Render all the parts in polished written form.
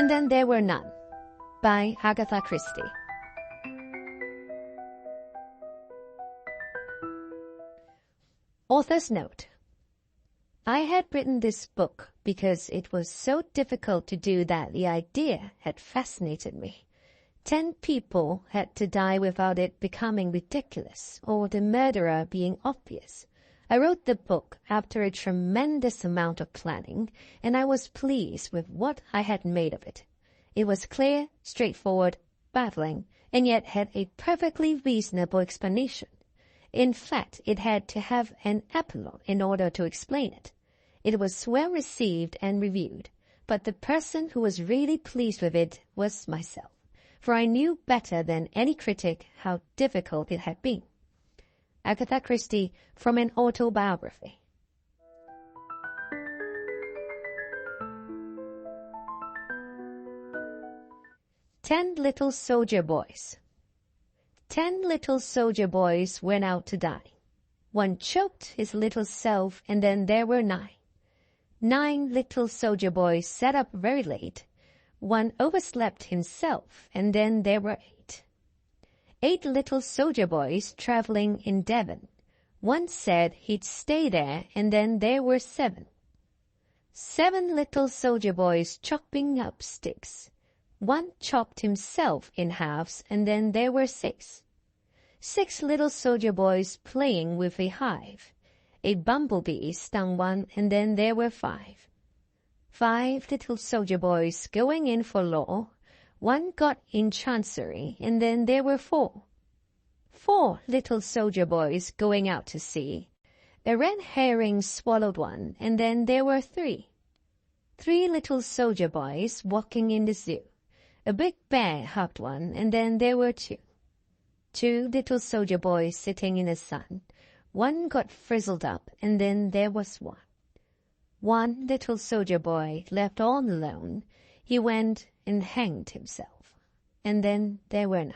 And Then There Were None by Agatha Christie. Author's note. I had written this book because it was so difficult to do that the idea had fascinated me. 10 people had to die without it becoming ridiculous or the murderer being obvious. I wrote the book after a tremendous amount of planning, and I was pleased with what I had made of it. It was clear, straightforward, baffling, and yet had a perfectly reasonable explanation. In fact, it had to have an epilogue in order to explain it. It was well received and reviewed, but the person who was really pleased with it was myself, for I knew better than any critic how difficult it had been. Agatha Christie, from an autobiography. Ten Little Soldier Boys. 10 little soldier boys went out to dine. One choked his little self, and then there were 9. 9 little soldier boys sat up very late. One overslept himself, and then there were 8. 8 little soldier boys traveling in Devon. One said he'd stay there, and then there were 7. 7 little soldier boys chopping up sticks. One chopped himself in halves, and then there were 6. 6 little soldier boys playing with a hive. A bumblebee stung one, and then there were 5. 5 little soldier boys going in for law. One got in chancery, and then there were 4. 4 little soldier boys going out to sea. A red herring swallowed one, and then there were 3. 3 little soldier boys walking in the zoo. A big bear hugged one, and then there were 2. 2 little soldier boys sitting in the sun. One got frizzled up, and then there was 1. 1 little soldier boy left all alone. He went and hanged himself, and then there were none.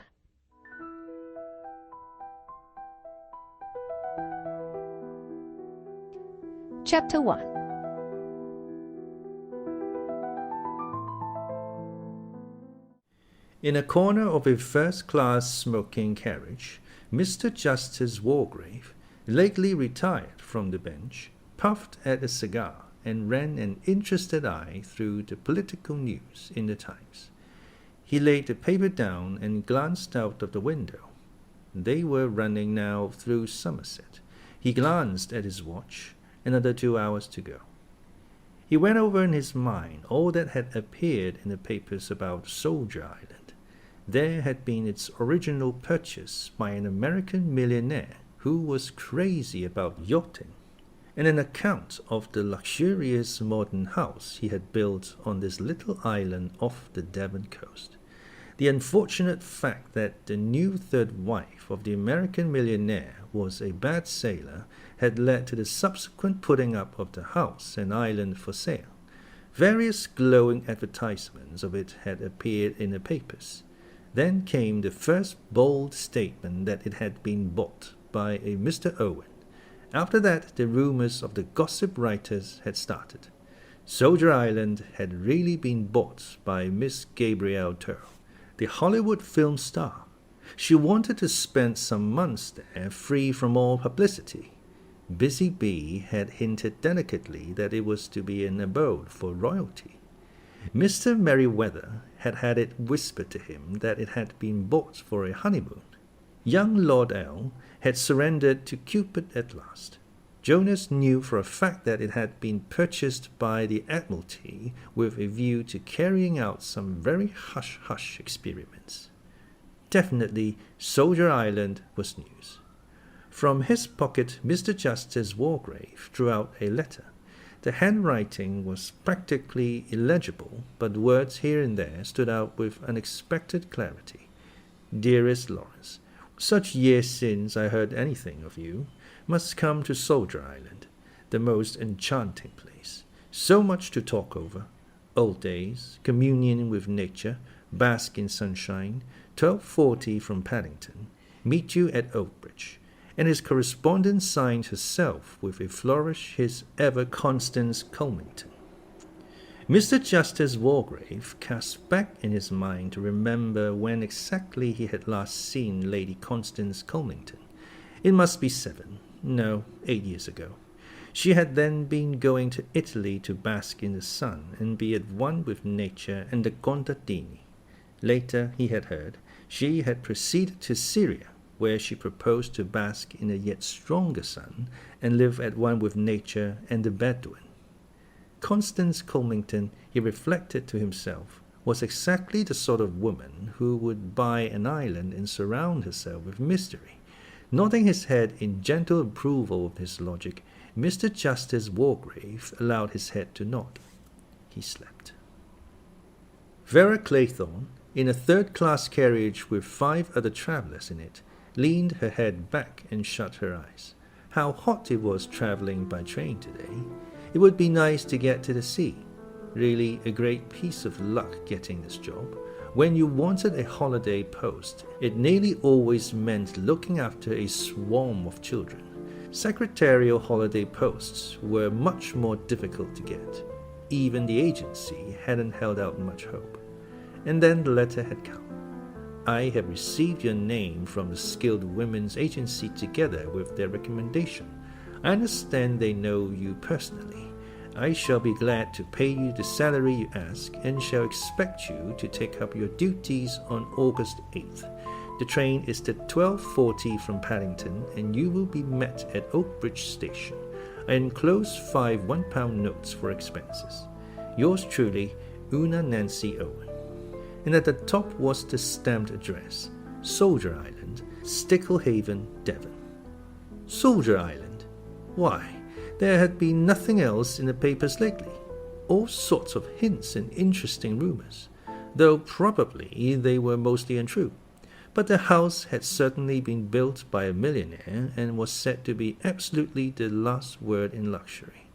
Chapter 1. In a corner of a first-class smoking carriage, Mr. Justice Wargrave, lately retired from the bench, puffed at a cigar and ran an interested eye through the political news in the Times. He laid the paper down and glanced out of the window. They were running now through Somerset. He glanced at his watch. Another 2 hours to go. He went over in his mind all that had appeared in the papers about Soldier Island. There had been its original purchase by an American millionaire who was crazy about yachting, and an account of the luxurious modern house he had built on this little island off the Devon coast. The unfortunate fact that the new third wife of the American millionaire was a bad sailor had led to the subsequent putting up of the house and island for sale. Various glowing advertisements of it had appeared in the papers. Then came the first bold statement that it had been bought by a Mr. Owen. After that, the rumors of the gossip writers had started. Soldier Island had really been bought by Miss Gabrielle Turrell, the Hollywood film star. She wanted to spend some months there free from all publicity. Busy Bee had hinted delicately that it was to be an abode for royalty. Mr. Merriweather had had it whispered to him that it had been bought for a honeymoon. Young Lord L. had surrendered to Cupid at last. Jonas knew for a fact that it had been purchased by the Admiralty with a view to carrying out some very hush-hush experiments. Definitely, Soldier Island was news. From his pocket, Mr. Justice Wargrave drew out a letter. The handwriting was practically illegible, but words here and there stood out with unexpected clarity. Dearest Lawrence, such years since I heard anything of you, must come to Soldier Island, the most enchanting place. So much to talk over. Old days, communion with nature, bask in sunshine, 12:40 from Paddington, meet you at Oakbridge. And his correspondent signed herself with a flourish his ever-Constance Culmington. Mr. Justice Wargrave cast back in his mind to remember when exactly he had last seen Lady Constance Colmington. It must be 8 years ago. She had then been going to Italy to bask in the sun and be at one with nature and the contadini. Later, he had heard, she had proceeded to Syria, where she proposed to bask in a yet stronger sun and live at one with nature and the Bedouin. Constance Colmington, he reflected to himself, was exactly the sort of woman who would buy an island and surround herself with mystery. Nodding his head in gentle approval of his logic, Mr. Justice Wargrave allowed his head to nod. He slept. Vera Claythorne, in a third-class carriage with 5 other travellers in it, leaned her head back and shut her eyes. How hot it was travelling by train today. It would be nice to get to the sea. Really a great piece of luck getting this job. When you wanted a holiday post, it nearly always meant looking after a swarm of children. Secretarial holiday posts were much more difficult to get. Even the agency hadn't held out much hope. And then the letter had come. I have received your name from the Skilled Women's Agency together with their recommendation. I understand they know you personally. I shall be glad to pay you the salary you ask and shall expect you to take up your duties on August 8th. The train is at 12:40 from Paddington and you will be met at Oakbridge Station. I enclose 5 £1 notes for expenses. Yours truly, Una Nancy Owen. And at the top was the stamped address, Soldier Island, Sticklehaven, Devon. Soldier Island? Why, there had been nothing else in the papers lately. All sorts of hints and interesting rumours, though probably they were mostly untrue. But the house had certainly been built by a millionaire and was said to be absolutely the last word in luxury.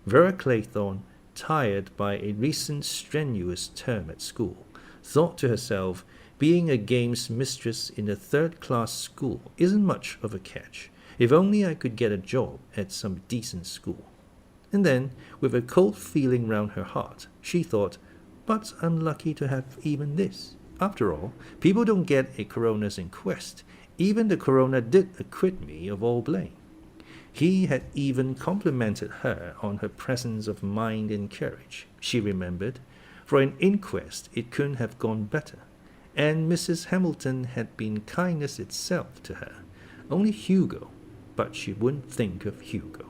Vera Claythorne, tired by a recent strenuous term at school, thought to herself, being a games mistress in a third-class school isn't much of a catch. If only I could get a job at some decent school. And then, with a cold feeling round her heart, she thought, but I'm lucky to have even this. After all, people don't get a coroner's inquest. Even the coroner did acquit me of all blame. He had even complimented her on her presence of mind and courage, she remembered. For an inquest it couldn't have gone better, and Mrs. Hamilton had been kindness itself to her. Only Hugo, but she wouldn't think of Hugo.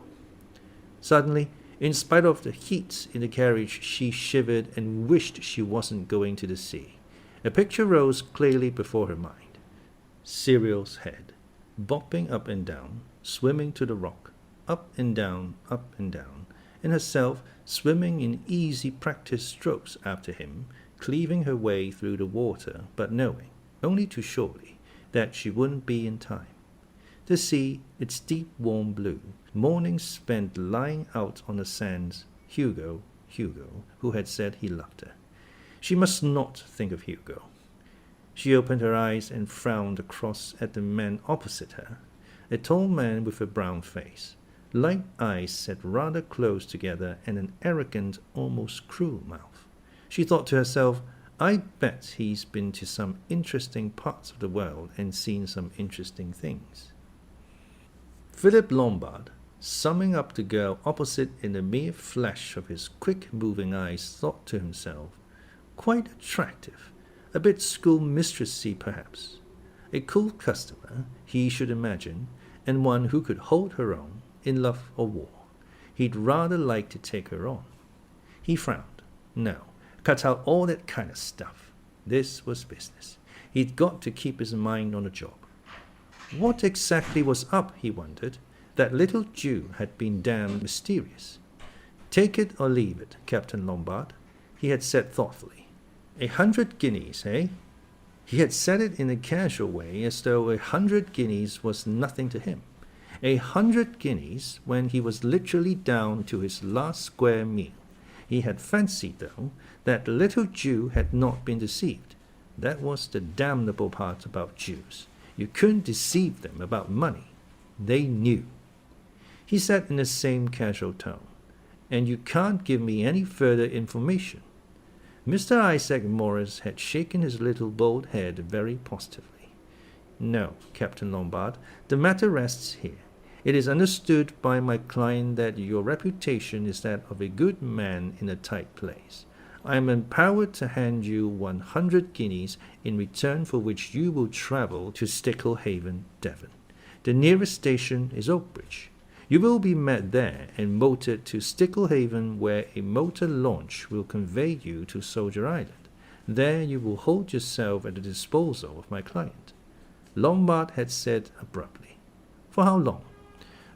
Suddenly, in spite of the heat in the carriage, she shivered and wished she wasn't going to the sea. A picture rose clearly before her mind. Cyril's head, bopping up and down, swimming to the rock, up and down, and herself swimming in easy practice strokes after him, cleaving her way through the water, but knowing, only too surely, that she wouldn't be in time. The sea, its deep warm blue, mornings spent lying out on the sands, Hugo, who had said he loved her. She must not think of Hugo. She opened her eyes and frowned across at the man opposite her, a tall man with a brown face, light eyes set rather close together and an arrogant, almost cruel mouth. She thought to herself, I bet he's been to some interesting parts of the world and seen some interesting things. Philip Lombard, summing up the girl opposite in the mere flash of his quick-moving eyes, thought to himself, quite attractive, a bit schoolmistressy perhaps. A cool customer, he should imagine, and one who could hold her own, in love or war. He'd rather like to take her on. He frowned. No, cut out all that kind of stuff. This was business. He'd got to keep his mind on the job. What exactly was up, he wondered. That little Jew had been damned mysterious. Take it or leave it, Captain Lombard, he had said thoughtfully. 100 guineas, eh? He had said it in a casual way, as though 100 guineas was nothing to him. 100 guineas when he was literally down to his last square meal. He had fancied, though, that the little Jew had not been deceived. That was the damnable part about Jews. You couldn't deceive them about money. They knew. He said in the same casual tone, and you can't give me any further information." Mr. Isaac Morris had shaken his little bald head very positively. "No, Captain Lombard, the matter rests here. It is understood by my client that your reputation is that of a good man in a tight place. I am empowered to hand you 100 guineas, in return for which you will travel to Sticklehaven, Devon. The nearest station is Oakbridge. You will be met there and motored to Sticklehaven, where a motor launch will convey you to Soldier Island. There you will hold yourself at the disposal of my client," Lombard had said abruptly. "For how long?"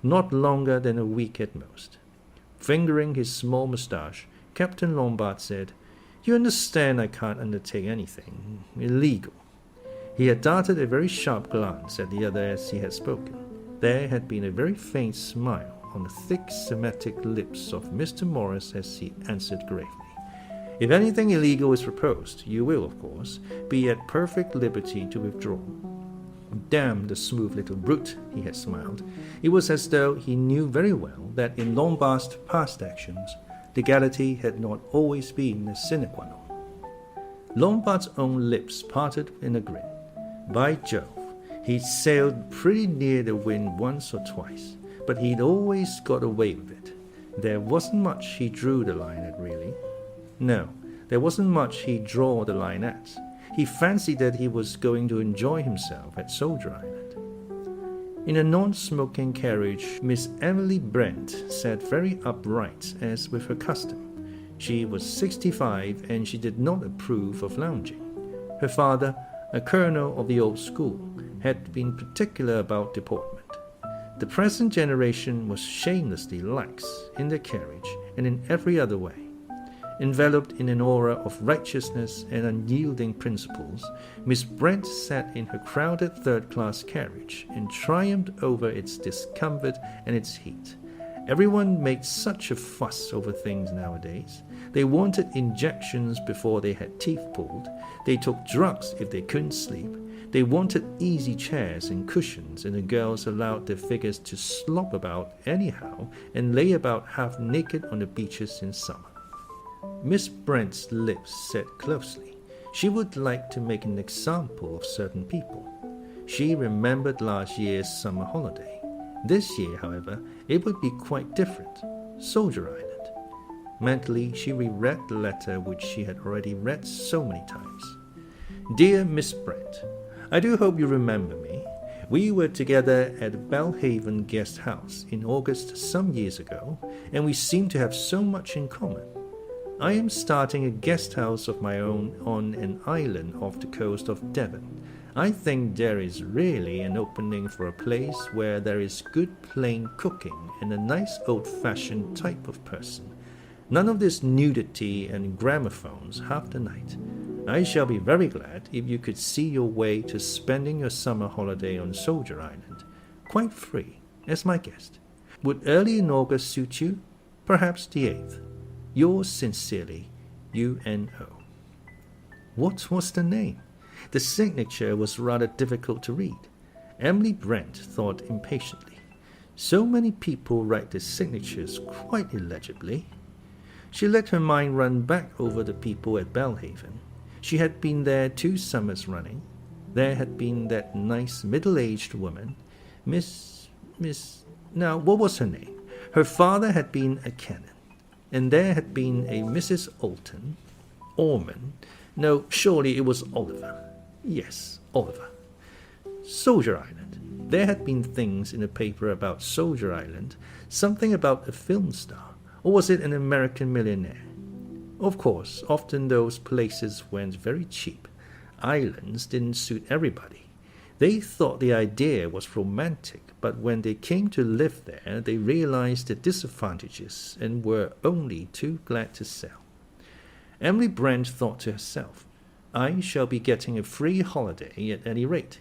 "Not longer than a week at most." Fingering his small moustache, Captain Lombard said, "You understand I can't undertake anything illegal." He had darted a very sharp glance at the other as he had spoken. There had been a very faint smile on the thick Semitic lips of Mr. Morris as he answered gravely, "If anything illegal is proposed, you will, of course, be at perfect liberty to withdraw." "Damn the smooth little brute," he had smiled. It was as though he knew very well that in Lombard's past actions, legality had not always been a sine qua non. Lombard's own lips parted in a grin. By Jove, he'd sailed pretty near the wind once or twice, but he'd always got away with it. There wasn't much he drew the line at, really. No, there wasn't much he'd draw the line at. He fancied that he was going to enjoy himself at Soldier Island. In a non-smoking carriage, Miss Emily Brent sat very upright, as with her custom. She was 65, and she did not approve of lounging. Her father, a colonel of the old school, had been particular about deportment. The present generation was shamelessly lax in their carriage and in every other way. Enveloped in an aura of righteousness and unyielding principles, Miss Brent sat in her crowded third-class carriage and triumphed over its discomfort and its heat. Everyone made such a fuss over things nowadays. They wanted injections before they had teeth pulled. They took drugs if they couldn't sleep. They wanted easy chairs and cushions, and the girls allowed their figures to slop about anyhow and lay about half naked on the beaches in summer. Miss Brent's lips set closely. She would like to make an example of certain people. She remembered last year's summer holiday. This year, however, it would be quite different. Soldier Island. Mentally, she reread the letter which she had already read so many times. "Dear Miss Brent, I do hope you remember me. We were together at Belhaven Guest House in August some years ago, and we seem to have so much in common. I am starting a guest house of my own on an island off the coast of Devon. I think there is really an opening for a place where there is good plain cooking and a nice old-fashioned type of person. None of this nudity and gramophones half the night. I shall be very glad if you could see your way to spending your summer holiday on Soldier Island, quite free, as my guest. Would early in August suit you? Perhaps the 8th. Yours sincerely, U.N.O." What was the name? The signature was rather difficult to read. Emily Brent thought impatiently. So many people write their signatures quite illegibly. She let her mind run back over the people at Belhaven. She had been there 2 summers running. There had been that nice middle-aged woman, Now, what was her name? Her father had been a canon. And there had been a Mrs. Ormond. No, surely it was Oliver. Yes, Oliver. Soldier Island. There had been things in the paper about Soldier Island, something about a film star, or was it an American millionaire? Of course, often those places went very cheap. Islands didn't suit everybody. They thought the idea was romantic, but when they came to live there, they realized the disadvantages and were only too glad to sell. Emily Brent thought to herself, "I shall be getting a free holiday at any rate."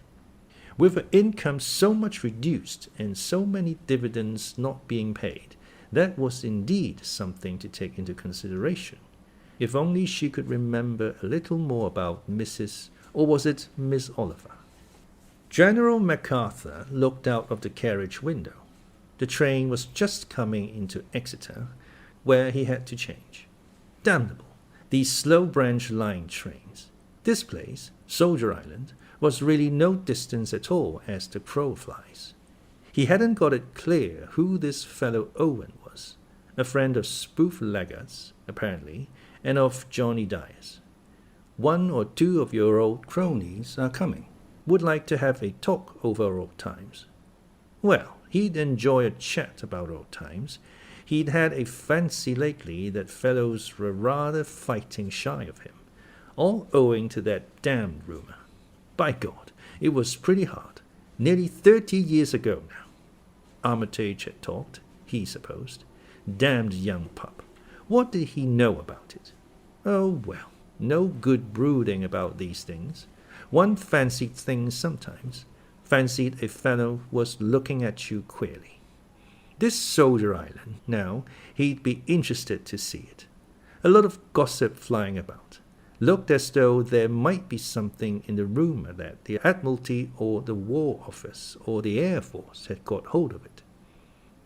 With her income so much reduced and so many dividends not being paid, that was indeed something to take into consideration. If only she could remember a little more about Mrs. or was it Miss Oliver? General MacArthur looked out of the carriage window. The train was just coming into Exeter. where he had to change. Damnable, these slow branch line trains. This place, Soldier Island, was really no distance at all as the crow flies. He hadn't got it clear who this fellow Owen was, a friend of Spoof Laggart's, apparently, and of Johnny Dyer's. One or two of your old cronies are coming. Would like to have a talk over old times. Well, he'd enjoy a chat about old times. He'd had a fancy lately that fellows were rather fighting shy of him, all owing to that damned rumour. By God, it was pretty hard. Nearly 30 years ago now. Armitage had talked, he supposed. Damned young pup. What did he know about it? Oh, well, no good brooding about these things. One fancied things sometimes. Fancied a fellow was looking at you queerly. This Soldier Island, now, he'd be interested to see it. A lot of gossip flying about. Looked as though there might be something in the rumour that the Admiralty or the War Office or the Air Force had got hold of it.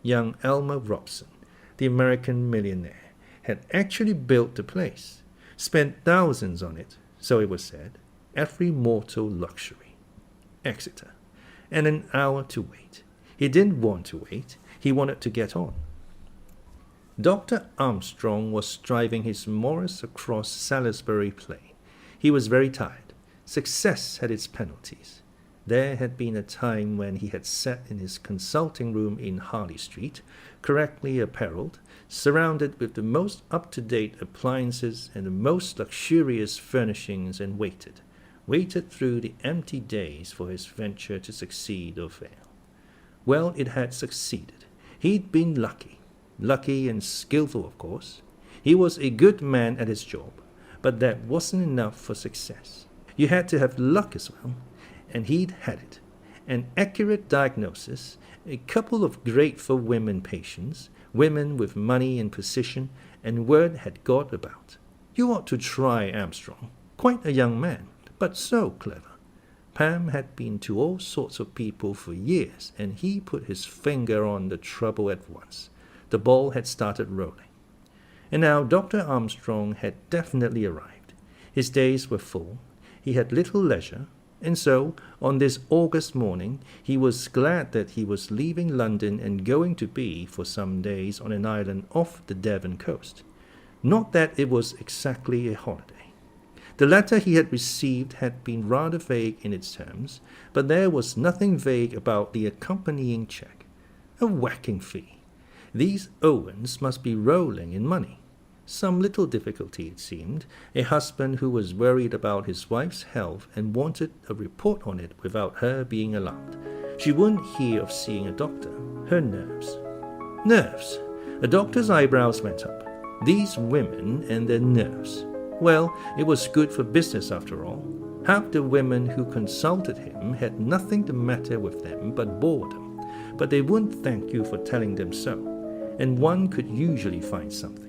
Young Elmer Robson, the American millionaire, had actually built the place, spent thousands on it, so it was said, every mortal luxury. Exeter, and an hour to wait. He didn't want to wait, he wanted to get on. Dr. Armstrong was driving his Morris across Salisbury Plain. He was very tired. Success had its penalties. There had been a time when he had sat in his consulting room in Harley Street, correctly apparelled, surrounded with the most up-to-date appliances and the most luxurious furnishings, and waited through the empty days for his venture to succeed or fail. Well, it had succeeded. He'd been lucky. Lucky and skillful, of course. He was a good man at his job, but that wasn't enough for success. You had to have luck as well, and he'd had it. An accurate diagnosis, a couple of grateful women patients, women with money and position, and word had got about. You ought to try Armstrong. Quite a young man, but so clever. Pam had been to all sorts of people for years, and he put his finger on the trouble at once. The ball had started rolling. And now Dr. Armstrong had definitely arrived. His days were full. He had little leisure, and so, on this August morning, he was glad that he was leaving London and going to be, for some days, on an island off the Devon coast. Not that it was exactly a holiday. The letter he had received had been rather vague in its terms, but there was nothing vague about the accompanying cheque. A whacking fee. These Owens must be rolling in money. Some little difficulty, it seemed. A husband who was worried about his wife's health and wanted a report on it without her being alarmed. She wouldn't hear of seeing a doctor. Her nerves. Nerves. A doctor's eyebrows went up. These women and their nerves. Well, it was good for business after all. Half the women who consulted him had nothing the matter with them but boredom, but they wouldn't thank you for telling them so. And one could usually find something.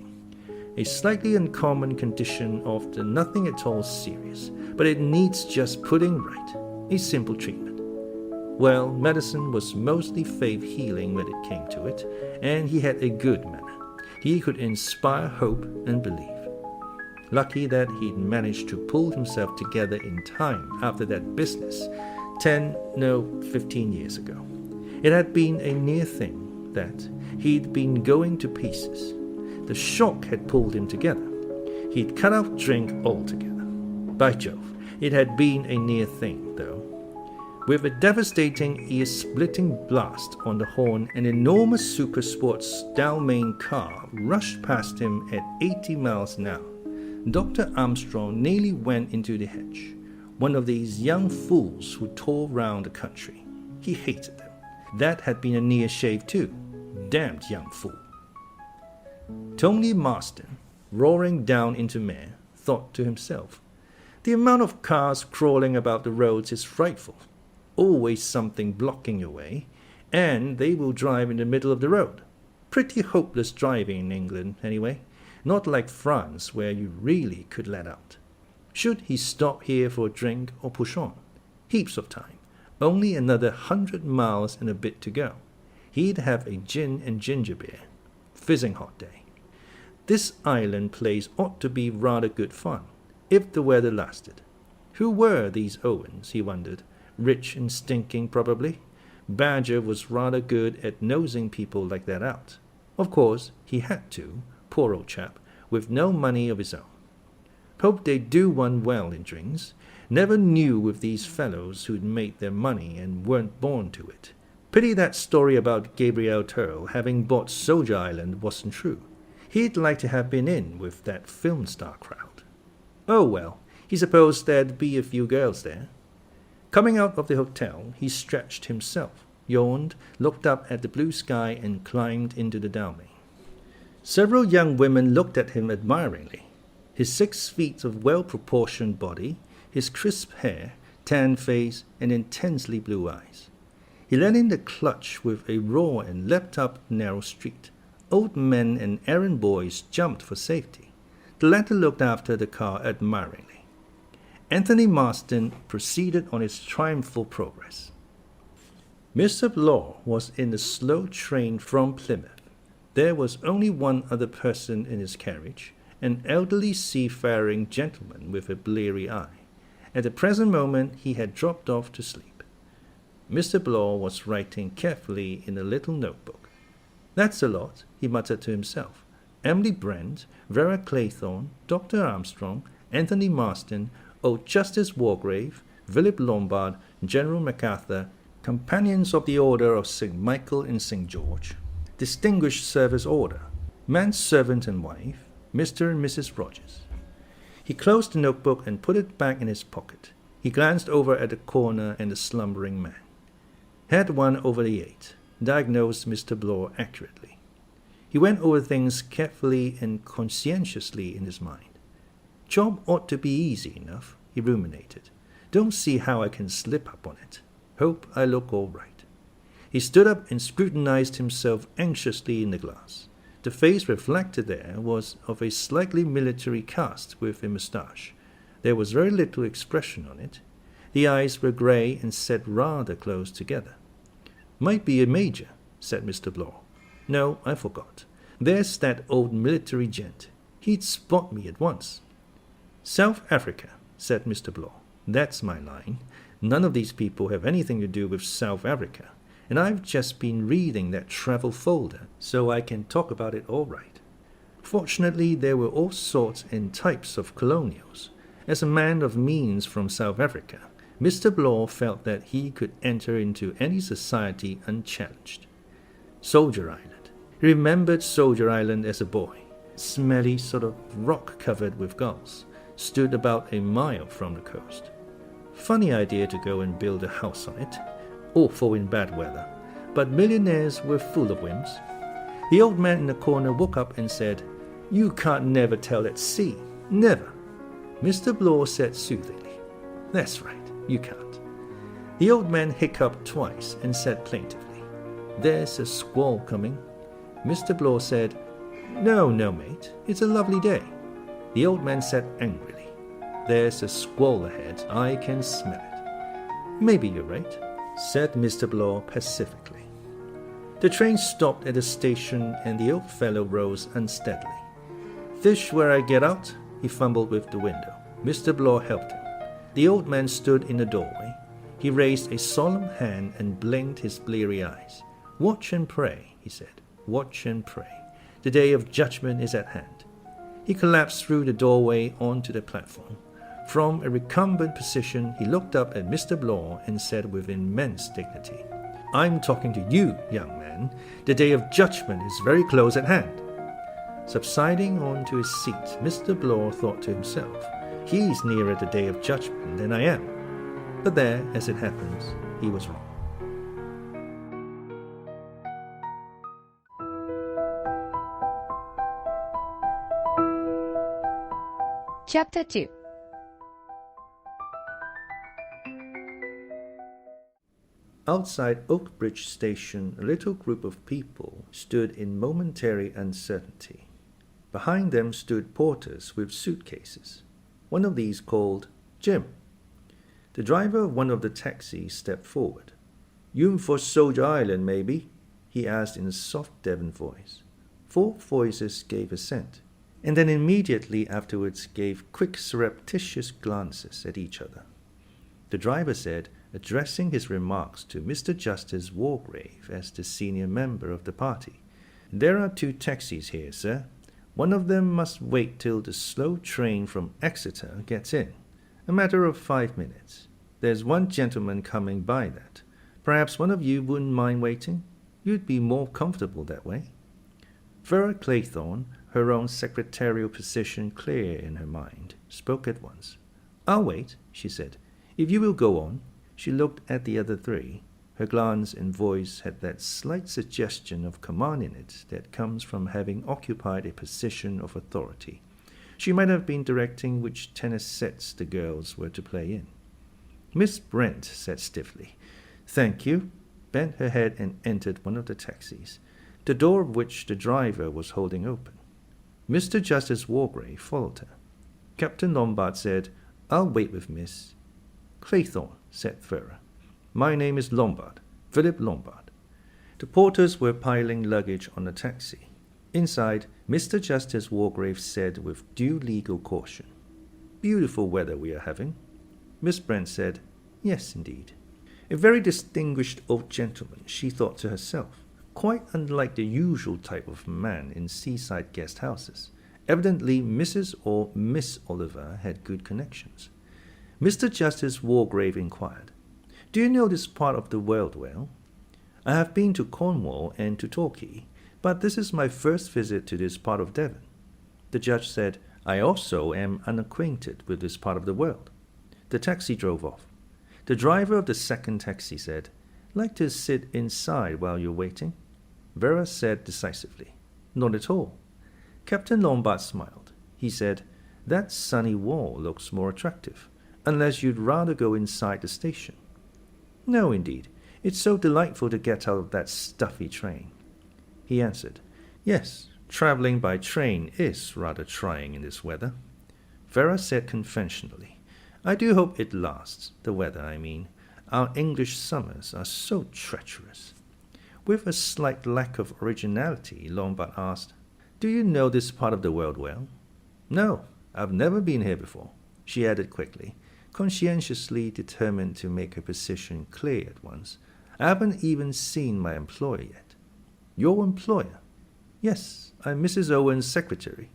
A slightly uncommon condition of the nothing at all serious, but it needs just putting right. A simple treatment. Well, medicine was mostly faith healing when it came to it, and he had a good manner. He could inspire hope and belief. Lucky that he'd managed to pull himself together in time after that business 15 years ago. It had been a near thing that he'd been going to pieces. The shock had pulled him together. He'd cut out drink altogether. By Jove, it had been a near thing, though. With a devastating, ear-splitting blast on the horn, an enormous supersports Dalmain car rushed past him at 80 miles an hour. Dr. Armstrong nearly went into the hedge. One of these young fools who tore round the country. He hated them. That had been a near shave too. Damned young fool. Tony Marston, roaring down into Mare, thought to himself, the amount of cars crawling about the roads is frightful. Always something blocking your way, and they will drive in the middle of the road. Pretty hopeless driving in England, anyway. Not like France, where you really could let out. Should he stop here for a drink or push on? Heaps of time. Only another 100 miles and a bit to go. He'd have a gin and ginger beer. Fizzing hot day. This island place ought to be rather good fun, if the weather lasted. Who were these Owens, he wondered. Rich and stinking, probably. Badger was rather good at nosing people like that out. Of course, he had to, poor old chap, with no money of his own. Hope they do one well in drinks. Never knew with these fellows who'd made their money and weren't born to it. Pity that story about Gabriel Turl having bought Soldier Island wasn't true. He'd like to have been in with that film star crowd. Oh well, he supposed there'd be a few girls there. Coming out of the hotel, he stretched himself, yawned, looked up at the blue sky, and climbed into the downing. Several young women looked at him admiringly. His 6 feet of well-proportioned body, his crisp hair, tan face, and intensely blue eyes. He let in the clutch with a roar and leapt up the narrow street. Old men and errand boys jumped for safety. The latter looked after the car admiringly. Anthony Marston proceeded on his triumphal progress. Mr. Blore was in the slow train from Plymouth. There was only one other person in his carriage, an elderly seafaring gentleman with a bleary eye. At the present moment he had dropped off to sleep. Mr. Blore was writing carefully in a little notebook. That's a lot, he muttered to himself. Emily Brent, Vera Claythorne, Dr. Armstrong, Anthony Marston, old Justice Wargrave, Philip Lombard, General Macarthur, companions of the Order of St. Michael and St. George, Distinguished Service Order, manservant and wife, Mr. and Mrs. Rogers. He closed the notebook and put it back in his pocket. He glanced over at the corner and the slumbering man. Had 1 over the 8, diagnosed Mr. Blore accurately. He went over things carefully and conscientiously in his mind. Job ought to be easy enough, he ruminated. Don't see how I can slip up on it. Hope I look all right. He stood up and scrutinized himself anxiously in the glass. The face reflected there was of a slightly military cast with a moustache. There was very little expression on it. The eyes were grey and set rather close together. Might be a major, said Mr. Blore. No, I forgot. There's that old military gent. He'd spot me at once. South Africa, said Mr. Blore. That's my line. None of these people have anything to do with South Africa, and I've just been reading that travel folder, so I can talk about it all right. Fortunately, there were all sorts and types of colonials. As a man of means from South Africa, Mr. Blore felt that he could enter into any society unchallenged. Soldier Island. He remembered Soldier Island as a boy. Smelly sort of rock covered with gulls. Stood about a mile from the coast. Funny idea to go and build a house on it. Awful in bad weather. But millionaires were full of whims. The old man in the corner woke up and said, "You can't never tell at sea. Never." Mr. Blore said soothingly, "That's right. You can't." The old man hiccuped twice and said plaintively, "There's a squall coming." Mr. Blore said, No, mate, it's a lovely day." The old man said angrily, "There's a squall ahead. I can smell it." "Maybe you're right," said Mr. Blore pacifically. The train stopped at a station and the old fellow rose unsteadily. "This where I get out?" He fumbled with the window. Mr. Blore helped him. The old man stood in the doorway. He raised a solemn hand and blinked his bleary eyes. "Watch and pray," he said. "Watch and pray. The day of judgment is at hand." He collapsed through the doorway onto the platform. From a recumbent position, he looked up at Mr. Blore and said with immense dignity, "I'm talking to you, young man. The day of judgment is very close at hand." Subsiding onto his seat, Mr. Blore thought to himself, "He's nearer the day of judgment than I am." But there, as it happens, he was wrong. Chapter 2. Outside Oakbridge Station, a little group of people stood in momentary uncertainty. Behind them stood porters with suitcases. One of these called Jim. The driver of one of the taxis stepped forward. "You for Soldier Island, maybe?" he asked in a soft Devon voice. 4 voices gave assent. and then immediately afterwards gave quick surreptitious glances at each other. The driver said, addressing his remarks to Mr. Justice Wargrave as the senior member of the party, "There are 2 taxis here, sir. One of them must wait till the slow train from Exeter gets in. A matter of 5 minutes. There's one gentleman coming by that. Perhaps one of you wouldn't mind waiting? You'd be more comfortable that way." Vera Claythorne, her own secretarial position clear in her mind, spoke at once. "I'll wait," she said. "If you will go on." She looked at the other 3. Her glance and voice had that slight suggestion of command in it that comes from having occupied a position of authority. She might have been directing which tennis sets the girls were to play in. Miss Brent said stiffly, "Thank you," bent her head and entered one of the taxis, the door of which the driver was holding open. Mr. Justice Wargrave followed her. Captain Lombard said, "I'll wait with Miss." "Claythorne," said Vera. "My name is Lombard, Philip Lombard." The porters were piling luggage on the taxi. Inside, Mr. Justice Wargrave said with due legal caution, "Beautiful weather we are having." Miss Brent said, "Yes, indeed." A very distinguished old gentleman, she thought to herself, quite unlike the usual type of man in seaside guest houses. Evidently Mrs. or Miss Oliver had good connections. Mr. Justice Wargrave inquired, "Do you know this part of the world well?" "I have been to Cornwall and to Torquay, but this is my first visit to this part of Devon." The judge said, "I also am unacquainted with this part of the world." The taxi drove off. The driver of the second taxi said, "Like to sit inside while you're waiting?" Vera said decisively, "Not at all." Captain Lombard smiled. He said, "That sunny wall looks more attractive, unless you'd rather go inside the station." "No, indeed. It's so delightful to get out of that stuffy train." He answered, "Yes, traveling by train is rather trying in this weather." Vera said conventionally, "I do hope it lasts, the weather, I mean. Our English summers are so treacherous." With a slight lack of originality, Lombard asked, "Do you know this part of the world well?" "No, I've never been here before," she added quickly, conscientiously determined to make her position clear at once. "I haven't even seen my employer yet." "Your employer?" "Yes, I'm Mrs. Owen's secretary."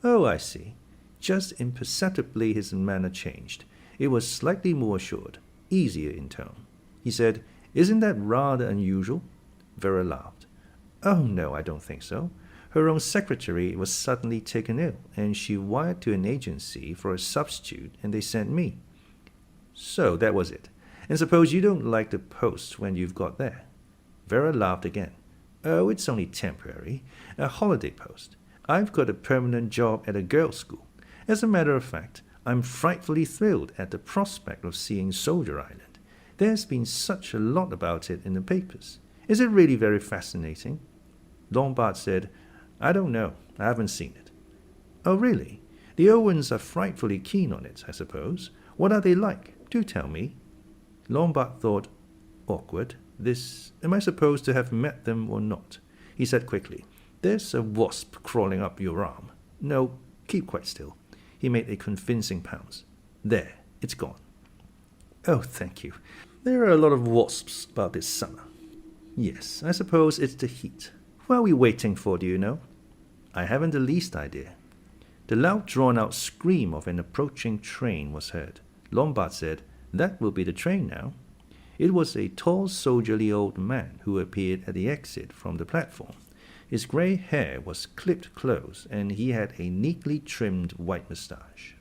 "Oh, I see." Just imperceptibly his manner changed. It was slightly more assured, easier in tone. He said, "Isn't that rather unusual?" Vera laughed. "Oh, no, I don't think so. Her own secretary was suddenly taken ill, and she wired to an agency for a substitute, and they sent me." "So that was it. And suppose you don't like the post when you've got there?" Vera laughed again. "Oh, it's only temporary. A holiday post. I've got a permanent job at a girls' school. As a matter of fact, I'm frightfully thrilled at the prospect of seeing Soldier Island. There's been such a lot about it in the papers. Is it really very fascinating?" Lombard said, "I don't know. I haven't seen it." "Oh, really? The Owens are frightfully keen on it, I suppose. What are they like? Do tell me." Lombard thought, "Awkward. Am I supposed to have met them or not?" He said quickly, "There's a wasp crawling up your arm. No, keep quite still." He made a convincing pounce. "There, it's gone." "Oh, thank you. There are a lot of wasps about this summer." "Yes, I suppose it's the heat. What are we waiting for, do you know?" "I haven't the least idea." The loud drawn-out scream of an approaching train was heard. Lombard said, "That will be the train now." It was a tall, soldierly old man who appeared at the exit from the platform. His grey hair was clipped close, and he had a neatly trimmed white moustache.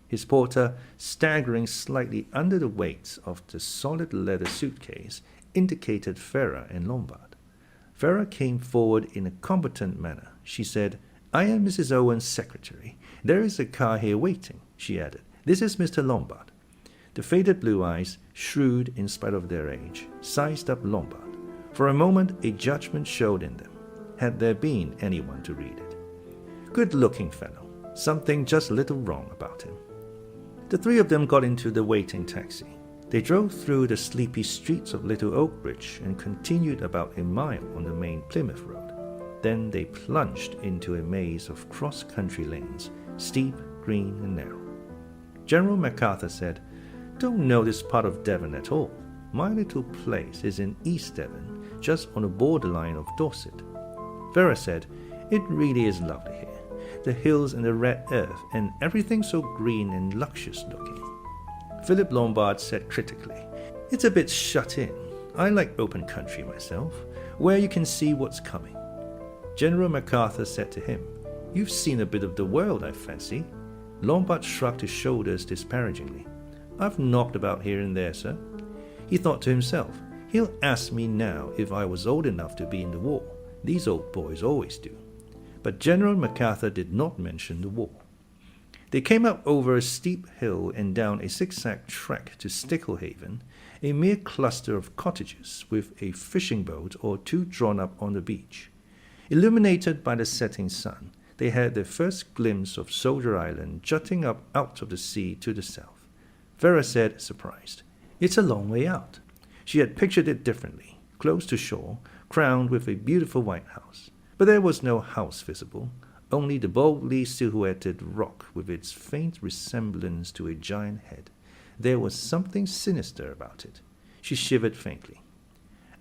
His porter, staggering slightly under the weight of the solid leather suitcase, indicated Vera and Lombard. Vera came forward in a competent manner. She said, "I am Mrs. Owen's secretary. There is a car here waiting," she added. "This is Mr. Lombard." The faded blue eyes, shrewd in spite of their age, sized up Lombard. For a moment a judgment showed in them, had there been anyone to read it. Good-looking fellow, something just a little wrong about him. The 3 of them got into the waiting taxi. They drove through the sleepy streets of Little Oakbridge and continued about a mile on the main Plymouth road. Then they plunged into a maze of cross-country lanes, steep, green, and narrow. General Macarthur said, "Don't know this part of Devon at all. My little place is in East Devon, just on the borderline of Dorset." Vera said, "It really is lovely here. The hills and the red earth and everything so green and luscious looking." Philip Lombard said critically, "It's a bit shut in. I like open country myself, where you can see what's coming." General Macarthur said to him, "You've seen a bit of the world, I fancy." Lombard shrugged his shoulders disparagingly. "I've knocked about here and there, sir." He thought to himself, "He'll ask me now if I was old enough to be in the war. These old boys always do." But General Macarthur did not mention the war. They came up over a steep hill and down a zigzag track to Sticklehaven, a mere cluster of cottages with a fishing boat or two drawn up on the beach. Illuminated by the setting sun, they had their first glimpse of Soldier Island jutting up out of the sea to the south. Vera said, surprised, "It's a long way out." She had pictured it differently, close to shore, crowned with a beautiful white house. But there was no house visible, only the boldly silhouetted rock with its faint resemblance to a giant head. There was something sinister about it. She shivered faintly.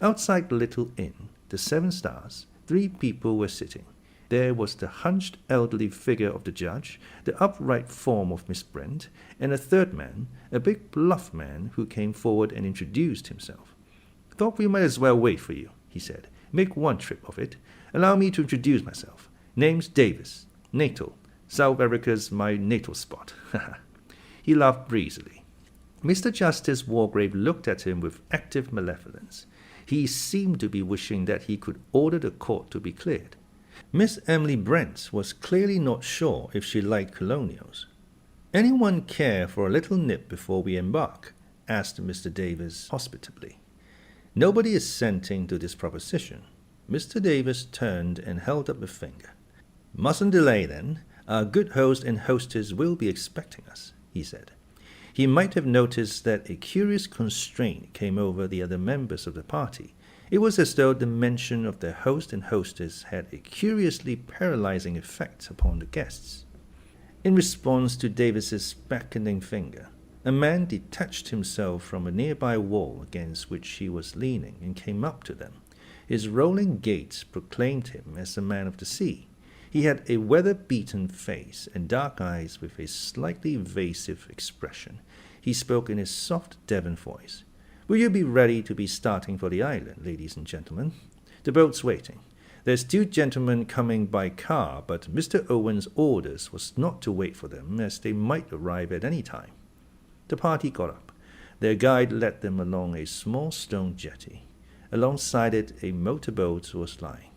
Outside the little inn, the Seven Stars, 3 people were sitting. There was the hunched elderly figure of the judge, the upright form of Miss Brent, and a third man, a big bluff man who came forward and introduced himself. "Thought we might as well wait for you," he said. "Make one trip of it. Allow me to introduce myself. Name's Davis. Natal. South Africa's my natal spot." He laughed breezily. Mr. Justice Wargrave looked at him with active malevolence. He seemed to be wishing that he could order the court to be cleared. Miss Emily Brent was clearly not sure if she liked colonials. "Anyone care for a little nip before we embark?" asked Mr. Davis hospitably. Nobody assenting to this proposition, Mr. Davis turned and held up a finger. "Mustn't delay, then. Our good host and hostess will be expecting us," he said. He might have noticed that a curious constraint came over the other members of the party. It was as though the mention of their host and hostess had a curiously paralyzing effect upon the guests. In response to Davis's beckoning finger, a man detached himself from a nearby wall against which he was leaning and came up to them. His rolling gait proclaimed him as a man of the sea. He had a weather-beaten face and dark eyes with a slightly evasive expression. He spoke in his soft Devon voice. "Will you be ready to be starting for the island, ladies and gentlemen? The boat's waiting. There's 2 gentlemen coming by car, but Mr. Owen's orders was not to wait for them, as they might arrive at any time." The party got up. Their guide led them along a small stone jetty. Alongside it, a motorboat was lying.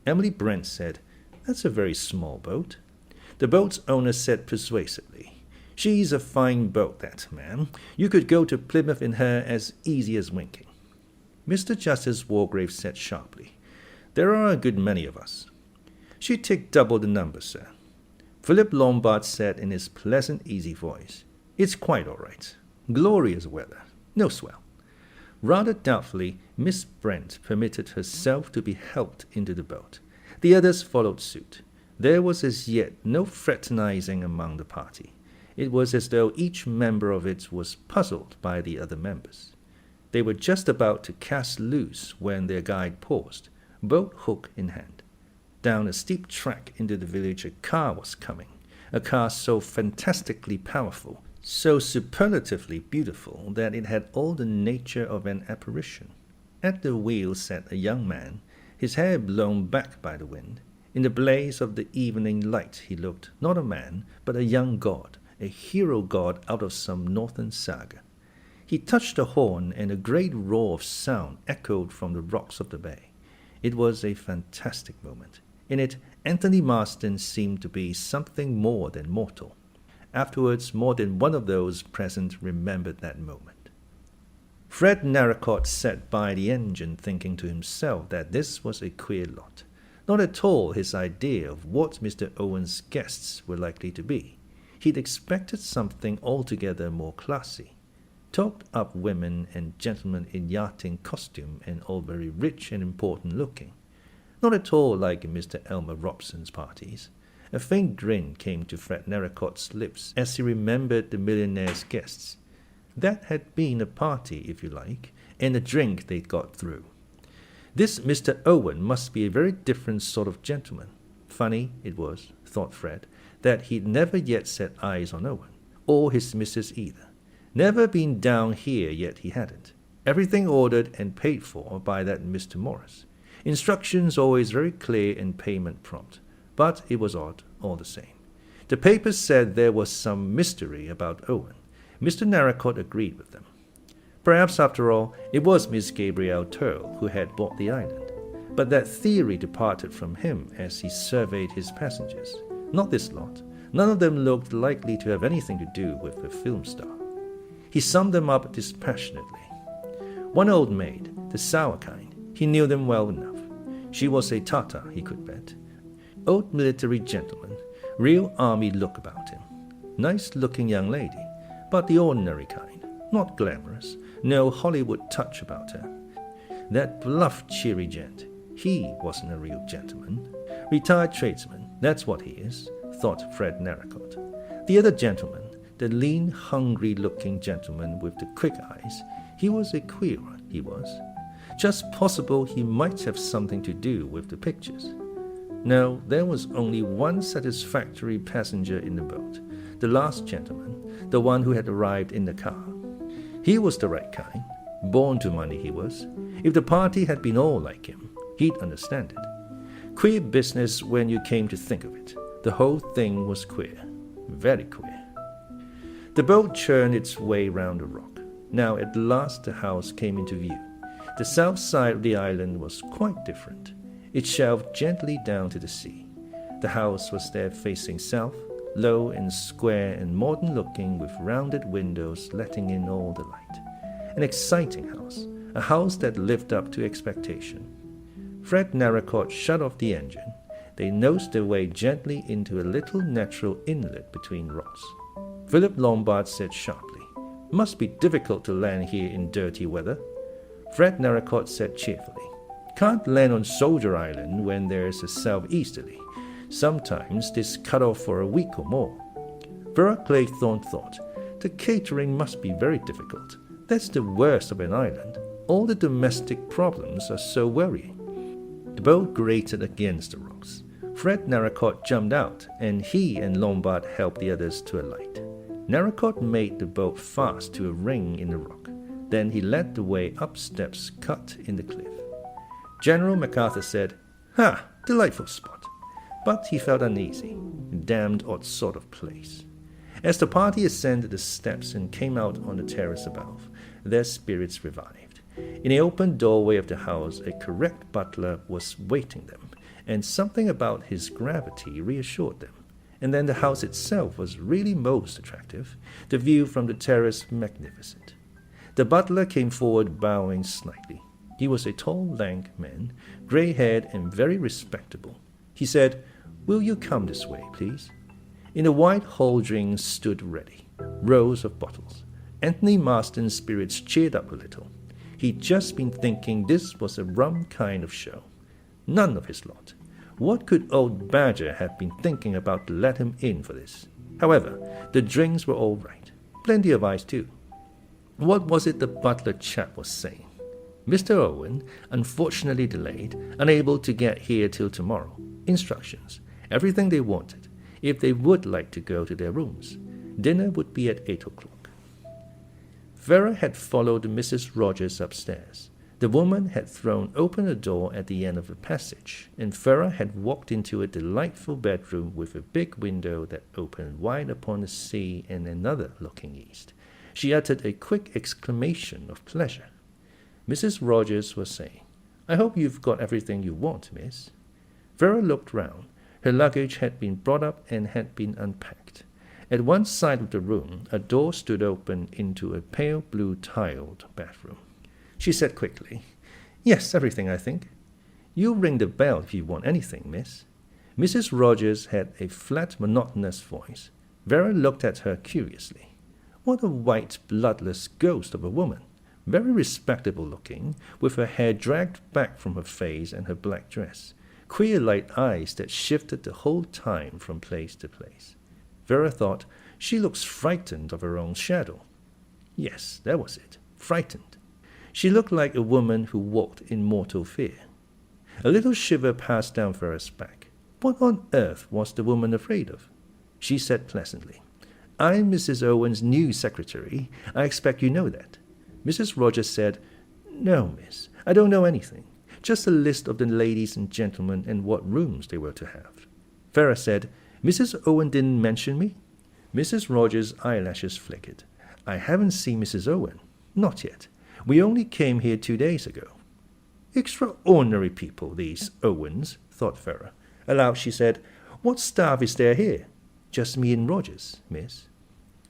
Emily Brent said, "That's a very small boat." The boat's owner said persuasively, "She's a fine boat, that, ma'am. You could go to Plymouth in her as easy as winking." Mr. Justice Wargrave said sharply, "There are a good many of us." "She'd take double the number, sir." Philip Lombard said in his pleasant, easy voice, "It's quite all right. Glorious weather. No swell." Rather doubtfully, Miss Brent permitted herself to be helped into the boat. The others followed suit. There was as yet no fraternizing among the party. It was as though each member of it was puzzled by the other members. They were just about to cast loose when their guide paused, boat hook in hand. Down a steep track into the village a car was coming, a car so fantastically powerful, so superlatively beautiful that it had all the nature of an apparition. At the wheel sat a young man, his hair blown back by the wind. In the blaze of the evening light he looked not a man, but a young god, a hero god out of some northern saga. He touched a horn, and a great roar of sound echoed from the rocks of the bay. It was a fantastic moment. In it, Anthony Marston seemed to be something more than mortal. Afterwards, more than one of those present remembered that moment. Fred Narracott sat by the engine thinking to himself that this was a queer lot. Not at all his idea of what Mr. Owen's guests were likely to be. He'd expected something altogether more classy. Talked-up women and gentlemen in yachting costume and all very rich and important looking. not at all like Mr. Elmer Robson's parties. A faint grin came to Fred Narracot's lips as he remembered the millionaire's guests. That had been a party, if you like, and a drink they'd got through. This Mr. Owen must be a very different sort of gentleman. Funny it was, thought Fred, that he'd never yet set eyes on Owen, or his missus either. Never been down here yet he hadn't. Everything ordered and paid for by that Mr. Morris. Instructions always very clear and payment prompt. But it was odd, all the same. The papers said there was some mystery about Owen. Mr. Narracott agreed with them. Perhaps, after all, it was Miss Gabrielle Turl who had bought the island. But that theory departed from him as he surveyed his passengers. Not this lot. None of them looked likely to have anything to do with a film star. He summed them up dispassionately. One old maid, the sour kind, he knew them well enough. She was a Tatar, he could bet. Old military gentleman, real army look about him. Nice-looking young lady, but the ordinary kind, not glamorous, no Hollywood touch about her. That bluff, cheery gent, he wasn't a real gentleman. Retired tradesman, that's what he is, thought Fred Narracott. The other gentleman, the lean, hungry-looking gentleman with the quick eyes, he was a queer one, he was. Just possible he might have something to do with the pictures. No, there was only one satisfactory passenger in the boat, the last gentleman, the one who had arrived in the car. He was the right kind. Born to money he was. If the party had been all like him, he'd understand it. Queer business when you came to think of it. The whole thing was queer. Very queer. The boat churned its way round a rock. Now at last the house came into view. The south side of the island was quite different. It shelved gently down to the sea. The house was there facing south, low and square and modern-looking with rounded windows letting in all the light. An exciting house, a house that lived up to expectation. Fred Narracott shut off the engine. They nosed their way gently into a little natural inlet between rocks. Philip Lombard said sharply, "Must be difficult to land here in dirty weather." Fred Narracott said cheerfully, "Can't land on Soldier Island when there's a southeasterly. Sometimes this cut off for a week or more." Vera Claythorne thought, "The catering must be very difficult. That's the worst of an island. All the domestic problems are so worrying." The boat grated against the rocks. Fred Narracott jumped out, and he and Lombard helped the others to alight. Narracott made the boat fast to a ring in the rock. Then he led the way up steps cut in the cliff. General MacArthur said, "Ha, delightful spot." But he felt uneasy. Damned odd sort of place. As the party ascended the steps and came out on the terrace above, their spirits revived. In the open doorway of the house, a correct butler was waiting them, and something about his gravity reassured them. And then the house itself was really most attractive, the view from the terrace magnificent. The butler came forward bowing slightly. He was a tall, lank man, grey-haired and very respectable. He said, "Will you come this way, please?" In the wide hall drinks stood ready, rows of bottles. Anthony Marston's spirits cheered up a little. He'd just been thinking this was a rum kind of show. None of his lot. What could old Badger have been thinking about to let him in for this? However, the drinks were all right. Plenty of ice, too. What was it the butler chap was saying? Mr. Owen, unfortunately delayed, unable to get here till tomorrow. Instructions. Everything they wanted, if they would like to go to their rooms. Dinner would be at 8 o'clock. Vera had followed Mrs. Rogers upstairs. The woman had thrown open a door at the end of the passage, and Vera had walked into a delightful bedroom with a big window that opened wide upon the sea and another looking east. She uttered a quick exclamation of pleasure. Mrs. Rogers was saying, "I hope you've got everything you want, miss." Vera looked round. Her luggage had been brought up and had been unpacked. At one side of the room, a door stood open into a pale blue tiled bathroom. She said quickly, "Yes, everything, I think." "You ring the bell if you want anything, miss." Mrs. Rogers had a flat, monotonous voice. Vera looked at her curiously. What a white, bloodless ghost of a woman, very respectable looking, with her hair dragged back from her face and her black dress. queer light eyes that shifted the whole time from place to place. Vera thought, she looks frightened of her own shadow. Yes, that was it, frightened. She looked like a woman who walked in mortal fear. A little shiver passed down Vera's back. What on earth was the woman afraid of? She said pleasantly, I'm Mrs. Owen's new secretary. I expect you know that. Mrs. Rogers said, No, miss, I don't know anything. Just a list of the ladies and gentlemen and what rooms they were to have. Vera said, Mrs. Owen didn't mention me? Mrs. Rogers' eyelashes flickered. I haven't seen Mrs. Owen. Not yet. We only came here 2 days ago. Extraordinary people, these Owens, thought Vera. Aloud she said, What staff is there here? Just me and Rogers, miss.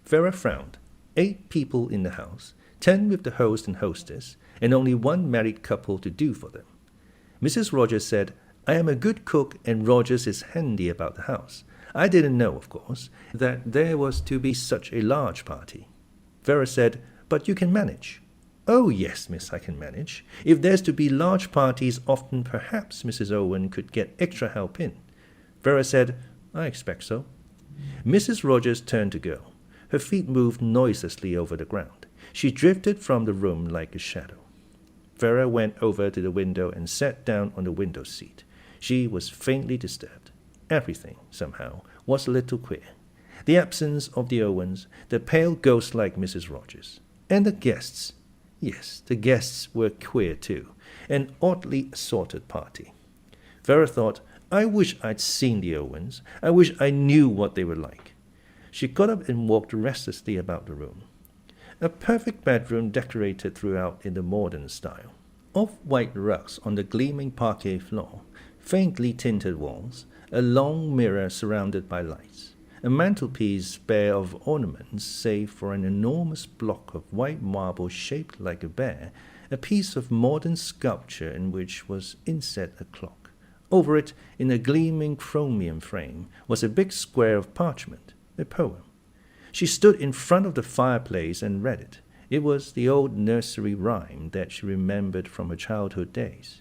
Vera frowned. 8 people in the house, 10 with the host and hostess, and only 1 married couple to do for them. Mrs. Rogers said, I am a good cook and Rogers is handy about the house. I didn't know, of course, that there was to be such a large party. Vera said, But you can manage. Oh, yes, miss, I can manage. If there's to be large parties often, perhaps Mrs. Owen could get extra help in. Vera said, I expect so. Mrs. Rogers turned to go. Her feet moved noiselessly over the ground. She drifted from the room like a shadow. Vera went over to the window and sat down on the window seat. She was faintly disturbed. Everything, somehow, was a little queer. The absence of the Owens, the pale ghost-like Mrs. Rogers, and the guests. Yes, the guests were queer too, an oddly assorted party. Vera thought, I wish I'd seen the Owens. I wish I knew what they were like. She got up and walked restlessly about the room. A perfect bedroom decorated throughout in the modern style. Off-white rugs on the gleaming parquet floor, faintly tinted walls, a long mirror surrounded by lights, a mantelpiece bare of ornaments save for an enormous block of white marble shaped like a bear, a piece of modern sculpture in which was inset a clock. Over it, in a gleaming chromium frame, was a big square of parchment, a poem. She stood in front of the fireplace and read it. It was the old nursery rhyme that she remembered from her childhood days.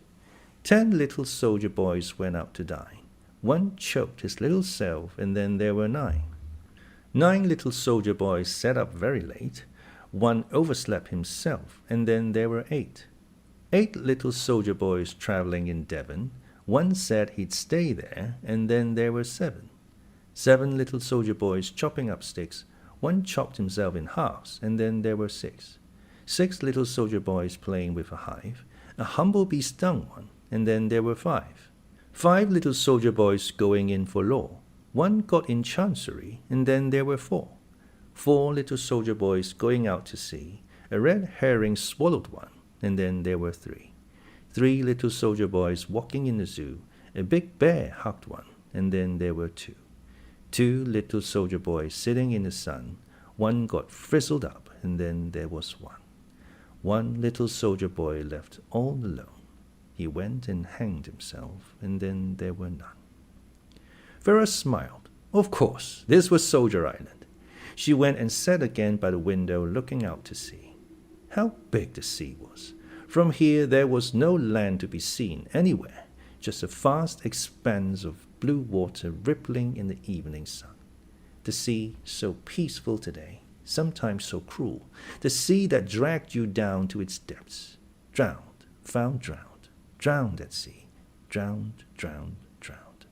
10 little soldier boys went out to dine. 1 choked his little self, and then there were 9. 9 little soldier boys sat up very late. 1 overslept himself, and then there were 8. 8 little soldier boys traveling in Devon. 1 said he'd stay there, and then there were 7. 7 little soldier boys chopping up sticks. 1 chopped himself in halves, and then there were 6. 6 little soldier boys playing with a hive. A humblebee stung 1, and then there were 5. 5 little soldier boys going in for law. 1 got in chancery, and then there were 4. 4 little soldier boys going out to sea. A red herring swallowed 1, and then there were 3. 3 little soldier boys walking in the zoo. A big bear hugged 1, and then there were 2. 2 little soldier boys sitting in the sun. 1 got frizzled up, and then there was 1. 1 little soldier boy left all alone. He went and hanged himself, and then there were none. Vera smiled. Of course, this was Soldier Island. She went and sat again by the window looking out to sea. How big the sea was! From here there was no land to be seen anywhere, just a vast expanse of blue water rippling in the evening sun. The sea, so peaceful today, sometimes so cruel, the sea that dragged you down to its depths. Drowned, found drowned, drowned at sea, drowned, drowned, drowned.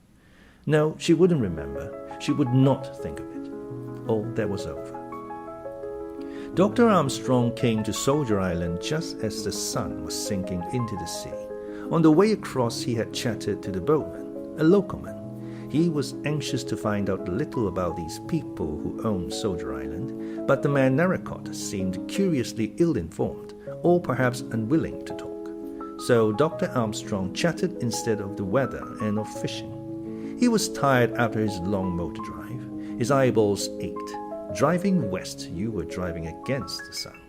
No, she wouldn't remember. She would not think of it. All that was over. Dr. Armstrong came to Soldier Island just as the sun was sinking into the sea. On the way across, he had chatted to the boatman, a locoman. He was anxious to find out a little about these people who owned Soldier Island, but the man Narracott seemed curiously ill-informed, or perhaps unwilling to talk. So Dr. Armstrong chatted instead of the weather and of fishing. He was tired after his long motor drive. His eyeballs ached. Driving west, you were driving against the sun.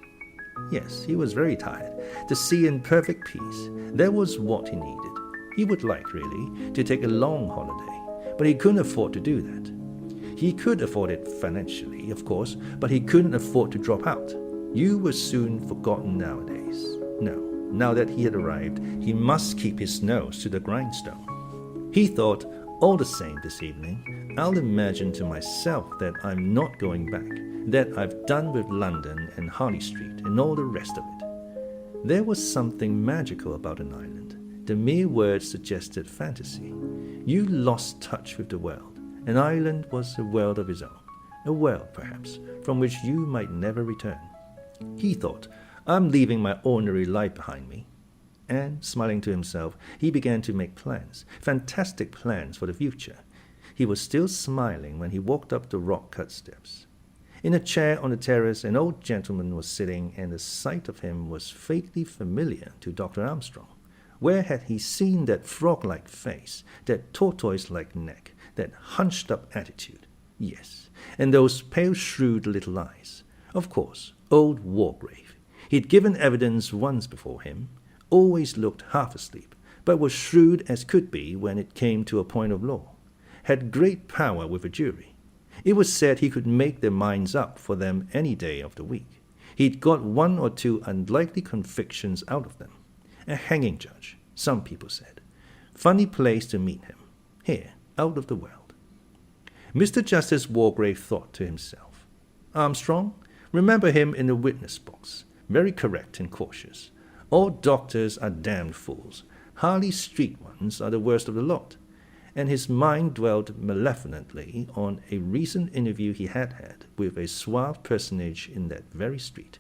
Yes, he was very tired. The sea in perfect peace, that was what he needed. He would like, really, to take a long holiday, but he couldn't afford to do that. He could afford it financially, of course, but he couldn't afford to drop out. You were soon forgotten nowadays. No, now that he had arrived, he must keep his nose to the grindstone. He thought, all the same this evening, I'll imagine to myself that I'm not going back, that I've done with London and Harley Street and all the rest of it. There was something magical about an island. The mere word suggested fantasy. You lost touch with the world. An island was a world of its own, a world, perhaps, from which you might never return. He thought, I'm leaving my ordinary life behind me. And, smiling to himself, he began to make plans, fantastic plans for the future. He was still smiling when he walked up the rock-cut steps. In a chair on the terrace, an old gentleman was sitting, and the sight of him was vaguely familiar to Dr. Armstrong. Where had he seen that frog-like face, that tortoise-like neck, that hunched-up attitude? Yes, and those pale, shrewd little eyes. Of course, old Wargrave. He'd given evidence once before him, always looked half asleep, but was shrewd as could be when it came to a point of law, had great power with a jury. It was said he could make their minds up for them any day of the week. He'd got 1 or 2 unlikely convictions out of them. A hanging judge, some people said. Funny place to meet him, here, out of the world. Mr. Justice Wargrave thought to himself, Armstrong, remember him in the witness box, very correct and cautious. All doctors are damned fools. Harley Street ones are the worst of the lot. And his mind dwelt malevolently on a recent interview he had had with a suave personage in that very street.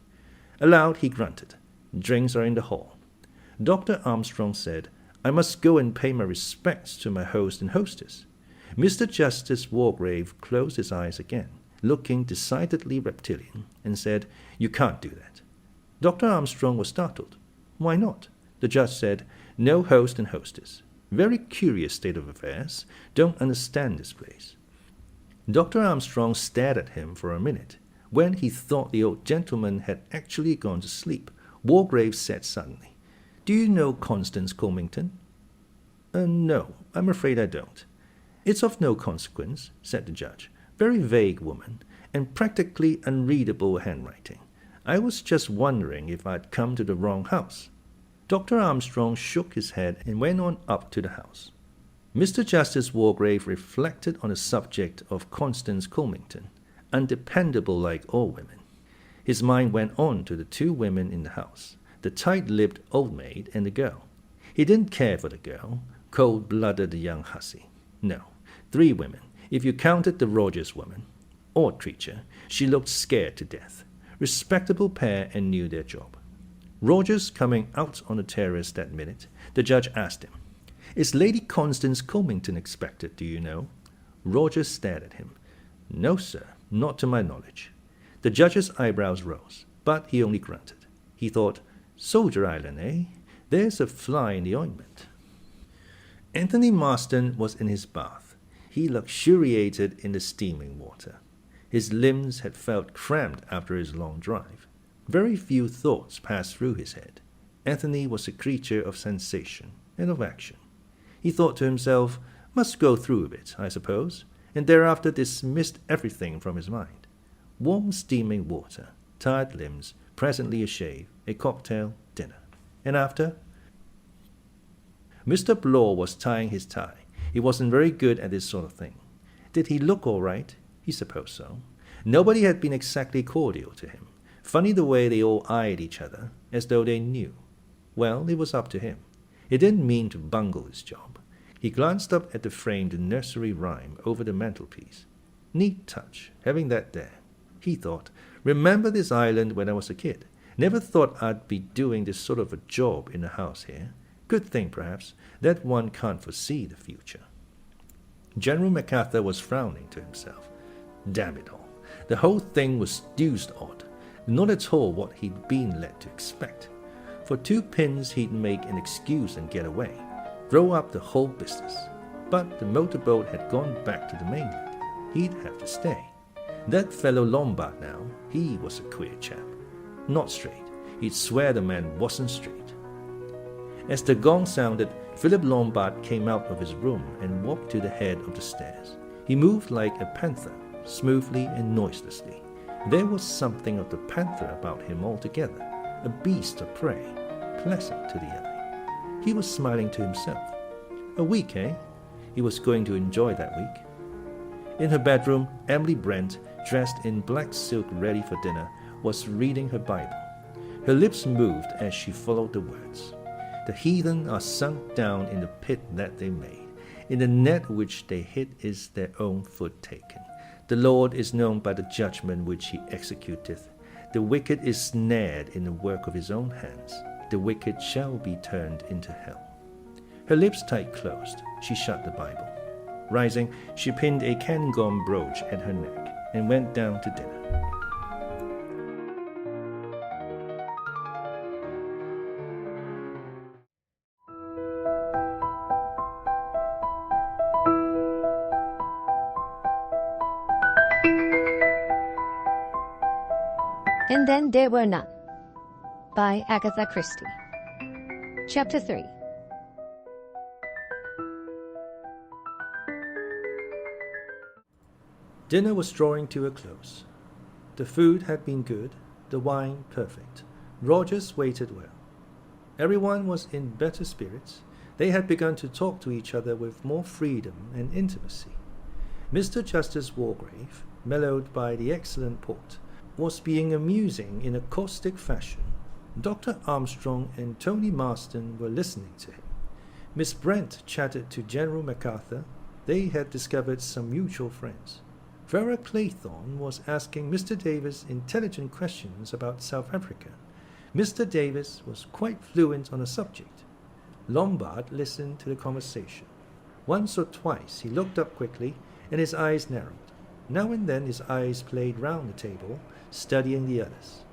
Aloud he grunted, Drinks are in the hall. Dr. Armstrong said, I must go and pay my respects to my host and hostess. Mr. Justice Wargrave closed his eyes again, looking decidedly reptilian, and said, You can't do that. Dr. Armstrong was startled. Why not? The judge said, No host and hostess. Very curious state of affairs. Don't understand this place. Dr. Armstrong stared at him for a minute. When he thought the old gentleman had actually gone to sleep, Wargrave said suddenly, Do you know Constance Comington? No, I'm afraid I don't. It's of no consequence, said the judge. Very vague woman, and practically unreadable handwriting. I was just wondering if I'd come to the wrong house. Dr. Armstrong shook his head and went on up to the house. Mr. Justice Wargrave reflected on the subject of Constance Comington, undependable like all women. His mind went on to the 2 women in the house, the tight-lipped old maid and the girl. He didn't care for the girl, cold-blooded young hussy. No, 3 women, if you counted the Rogers woman. Odd creature, she looked scared to death. Respectable pair and knew their job. Rogers coming out on the terrace that minute, the judge asked him, Is Lady Constance Comington expected, do you know? Rogers stared at him. No, sir, not to my knowledge. The judge's eyebrows rose, but he only grunted. He thought, Soldier Island, eh? There's a fly in the ointment. Anthony Marston was in his bath. He luxuriated in the steaming water. His limbs had felt cramped after his long drive. Very few thoughts passed through his head. Anthony was a creature of sensation and of action. He thought to himself, must go through with it, I suppose, and thereafter dismissed everything from his mind. Warm steaming water, tired limbs, presently a shave, a cocktail, dinner. And after? Mr. Blore was tying his tie. He wasn't very good at this sort of thing. Did he look all right? He supposed so. Nobody had been exactly cordial to him. Funny the way they all eyed each other, as though they knew. Well, it was up to him. He didn't mean to bungle his job. He glanced up at the framed nursery rhyme over the mantelpiece. Neat touch, having that there. He thought, remember this island when I was a kid. Never thought I'd be doing this sort of a job in a house here. Good thing, perhaps, that one can't foresee the future. General Macarthur was frowning to himself. Damn it all. The whole thing was deuced odd. Not at all what he'd been led to expect. For 2 pins he'd make an excuse and get away, throw up the whole business. But the motorboat had gone back to the mainland. He'd have to stay. That fellow Lombard now, he was a queer chap. Not straight. He'd swear the man wasn't straight. As the gong sounded, Philip Lombard came out of his room and walked to the head of the stairs. He moved like a panther, smoothly and noiselessly. There was something of the panther about him altogether, a beast of prey, pleasant to the eye. He was smiling to himself. A week, eh? he was going to enjoy that week. In her bedroom, Emily Brent, dressed in black silk ready for dinner, was reading her Bible. Her lips moved as she followed the words. The heathen are sunk down in the pit that they made. In the net which they hid is their own foot taken. The Lord is known by the judgment which he executeth. The wicked is snared in the work of his own hands. The wicked shall be turned into hell. Her lips tight closed. She shut the Bible. Rising, she pinned a cairngorm brooch at her neck and went down to dinner. And Then There Were None by Agatha Christie. Chapter 3. Dinner was drawing to a close. The food had been good, the wine perfect. Rogers waited well. Everyone was in better spirits. They had begun to talk to each other with more freedom and intimacy. Mr. Justice Wargrave, mellowed by the excellent port, was being amusing in a caustic fashion. Dr. Armstrong and Tony Marston were listening to him. Miss Brent chatted to General Macarthur. They had discovered some mutual friends. Vera Claythorne was asking Mr. Davis intelligent questions about South Africa. Mr. Davis was quite fluent on the subject. Lombard listened to the conversation. Once or twice he looked up quickly, and his eyes narrowed. Now and then his eyes played round the table, studying the others.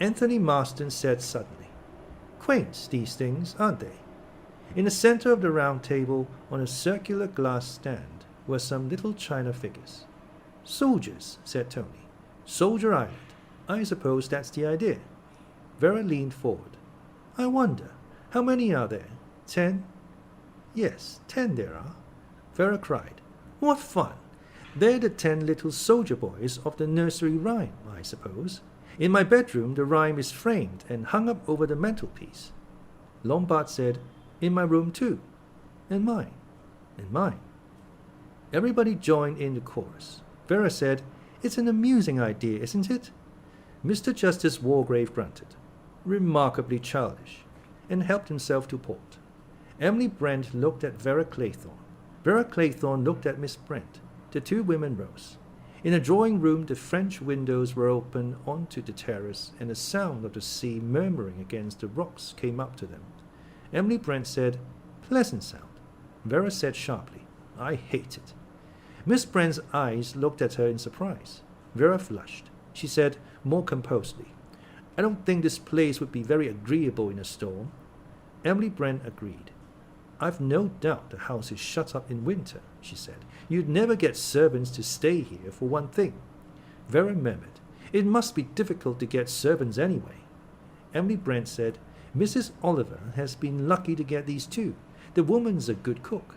Anthony Marston said suddenly, "Quaint, these things, aren't they?" In the center of the round table, on a circular glass stand, were some little china figures. "Soldiers," said Tony. "Soldier Island. I suppose that's the idea." Vera leaned forward. "I wonder, how many are there? 10? "Yes, 10 there are." Vera cried. "What fun! They're the 10 little soldier boys of the nursery rhyme, I suppose. In my bedroom the rhyme is framed and hung up over the mantelpiece." Lombard said, "In my room too." "And mine." "And mine." Everybody joined in the chorus. Vera said, "It's an amusing idea, isn't it?" Mr. Justice Wargrave grunted, "Remarkably childish," and helped himself to port. Emily Brent looked at Vera Claythorne. Vera Claythorne looked at Miss Brent. The two women rose. In the drawing room the French windows were open onto the terrace, and the sound of the sea murmuring against the rocks came up to them. Emily Brent said, "Pleasant sound." Vera said sharply, "I hate it." Miss Brent's eyes looked at her in surprise. Vera flushed. She said, more composedly, "I don't think this place would be very agreeable in a storm." Emily Brent agreed. "I've no doubt the house is shut up in winter," she said. "You'd never get servants to stay here, for one thing." Vera murmured, "It must be difficult to get servants anyway." Emily Brent said, "Mrs. Oliver has been lucky to get these two. The woman's a good cook."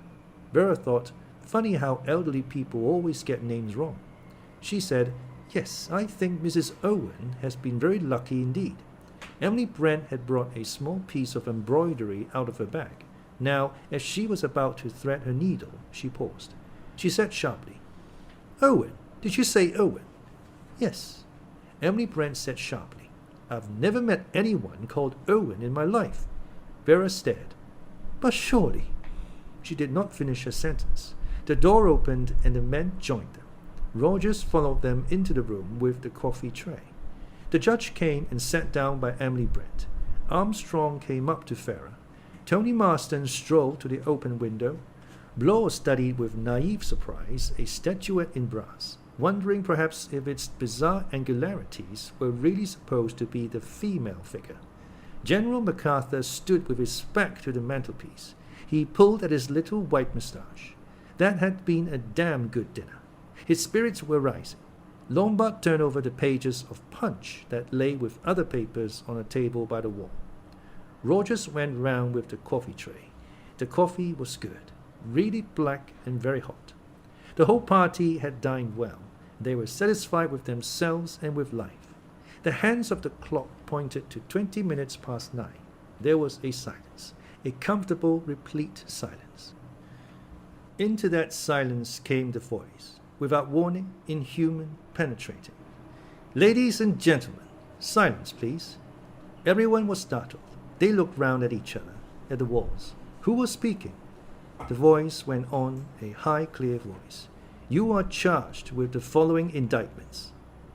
Vera thought, funny how elderly people always get names wrong. She said, "Yes, I think Mrs. Owen has been very lucky indeed." Emily Brent had brought a small piece of embroidery out of her bag. Now, as she was about to thread her needle, she paused. She said sharply, "Owen, did you say Owen?" "Yes." Emily Brent said sharply, "I've never met anyone called Owen in my life." Vera stared. "But surely—" She did not finish her sentence. The door opened and the men joined them. Rogers followed them into the room with the coffee tray. The judge came and sat down by Emily Brent. Armstrong came up to Vera. Tony Marston strolled to the open window. Blore studied with naive surprise a statuette in brass, wondering perhaps if its bizarre angularities were really supposed to be the female figure. General Macarthur stood with his back to the mantelpiece. He pulled at his little white moustache. That had been a damn good dinner. His spirits were rising. Lombard turned over the pages of Punch that lay with other papers on a table by the wall. Rogers went round with the coffee tray. The coffee was good, really black and very hot. The whole party had dined well. They were satisfied with themselves and with life. The hands of the clock pointed to 20 minutes past 9. There was a silence, a comfortable, replete silence. Into that silence came the voice, without warning, inhuman, penetrating. "Ladies and gentlemen, silence, please." Everyone was startled. They looked round at each other, at the walls. Who was speaking? The voice went on, a high, clear voice. "You are charged with the following indictments.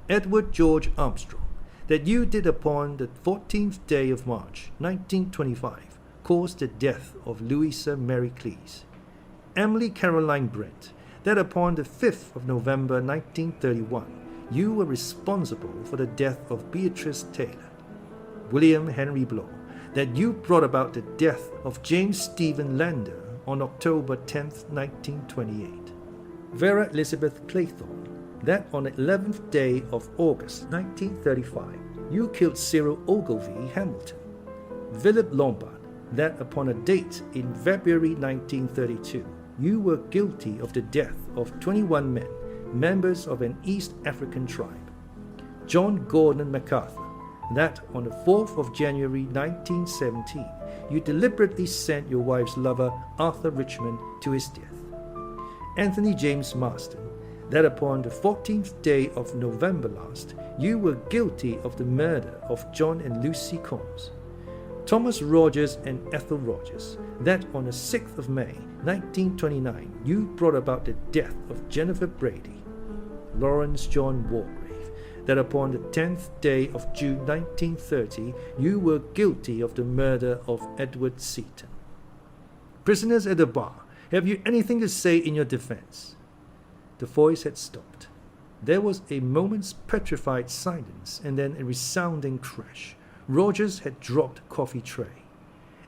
Edward George Armstrong, that you did upon the 14th day of March, 1925, cause the death of Louisa Mary Cleese. Emily Caroline Brent, that upon the 5th of November, 1931, you were responsible for the death of Beatrice Taylor. William Henry Blore, that you brought about the death of James Stephen Lander on October 10th, 1928. Vera Elizabeth Claythorne, that on the 11th day of August 1935, you killed Cyril Ogilvie Hamilton. Philip Lombard, that upon a date in February 1932, you were guilty of the death of 21 men, members of an East African tribe. John Gordon MacArthur, that on the 4th of January 1917, you deliberately sent your wife's lover, Arthur Richmond, to his death. Anthony James Marston, that upon the 14th day of November last, you were guilty of the murder of John and Lucy Combs. Thomas Rogers and Ethel Rogers, that on the 6th of May, 1929, you brought about the death of Jennifer Brady. Lawrence John Wargrave, that upon the 10th day of June 1930, you were guilty of the murder of Edward Seaton. Prisoners at the bar, have you anything to say in your defense? The voice had stopped. There was a moment's petrified silence and then a resounding crash. Rogers had dropped a coffee tray.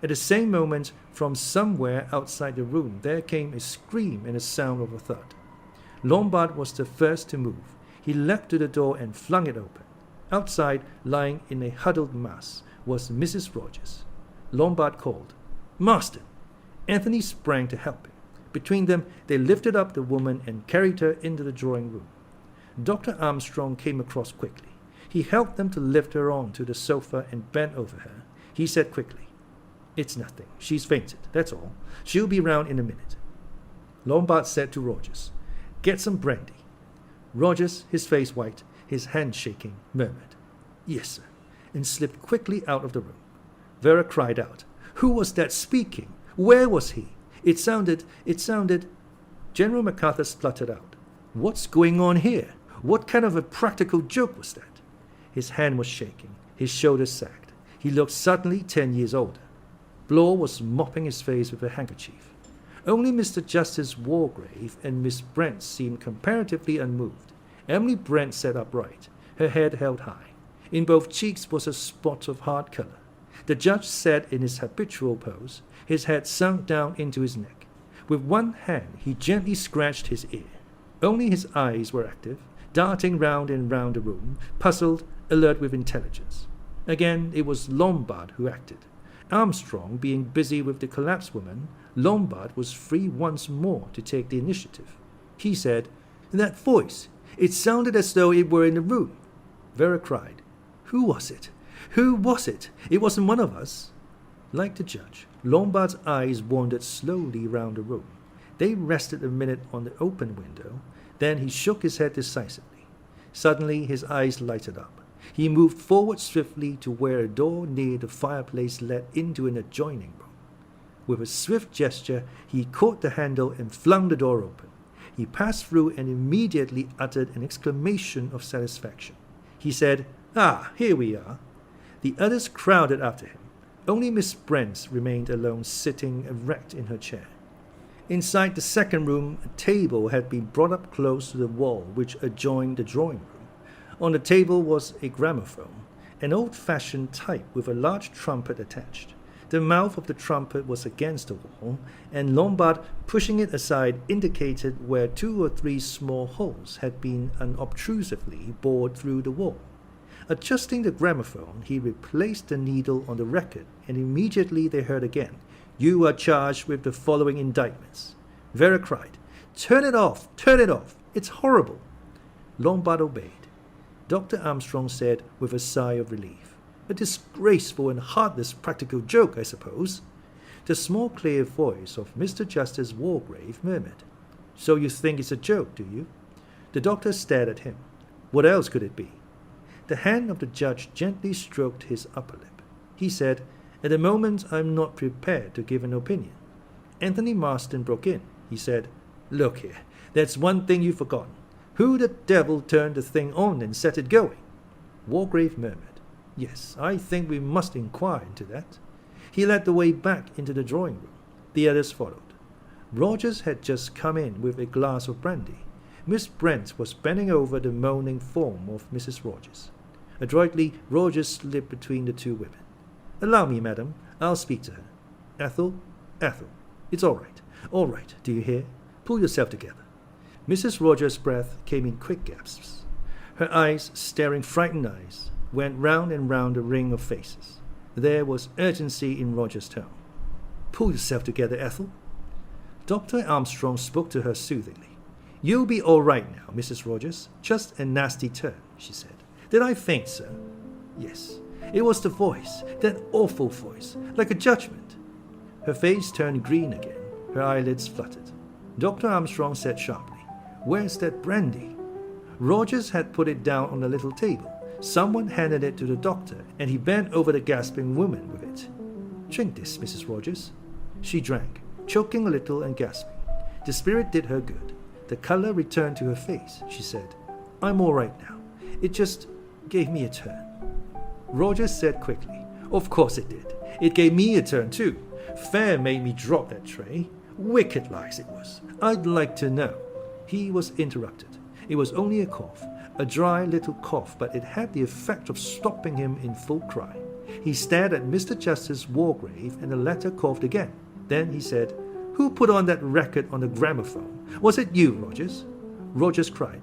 At the same moment, from somewhere outside the room, there came a scream and a sound of a thud. Lombard was the first to move. He leapt to the door and flung it open. Outside, lying in a huddled mass, was Mrs. Rogers. Lombard called, "Marston!" Anthony sprang to help him. Between them, they lifted up the woman and carried her into the drawing room. Dr. Armstrong came across quickly. He helped them to lift her onto the sofa and bent over her. He said quickly, "It's nothing. She's fainted, that's all. She'll be round in a minute." Lombard said to Rogers, "Get some brandy." Rogers, his face white, his hand shaking, murmured, "Yes, sir," and slipped quickly out of the room. Vera cried out, "Who was that speaking? Where was he? It sounded... General MacArthur spluttered out, "What's going on here? What kind of a practical joke was that?" His hand was shaking, his shoulders sagged. He looked suddenly 10 years older. Blore was mopping his face with a handkerchief. Only Mr. Justice Wargrave and Miss Brent seemed comparatively unmoved. Emily Brent sat upright, her head held high. In both cheeks was a spot of hard color. The judge sat in his habitual pose, his head sunk down into his neck. With one hand he gently scratched his ear. Only his eyes were active, darting round and round the room, puzzled, alert with intelligence. Again it was Lombard who acted. Armstrong being busy with the collapsed woman, Lombard was free once more to take the initiative. He said, "That voice, it sounded as though it were in the room." Vera cried, "Who was it? Who was it? It wasn't one of us." Like the judge, Lombard's eyes wandered slowly round the room. They rested a minute on the open window. Then he shook his head decisively. Suddenly his eyes lighted up. He moved forward swiftly to where a door near the fireplace led into an adjoining room. With a swift gesture, he caught the handle and flung the door open. He passed through and immediately uttered an exclamation of satisfaction. He said, "Ah, here we are." The others crowded after him. Only Miss Brent remained alone, sitting erect in her chair. Inside the second room, a table had been brought up close to the wall which adjoined the drawing room. On the table was a gramophone, an old-fashioned type with a large trumpet attached. The mouth of the trumpet was against the wall, and Lombard, pushing it aside, indicated where 2 or 3 small holes had been unobtrusively bored through the wall. Adjusting the gramophone, he replaced the needle on the record, and immediately they heard again, "You are charged with the following indictments." Vera cried, "Turn it off! Turn it off! It's horrible!" Lombard obeyed. Dr. Armstrong said with a sigh of relief, "A disgraceful and heartless practical joke, I suppose." The small clear voice of Mr. Justice Wargrave murmured, "So you think it's a joke, do you?" The doctor stared at him. What else could it be? The hand of the judge gently stroked his upper lip. He said, "At the moment I'm not prepared to give an opinion." Anthony Marston broke in. He said, "Look here, that's one thing you've forgotten. Who the devil turned the thing on and set it going?" Wargrave murmured, "Yes, I think we must inquire into that." He led the way back into the drawing room. The others followed. Rogers had just come in with a glass of brandy. Miss Brent was bending over the moaning form of Mrs. Rogers. Adroitly, Rogers slipped between the two women. "Allow me, madam. I'll speak to her. Ethel, it's all right. All right, do you hear? Pull yourself together." Mrs. Rogers' breath came in quick gasps. Her eyes, staring frightened eyes, went round and round the ring of faces. There was urgency in Rogers' tone. "Pull yourself together, Ethel." Dr. Armstrong spoke to her soothingly. "You'll be all right now, Mrs. Rogers. Just a nasty turn," she said. "Did I faint, sir?" "Yes. It was the voice, that awful voice, like a judgment." Her face turned green again. Her eyelids fluttered. Dr. Armstrong said sharply, "Where's that brandy?" Rogers had put it down on the little table. Someone handed it to the doctor, and he bent over the gasping woman with it. "Drink this, Mrs. Rogers." She drank, choking a little and gasping. The spirit did her good. The color returned to her face. She said, "I'm all right now. It just gave me a turn." Rogers said quickly, "Of course it did. It gave me a turn too. Fair made me drop that tray. Wicked lies it was. I'd like to know." He was interrupted. It was only a cough, a dry little cough, but it had the effect of stopping him in full cry. He stared at Mr. Justice Wargrave, and the latter coughed again. Then he said, "Who put on that record on the gramophone? Was it you, Rogers?" Rogers cried,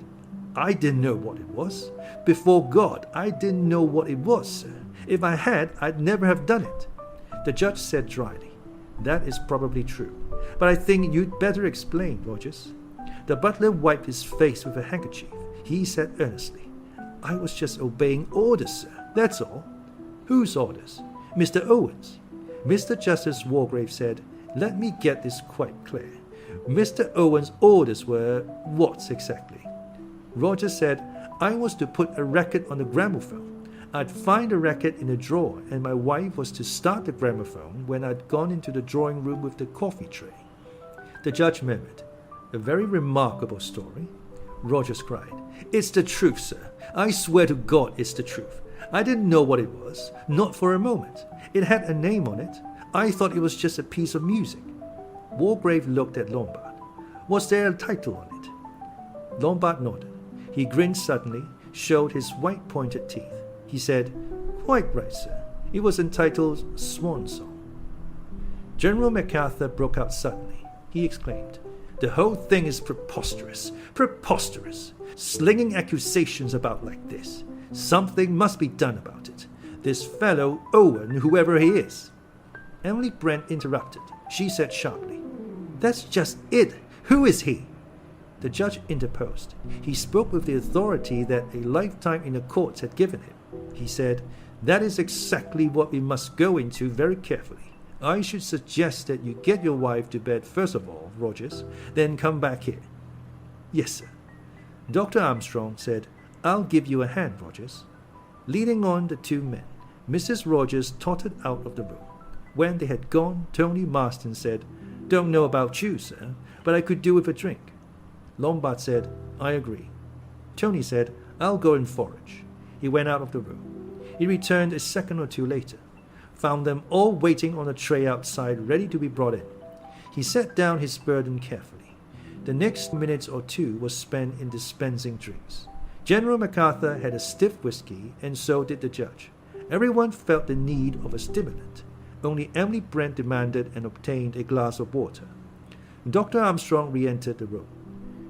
"I didn't know what it was. Before God, I didn't know what it was, sir. If I had, I'd never have done it." The judge said dryly, "That is probably true. But I think you'd better explain, Rogers." The butler wiped his face with a handkerchief. He said earnestly, "I was just obeying orders, sir. That's all." "Whose orders?" "Mr. Owen's." Mr. Justice Wargrave said, "Let me get this quite clear. Mr. Owen's orders were what exactly?" Rogers said, "I was to put a record on the gramophone. I'd find the record in a drawer, and my wife was to start the gramophone when I'd gone into the drawing room with the coffee tray." The judge murmured, "A very remarkable story." Rogers cried, "It's the truth, sir. I swear to God it's the truth. I didn't know what it was, not for a moment. It had a name on it. I thought it was just a piece of music." Wargrave looked at Lombard. "Was there a title on it?" Lombard nodded. He grinned suddenly, showed his white pointed teeth. He said, "Quite right, sir. It was entitled Swan Song." General MacArthur broke out suddenly. He exclaimed, "The whole thing is preposterous, preposterous. Slinging accusations about like this. Something must be done about it. This fellow Owen, whoever he is." Emily Brent interrupted. She said sharply, "That's just it. Who is he?" The judge interposed. He spoke with the authority that a lifetime in the courts had given him. He said, "That is exactly what we must go into very carefully. I should suggest that you get your wife to bed first of all, Rogers, then come back here." "Yes, sir." Dr. Armstrong said, "I'll give you a hand, Rogers." Leading on the two men, Mrs. Rogers tottered out of the room. When they had gone, Tony Marston said, "Don't know about you, sir, but I could do with a drink." Lombard said, "I agree." Tony said, "I'll go and forage." He went out of the room. He returned a second or two later, found them all waiting on a tray outside ready to be brought in. He set down his burden carefully. The next minute or two was spent in dispensing drinks. General MacArthur had a stiff whiskey, and so did the judge. Everyone felt the need of a stimulant. Only Emily Brent demanded and obtained a glass of water. Dr. Armstrong re-entered the room.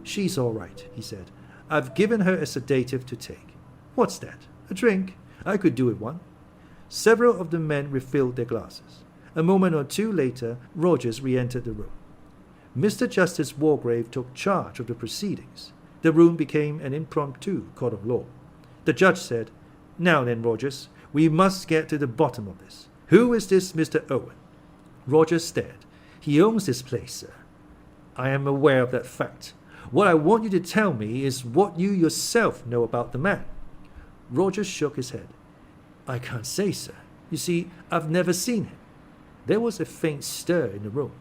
"She's all right," he said. "I've given her a sedative to take." "What's that? A drink? I could do with one." Several of the men refilled their glasses. A moment or two later, Rogers re-entered the room. Mr. Justice Wargrave took charge of the proceedings. The room became an impromptu court of law. The judge said, "Now then, Rogers, we must get to the bottom of this. Who is this Mr. Owen?" Roger stared. "He owns this place, sir." "I am aware of that fact. What I want you to tell me is what you yourself know about the man." Roger shook his head. "I can't say, sir. You see, I've never seen him." There was a faint stir in the room.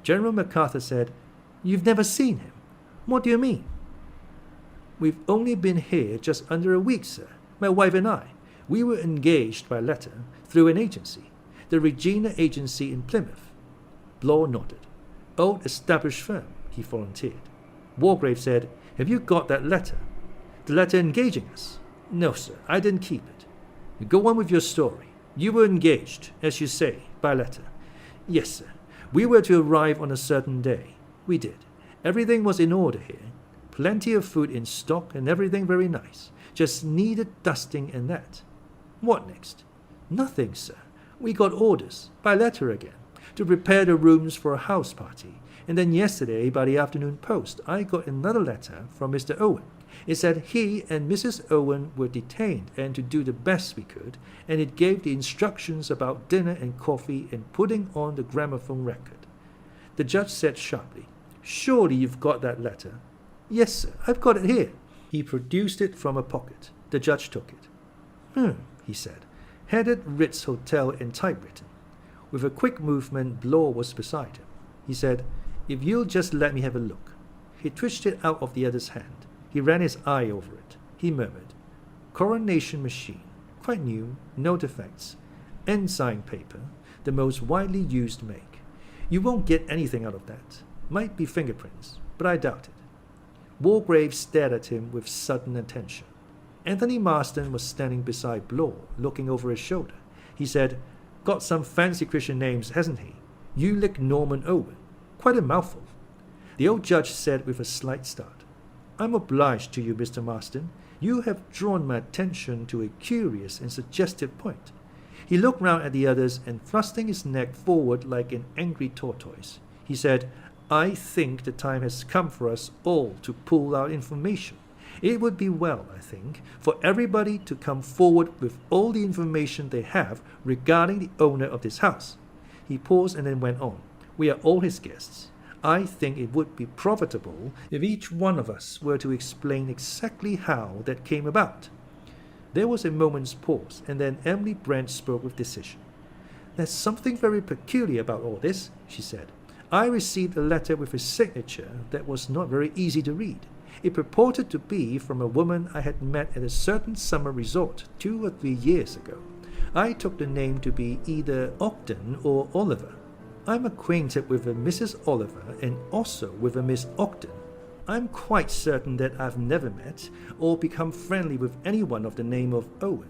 General Macarthur said, "You've never seen him? What do you mean?" "We've only been here just under a week, sir. My wife and I. We were engaged by letter through an agency, the Regina Agency in Plymouth." Blore nodded. "Old established firm," he volunteered. Wargrave said, "Have you got that letter?" "The letter engaging us?" "No, sir, I didn't keep it." "Go on with your story. You were engaged, as you say, by letter." "Yes, sir. We were to arrive on a certain day. We did. Everything was in order here. Plenty of food in stock and everything very nice. Just needed dusting and that." "What next?" "Nothing, sir. We got orders, by letter again, to prepare the rooms for a house party. And then yesterday, by the afternoon post, I got another letter from Mr. Owen. It said he and Mrs. Owen were detained and to do the best we could, and it gave the instructions about dinner and coffee and putting on the gramophone record." The judge said sharply, "Surely you've got that letter?" "Yes, sir, I've got it here." He produced it from a pocket. The judge took it. He said, "Headed Ritz Hotel in typewritten." With a quick movement, Blore was beside him. He said, "If you'll just let me have a look." He twitched it out of the other's hand. He ran his eye over it. He murmured, "Coronation machine, quite new, no defects. Ensign paper, the most widely used make. You won't get anything out of that. Might be fingerprints, but I doubt it." Wargrave stared at him with sudden attention. Anthony Marston was standing beside Blore, looking over his shoulder. He said, "Got some fancy Christian names, hasn't he? Ulick Norman Owen. Quite a mouthful." The old judge said with a slight start, "I'm obliged to you, Mr. Marston. You have drawn my attention to a curious and suggestive point." He looked round at the others and thrusting his neck forward like an angry tortoise, he said, "I think the time has come for us all to pool our information. It would be well, I think, for everybody to come forward with all the information they have regarding the owner of this house." He paused and then went on, "We are all his guests. I think it would be profitable if each one of us were to explain exactly how that came about." There was a moment's pause, and then Emily Brent spoke with decision. "There's something very peculiar about all this," she said. "I received a letter with a signature that was not very easy to read. It purported to be from a woman I had met at a certain summer resort 2 or 3 years ago. I took the name to be either Ogden or Oliver. I'm acquainted with a Mrs. Oliver and also with a Miss Ogden. I'm quite certain that I've never met or become friendly with anyone of the name of Owen."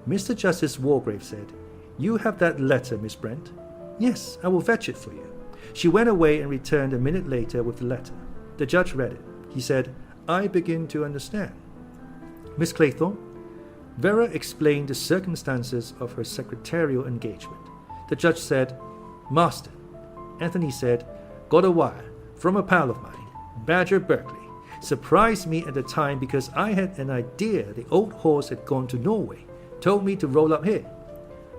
Mr. Justice Wargrave said, "You have that letter, Miss Brent?" "Yes, I will fetch it for you." She went away and returned a minute later with the letter. The judge read it. He said, "I begin to understand." "Miss Claythorne?" Vera explained the circumstances of her secretarial engagement. The judge said, "Marston." Anthony said, "Got a wire from a pal of mine, Badger Berkeley. Surprised me at the time because I had an idea the old horse had gone to Norway. Told me to roll up here."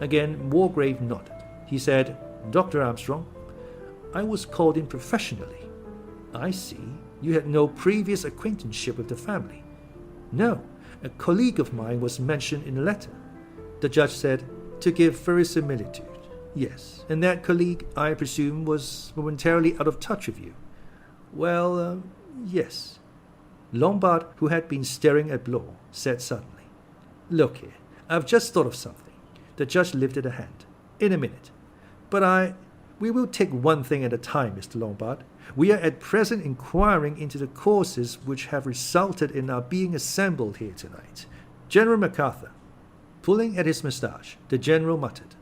Again, Wargrave nodded. He said, "Dr. Armstrong?" "I was called in professionally." "I see. You had no previous acquaintanceship with the family." "No. A colleague of mine was mentioned in the letter." The judge said, "To give verisimilitude. Yes. And that colleague, I presume, was momentarily out of touch with you." "Well, yes." Lombard, who had been staring at Blore, said suddenly, "Look here, I've just thought of something." The judge lifted a hand. "In a minute. But we will take one thing at a time, Mr. Lombard. We are at present inquiring into the causes which have resulted in our being assembled here tonight. General Macarthur." Pulling at his moustache, the general muttered,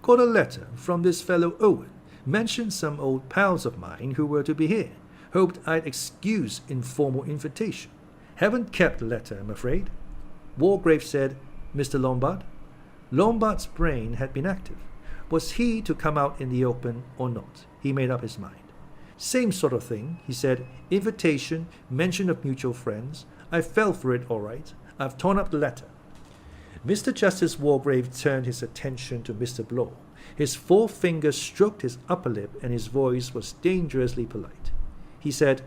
"Got a letter from this fellow Owen. Mentioned some old pals of mine who were to be here. Hoped I'd excuse informal invitation. Haven't kept the letter, I'm afraid." Wargrave said, "Mr. Lombard?" Lombard's brain had been active. Was he to come out in the open or not? He made up his mind. "Same sort of thing," he said. "Invitation, mention of mutual friends. I fell for it all right. I've torn up the letter." Mr. Justice Wargrave turned his attention to Mr. Blore. His forefinger stroked his upper lip, and his voice was dangerously polite. He said,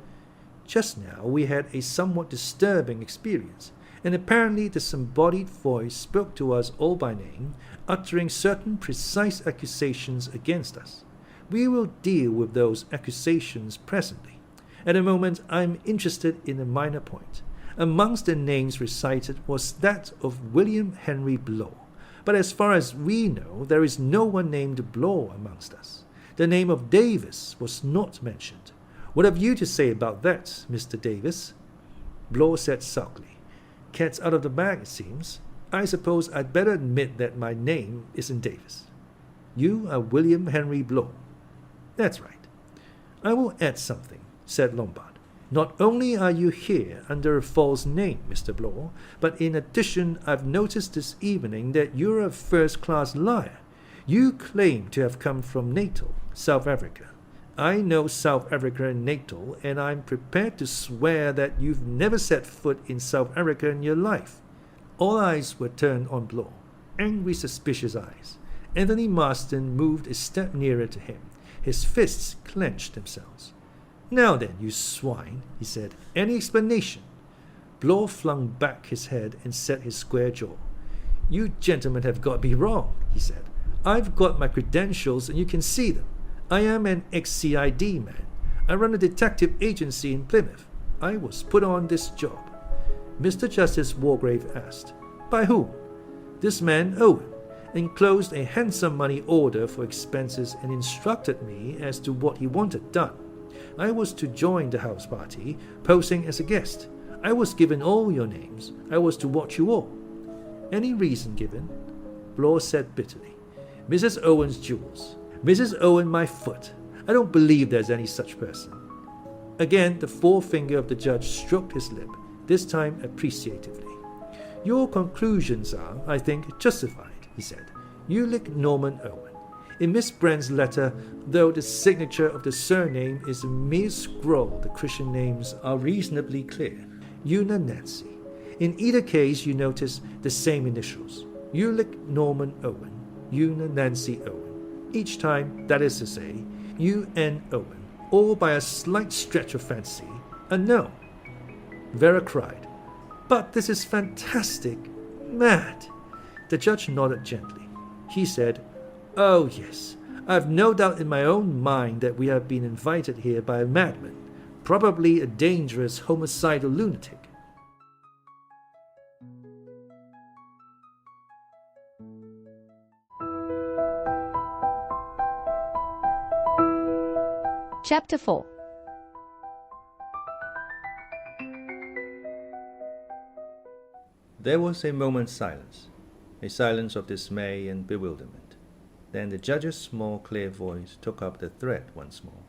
"Just now we had a somewhat disturbing experience, and apparently the disembodied voice spoke to us all by name, uttering certain precise accusations against us. We will deal with those accusations presently. At the moment I am interested in a minor point. Amongst the names recited was that of William Henry Blore, but as far as we know, there is no one named Blore amongst us. The name of Davis was not mentioned. What have you to say about that, Mr. Davis?" Blore said sulkily, "Cat's out of the bag, it seems. I suppose I'd better admit that my name isn't Davis. You are William Henry Blore." "That's right." "I will add something," said Lombard. "Not only are you here under a false name, Mr. Blore, but in addition I've noticed this evening that you're a first-class liar. You claim to have come from Natal, South Africa. I know South Africa and Natal, and I'm prepared to swear that you've never set foot in South Africa in your life." All eyes were turned on Blore, angry, suspicious eyes. Anthony Marston moved a step nearer to him. His fists clenched themselves. "Now then, you swine," he said, "any explanation?" Blore flung back his head and set his square jaw. "You gentlemen have got me wrong," he said. "I've got my credentials and you can see them. I am an ex-CID man. I run a detective agency in Plymouth. I was put on this job." Mr. Justice Wargrave asked, "By whom?" "This man, Owen, enclosed a handsome money order for expenses and instructed me as to what he wanted done. I was to join the house party, posing as a guest. I was given all your names. I was to watch you all." "Any reason given?" Blore said bitterly. "Mrs. Owen's jewels. Mrs. Owen my foot. I don't believe there's any such person." Again the forefinger of the judge stroked his lip, this time appreciatively. "Your conclusions are, I think, justified," he said. "You lick Norman Owen. In Miss Brent's letter, though the signature of the surname is a mere scrawl, the Christian names are reasonably clear. Una Nancy. In either case you notice the same initials. You lick Norman Owen, Una Nancy Owen. Each time, that is to say, U.N.Owen, or by a slight stretch of fancy, unknown." Vera cried, "But this is fantastic! Mad!" The judge nodded gently. He said, "Oh yes, I've no doubt in my own mind that we have been invited here by a madman, probably a dangerous homicidal lunatic." Chapter 4. There was a moment's silence, a silence of dismay and bewilderment. Then the judge's small, clear voice took up the thread once more.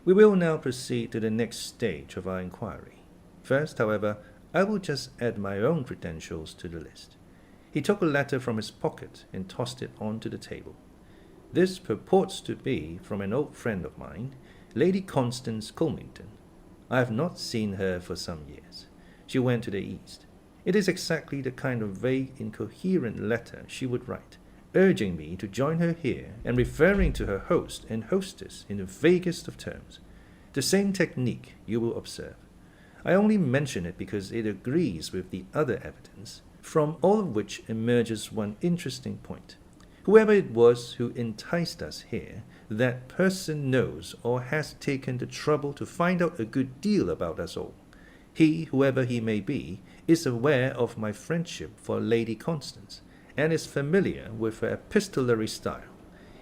"We will now proceed to the next stage of our inquiry. First, however, I will just add my own credentials to the list." He took a letter from his pocket and tossed it onto the table. "This purports to be from an old friend of mine, Lady Constance Culmington. I have not seen her for some years. She went to the East. It is exactly the kind of vague, incoherent letter she would write, urging me to join her here and referring to her host and hostess in the vaguest of terms. The same technique, you will observe. I only mention it because it agrees with the other evidence, from all of which emerges one interesting point. Whoever it was who enticed us here, that person knows or has taken the trouble to find out a good deal about us all. He, whoever he may be, is aware of my friendship for Lady Constance, and is familiar with her epistolary style.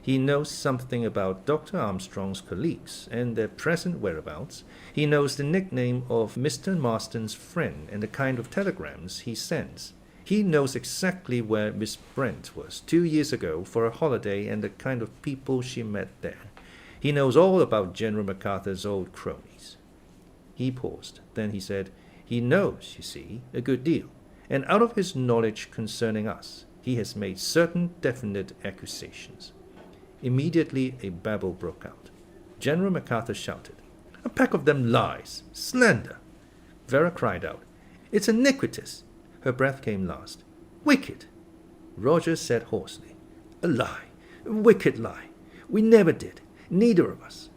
He knows something about Dr. Armstrong's colleagues and their present whereabouts. He knows the nickname of Mr. Marston's friend and the kind of telegrams he sends. He knows exactly where Miss Brent was 2 years ago for a holiday and the kind of people she met there. He knows all about General MacArthur's old cronies." He paused. Then he said, "He knows, you see, a good deal, and out of his knowledge concerning us, he has made certain definite accusations." Immediately a babble broke out. General MacArthur shouted, "A pack of them lies! Slander!" Vera cried out, "It's iniquitous!" Her breath came last. "Wicked!" Roger said hoarsely, "A lie! Wicked lie. We never did. Neither of us.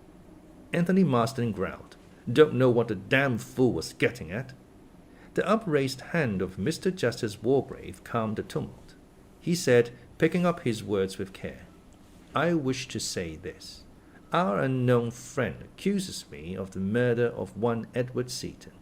Anthony Marston growled. Don't know what the damn fool was getting at. The upraised hand of Mr. Justice Wargrave calmed the tumult. He said, picking up his words with care, I wish to say this. Our unknown friend accuses me of the murder of one Edward Seaton.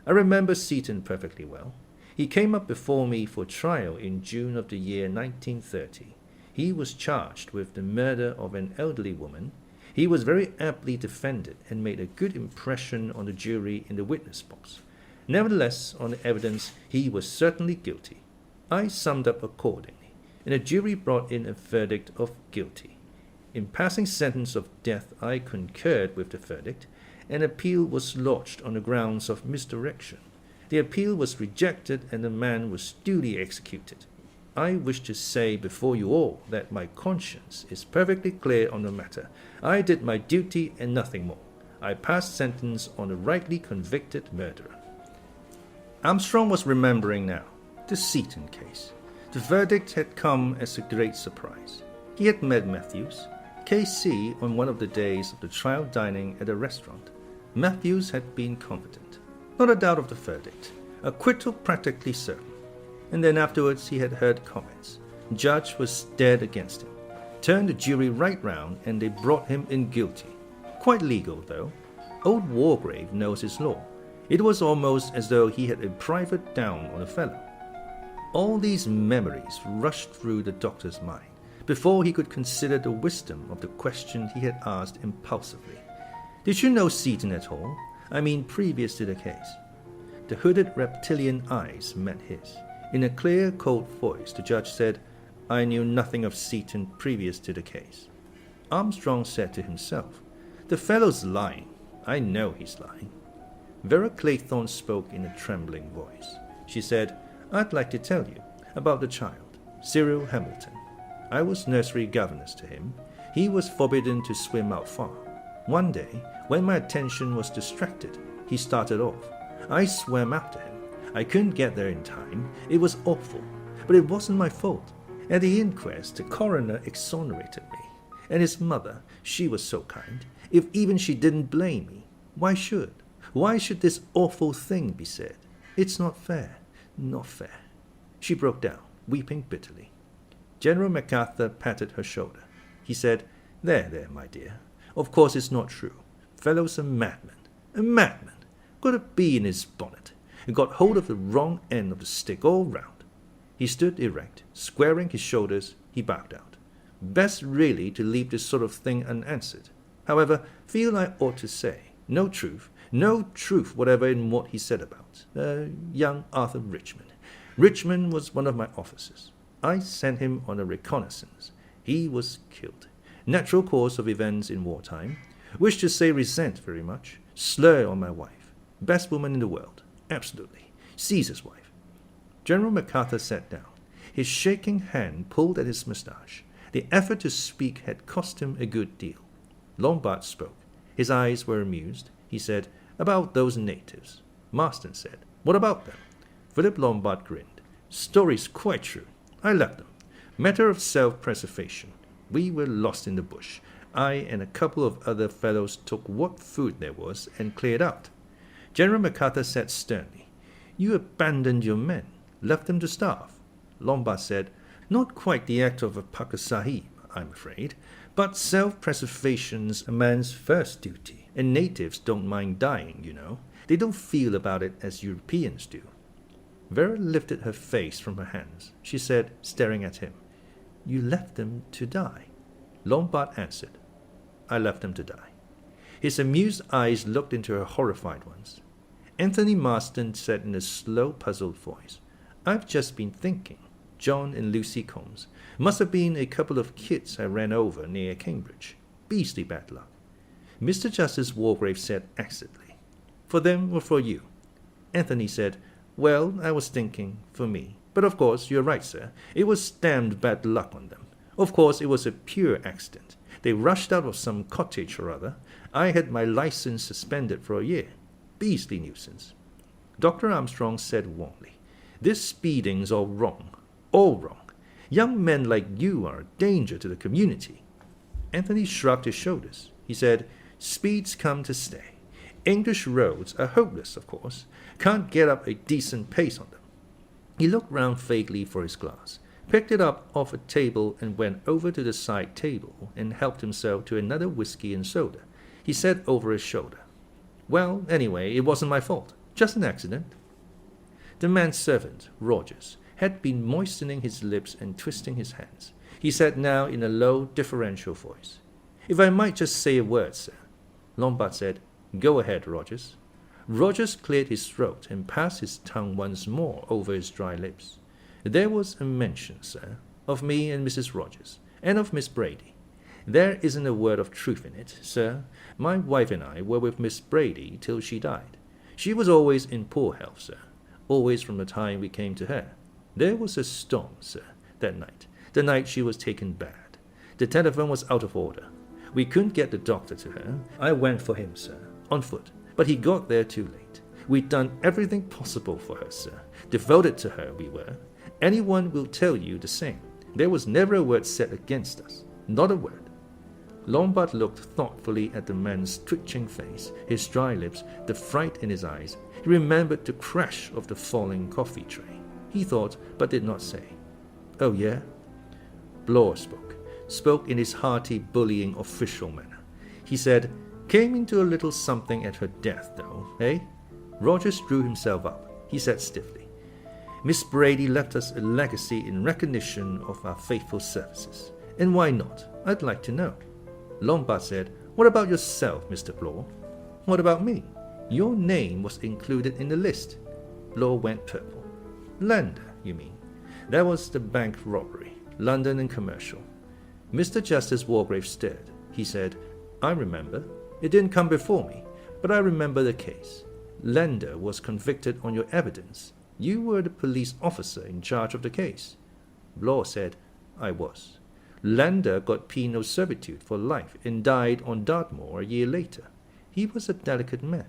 I remember Seaton perfectly well. He came up before me for trial in June of the year 1930. He was charged with the murder of an elderly woman. He was very aptly defended and made a good impression on the jury in the witness box. Nevertheless, on the evidence, he was certainly guilty. I summed up accordingly, and the jury brought in a verdict of guilty. In passing sentence of death, I concurred with the verdict. An appeal was lodged on the grounds of misdirection. The appeal was rejected, and the man was duly executed. I wish to say before you all that my conscience is perfectly clear on the matter. I did my duty and nothing more. I passed sentence on the rightly convicted murderer. Armstrong was remembering now the Seaton case. The verdict had come as a great surprise. He had met Matthews, K.C., on one of the days of the trial dining at a restaurant. Matthews had been confident. Not a doubt of the verdict. Acquittal practically certain. And then afterwards he had heard comments. Judge was dead against him. Turned the jury right round and they brought him in guilty. Quite legal, though. Old Wargrave knows his law. It was almost as though he had a private down on the fellow. All these memories rushed through the doctor's mind before he could consider the wisdom of the question he had asked impulsively. Did you know Seaton at all? I mean, previous to the case. The hooded reptilian eyes met his. In a clear, cold voice, the judge said, I knew nothing of Seaton previous to the case. Armstrong said to himself, the fellow's lying. I know he's lying. Vera Claythorne spoke in a trembling voice. She said, I'd like to tell you about the child, Cyril Hamilton. I was nursery governess to him. He was forbidden to swim out far. One day, when my attention was distracted, he started off. I swam after him. I couldn't get there in time. It was awful, but it wasn't my fault. At the inquest, the coroner exonerated me. And his mother, she was so kind. If even she didn't blame me, why should this awful thing be said? It's not fair, not fair. She broke down, weeping bitterly. General MacArthur patted her shoulder. He said, There, my dear. Of course it's not true. Fellow's a madman. A madman. Got a bee in his bonnet, and got hold of the wrong end of the stick all round. He stood erect, squaring his shoulders. He bowed out. Best really to leave this sort of thing unanswered. However, feel I ought to say, no truth whatever in what he said about young Arthur Richmond. Richmond was one of my officers. I sent him on a reconnaissance. He was killed. Natural course of events in wartime. Wish to say resent very much. Slur on my wife. Best woman in the world. Absolutely. Caesar's wife. General MacArthur sat down. His shaking hand pulled at his moustache. The effort to speak had cost him a good deal. Lombard spoke. His eyes were amused. He said, About those natives. Marston said, What about them? Philip Lombard grinned. Story's quite true. I left them. Matter of self-preservation. We were lost in the bush. I and a couple of other fellows took what food there was and cleared out. General MacArthur said sternly, You abandoned your men, left them to starve. Lombard said, Not quite the act of a Pakar Sahib, I'm afraid, but self-preservation's a man's first duty, and natives don't mind dying, you know. They don't feel about it as Europeans do. Vera lifted her face from her hands. She said, staring at him, You left them to die. Lombard answered, I left them to die. His amused eyes looked into her horrified ones. Anthony Marston said in a slow, puzzled voice, I've just been thinking. John and Lucy Combs. Must have been a couple of kids I ran over near Cambridge. Beastly bad luck. Mr. Justice Wargrave said acidly, For them or for you? Anthony said, Well, I was thinking, for me. But of course, you're right, sir. It was damned bad luck on them. Of course, it was a pure accident. They rushed out of some cottage or other. I had my license suspended for a year. Beastly nuisance. Dr. Armstrong said warmly, This speeding's all wrong. All wrong. Young men like you are a danger to the community. Anthony shrugged his shoulders. He said, Speeds come to stay. English roads are hopeless, of course. Can't get up a decent pace on them. He looked round vaguely for his glass, picked it up off a table and went over to the side table and helped himself to another whiskey and soda. He said over his shoulder, Well, anyway, it wasn't my fault. Just an accident. The manservant, Rogers, had been moistening his lips and twisting his hands. He said now in a low, deferential voice, If I might just say a word, sir. Lombard said, Go ahead, Rogers. Rogers cleared his throat and passed his tongue once more over his dry lips. There was a mention, sir, of me and Mrs. Rogers, and of Miss Brady. There isn't a word of truth in it, sir. My wife and I were with Miss Brady till she died. She was always in poor health, sir, always from the time we came to her. There was a storm, sir, that night, the night she was taken bad. The telephone was out of order. We couldn't get the doctor to her. I went for him, sir, on foot, but he got there too late. We'd done everything possible for her, sir. Devoted to her we were. Anyone will tell you the same. There was never a word said against us. Not a word. Lombard looked thoughtfully at the man's twitching face, his dry lips, the fright in his eyes. He remembered the crash of the falling coffee tray. He thought, but did not say. Oh, yeah? Blore spoke in his hearty, bullying, official manner. He said, Came into a little something at her death, though, eh? Rogers drew himself up. He said stiffly, Miss Brady left us a legacy in recognition of our faithful services. And why not? I'd like to know. Lombard said, What about yourself, Mr. Blore? What about me? Your name was included in the list. Blore went purple. Lander, you mean? That was the bank robbery, London and Commercial. Mr. Justice Wargrave stared. He said, I remember. It didn't come before me, but I remember the case. Lander was convicted on your evidence. You were the police officer in charge of the case. Blore said, I was. Lander got penal servitude for life and died on Dartmoor a year later. He was a delicate man.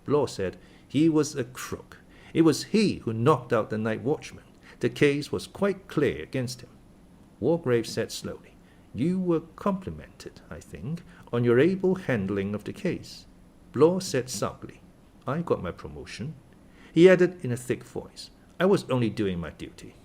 Blore said, He was a crook. It was he who knocked out the night watchman. The case was quite clear against him. Wargrave said slowly, You were complimented, I think, on your able handling of the case. Blore said sulkily, I got my promotion. He added in a thick voice, I was only doing my duty.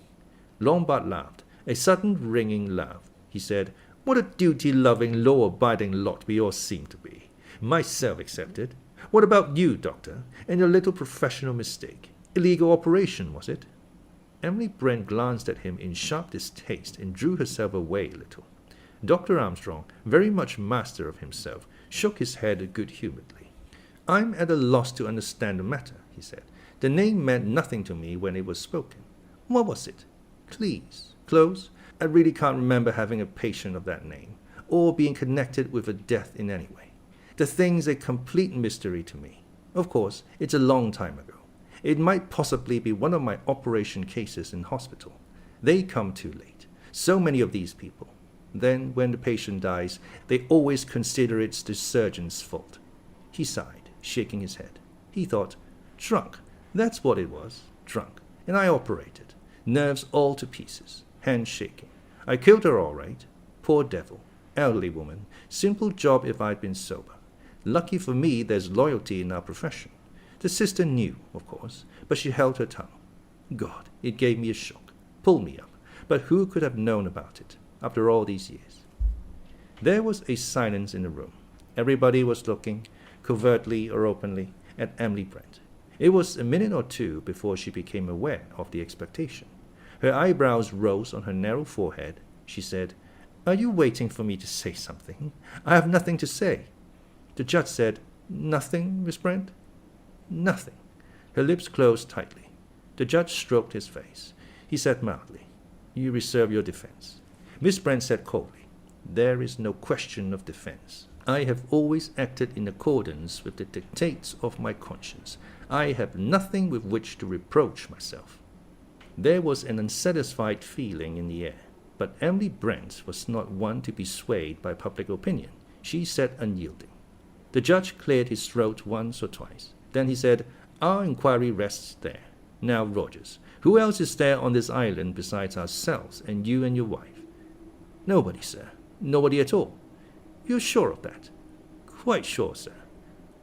Lombard laughed, a sudden ringing laugh. He said, What a duty-loving, law-abiding lot we all seem to be, myself excepted. What about you, Doctor, and your little professional mistake? Illegal operation, was it? Emily Brent glanced at him in sharp distaste and drew herself away a little. Dr. Armstrong, very much master of himself, shook his head good-humouredly. I'm at a loss to understand the matter, he said. The name meant nothing to me when it was spoken. What was it? Cleese? Close? I really can't remember having a patient of that name, or being connected with a death in any way. The thing's a complete mystery to me. Of course, it's a long time ago. It might possibly be one of my operation cases in hospital. They come too late. So many of these people. Then, when the patient dies, they always consider it's the surgeon's fault. He sighed, shaking his head. He thought, Drunk. That's what it was. Drunk. And I operated. Nerves all to pieces. Hands shaking. I killed her all right. Poor devil. Elderly woman. Simple job if I'd been sober. Lucky for me there's loyalty in our profession. The sister knew, of course, but she held her tongue. God, it gave me a shock. Pulled me up. But who could have known about it, after all these years? There was a silence in the room. Everybody was looking, covertly or openly, at Emily Brent. It was a minute or two before she became aware of the expectation. Her eyebrows rose on her narrow forehead. She said, Are you waiting for me to say something? I have nothing to say. The judge said, Nothing, Miss Brent? Nothing. Her lips closed tightly. The judge stroked his face. He said mildly, You reserve your defense. Miss Brent said coldly, There is no question of defense. I have always acted in accordance with the dictates of my conscience. I have nothing with which to reproach myself. There was an unsatisfied feeling in the air, but Emily Brent was not one to be swayed by public opinion. She sat unyielding. The judge cleared his throat once or twice. Then he said, Our inquiry rests there. Now, Rogers, who else is there on this island besides ourselves and you and your wife? Nobody, sir. Nobody at all. You're sure of that? Quite sure, sir.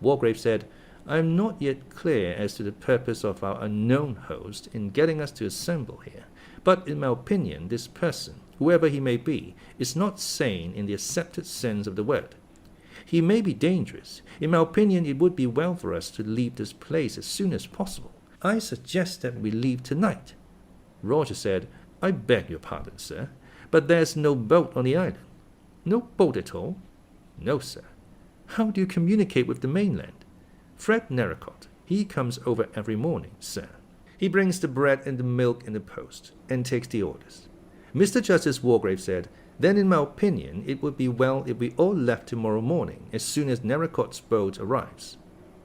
Wargrave said, I am not yet clear as to the purpose of our unknown host in getting us to assemble here, but in my opinion, this person, whoever he may be, is not sane in the accepted sense of the word. He may be dangerous. In my opinion, it would be well for us to leave this place as soon as possible. I suggest that we leave tonight. Roger said, I beg your pardon, sir, but there's no boat on the island. No boat at all? No, sir. How do you communicate with the mainland? Fred Narracott. He comes over every morning, sir. He brings the bread and the milk in the post, and takes the orders. Mr. Justice Wargrave said, then in my opinion it would be well if we all left tomorrow morning as soon as Narracott's boat arrives.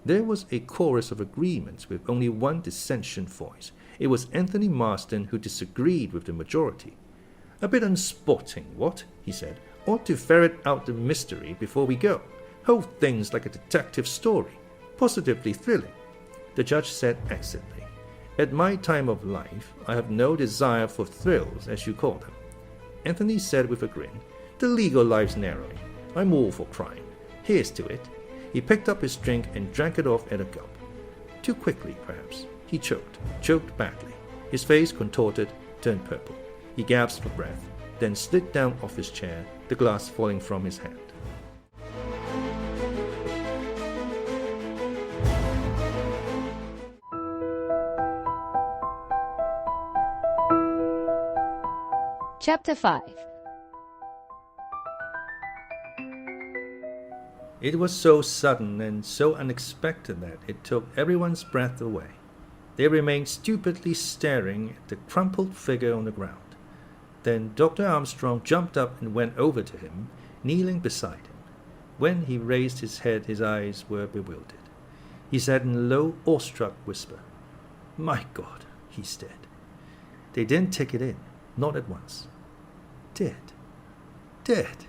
There was a chorus of agreements with only one dissentient voice. It was Anthony Marston who disagreed with the majority. A bit unsporting, what? He said. Ought to ferret out the mystery before we go. Whole thing's like a detective story. Positively thrilling. The judge said excellently. At my time of life, I have no desire for thrills, as you call them. Anthony said with a grin, the legal life's narrowing. I'm all for crime. Here's to it. He picked up his drink and drank it off at a gulp. Too quickly, perhaps. He choked badly. His face contorted, turned purple. He gasped for breath, then slid down off his chair, the glass falling from his hand. Chapter 5. It was so sudden and so unexpected that it took everyone's breath away. They remained stupidly staring at the crumpled figure on the ground. Then Dr. Armstrong jumped up and went over to him, kneeling beside him. When he raised his head, his eyes were bewildered. He said in a low, awestruck whisper, My God, he's dead. They didn't take it in, not at once. Dead. Dead.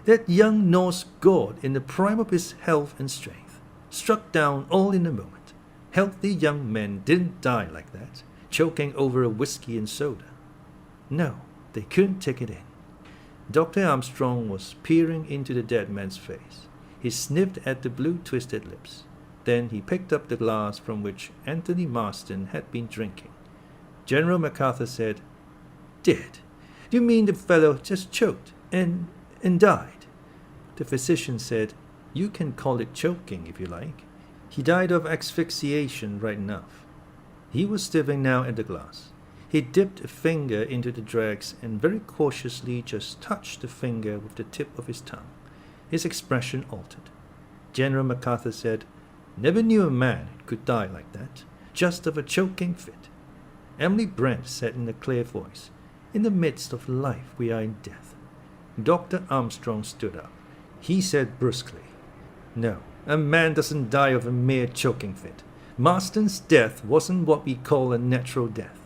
That young Norse god in the prime of his health and strength, struck down all in a moment. Healthy young men didn't die like that, choking over a whiskey and soda. No, they couldn't take it in. Dr. Armstrong was peering into the dead man's face. He sniffed at the blue twisted lips. Then he picked up the glass from which Anthony Marston had been drinking. General MacArthur said, Dead? Do you mean the fellow just choked and died? The physician said, You can call it choking if you like. He died of asphyxiation right enough. He was stiffing now at the glass. He dipped a finger into the dregs and very cautiously just touched the finger with the tip of his tongue. His expression altered. General MacArthur said, Never knew a man who could die like that, just of a choking fit. Emily Brent said in a clear voice, In the midst of life we are in death. Dr. Armstrong stood up. He said brusquely, No, a man doesn't die of a mere choking fit. Marston's death wasn't what we call a natural death.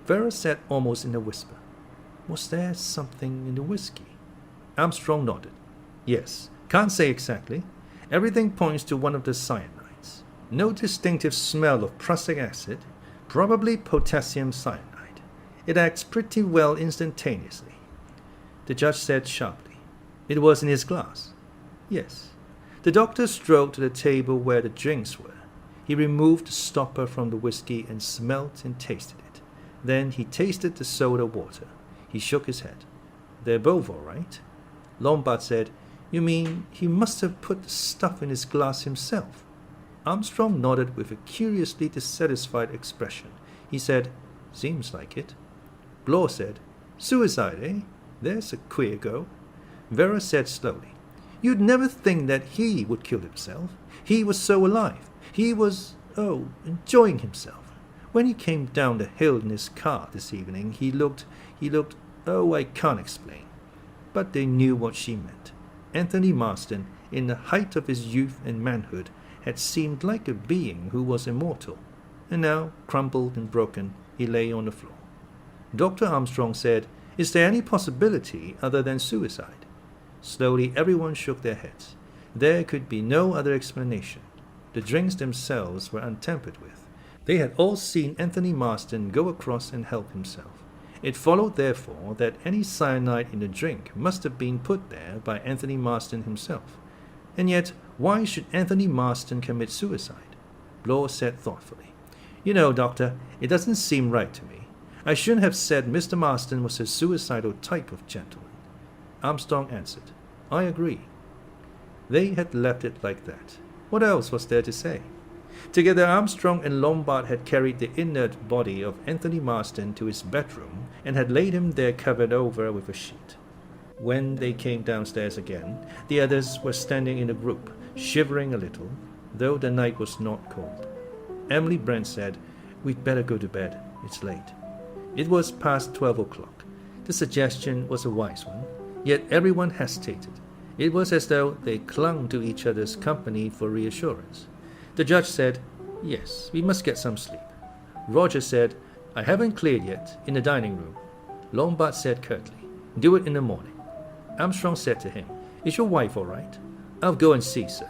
Vera said almost in a whisper, Was there something in the whiskey? Armstrong nodded. Yes, can't say exactly. Everything points to one of the cyanides. No distinctive smell of prussic acid, probably potassium cyanide. It acts pretty well instantaneously. The judge said sharply, It was in his glass. Yes. The doctor strode to the table where the drinks were. He removed the stopper from the whiskey and smelt and tasted it. Then he tasted the soda water. He shook his head. They're both all right. Lombard said, You mean he must have put the stuff in his glass himself? Armstrong nodded with a curiously dissatisfied expression. He said, Seems like it. Blore said, Suicide, eh? There's a queer go. Vera said slowly, You'd never think that he would kill himself. He was so alive. He was, enjoying himself. When he came down the hill in his car this evening, he looked, I can't explain. But they knew what she meant. Anthony Marston, in the height of his youth and manhood, had seemed like a being who was immortal. And now, crumpled and broken, he lay on the floor. Dr. Armstrong said, Is there any possibility other than suicide? Slowly everyone shook their heads. There could be no other explanation. The drinks themselves were untampered with. They had all seen Anthony Marston go across and help himself. It followed, therefore, that any cyanide in the drink must have been put there by Anthony Marston himself. And yet, why should Anthony Marston commit suicide? Blore said thoughtfully, "You know, Doctor, it doesn't seem right to me. I shouldn't have said Mr. Marston was a suicidal type of gentleman." Armstrong answered, "I agree." They had left it like that. What else was there to say? Together, Armstrong and Lombard had carried the inert body of Anthony Marston to his bedroom and had laid him there covered over with a sheet. When they came downstairs again, the others were standing in a group, shivering a little, though the night was not cold. Emily Brent said, "We'd better go to bed. It's late." It was past 12 o'clock. The suggestion was a wise one, yet everyone hesitated. It was as though they clung to each other's company for reassurance. The judge said, "Yes, we must get some sleep." Roger said, "I haven't cleared yet, in the dining room." Lombard said curtly, "Do it in the morning." Armstrong said to him, "Is your wife all right?" "I'll go and see, sir."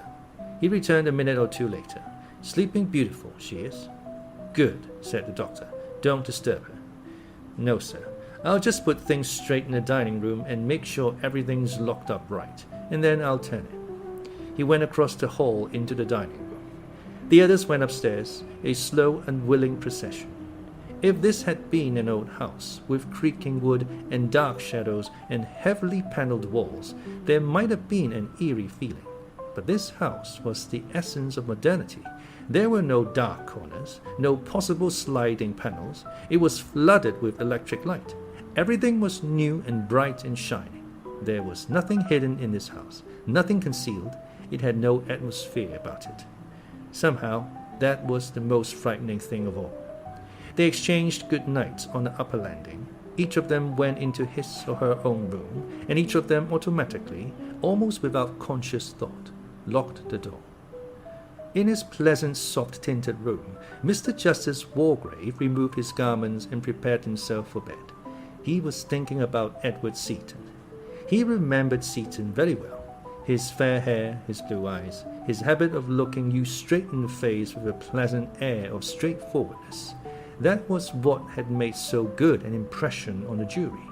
He returned a minute or two later. "Sleeping beautiful, she is." "Good," said the doctor. "Don't disturb her." "No, sir. I'll just put things straight in the dining room and make sure everything's locked up right, and then I'll turn it." He went across the hall into the dining room. The others went upstairs, a slow, unwilling procession. If this had been an old house, with creaking wood and dark shadows and heavily panelled walls, there might have been an eerie feeling. But this house was the essence of modernity. There were no dark corners, no possible sliding panels. It was flooded with electric light. Everything was new and bright and shining. There was nothing hidden in this house, nothing concealed. It had no atmosphere about it. Somehow, that was the most frightening thing of all. They exchanged good nights on the upper landing. Each of them went into his or her own room, and each of them automatically, almost without conscious thought, locked the door. In his pleasant, soft-tinted room, Mr. Justice Wargrave removed his garments and prepared himself for bed. He was thinking about Edward Seaton. He remembered Seaton very well. His fair hair, his blue eyes, his habit of looking you straight in the face with a pleasant air of straightforwardness. That was what had made so good an impression on the jury.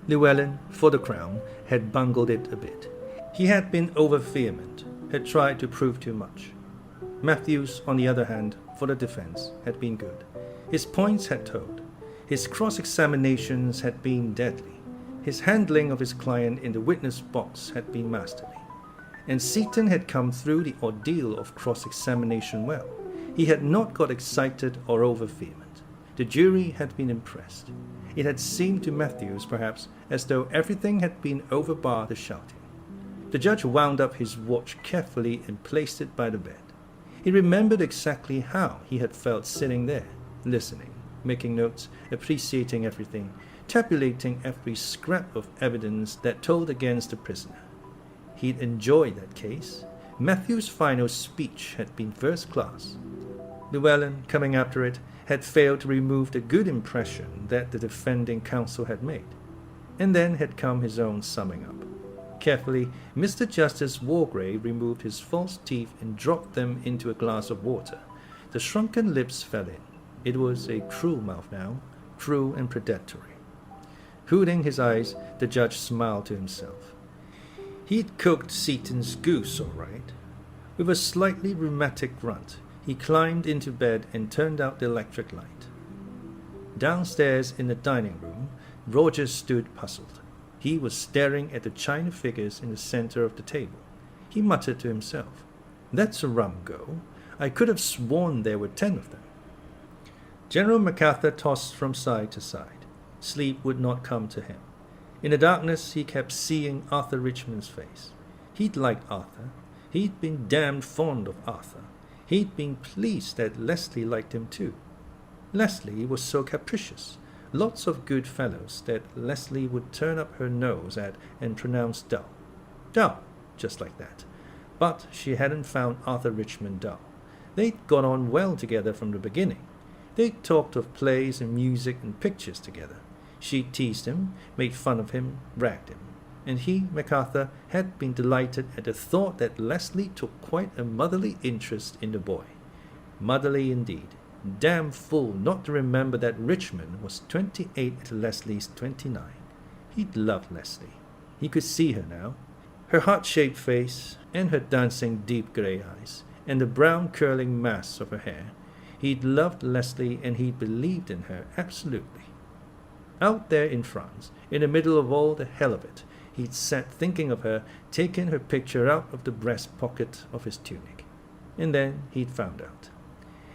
Llewellyn, for the Crown, had bungled it a bit. He had been over-vehement, had tried to prove too much. Matthews, on the other hand, for the defense, had been good. His points had told. His cross-examinations had been deadly. His handling of his client in the witness box had been masterly. And Seaton had come through the ordeal of cross-examination well. He had not got excited or over-vehement. The jury had been impressed. It had seemed to Matthews, perhaps, as though everything had been over-bar the shouting. The judge wound up his watch carefully and placed it by the bed. He remembered exactly how he had felt sitting there, listening, making notes, appreciating everything, tabulating every scrap of evidence that told against the prisoner. He'd enjoyed that case. Matthew's final speech had been first class. Llewellyn, coming after it, had failed to remove the good impression that the defending counsel had made. And then had come his own summing up. Carefully, Mr. Justice Wargrave removed his false teeth and dropped them into a glass of water. The shrunken lips fell in. It was a cruel mouth now, cruel and predatory. Hooting his eyes, the judge smiled to himself. He'd cooked Seaton's goose all right. With a slightly rheumatic grunt, he climbed into bed and turned out the electric light. Downstairs in the dining room, Roger stood puzzled. He was staring at the china figures in the center of the table. He muttered to himself, "That's a rum go. I could have sworn there were 10 of them." General Macarthur tossed from side to side. Sleep would not come to him. In the darkness, he kept seeing Arthur Richmond's face. He'd liked Arthur. He'd been damned fond of Arthur. He'd been pleased that Leslie liked him too. Leslie was so capricious. Lots of good fellows that Leslie would turn up her nose at and pronounce dull. Dull, just like that. But she hadn't found Arthur Richmond dull. They'd got on well together from the beginning. They'd talked of plays and music and pictures together. She teased him, made fun of him, ragged him. And he, Macarthur, had been delighted at the thought that Leslie took quite a motherly interest in the boy. Motherly indeed. Damn fool not to remember that Richmond was 28 at Leslie's 29. He'd loved Leslie. He could see her now. Her heart-shaped face, and her dancing deep grey eyes, and the brown curling mass of her hair. He'd loved Leslie, and he'd believed in her absolutely. Out there in France, in the middle of all the hell of it, he'd sat thinking of her, taking her picture out of the breast pocket of his tunic. And then he'd found out.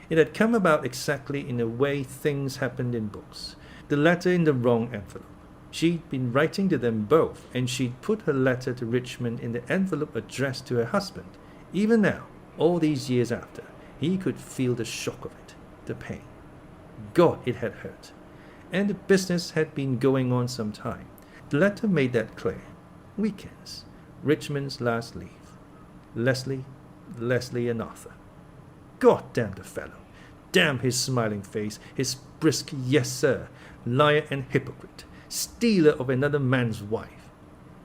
It had come about exactly in the way things happened in books. The letter in the wrong envelope. She'd been writing to them both, and she'd put her letter to Richmond in the envelope addressed to her husband. Even now, all these years after, he could feel the shock of it, the pain. God, it had hurt. And the business had been going on some time. The letter made that clear. Weekends. Richmond's last leave. Leslie and Arthur. God damn the fellow. Damn his smiling face, his brisk yes sir, liar and hypocrite, stealer of another man's wife.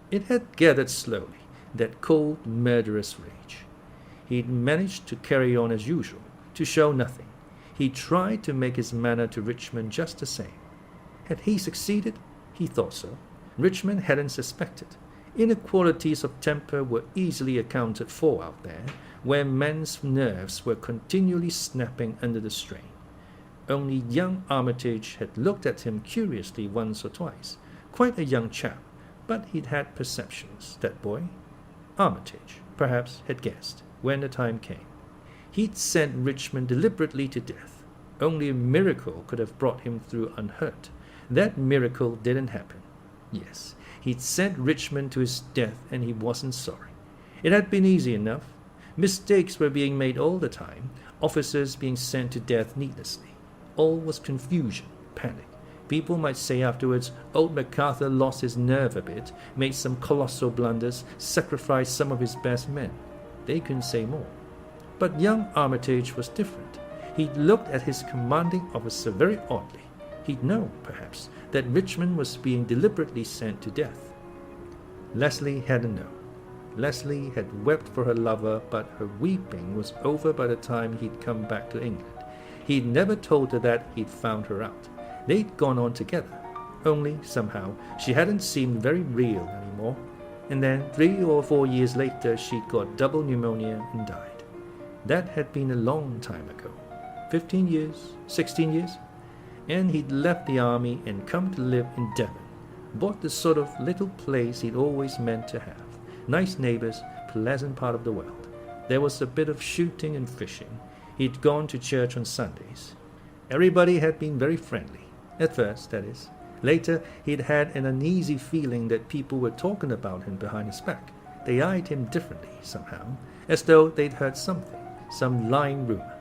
It had gathered slowly, that cold, murderous rage. He'd managed to carry on as usual, to show nothing. He tried to make his manner to Richmond just the same. Had he succeeded? He thought so. Richmond hadn't suspected. Inequalities of temper were easily accounted for out there, where men's nerves were continually snapping under the strain. Only young Armitage had looked at him curiously once or twice. Quite a young chap, but he'd had perceptions, that boy. Armitage, perhaps, had guessed, when the time came. He'd sent Richmond deliberately to death. Only a miracle could have brought him through unhurt. That miracle didn't happen. Yes, he'd sent Richmond to his death, and he wasn't sorry. It had been easy enough. Mistakes were being made all the time, officers being sent to death needlessly. All was confusion, panic. People might say afterwards, old Macarthur lost his nerve a bit, made some colossal blunders, sacrificed some of his best men. They couldn't say more. But young Armitage was different. He'd looked at his commanding officer very oddly. He'd known, perhaps, that Richmond was being deliberately sent to death. Leslie hadn't known. Leslie had wept for her lover, but her weeping was over by the time he'd come back to England. He'd never told her that he'd found her out. They'd gone on together. Only, somehow, she hadn't seemed very real anymore. And then, 3 or 4 years later, she'd got double pneumonia and died. That had been a long time ago. 15 years? 16 years? And he'd left the army and come to live in Devon. Bought the sort of little place he'd always meant to have. Nice neighbors, pleasant part of the world. There was a bit of shooting and fishing. He'd gone to church on Sundays. Everybody had been very friendly. At first, that is. Later, he'd had an uneasy feeling that people were talking about him behind his back. They eyed him differently, somehow, as though they'd heard something, some lying rumor.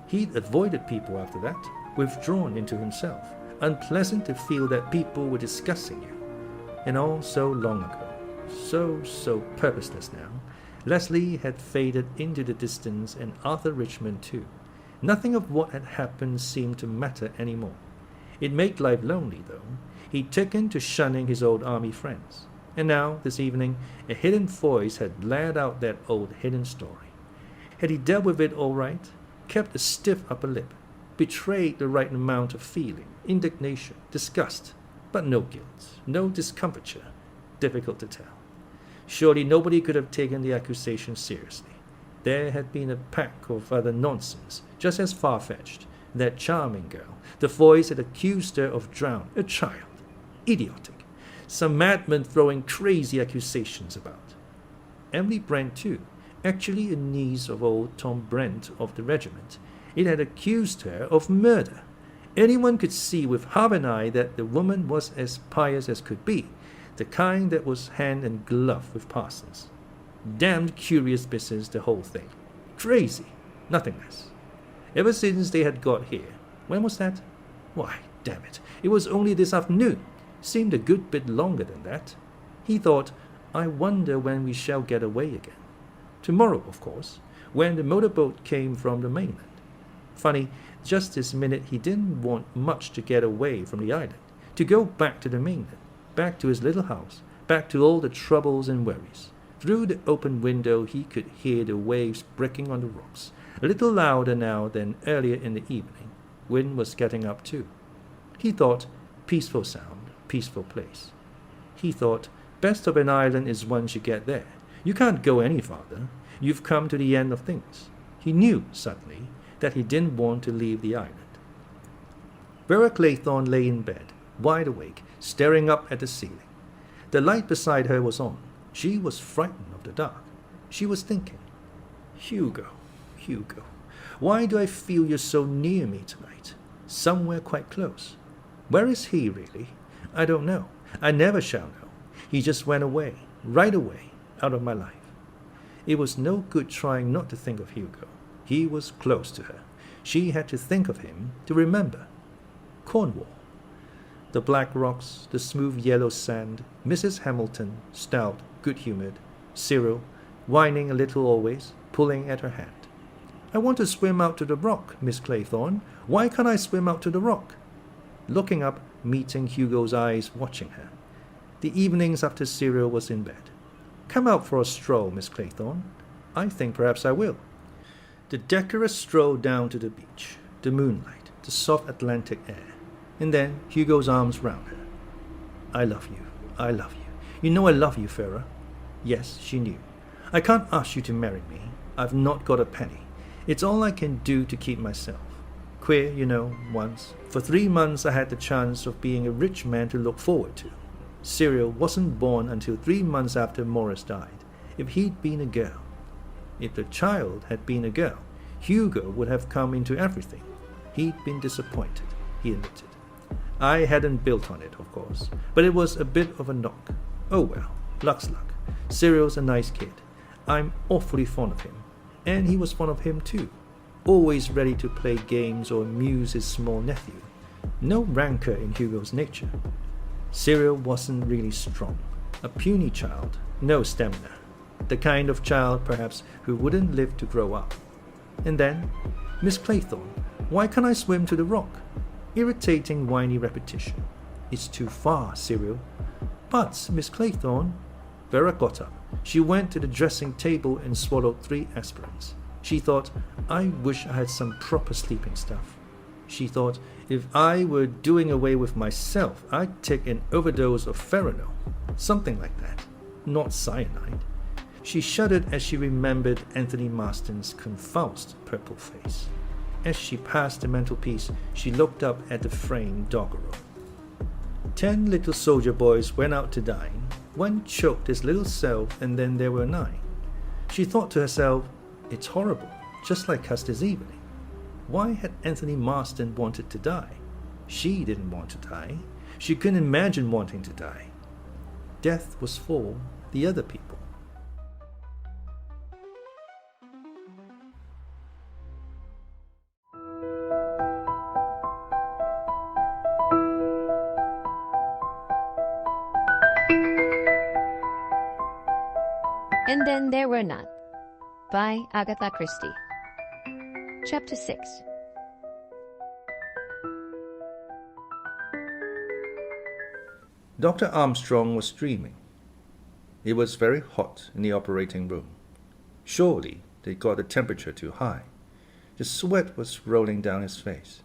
He'd avoided people after that, withdrawn into himself. Unpleasant to feel that people were discussing you. And all so long ago. So purposeless now. Leslie had faded into the distance, and Arthur Richmond too. Nothing of what had happened seemed to matter any more. It made life lonely, though. He'd taken to shunning his old army friends. And now, this evening, a hidden voice had blared out that old hidden story. Had he dealt with it all right? Kept a stiff upper lip? Betrayed the right amount of feeling, indignation, disgust, but no guilt, no discomfiture? Difficult to tell. Surely nobody could have taken the accusation seriously. There had been a pack of other nonsense, just as far-fetched. That charming girl, the voice had accused her of drowning, a child. Idiotic. Some madman throwing crazy accusations about. Emily Brent, too, actually a niece of old Tom Brent of the regiment. It had accused her of murder. Anyone could see with half an eye that the woman was as pious as could be, the kind that was hand and glove with parsons. Damned curious business, the whole thing. Crazy, nothing less. Ever since they had got here. When was that? Why, damn it, it was only this afternoon. Seemed a good bit longer than that. He thought, I wonder when we shall get away again. Tomorrow, of course, when the motorboat came from the mainland. Funny, just this minute he didn't want much to get away from the island, to go back to the mainland, back to his little house, back to all the troubles and worries. Through the open window he could hear the waves breaking on the rocks, a little louder now than earlier in the evening. Wind was getting up too. He thought, peaceful sound, peaceful place. He thought, best of an island is once you get there. You can't go any farther. You've come to the end of things. He knew, suddenly, that he didn't want to leave the island. Vera Claythorne lay in bed, wide awake, staring up at the ceiling. The light beside her was on. She was frightened of the dark. She was thinking, Hugo, Hugo, why do I feel you're so near me tonight? Somewhere quite close. Where is he, really? I don't know. I never shall know. He just went away, right away, out of my life. It was no good trying not to think of Hugo. He was close to her. She had to think of him to remember. Cornwall. The black rocks, the smooth yellow sand, Mrs. Hamilton, stout, good-humoured, Cyril, whining a little always, pulling at her hand. I want to swim out to the rock, Miss Claythorne. Why can't I swim out to the rock? Looking up, meeting Hugo's eyes watching her. The evenings after Cyril was in bed. Come out for a stroll, Miss Claythorne. I think perhaps I will. The decorous stroll down to the beach, the moonlight, the soft Atlantic air, and then Hugo's arms round her. I love you. I love you. You know I love you, Vera. Yes, she knew. I can't ask you to marry me. I've not got a penny. It's all I can do to keep myself. Queer, you know, once. For 3 months I had the chance of being a rich man to look forward to. Cyril wasn't born until 3 months after Morris died. If he'd been a girl. If the child had been a girl, Hugo would have come into everything. He'd been disappointed, he admitted. I hadn't built on it, of course, but it was a bit of a knock. Oh well, luck's luck. Cyril's a nice kid. I'm awfully fond of him. And he was fond of him too. Always ready to play games or amuse his small nephew. No rancor in Hugo's nature. Cyril wasn't really strong. A puny child, no stamina. The kind of child, perhaps, who wouldn't live to grow up. And then, Miss Claythorne, why can't I swim to the rock? Irritating, whiny repetition. It's too far, Cyril. But, Miss Claythorne... Vera got up. She went to the dressing table and swallowed 3 aspirins. She thought, I wish I had some proper sleeping stuff. She thought, if I were doing away with myself, I'd take an overdose of Feranol. Something like that. Not cyanide. She shuddered as she remembered Anthony Marston's confused purple face. As she passed the mantelpiece, she looked up at the framed doggerel. 10 little soldier boys went out to dine. One choked his little self, and then there were 9. She thought to herself, it's horrible, just like Custer's evening. Why had Anthony Marston wanted to die? She didn't want to die. She couldn't imagine wanting to die. Death was for the other people. And Then There Were None, by Agatha Christie. Chapter 6. Dr. Armstrong was dreaming. It was very hot in the operating room. Surely they got the temperature too high. The sweat was rolling down his face.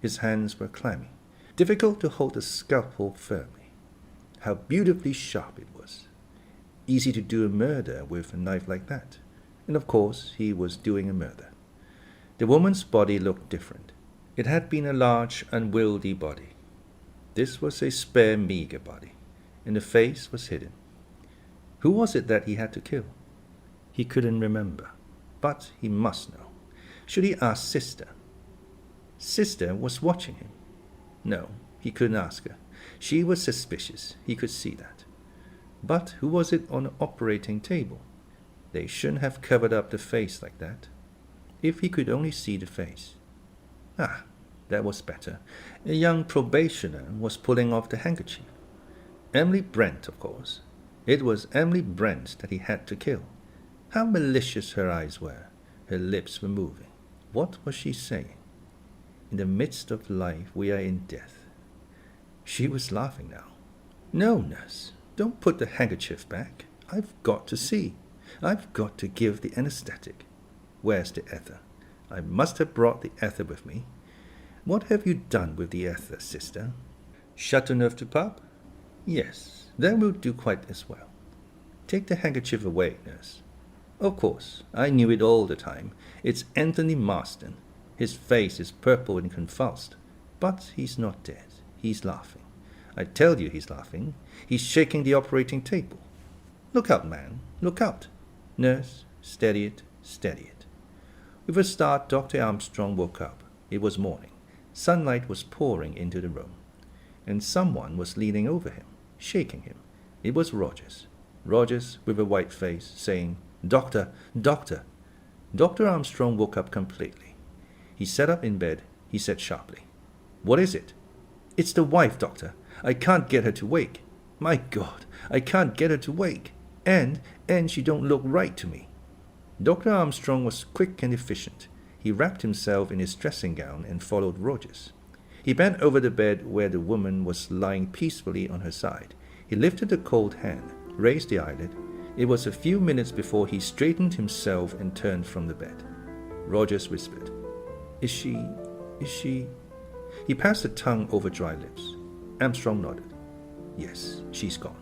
His hands were clammy, difficult to hold the scalpel firmly. How beautifully sharp it was. Easy to do a murder with a knife like that. And of course he was doing a murder. The woman's body looked different. It had been a large, unwieldy body. This was a spare, meager body, and the face was hidden. Who was it that he had to kill? He couldn't remember, but he must know. Should he ask Sister? Sister was watching him. No, he couldn't ask her. She was suspicious, he could see that. But who was it on the operating table? They shouldn't have covered up the face like that. If he could only see the face. Ah, that was better. A young probationer was pulling off the handkerchief. Emily Brent, of course. It was Emily Brent that he had to kill. How malicious her eyes were. Her lips were moving. What was she saying? In the midst of life we are in death. She was laughing now. No, nurse, don't put the handkerchief back. I've got to see. I've got to give the anesthetic. Where's the ether? I must have brought the ether with me. What have you done with the ether, sister? Shut enough to pop? Yes, that will do quite as well. Take the handkerchief away, nurse. Of course, I knew it all the time. It's Anthony Marston. His face is purple and convulsed. But he's not dead. He's laughing. I tell you he's laughing. He's shaking the operating table. Look out, man. Look out. Nurse, steady it, steady it. With a start, Dr. Armstrong woke up. It was morning. Sunlight was pouring into the room. And someone was leaning over him, shaking him. It was Rogers. Rogers, with a white face, saying, Doctor, doctor. Dr. Armstrong woke up completely. He sat up in bed. He said sharply, What is it? It's the wife, doctor. I can't get her to wake. My God, I can't get her to wake. And she don't look right to me. Dr. Armstrong was quick and efficient. He wrapped himself in his dressing gown and followed Rogers. He bent over the bed where the woman was lying peacefully on her side. He lifted the cold hand, raised the eyelid. It was a few minutes before he straightened himself and turned from the bed. Rogers whispered, Is she... He passed a tongue over dry lips. Armstrong nodded. Yes, she's gone.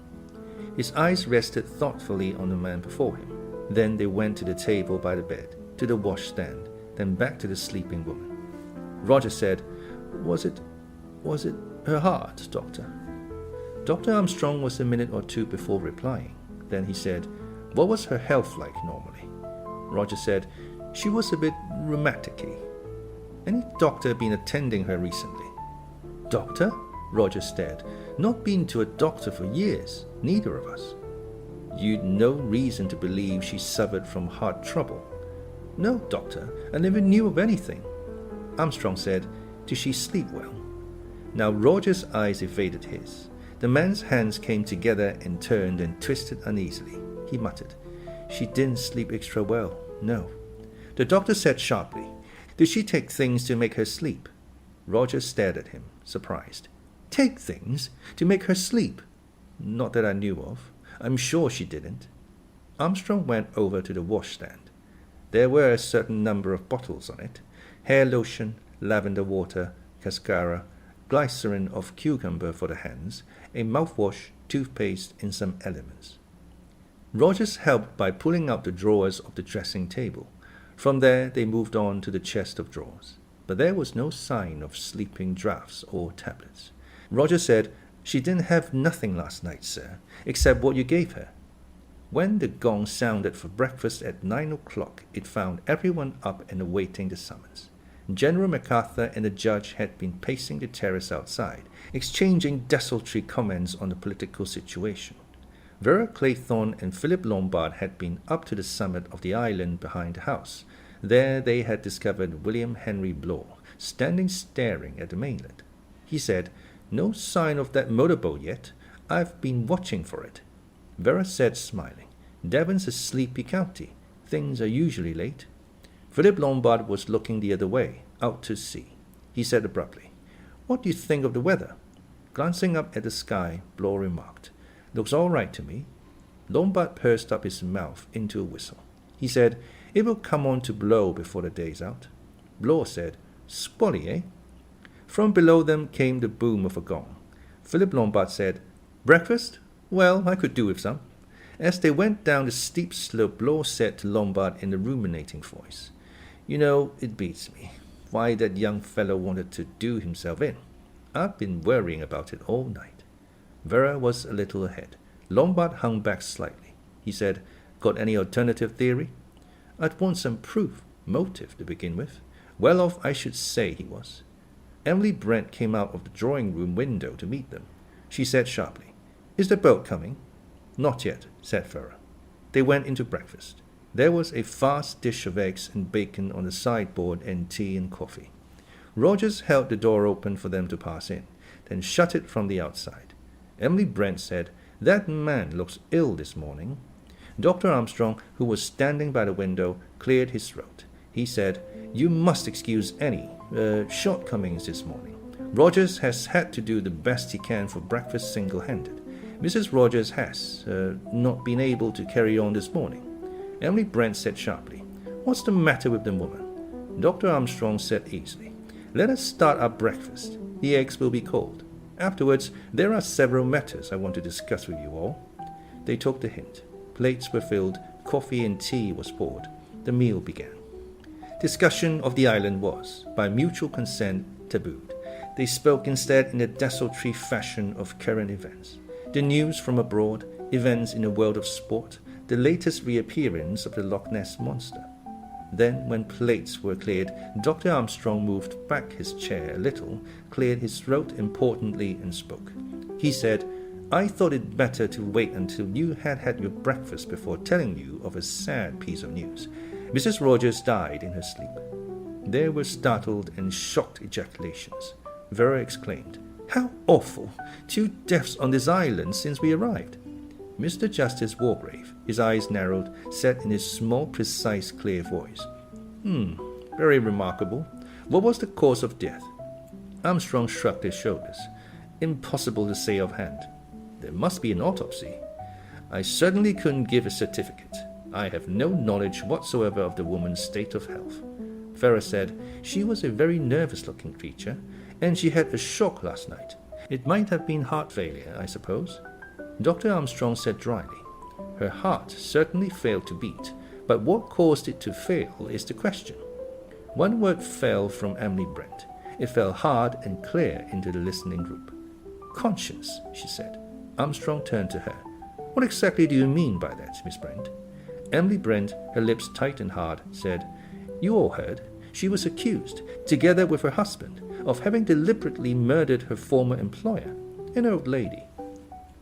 His eyes rested thoughtfully on the man before him. Then they went to the table by the bed, to the washstand, then back to the sleeping woman. Roger said, Was it her heart, doctor? Dr. Armstrong was a minute or two before replying. Then he said, What was her health like normally? Roger said, She was a bit rheumatic-y. Any doctor been attending her recently? Doctor? Roger stared. Not been to a doctor for years, neither of us. You'd no reason to believe she suffered from heart trouble. No, doctor, I never knew of anything. Armstrong said, Did she sleep well? Now Roger's eyes evaded his. The man's hands came together and turned and twisted uneasily. He muttered, She didn't sleep extra well, no. The doctor said sharply, Did she take things to make her sleep? Roger stared at him, surprised. Take things to make her sleep? Not that I knew of. I'm sure she didn't. Armstrong went over to the washstand. There were a certain number of bottles on it. Hair lotion, lavender water, cascara, glycerin of cucumber for the hands, a mouthwash, toothpaste, and some elements. Rogers helped by pulling out the drawers of the dressing table. From there they moved on to the chest of drawers. But there was no sign of sleeping draughts or tablets. Roger said, She didn't have nothing last night, sir, except what you gave her. When the gong sounded for breakfast at 9 o'clock, it found everyone up and awaiting the summons. General MacArthur and the judge had been pacing the terrace outside, exchanging desultory comments on the political situation. Vera Claythorne and Philip Lombard had been up to the summit of the island behind the house. There they had discovered William Henry Blore, standing staring at the mainland. He said, No sign of that motorboat yet. I've been watching for it. Vera said, smiling, Devon's a sleepy county. Things are usually late. Philip Lombard was looking the other way, out to sea. He said abruptly, What do you think of the weather? Glancing up at the sky, Blore remarked, Looks all right to me. Lombard pursed up his mouth into a whistle. He said, It will come on to blow before the day's out. Blore said, Squally, eh? From below them came the boom of a gong. Philip Lombard said, Breakfast? Well, I could do with some. As they went down the steep slope, Blore said to Lombard in a ruminating voice, You know, it beats me. Why that young fellow wanted to do himself in. I've been worrying about it all night. Vera was a little ahead. Lombard hung back slightly. He said, Got any alternative theory? I'd want some proof, motive to begin with. Well off, I should say he was. Emily Brent came out of the drawing-room window to meet them. She said sharply, Is the boat coming? Not yet, said Vera. They went into breakfast. There was a vast dish of eggs and bacon on the sideboard and tea and coffee. Rogers held the door open for them to pass in, then shut it from the outside. Emily Brent said, That man looks ill this morning. Dr. Armstrong, who was standing by the window, cleared his throat. He said, You must excuse any shortcomings this morning. Rogers has had to do the best he can for breakfast single-handed. Mrs. Rogers has not been able to carry on this morning. Emily Brent said sharply, What's the matter with the woman? Dr. Armstrong said easily, Let us start our breakfast. The eggs will be cold. Afterwards, there are several matters I want to discuss with you all." They took the hint. Plates were filled, coffee and tea was poured. The meal began. Discussion of the island was, by mutual consent, tabooed. They spoke instead in the desultory fashion of current events. The news from abroad, events in the world of sport, the latest reappearance of the Loch Ness Monster. Then, when plates were cleared, Dr. Armstrong moved back his chair a little, cleared his throat importantly, and spoke. He said, "I thought it better to wait until you had had your breakfast before telling you of a sad piece of news. Mrs. Rogers died in her sleep." There were startled and shocked ejaculations. Vera exclaimed, "How awful! 2 deaths on this island since we arrived." Mr. Justice Wargrave, his eyes narrowed, said in his small, precise, clear voice, "Very remarkable. What was the cause of death?" Armstrong shrugged his shoulders. "Impossible to say offhand. There must be an autopsy. I certainly couldn't give a certificate. I have no knowledge whatsoever of the woman's state of health." Vera said, "She was a very nervous-looking creature, and she had a shock last night. It might have been heart failure, I suppose." Dr. Armstrong said dryly, "Her heart certainly failed to beat, but what caused it to fail is the question." One word fell from Emily Brent. It fell hard and clear into the listening group. "Conscience," she said. Armstrong turned to her. "What exactly do you mean by that, Miss Brent?" Emily Brent, her lips tight and hard, said, "You all heard. She was accused, together with her husband, of having deliberately murdered her former employer, an old lady."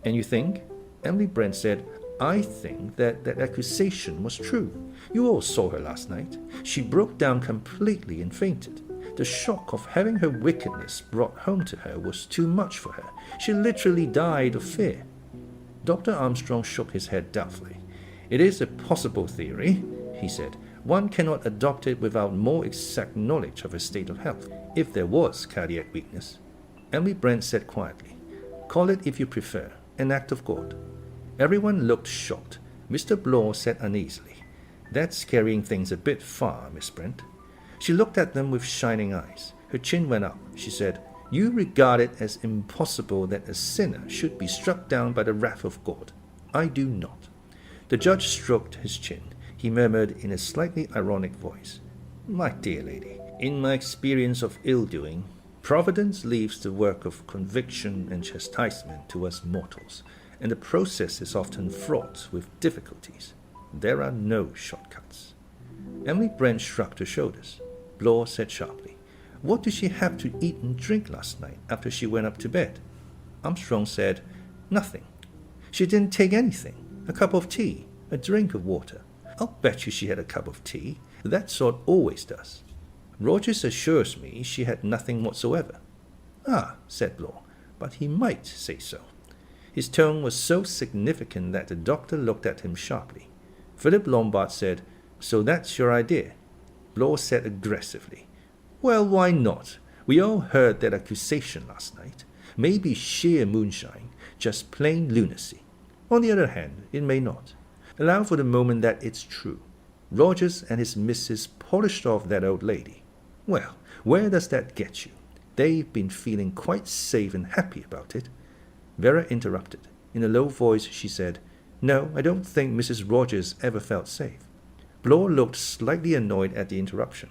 "And you think?" Emily Brent said, "I think that accusation was true. You all saw her last night. She broke down completely and fainted. The shock of having her wickedness brought home to her was too much for her. She literally died of fear." Dr. Armstrong shook his head doubtfully. "It is a possible theory," he said. "One cannot adopt it without more exact knowledge of her state of health, if there was cardiac weakness." Emily Brent said quietly, "Call it, if you prefer, an act of God." Everyone looked shocked. Mr. Blore said uneasily, "That's carrying things a bit far, Miss Brent." She looked at them with shining eyes. Her chin went up. She said, "You regard it as impossible that a sinner should be struck down by the wrath of God. I do not." The judge stroked his chin. He murmured in a slightly ironic voice, "My dear lady, in my experience of ill-doing, Providence leaves the work of conviction and chastisement to us mortals, and the process is often fraught with difficulties. There are no shortcuts." Emily Brent shrugged her shoulders. Blore said sharply, "What did she have to eat and drink last night after she went up to bed?" Armstrong said, "Nothing. She didn't take anything. A cup of tea, a drink of water. I'll bet you she had a cup of tea. That sort always does. Rogers assures me she had nothing whatsoever." "Ah," said Blore, "but he might say so." His tone was so significant that the doctor looked at him sharply. Philip Lombard said, "So that's your idea?" Blore said aggressively, "Well, why not? We all heard that accusation last night. Maybe sheer moonshine, just plain lunacy. On the other hand, it may not. Allow for the moment that it's true. Rogers and his missus polished off that old lady. Well, where does that get you? They've been feeling quite safe and happy about it." Vera interrupted. In a low voice she said, "No, I don't think Mrs. Rogers ever felt safe." Blore looked slightly annoyed at the interruption.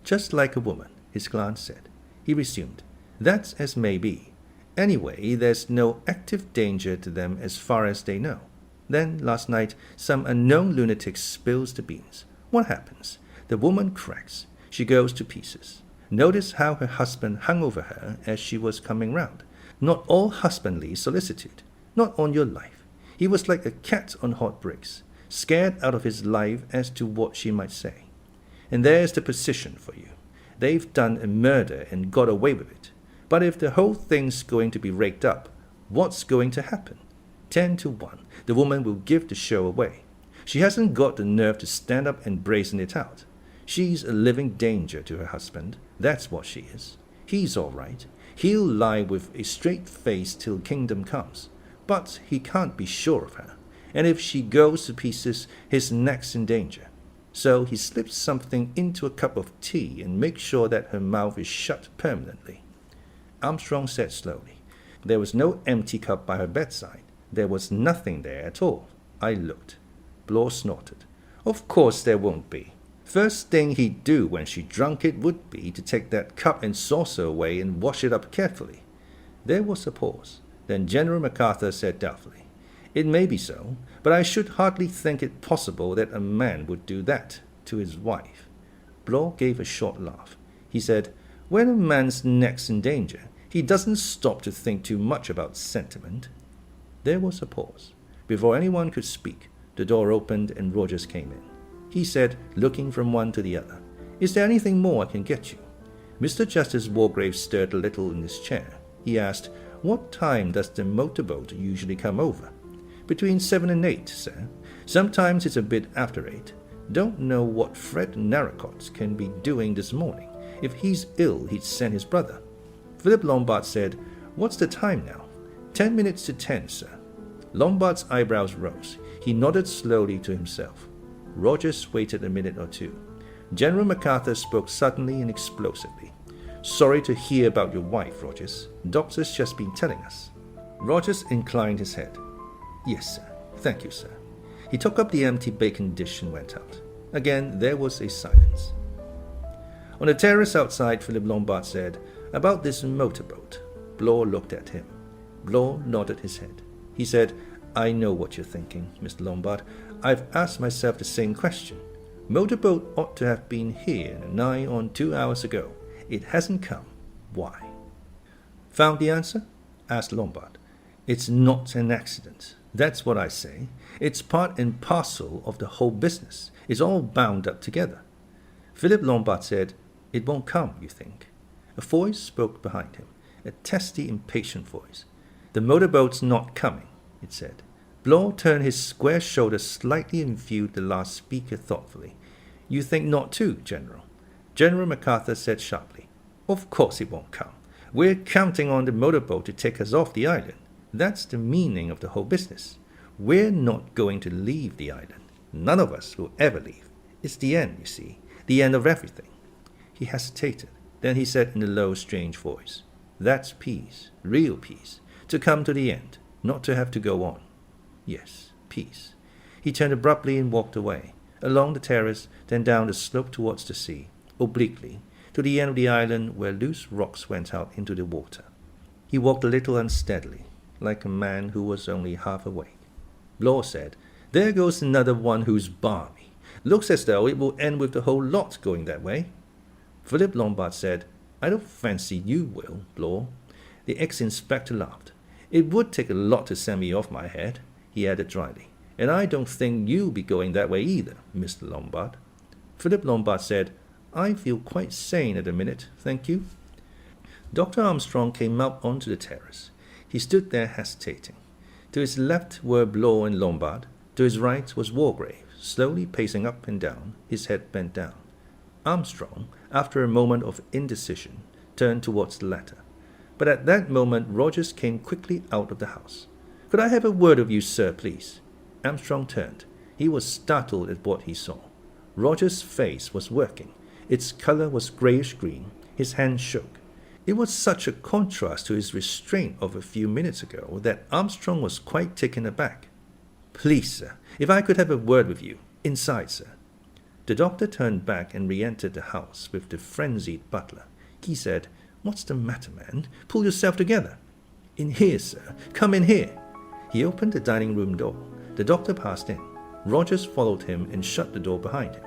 "Just like a woman," his glance said. He resumed, "That's as may be. Anyway, there's no active danger to them as far as they know. Then, last night, some unknown lunatic spills the beans. What happens? The woman cracks. She goes to pieces. Notice how her husband hung over her as she was coming round. Not all husbandly solicitude. Not on your life. He was like a cat on hot bricks, scared out of his life as to what she might say. And there's the position for you. They've done a murder and got away with it. But if the whole thing's going to be raked up, what's going to happen? 10 to 1, the woman will give the show away. She hasn't got the nerve to stand up and brazen it out. She's a living danger to her husband. That's what she is. He's all right. He'll lie with a straight face till kingdom comes. But he can't be sure of her. And if she goes to pieces, his neck's in danger. So he slips something into a cup of tea and makes sure that her mouth is shut permanently. Armstrong said slowly, "There was no empty cup by her bedside. There was nothing there at all. I looked." Blore snorted. "Of course there won't be. First thing he'd do when she drunk it would be to take that cup and saucer away and wash it up carefully." There was a pause. Then General MacArthur said doubtfully, "It may be so, but I should hardly think it possible that a man would do that to his wife." Blore gave a short laugh. He said, "When a man's neck's in danger, he doesn't stop to think too much about sentiment." There was a pause. Before anyone could speak, the door opened and Rogers came in. He said, looking from one to the other, "Is there anything more I can get you?" Mr. Justice Wargrave stirred a little in his chair. He asked, "What time does the motorboat usually come over?" "Between 7 and 8, sir. Sometimes it's a bit after 8. Don't know what Fred Narracott can be doing this morning. If he's ill, he'd send his brother." Philip Lombard said, "What's the time now?" 10 minutes to 10, sir." Lombard's eyebrows rose. He nodded slowly to himself. Rogers waited a minute or two. General MacArthur spoke suddenly and explosively. "Sorry to hear about your wife, Rogers. Doctor's just been telling us." Rogers inclined his head. "Yes, sir. Thank you, sir." He took up the empty bacon dish and went out. Again, there was a silence. On the terrace outside, Philip Lombard said, "About this motorboat." Blore looked at him. Blore nodded his head. He said, "I know what you're thinking, Mr. Lombard. I've asked myself the same question. Motorboat ought to have been here nigh on 2 hours ago. It hasn't come. Why?" "Found the answer?" asked Lombard. "It's not an accident. That's what I say. It's part and parcel of the whole business. It's all bound up together." Philip Lombard said, "It won't come, you think?" A voice spoke behind him, a testy, impatient voice. "The motorboat's not coming," it said. Blore turned his square shoulders slightly and viewed the last speaker thoughtfully. "You think not too, General?" General MacArthur said sharply, "Of course it won't come. We're counting on the motorboat to take us off the island. That's the meaning of the whole business. We're not going to leave the island. None of us will ever leave. It's the end, you see, the end of everything." He hesitated. Then he said in a low, strange voice, "That's peace, real peace, to come to the end, not to have to go on. Yes, peace." He turned abruptly and walked away, along the terrace, then down the slope towards the sea, obliquely, to the end of the island where loose rocks went out into the water. He walked a little unsteadily, like a man who was only half awake. Blore said, "There goes another one who's balmy. Looks as though it will end with the whole lot going that way." Philip Lombard said, "I don't fancy you will, Blore." The ex-inspector laughed. "It would take a lot to send me off my head," he added dryly. "And I don't think you'll be going that way either, Mr. Lombard." Philip Lombard said, "I feel quite sane at the minute, thank you." Dr. Armstrong came up onto the terrace. He stood there hesitating. To his left were Blore and Lombard. To his right was Wargrave, slowly pacing up and down, his head bent down. Armstrong, after a moment of indecision, turned towards the latter. But at that moment Rogers came quickly out of the house. "Could I have a word with you, sir, please?" Armstrong turned. He was startled at what he saw. Rogers' face was working. Its color was grayish-green. His hand shook. It was such a contrast to his restraint of a few minutes ago that Armstrong was quite taken aback. "Please, sir, if I could have a word with you. Inside, sir." The doctor turned back and re-entered the house with the frenzied butler. He said, "What's the matter, man? Pull yourself together." "In here, sir. Come in here." He opened the dining room door. The doctor passed in. Rogers followed him and shut the door behind him.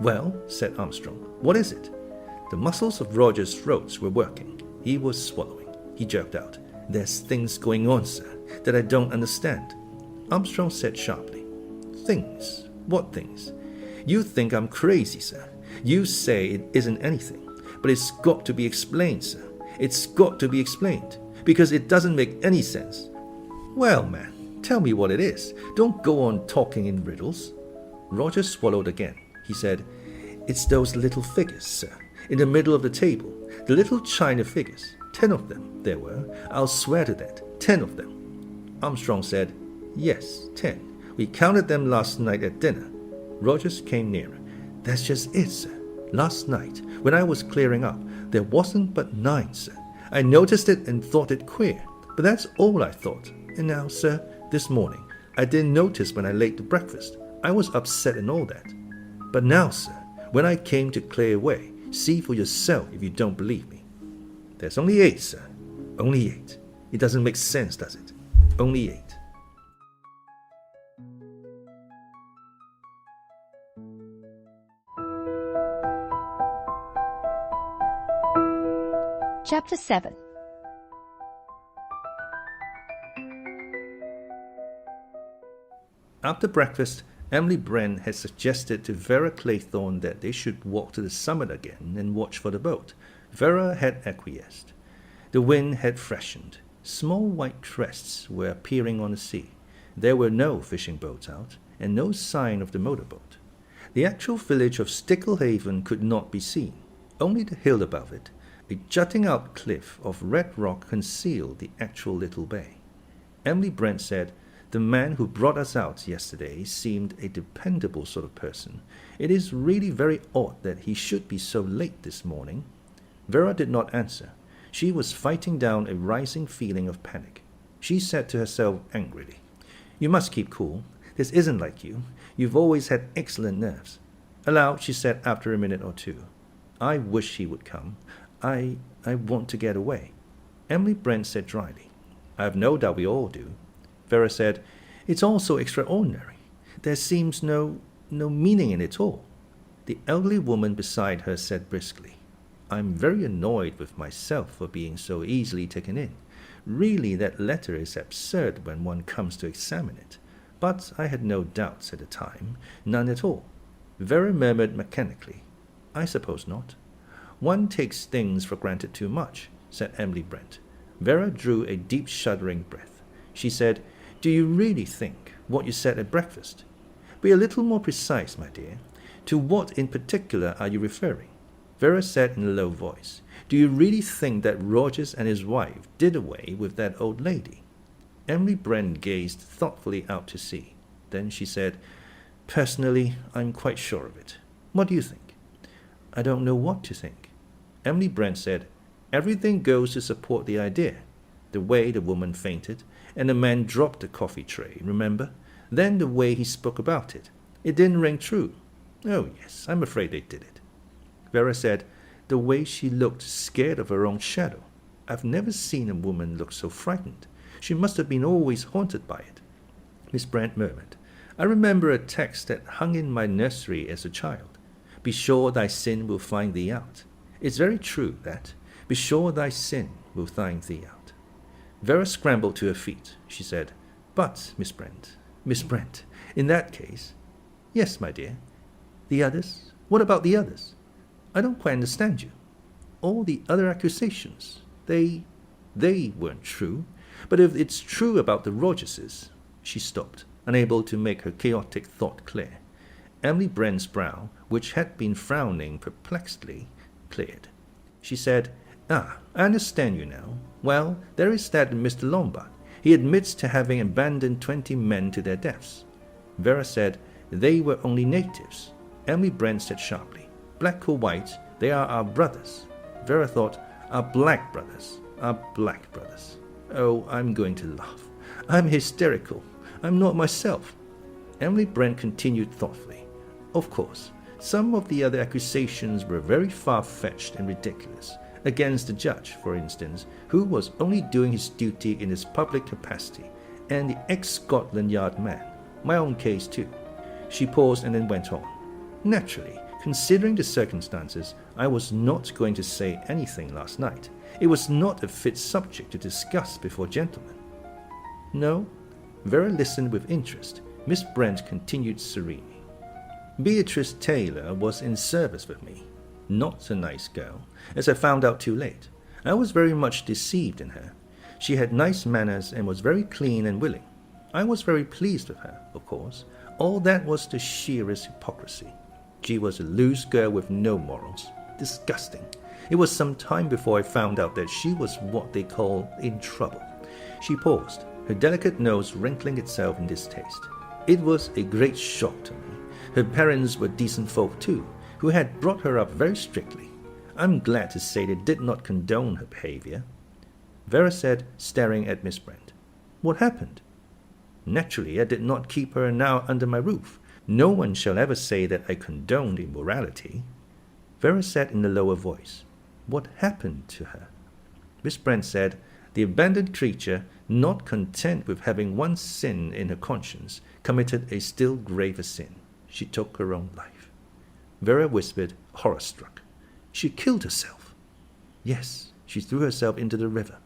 "Well," said Armstrong, "what is it?" The muscles of Rogers' throat were working. He was swallowing. He jerked out, "There's things going on, sir, that I don't understand." Armstrong said sharply, "Things? What things?" "You think I'm crazy, sir. You say it isn't anything. But it's got to be explained, sir. It's got to be explained, because it doesn't make any sense." "Well, man, tell me what it is. Don't go on talking in riddles." Rogers swallowed again. He said, "It's those little figures, sir, in the middle of the table. The little china figures. 10 of them, there were. I'll swear to that. 10 of them." Armstrong said, "Yes, 10. We counted them last night at dinner." Rogers came nearer. That's just it, sir. Last night, when I was clearing up, there wasn't but 9, sir. I noticed it and thought it queer, but that's all I thought. And now, sir, this morning, I didn't notice when I laid the breakfast. I was upset and all that. But now, sir, when I came to clear away, see for yourself if you don't believe me. There's only 8, sir. Only 8. It doesn't make sense, does it? Only 8. Chapter 7. After breakfast, Emily Brent had suggested to Vera Claythorne that they should walk to the summit again and watch for the boat. Vera had acquiesced. The wind had freshened. Small white crests were appearing on the sea. There were no fishing boats out, and no sign of the motorboat. The actual village of Sticklehaven could not be seen. Only the hill above it. A jutting-out cliff of red rock concealed the actual little bay. Emily Brent said, "The man who brought us out yesterday seemed a dependable sort of person. It is really very odd that he should be so late this morning." Vera did not answer. She was fighting down a rising feeling of panic. She said to herself angrily, "You must keep cool. This isn't like you. You've always had excellent nerves." Aloud, she said after a minute or two, "I wish he would come. I want to get away." Emily Brent said dryly, "I have no doubt we all do." Vera said, "It's all so extraordinary. There seems no meaning in it all." The elderly woman beside her said briskly, "I'm very annoyed with myself for being so easily taken in. Really, that letter is absurd when one comes to examine it. But I had no doubts at the time, none at all." Vera murmured mechanically, "I suppose not." "One takes things for granted too much," said Emily Brent. Vera drew a deep shuddering breath. She said, "Do you really think what you said at breakfast? Be a little more precise, my dear. To what in particular are you referring?" Vera said in a low voice, "Do you really think that Rogers and his wife did away with that old lady?" Emily Brent gazed thoughtfully out to sea. Then she said, "Personally, I'm quite sure of it. What do you think?" "I don't know what to think." Emily Brent said, "Everything goes to support the idea. The way the woman fainted, and the man dropped the coffee tray, remember? Then the way he spoke about it. It didn't ring true." "Oh, yes, I'm afraid they did it." Vera said, "The way she looked scared of her own shadow. I've never seen a woman look so frightened. She must have been always haunted by it." Miss Brent murmured, "I remember a text that hung in my nursery as a child. 'Be sure thy sin will find thee out.' It's very true, that. 'Be sure thy sin will find thee out.'" Vera scrambled to her feet. She said, "But, Miss Brent, in that case—" "Yes, my dear." "The others? What about the others?" "I don't quite understand you." "All the other accusations. They weren't true. But if it's true about the Rogerses—" She stopped, unable to make her chaotic thought clear. Emily Brent's brow, which had been frowning perplexedly, cleared. She said, "I understand you now. Well, there is that in Mr. Lombard. He admits to having abandoned 20 men to their deaths." Vera said, "They were only natives." Emily Brent said sharply, "Black or white, they are our brothers." Vera thought, "Our black brothers, our black brothers." Oh, I'm going to laugh. I'm hysterical. I'm not myself. Emily Brent continued thoughtfully, "Of course, some of the other accusations were very far-fetched and ridiculous. Against the judge, for instance, who was only doing his duty in his public capacity, and the ex-Scotland Yard man. My own case, too." She paused and then went on. "Naturally, considering the circumstances, I was not going to say anything last night. It was not a fit subject to discuss before gentlemen." "No?" Vera listened with interest. Miss Brent continued serenely. "Beatrice Taylor was in service with me. Not a nice girl, as I found out too late. I was very much deceived in her. She had nice manners and was very clean and willing. I was very pleased with her, of course. All that was the sheerest hypocrisy. She was a loose girl with no morals. Disgusting. It was some time before I found out that she was what they call in trouble." She paused, her delicate nose wrinkling itself in distaste. It was a great shock to me. Her parents were decent folk too, who had brought her up very strictly. I'm glad to say they did not condone her behavior. Vera said, staring at Miss Brent. What happened? Naturally, I did not keep her now under my roof. No one shall ever say that I condoned immorality. Vera said in a lower voice, What happened to her? Miss Brent said, The abandoned creature, not content with having one sin in her conscience, committed a still graver sin. She took her own life. Vera whispered, horror-struck. She killed herself. Yes, she threw herself into the river.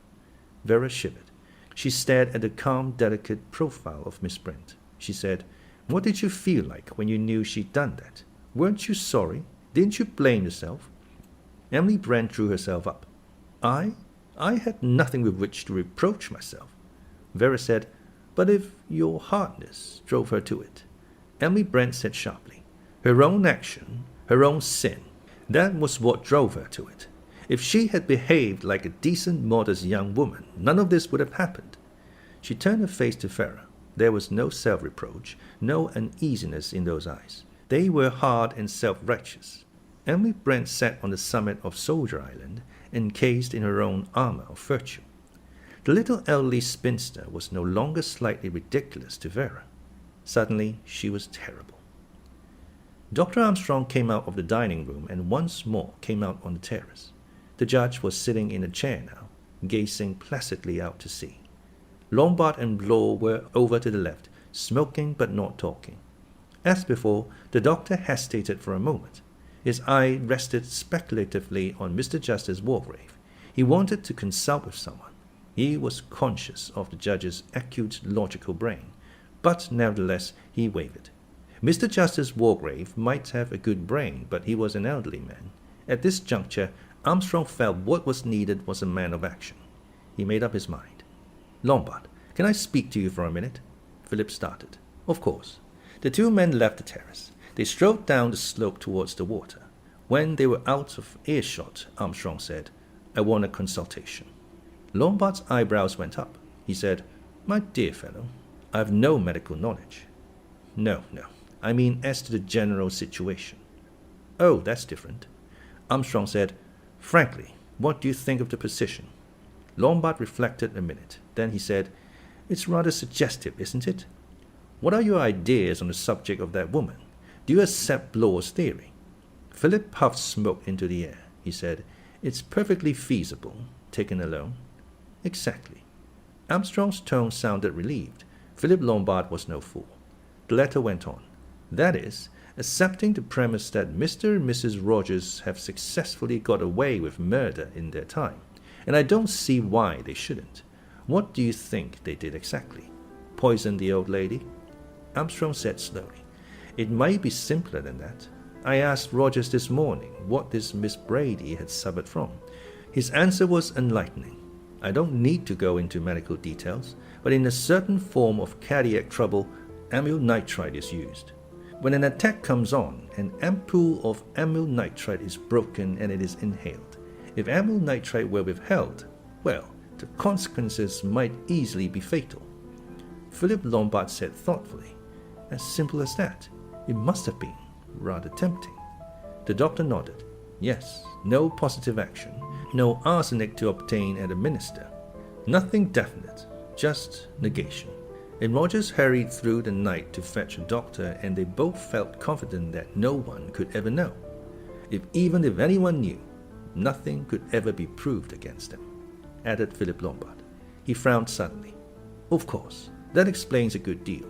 Vera shivered. She stared at the calm, delicate profile of Miss Brent. She said, What did you feel like when you knew she'd done that? Weren't you sorry? Didn't you blame yourself? Emily Brent drew herself up. I had nothing with which to reproach myself. Vera said, But if your hardness drove her to it. Emily Brent said sharply, Her own action, her own sin, that was what drove her to it. If she had behaved like a decent, modest young woman, none of this would have happened. She turned her face to Vera. There was no self-reproach, no uneasiness in those eyes. They were hard and self-righteous. Emily Brent sat on the summit of Soldier Island, encased in her own armor of virtue. The little elderly spinster was no longer slightly ridiculous to Vera. Suddenly, she was terrible. Dr. Armstrong came out of the dining room and once more came out on the terrace. The judge was sitting in a chair now, gazing placidly out to sea. Lombard and Blore were over to the left, smoking but not talking. As before, the doctor hesitated for a moment. His eye rested speculatively on Mr. Justice Wargrave. He wanted to consult with someone. He was conscious of the judge's acute logical brain, but nevertheless he wavered. Mr. Justice Wargrave might have a good brain, but he was an elderly man. At this juncture, Armstrong felt what was needed was a man of action. He made up his mind. Lombard, can I speak to you for a minute? Philip started. Of course. The two men left the terrace. They strode down the slope towards the water. When they were out of earshot, Armstrong said, I want a consultation. Lombard's eyebrows went up. He said, My dear fellow, I have no medical knowledge. No. I mean as to the general situation. Oh, that's different. Armstrong said, Frankly, what do you think of the position? Lombard reflected a minute. Then he said, It's rather suggestive, isn't it? What are your ideas on the subject of that woman? Do you accept Blore's theory? Philip puffed smoke into the air. He said, It's perfectly feasible, taken alone. Exactly. Armstrong's tone sounded relieved. Philip Lombard was no fool. The letter went on. That is, accepting the premise that Mr. and Mrs. Rogers have successfully got away with murder in their time, and I don't see why they shouldn't. What do you think they did exactly? Poison the old lady? Armstrong said slowly, It might be simpler than that. I asked Rogers this morning what this Miss Brady had suffered from. His answer was enlightening. I don't need to go into medical details, but in a certain form of cardiac trouble, amyl nitrite is used. When an attack comes on, an ampoule of amyl nitrite is broken and it is inhaled. If amyl nitrite were withheld, well, the consequences might easily be fatal. Philip Lombard said thoughtfully, As simple as that. It must have been rather tempting. The doctor nodded. Yes, no positive action, no arsenic to obtain and administer. Nothing definite, just negation. And Rogers hurried through the night to fetch a doctor, and they both felt confident that no one could ever know. Even if anyone knew, nothing could ever be proved against them, added Philip Lombard. He frowned suddenly. Of course, that explains a good deal.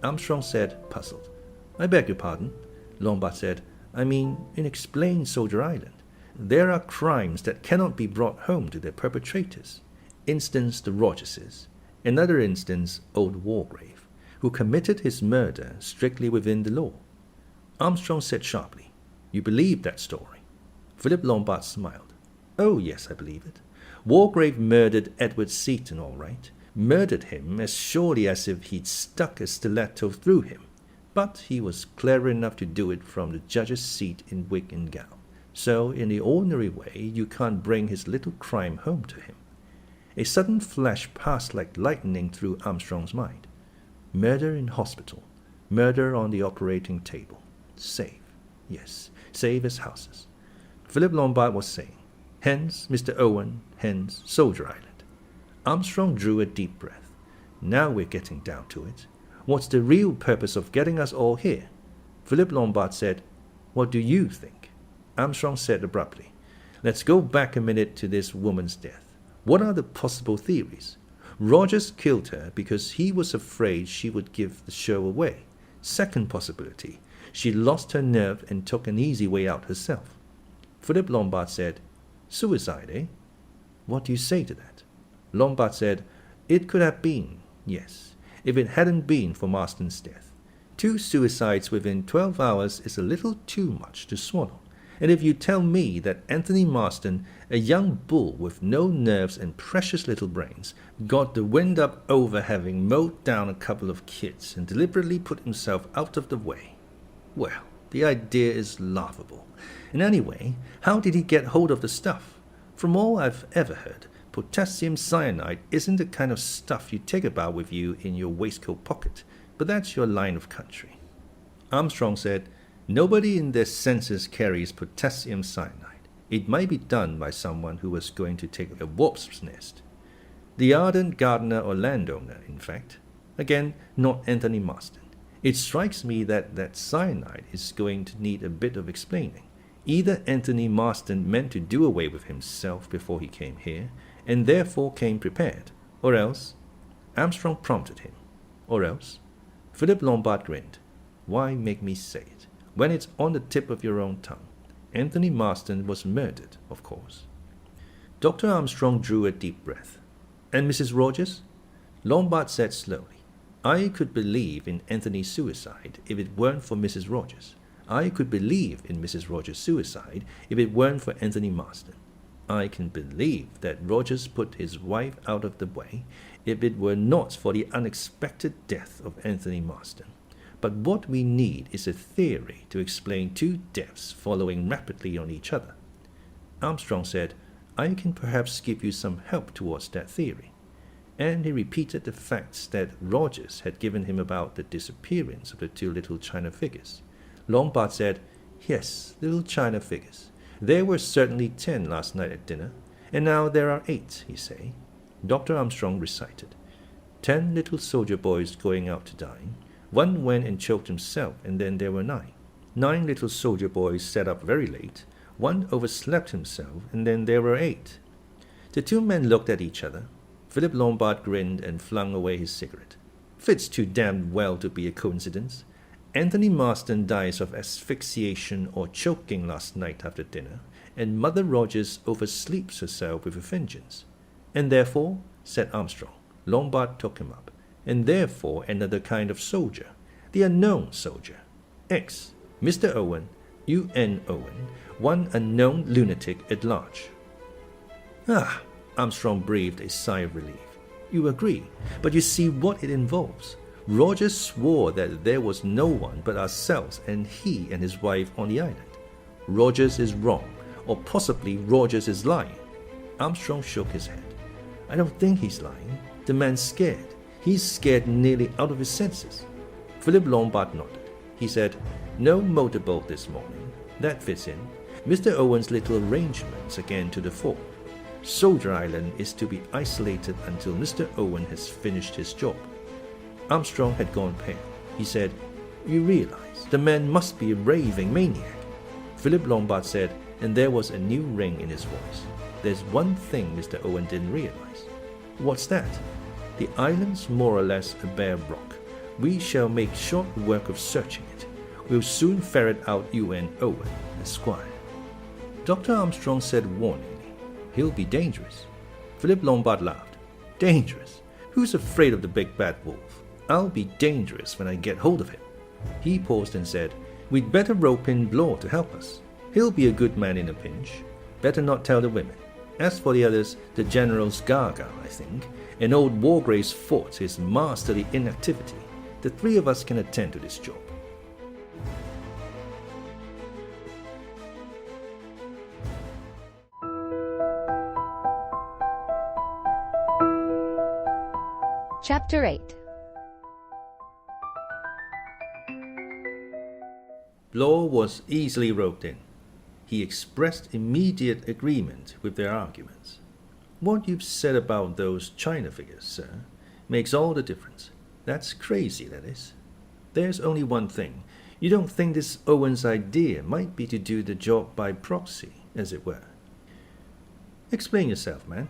Armstrong said, puzzled. I beg your pardon. Lombard said, I mean, in Explain Soldier Island. There are crimes that cannot be brought home to their perpetrators. Instance the Rogerses. Another instance, old Wargrave, who committed his murder strictly within the law. Armstrong said sharply, You believe that story? Philip Lombard smiled. Oh, yes, I believe it. Wargrave murdered Edward Seaton, all right. Murdered him as surely as if he'd stuck a stiletto through him. But he was clever enough to do it from the judge's seat in wig and gown. So, in the ordinary way, you can't bring his little crime home to him. A sudden flash passed like lightning through Armstrong's mind. Murder in hospital. Murder on the operating table. Save. Yes, save as houses. Philip Lombard was saying, hence Mr. Owen, hence Soldier Island. Armstrong drew a deep breath. Now we're getting down to it. What's the real purpose of getting us all here? Philip Lombard said, what do you think? Armstrong said abruptly, let's go back a minute to this woman's death. What are the possible theories? Rogers killed her because he was afraid she would give the show away. Second possibility, she lost her nerve and took an easy way out herself. Philip Lombard said, suicide, eh? What do you say to that? Lombard said, it could have been, yes, if it hadn't been for Marston's death. 2 suicides within 12 hours is a little too much to swallow. And if you tell me that Anthony Marston, a young bull with no nerves and precious little brains, got the wind up over having mowed down a couple of kids and deliberately put himself out of the way, well, the idea is laughable. And anyway, how did he get hold of the stuff? From all I've ever heard, potassium cyanide isn't the kind of stuff you take about with you in your waistcoat pocket, but that's your line of country. Armstrong said, nobody in their senses carries potassium cyanide. It might be done by someone who was going to take a wasp's nest. The ardent gardener or landowner, in fact. Again, not Anthony Marston. It strikes me that cyanide is going to need a bit of explaining. Either Anthony Marston meant to do away with himself before he came here, and therefore came prepared, or else... Armstrong prompted him. Or else? Philip Lombard grinned. Why make me say it, when it's on the tip of your own tongue? Anthony Marston was murdered, of course. Dr. Armstrong drew a deep breath. And Mrs. Rogers? Lombard said slowly, I could believe in Anthony's suicide if it weren't for Mrs. Rogers. I could believe in Mrs. Rogers' suicide if it weren't for Anthony Marston. I can believe that Rogers put his wife out of the way if it were not for the unexpected death of Anthony Marston. But what we need is a theory to explain 2 deaths following rapidly on each other. Armstrong said, I can perhaps give you some help towards that theory. And he repeated the facts that Rogers had given him about the disappearance of the 2 little china figures. Lombard said, yes, little china figures. There were certainly 10 last night at dinner, and now there are 8, he say. Dr. Armstrong recited, 10 little soldier boys going out to dine. 1 went and choked himself, and then there were 9. 9 little soldier boys sat up very late. 1 overslept himself, and then there were 8. The 2 men looked at each other. Philip Lombard grinned and flung away his cigarette. Fits too damned well to be a coincidence. Anthony Marston dies of asphyxiation or choking last night after dinner, and Mother Rogers oversleeps herself with a vengeance. And therefore, said Armstrong, Lombard took him up, and therefore another kind of soldier, the unknown soldier. X, Mr. Owen, U.N.Owen, one unknown lunatic at large. Ah, Armstrong breathed a sigh of relief. You agree, but you see what it involves. Rogers swore that there was no one but ourselves and he and his wife on the island. Rogers is wrong, or possibly Rogers is lying. Armstrong shook his head. I don't think he's lying. The man's scared. He's scared nearly out of his senses. Philip Lombard nodded. He said, no motorboat this morning. That fits in. Mr. Owen's little arrangements again to the fore. Soldier Island is to be isolated until Mr. Owen has finished his job. Armstrong had gone pale. He said, you realize the man must be a raving maniac. Philip Lombard said, and there was a new ring in his voice. There's one thing Mr. Owen didn't realize. What's that? The island's more or less a bare rock. We shall make short work of searching it. We'll soon ferret out U.N.Owen, Esquire. Dr. Armstrong said warningly, he'll be dangerous. Philip Lombard laughed. Dangerous? Who's afraid of the big bad wolf? I'll be dangerous when I get hold of him. He paused and said, we'd better rope in Blore to help us. He'll be a good man in a pinch. Better not tell the women. As for the others, the general's gaga, I think, and old Wargrave's fort is masterly inactivity. The 3 of us can attend to this job. Chapter 8. Blore was easily roped in. He expressed immediate agreement with their arguments. What you've said about those china figures, sir, makes all the difference. That's crazy, that is. There's only one thing. You don't think this Owen's idea might be to do the job by proxy, as it were? Explain yourself, man.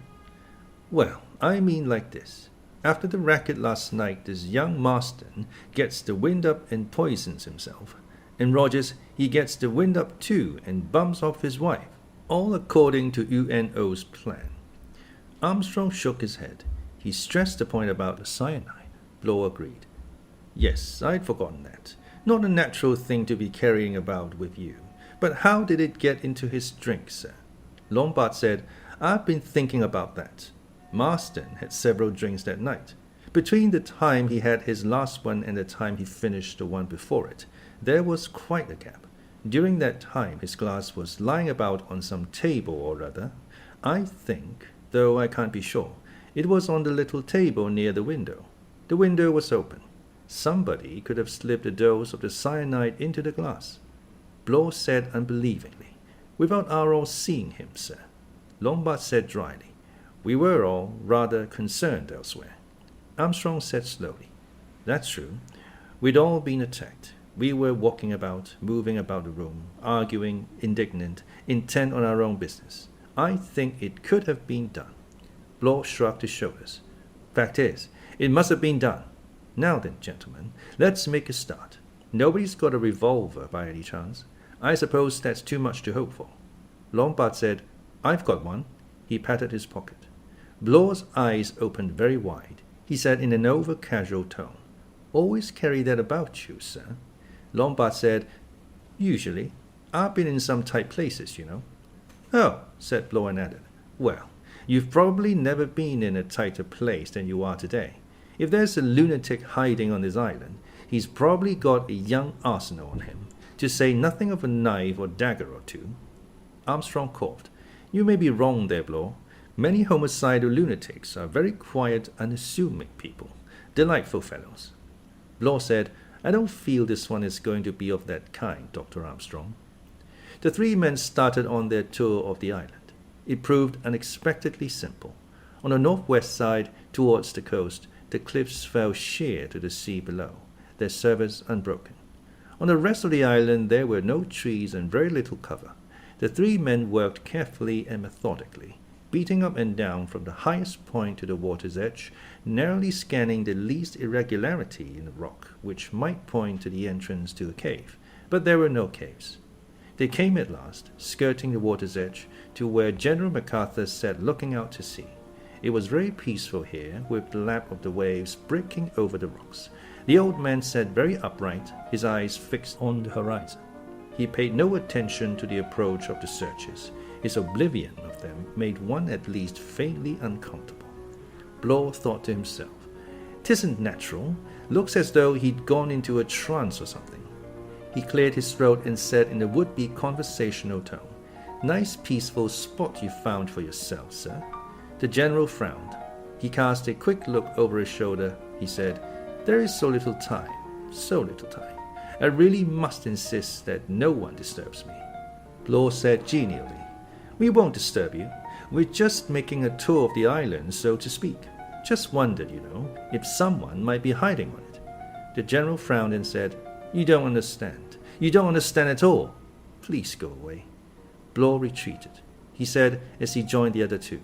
Well, I mean like this. After the racket last night, this young Marston gets the wind up and poisons himself. And Rogers, he gets the wind up too and bumps off his wife, all according to U.N.Owen's plan. Armstrong shook his head. He stressed the point about the cyanide. Blore agreed. Yes, I'd forgotten that. Not a natural thing to be carrying about with you. But how did it get into his drink, sir? Lombard said, I've been thinking about that. Marston had several drinks that night. Between the time he had his last one and the time he finished the one before it, there was quite a gap. During that time his glass was lying about on some table or other. I think, though I can't be sure, it was on the little table near the window. The window was open. Somebody could have slipped a dose of the cyanide into the glass. Blore said unbelievingly, without our all seeing him, sir. Lombard said dryly, we were all rather concerned elsewhere. Armstrong said slowly, that's true. We'd all been attacked. We were walking about, moving about the room, arguing, indignant, intent on our own business. I think it could have been done. Blore shrugged his shoulders. Fact is, it must have been done. Now then, gentlemen, let's make a start. Nobody's got a revolver by any chance. I suppose that's too much to hope for. Lombard said, I've got one. He patted his pocket. Blore's eyes opened very wide. He said in an over-casual tone, Always carry that about you, sir. Lombard said, Usually. I've been in some tight places, you know. Oh, said Blore and added, Well, you've probably never been in a tighter place than you are today. If there's a lunatic hiding on this island, he's probably got a young arsenal on him, to say nothing of a knife or dagger or two. Armstrong coughed. You may be wrong there, Blore. Many homicidal lunatics are very quiet, unassuming people. Delightful fellows. Blore said, I don't feel this one is going to be of that kind, Dr. Armstrong. The three men started on their tour of the island. It proved unexpectedly simple. On the northwest side, towards the coast, the cliffs fell sheer to the sea below, their surface unbroken. On the rest of the island there were no trees and very little cover. The three men worked carefully and methodically, beating up and down from the highest point to the water's edge, narrowly scanning the least irregularity in the rock, which might point to the entrance to a cave. But there were no caves. They came at last, skirting the water's edge, to where General MacArthur sat looking out to sea. It was very peaceful here, with the lap of the waves breaking over the rocks. The old man sat very upright, his eyes fixed on the horizon. He paid no attention to the approach of the searchers. His oblivion of them made one at least faintly uncomfortable. Blore thought to himself, "'Tisn't natural. Looks as though he'd gone into a trance or something." He cleared his throat and said in a would-be conversational tone, "Nice peaceful spot you found for yourself, sir." The general frowned. He cast a quick look over his shoulder. He said, "There is so little time, so little time. I really must insist that no one disturbs me." Blore said genially, "We won't disturb you. We're just making a tour of the island, so to speak. Just wondered, you know, if someone might be hiding on it." The general frowned and said, "You don't understand. You don't understand at all. Please go away." Blore retreated. He said as he joined the other two,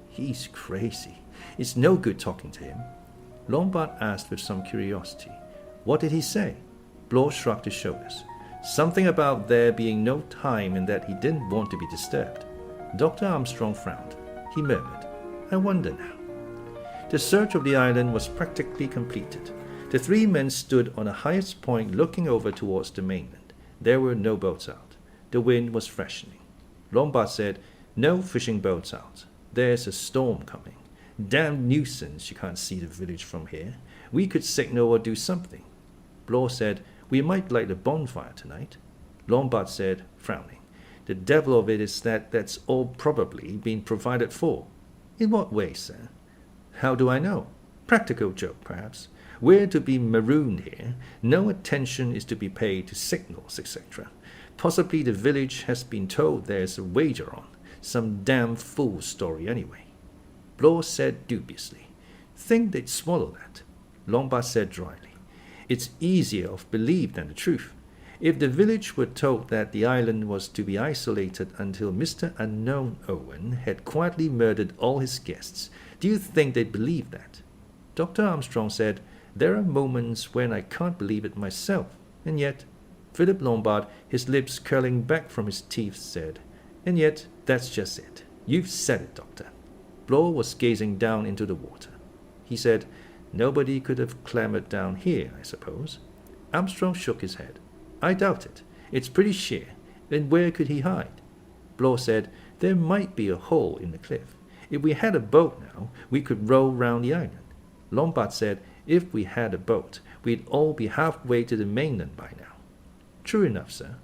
"He's crazy. It's no good talking to him." Lombard asked with some curiosity, "What did he say?" Blore shrugged his shoulders. "Something about there being no time and that he didn't want to be disturbed." Dr. Armstrong frowned. He murmured, "I wonder now." The search of the island was practically completed. The three men stood on the highest point looking over towards the mainland. There were no boats out. The wind was freshening. Lombard said, "No fishing boats out. There's a storm coming. Damn nuisance you can't see the village from here. We could signal or do something." Blore said, "We might light a bonfire tonight." Lombard said, frowning, "The devil of it is that's all probably been provided for." "In what way, sir?" "How do I know? Practical joke, perhaps. We're to be marooned here. No attention is to be paid to signals, etc. Possibly the village has been told there's a wager on. Some damn fool story anyway. Blore said dubiously. Think they'd swallow that? Lombard said dryly. It's easier of belief than the truth. If the village were told that the island was to be isolated until Mr. Unknown-Owen had quietly murdered all his guests, do you think they'd believe that? Dr. Armstrong said, there are moments when I can't believe it myself, and yet, Philip Lombard, his lips curling back from his teeth, said, and yet, that's just it. You've said it, Doctor. Blore was gazing down into the water. He said, nobody could have clambered down here, I suppose. Armstrong shook his head. I doubt it. It's pretty sheer. Then where could he hide? Blore said, there might be a hole in the cliff. If we had a boat now, we could row round the island. Lombard said, if we had a boat, we'd all be halfway to the mainland by now. True enough, sir.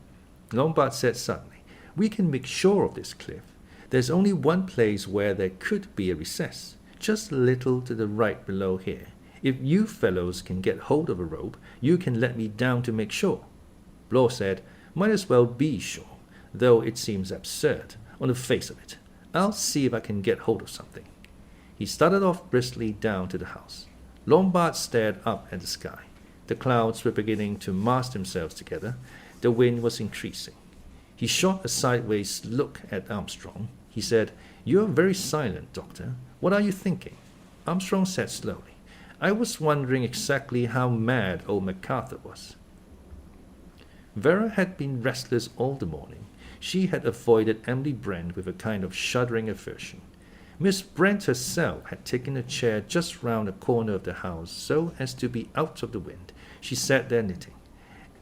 Lombard said suddenly, we can make sure of this cliff. There's only one place where there could be a recess, just a little to the right below here. If you fellows can get hold of a rope, you can let me down to make sure. Blore said, might as well be sure, though it seems absurd on the face of it. I'll see if I can get hold of something. He started off briskly down to the house. Lombard stared up at the sky. The clouds were beginning to mass themselves together. The wind was increasing. He shot a sideways look at Armstrong. He said, you are very silent, Doctor. What are you thinking? Armstrong said slowly, I was wondering exactly how mad old Macarthur was. Vera had been restless all the morning. She had avoided Emily Brent with a kind of shuddering aversion. Miss Brent herself had taken a chair just round the corner of the house so as to be out of the wind. She sat there knitting.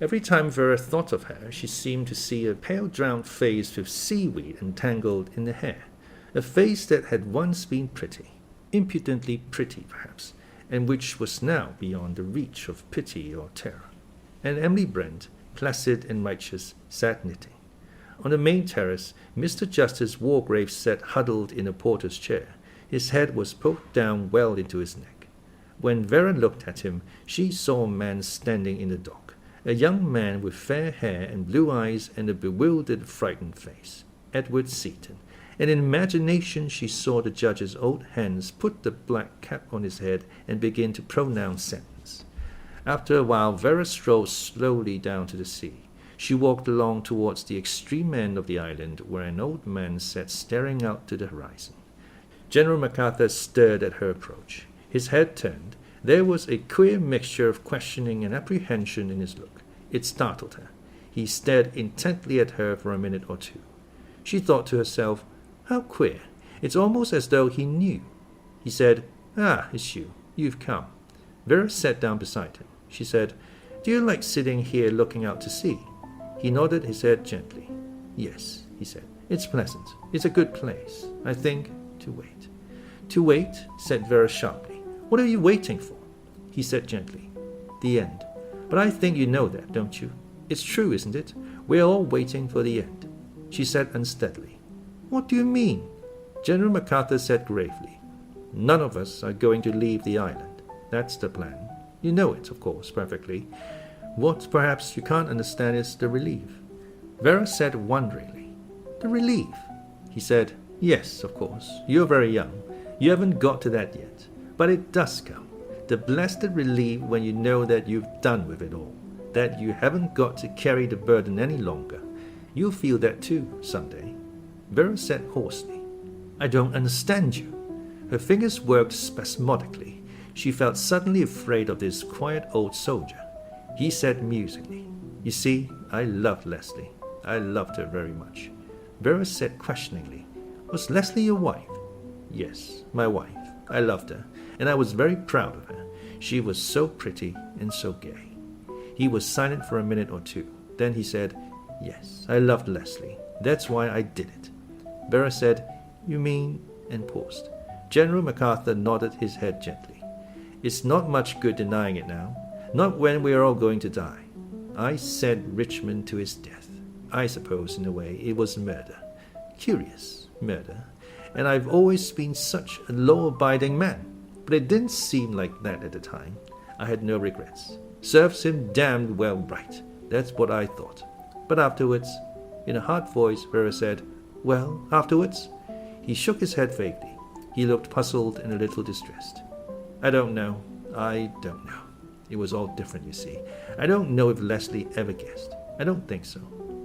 Every time Vera thought of her, she seemed to see a pale drowned face with seaweed entangled in the hair, a face that had once been pretty, impudently pretty perhaps, and which was now beyond the reach of pity or terror. And Emily Brent, placid and righteous, sat knitting. On the main terrace, Mr. Justice Wargrave sat huddled in a porter's chair. His head was poked down well into his neck. When Vera looked at him, she saw a man standing in the dock, a young man with fair hair and blue eyes and a bewildered, frightened face, Edward Seaton, and in imagination she saw the judge's old hands put the black cap on his head and begin to pronounce sentence. After a while, Vera strolled slowly down to the sea. She walked along towards the extreme end of the island, where an old man sat staring out to the horizon. General Macarthur stirred at her approach. His head turned. There was a queer mixture of questioning and apprehension in his look. It startled her. He stared intently at her for a minute or two. She thought to herself, how queer. It's almost as though he knew. He said, "Ah, it's you. You've come." Vera sat down beside him. She said, "Do you like sitting here looking out to sea?" He nodded his head gently. "Yes," he said. "It's pleasant. It's a good place. I think to wait." "To wait?" said Vera sharply. "What are you waiting for?" He said gently, "The end. But I think you know that, don't you? It's true, isn't it? We're all waiting for the end." She said unsteadily, "What do you mean?" General Macarthur said gravely, "None of us are going to leave the island. That's the plan. You know it, of course, perfectly. What perhaps you can't understand is the relief." Vera said wonderingly, "The relief?" He said, "Yes, of course. You're very young. You haven't got to that yet. But it does come. The blessed relief when you know that you've done with it all, that you haven't got to carry the burden any longer. You'll feel that too, someday." Vera said hoarsely, "I don't understand you." Her fingers worked spasmodically. She felt suddenly afraid of this quiet old soldier. He said musingly, "You see, I loved Leslie. I loved her very much." Vera said questioningly, "Was Leslie your wife?" "Yes, my wife. I loved her, and I was very proud of her. She was so pretty and so gay." He was silent for a minute or two. Then he said, "Yes, I loved Leslie. That's why I did it." Vera said, "You mean?" and paused. General Macarthur nodded his head gently. "It's not much good denying it now. Not when we are all going to die. I sent Richmond to his death. I suppose, in a way, it was murder. Curious murder. And I've always been such a law-abiding man. But it didn't seem like that at the time. I had no regrets. Serves him damned well right. That's what I thought. But afterwards, in a hard voice, Vera said, "Well, afterwards?" He shook his head vaguely. He looked puzzled and a little distressed. I don't know. It was all different, you see. I don't know if Leslie ever guessed. I don't think so.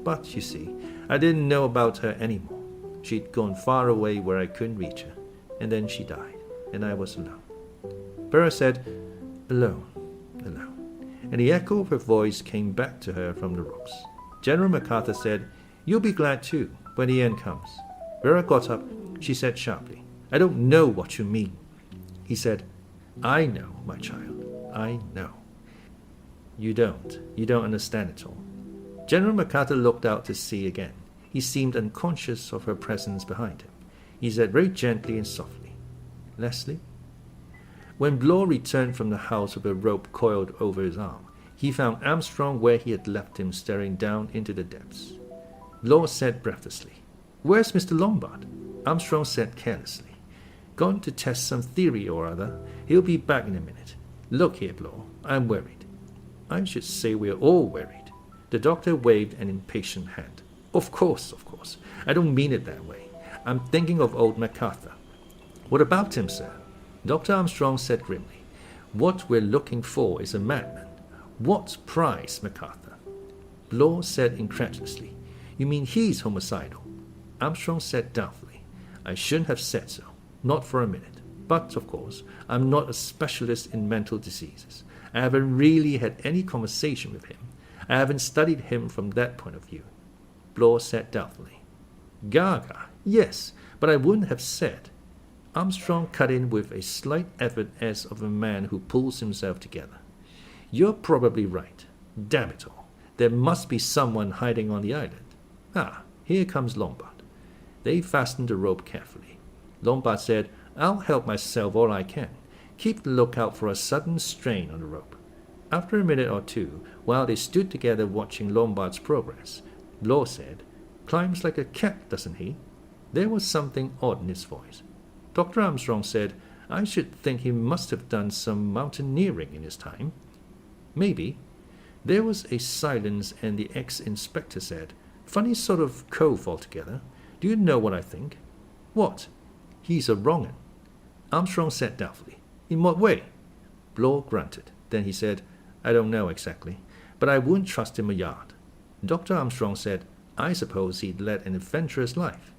But, you see, I didn't know about her anymore. She'd gone far away where I couldn't reach her. And then she died, and I was alone. Vera said, "Alone, alone." And the echo of her voice came back to her from the rocks. General MacArthur said, "You'll be glad too, when the end comes." Vera got up. She said sharply, "I don't know what you mean." He said, "I know, my child. I know." You don't understand at all. General MacArthur looked out to sea again. He seemed unconscious of her presence behind him. He said very gently and softly, "Leslie?" When Blore returned from the house with a rope coiled over his arm, he found Armstrong where he had left him, staring down into the depths. Blore said breathlessly, "Where's Mr. Lombard?" Armstrong said carelessly, "Gone to test some theory or other. He'll be back in a minute. Look here, Blore, I'm worried." "I should say we're all worried." The doctor waved an impatient hand. Of course. I don't mean it that way. I'm thinking of old MacArthur." "What about him, sir?" Dr. Armstrong said grimly, "What we're looking for is a madman. What prize, MacArthur?" Blore said incredulously, "You mean he's homicidal?" Armstrong said doubtfully, "I shouldn't have said so. Not for a minute. But, of course, I'm not a specialist in mental diseases. I haven't really had any conversation with him. I haven't studied him from that point of view." Blore said doubtfully, "Gaga, yes, but I wouldn't have said." Armstrong cut in with a slight effort as of a man who pulls himself together. "You're probably right. Damn it all. There must be someone hiding on the island. Ah, here comes Lombard." They fastened the rope carefully. Lombard said, "I'll help myself all I can. Keep the lookout for a sudden strain on the rope." After a minute or two, while they stood together watching Lombard's progress, Blore said, "Climbs like a cat, doesn't he?" There was something odd in his voice. Dr. Armstrong said, "I should think he must have done some mountaineering in his time." "Maybe." There was a silence, and the ex-inspector said, "Funny sort of cove altogether. Do you know what I think?" "What?" "He's a wrong 'un." Armstrong said doubtfully, "In what way?" Blore grunted. Then he said, "I don't know exactly, but I wouldn't trust him a yard." Dr. Armstrong said, "I suppose he'd led an adventurous life."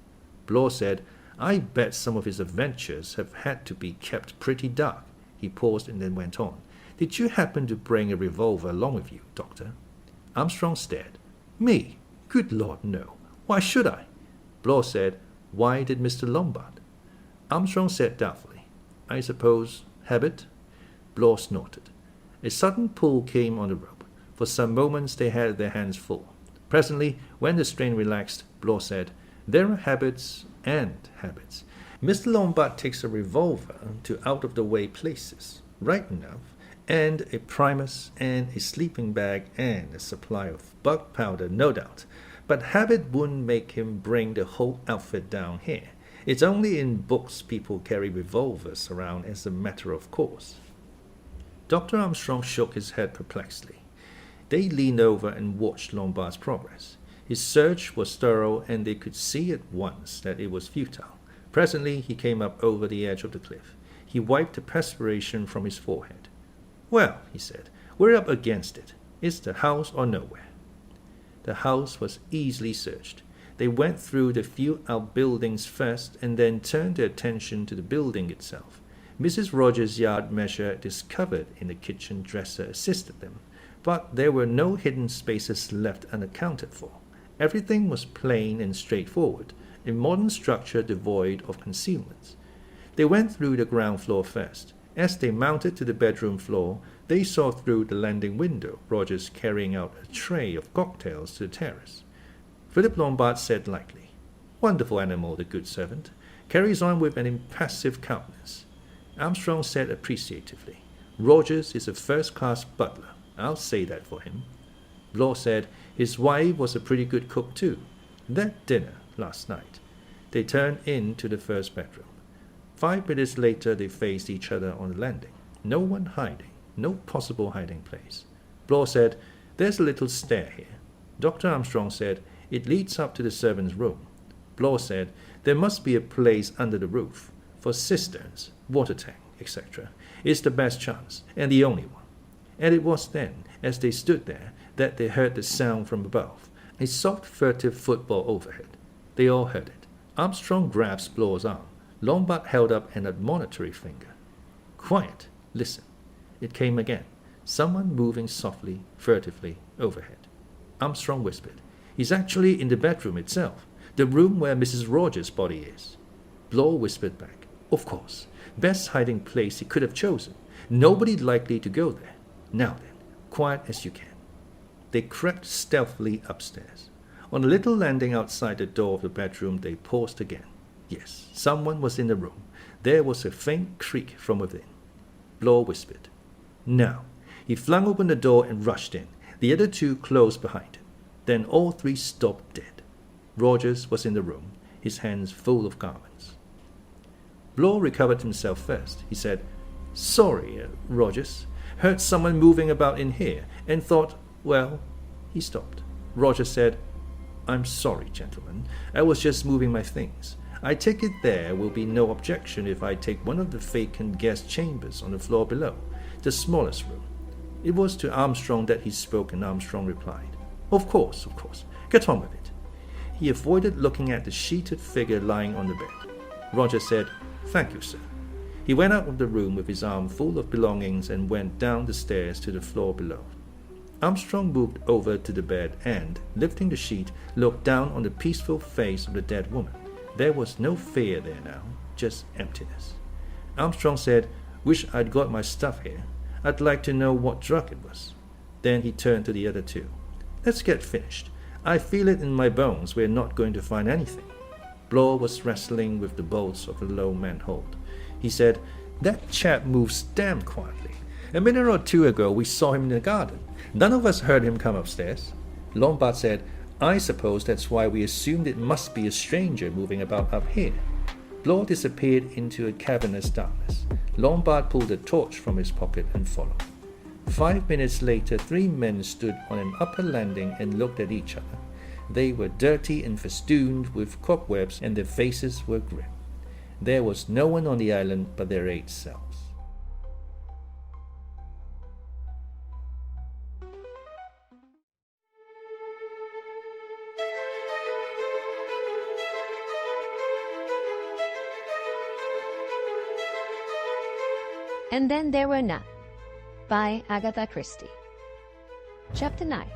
Blore said, "I bet some of his adventures have had to be kept pretty dark." He paused and then went on, "Did you happen to bring a revolver along with you, Doctor?" Armstrong stared. "Me? Good Lord, no. Why should I?" Blore said, "Why did Mr. Lombard?" Armstrong said doubtfully, "I suppose habit." Blore snorted. A sudden pull came on the rope. For some moments they had their hands full. Presently, when the strain relaxed, Blore said, "There are habits and habits. Mr. Lombard takes a revolver to out-of-the-way places, right enough, and a primus, and a sleeping bag, and a supply of bug powder, no doubt. But habit wouldn't make him bring the whole outfit down here. It's only in books people carry revolvers around as a matter of course." Dr. Armstrong shook his head perplexedly. They leaned over and watched Lombard's progress. His search was thorough, and they could see at once that it was futile. Presently he came up over the edge of the cliff. He wiped the perspiration from his forehead. "Well," he said, "we're up against it. It's the house or nowhere." The house was easily searched. They went through the few outbuildings first, and then turned their attention to the building itself. Mrs. Rogers' yard measure discovered in the kitchen dresser assisted them, but there were no hidden spaces left unaccounted for. Everything was plain and straightforward, a modern structure devoid of concealments. They went through the ground floor first. As they mounted to the bedroom floor, they saw through the landing window Rogers carrying out a tray of cocktails to the terrace. Philip Lombard said lightly, "Wonderful animal, the good servant. Carries on with an impassive countenance." Armstrong said appreciatively, "Rogers is a first-class butler. I'll say that for him." Blore said, "His wife was a pretty good cook too. That dinner last night." They turned into the first bedroom. 5 minutes later they faced each other on the landing, no one hiding. No possible hiding place. Blore said, "There's a little stair here." Dr. Armstrong said, "It leads up to the servants' room." Blore said, "There must be a place under the roof, for cisterns, water tank, etc. It's the best chance, and the only one." And it was then, as they stood there, that they heard the sound from above, a soft, furtive footfall overhead. They all heard it. Armstrong grasped Blore's arm. Lombard held up an admonitory finger. "Quiet, listen." It came again, someone moving softly, furtively, overhead. Armstrong whispered, "He's actually in the bedroom itself, the room where Mrs. Rogers' body is." Blore whispered back, "Of course, best hiding place he could have chosen. Nobody likely to go there. Now then, quiet as you can." They crept stealthily upstairs. On a little landing outside the door of the bedroom, they paused again. Yes, someone was in the room. There was a faint creak from within. Blore whispered, "Now." He flung open the door and rushed in. The other two closed behind him. Then all three stopped dead. Rogers was in the room, his hands full of garments. Blore recovered himself first. He said, "Sorry, Rogers. Heard someone moving about in here, and thought, well..." He stopped. Rogers said, "I'm sorry, gentlemen. I was just moving my things. I take it there will be no objection if I take one of the vacant guest chambers on the floor below, the smallest room." It was to Armstrong that he spoke, and Armstrong replied, Of course. Get on with it." He avoided looking at the sheeted figure lying on the bed. Rogers said, "Thank you, sir." He went out of the room with his arm full of belongings and went down the stairs to the floor below. Armstrong moved over to the bed and, lifting the sheet, looked down on the peaceful face of the dead woman. There was no fear there now, just emptiness. Armstrong said, "Wish I'd got my stuff here. I'd like to know what drug it was." Then he turned to the other two. "Let's get finished. I feel it in my bones we're not going to find anything." Blore was wrestling with the bolts of a low manhole. He said, "That chap moves damn quietly. A minute or two ago we saw him in the garden. None of us heard him come upstairs." Lombard said, "I suppose that's why we assumed it must be a stranger moving about up here." Blore disappeared into a cavernous darkness. Lombard pulled a torch from his pocket and followed. 5 minutes later, 3 men stood on an upper landing and looked at each other. They were dirty and festooned with cobwebs, and their faces were grim. There was no one on the island but their 8 selves. And Then There Were None, by Agatha Christie. Chapter 9.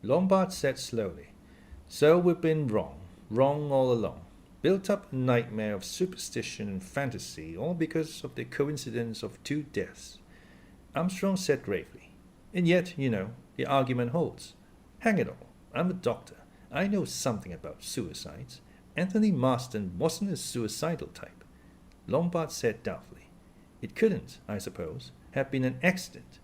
Lombard said slowly, "So we've been wrong all along. Built up a nightmare of superstition and fantasy, all because of the coincidence of 2 deaths." Armstrong said gravely, "And yet, the argument holds. Hang it all, I'm a doctor. I know something about suicides. Anthony Marston wasn't a suicidal type." Lombard said doubtfully, "It couldn't, I suppose, have been an accident."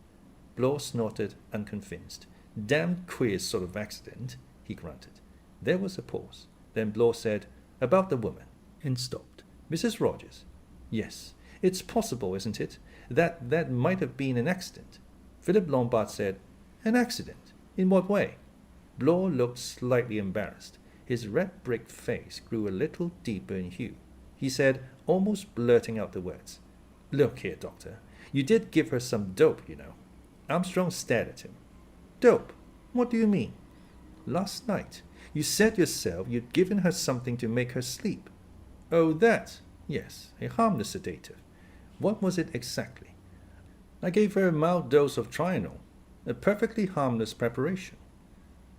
Blore snorted, unconvinced. "Damned queer sort of accident," he grunted. There was a pause. Then Blore said, "About the woman," and stopped. "Mrs. Rogers." "Yes, it's possible, isn't it, that might have been an accident." Philip Lombard said, "An accident? In what way?" Blore looked slightly embarrassed. His red brick face grew a little deeper in hue. He said, almost blurting out the words, "Look here, doctor, you did give her some dope, Armstrong stared at him. "Dope? What do you mean?" "Last night, you said yourself you'd given her something to make her sleep." "Oh, that? Yes, a harmless sedative. What was it exactly?" "I gave her a mild dose of Trianol, a perfectly harmless preparation."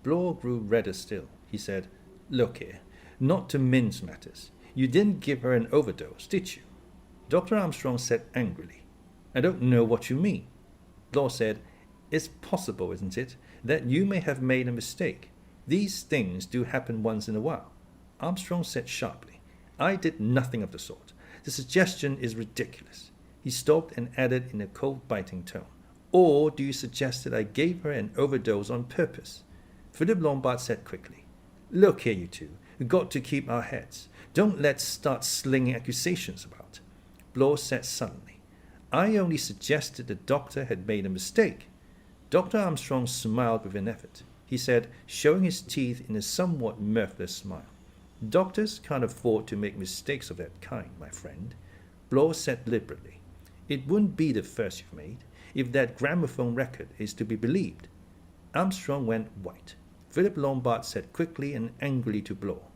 Blore grew redder still. He said, "Look here, not to mince matters. You didn't give her an overdose, did you?" Dr. Armstrong said angrily, "I don't know what you mean." Blore said, "It's possible, isn't it, that you may have made a mistake. These things do happen once in a while." Armstrong said sharply, "I did nothing of the sort. The suggestion is ridiculous." He stopped and added in a cold, biting tone, "Or do you suggest that I gave her an overdose on purpose?" Philip Lombard said quickly, "Look here, you two. We've got to keep our heads. Don't let's start slinging accusations about. Blore said suddenly, I only suggested the doctor had made a mistake. Dr. Armstrong smiled with an effort. He said, showing his teeth in a somewhat mirthless smile, Doctors can't afford to make mistakes of that kind, my friend. Blore said deliberately, It wouldn't be the first you've made, if that gramophone record is to be believed. Armstrong went white. Philip Lombard said quickly and angrily to Blore,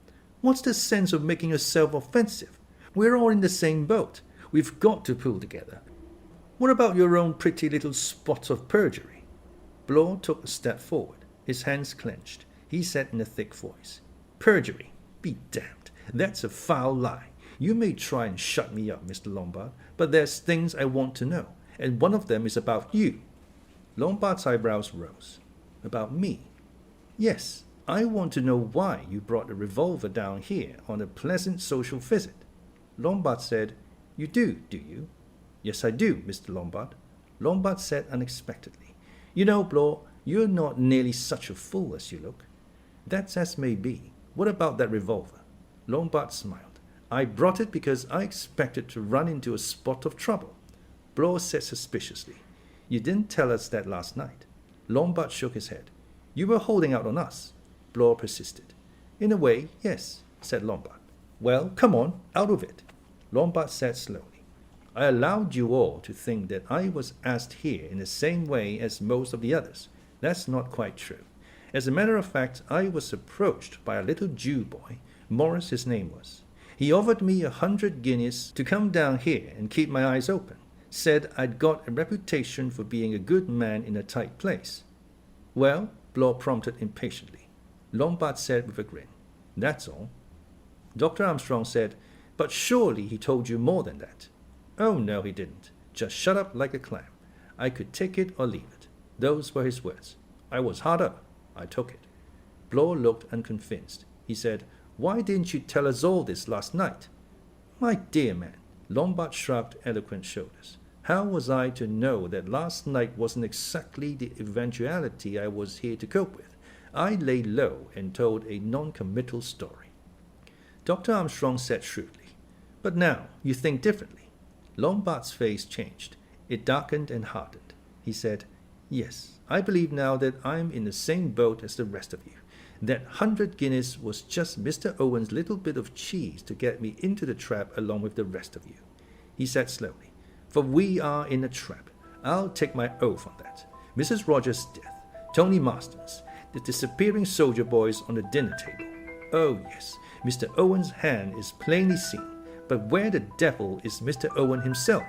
What's the sense of making yourself offensive? We're all in the same boat. We've got to pull together. What about your own pretty little spot of perjury? Blore took a step forward. His hands clenched. He said in a thick voice, Perjury? Be damned. That's a foul lie. You may try and shut me up, Mr. Lombard, but there's things I want to know, and one of them is about you. Lombard's eyebrows rose. About me? Yes, I want to know why you brought a revolver down here on a pleasant social visit. Lombard said, You do you? Yes, I do, Mr. Lombard. Lombard said unexpectedly, You know, Blore, you're not nearly such a fool as you look. That's as may be. What about that revolver? Lombard smiled. I brought it because I expected to run into a spot of trouble. Blore said suspiciously, You didn't tell us that last night. Lombard shook his head. You were holding out on us. Blore persisted. In a way, yes, said Lombard. Well, come on, out of it. Lombard said slowly. I allowed you all to think that I was asked here in the same way as most of the others. That's not quite true. As a matter of fact, I was approached by a little Jew boy, Morris his name was. He offered me 100 guineas to come down here and keep my eyes open. Said I'd got a reputation for being a good man in a tight place. Well, Blore prompted impatiently. Lombard said with a grin, That's all. Dr. Armstrong said, But surely he told you more than that. Oh, no, he didn't. Just shut up like a clam. I could take it or leave it. Those were his words. I was hard up. I took it. Blore looked unconvinced. He said, Why didn't you tell us all this last night? My dear man, Lombard shrugged eloquent shoulders. How was I to know that last night wasn't exactly the eventuality I was here to cope with? I lay low and told a non-committal story. Dr. Armstrong said shrewdly, But now you think differently. Lombard's face changed. It darkened and hardened. He said, Yes, I believe now that I'm in the same boat as the rest of you. That 100 guineas was just Mr. Owen's little bit of cheese to get me into the trap along with the rest of you. He said slowly, For we are in a trap. I'll take my oath on that. Mrs. Rogers' death, Tony Marston's, the disappearing soldier boys on the dinner table. Oh yes, Mr. Owen's hand is plainly seen, but where the devil is Mr. Owen himself?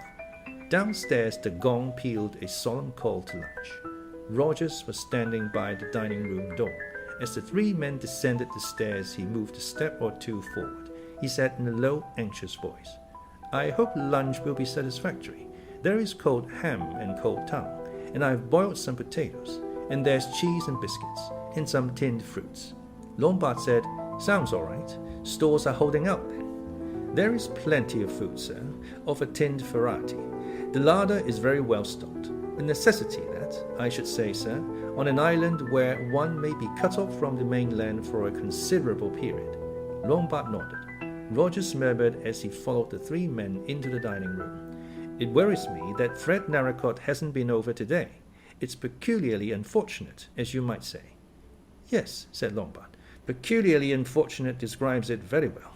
Downstairs the gong pealed a solemn call to lunch. Rogers was standing by the dining room door. As the three men descended the stairs, he moved a step or two forward. He said in a low, anxious voice, I hope lunch will be satisfactory. There is cold ham and cold tongue, and I've boiled some potatoes, and there's cheese and biscuits, and some tinned fruits. Lombard said, Sounds all right. Stores are holding out then. There is plenty of food, sir, of a tinned variety. The larder is very well stocked. A necessity that, I should say, sir, on an island where one may be cut off from the mainland for a considerable period. Lombard nodded. Rogers murmured as he followed the three men into the dining room. It worries me that Fred Narracott hasn't been over today. It's peculiarly unfortunate, as you might say. Yes, said Lombard. Peculiarly unfortunate describes it very well.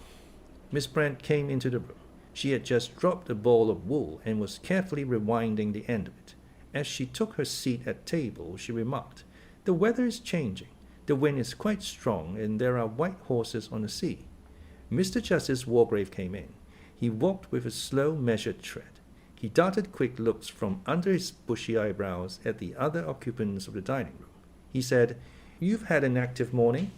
Miss Brent came into the room. She had just dropped a ball of wool and was carefully rewinding the end of it. As she took her seat at table, she remarked, The weather is changing. The wind is quite strong, and there are white horses on the sea. Mr. Justice Wargrave came in. He walked with a slow, measured tread. He darted quick looks from under his bushy eyebrows at the other occupants of the dining room. He said, You've had an active morning?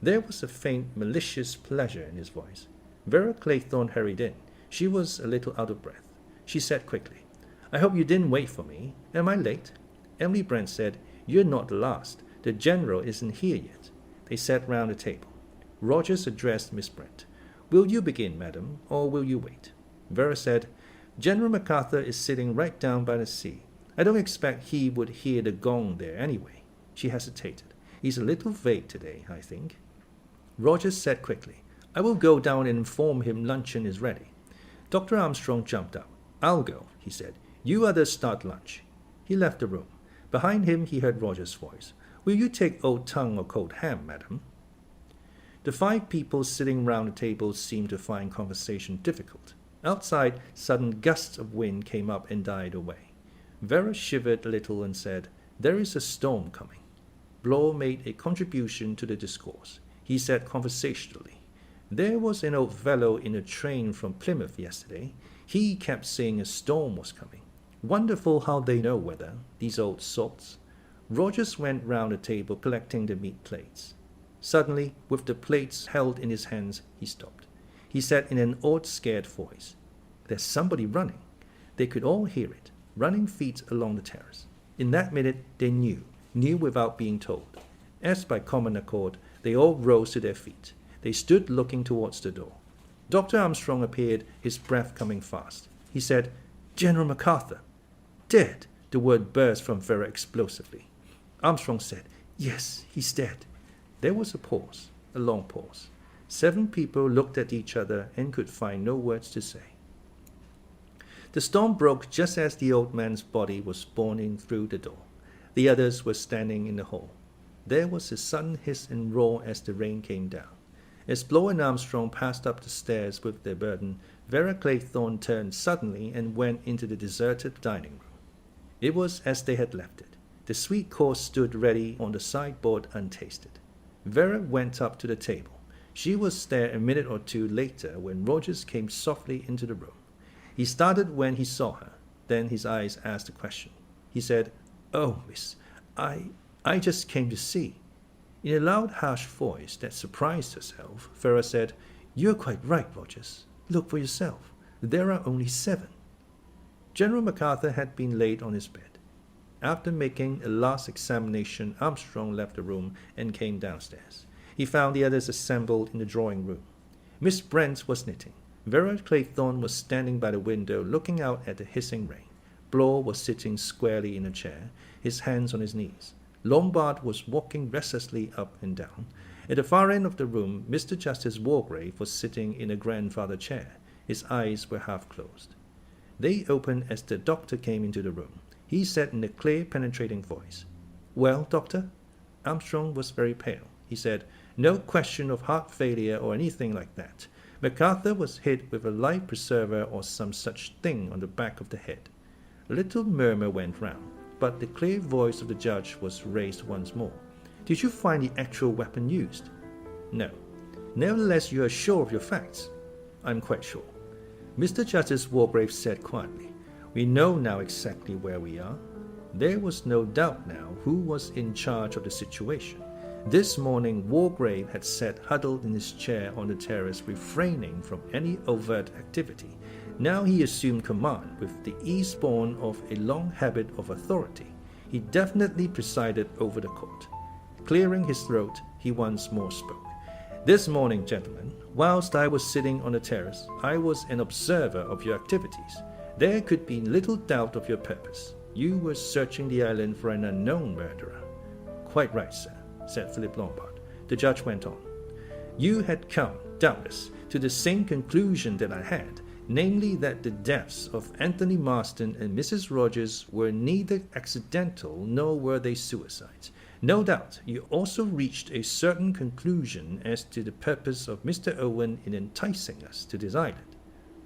There was a faint, malicious pleasure in his voice. Vera Claythorne hurried in. She was a little out of breath. She said quickly, I hope you didn't wait for me. Am I late? Emily Brent said, You're not the last. The General isn't here yet. They sat round the table. Rogers addressed Miss Brent. Will you begin, madam, or will you wait? Vera said, General Macarthur is sitting right down by the sea. I don't expect he would hear the gong there anyway. She hesitated. He's a little vague today, I think. Rogers said quickly, "I will go down and inform him luncheon is ready." Dr. Armstrong jumped up. "I'll go," he said. "You others start lunch." He left the room. Behind him he heard Rogers' voice. "Will you take old tongue or cold ham, madam?" The 5 people sitting round the table seemed to find conversation difficult. Outside, sudden gusts of wind came up and died away. Vera shivered a little and said, "There is a storm coming." Blore made a contribution to the discourse. He said conversationally, "There was an old fellow in a train from Plymouth yesterday. He kept saying a storm was coming. Wonderful how they know weather, these old salts." Rogers went round the table collecting the meat plates. Suddenly, with the plates held in his hands, he stopped. He said in an odd, scared voice, "There's somebody running." They could all hear it, running feet along the terrace. In that minute, they knew without being told. As by common accord, they all rose to their feet. They stood looking towards the door. Dr. Armstrong appeared, his breath coming fast. He said, "General Macarthur." "Dead!" The word burst from Vera explosively. Armstrong said, "Yes, he's dead." There was a pause, a long pause. 7 people looked at each other and could find no words to say. The storm broke just as the old man's body was borne in through the door. The others were standing in the hall. There was a sudden hiss and roar as the rain came down. As Blore and Armstrong passed up the stairs with their burden, Vera Claythorne turned suddenly and went into the deserted dining room. It was as they had left it. The sweet course stood ready on the sideboard untasted. Vera went up to the table. She was there a minute or 2 later when Rogers came softly into the room. He started when he saw her. Then his eyes asked a question. He said, "Oh, miss, I just came to see." In a loud, harsh voice that surprised herself, Vera said, "You're quite right, Rogers. Look for yourself. There are only 7. General Macarthur had been laid on his bed. After making a last examination, Armstrong left the room and came downstairs. He found the others assembled in the drawing room. Miss Brent was knitting. Vera Claythorne was standing by the window looking out at the hissing rain. Blore was sitting squarely in a chair, his hands on his knees. Lombard was walking restlessly up and down. At the far end of the room, Mr. Justice Wargrave was sitting in a grandfather chair. His eyes were half closed. They opened as the doctor came into the room. He said in a clear, penetrating voice, "Well, doctor?" Armstrong was very pale. He said, "No question of heart failure or anything like that. Macarthur was hit with a life preserver or some such thing on the back of the head." A little murmur went round, but the clear voice of the judge was raised once more. "Did you find the actual weapon used?" "No." "Nevertheless, you are sure of your facts?" "I'm quite sure." Mr. Justice Wargrave said quietly, "We know now exactly where we are." There was no doubt now who was in charge of the situation. This morning Wargrave had sat huddled in his chair on the terrace, refraining from any overt activity. Now he assumed command with the ease born of a long habit of authority. He definitely presided over the court. Clearing his throat, he once more spoke. "This morning, gentlemen, whilst I was sitting on the terrace, I was an observer of your activities. There could be little doubt of your purpose. You were searching the island for an unknown murderer." "Quite right, sir," said Philip Lombard. The judge went on. "You had come, doubtless, to the same conclusion that I had, namely that the deaths of Anthony Marston and Mrs. Rogers were neither accidental nor were they suicides. No doubt you also reached a certain conclusion as to the purpose of Mr. Owen in enticing us to this island."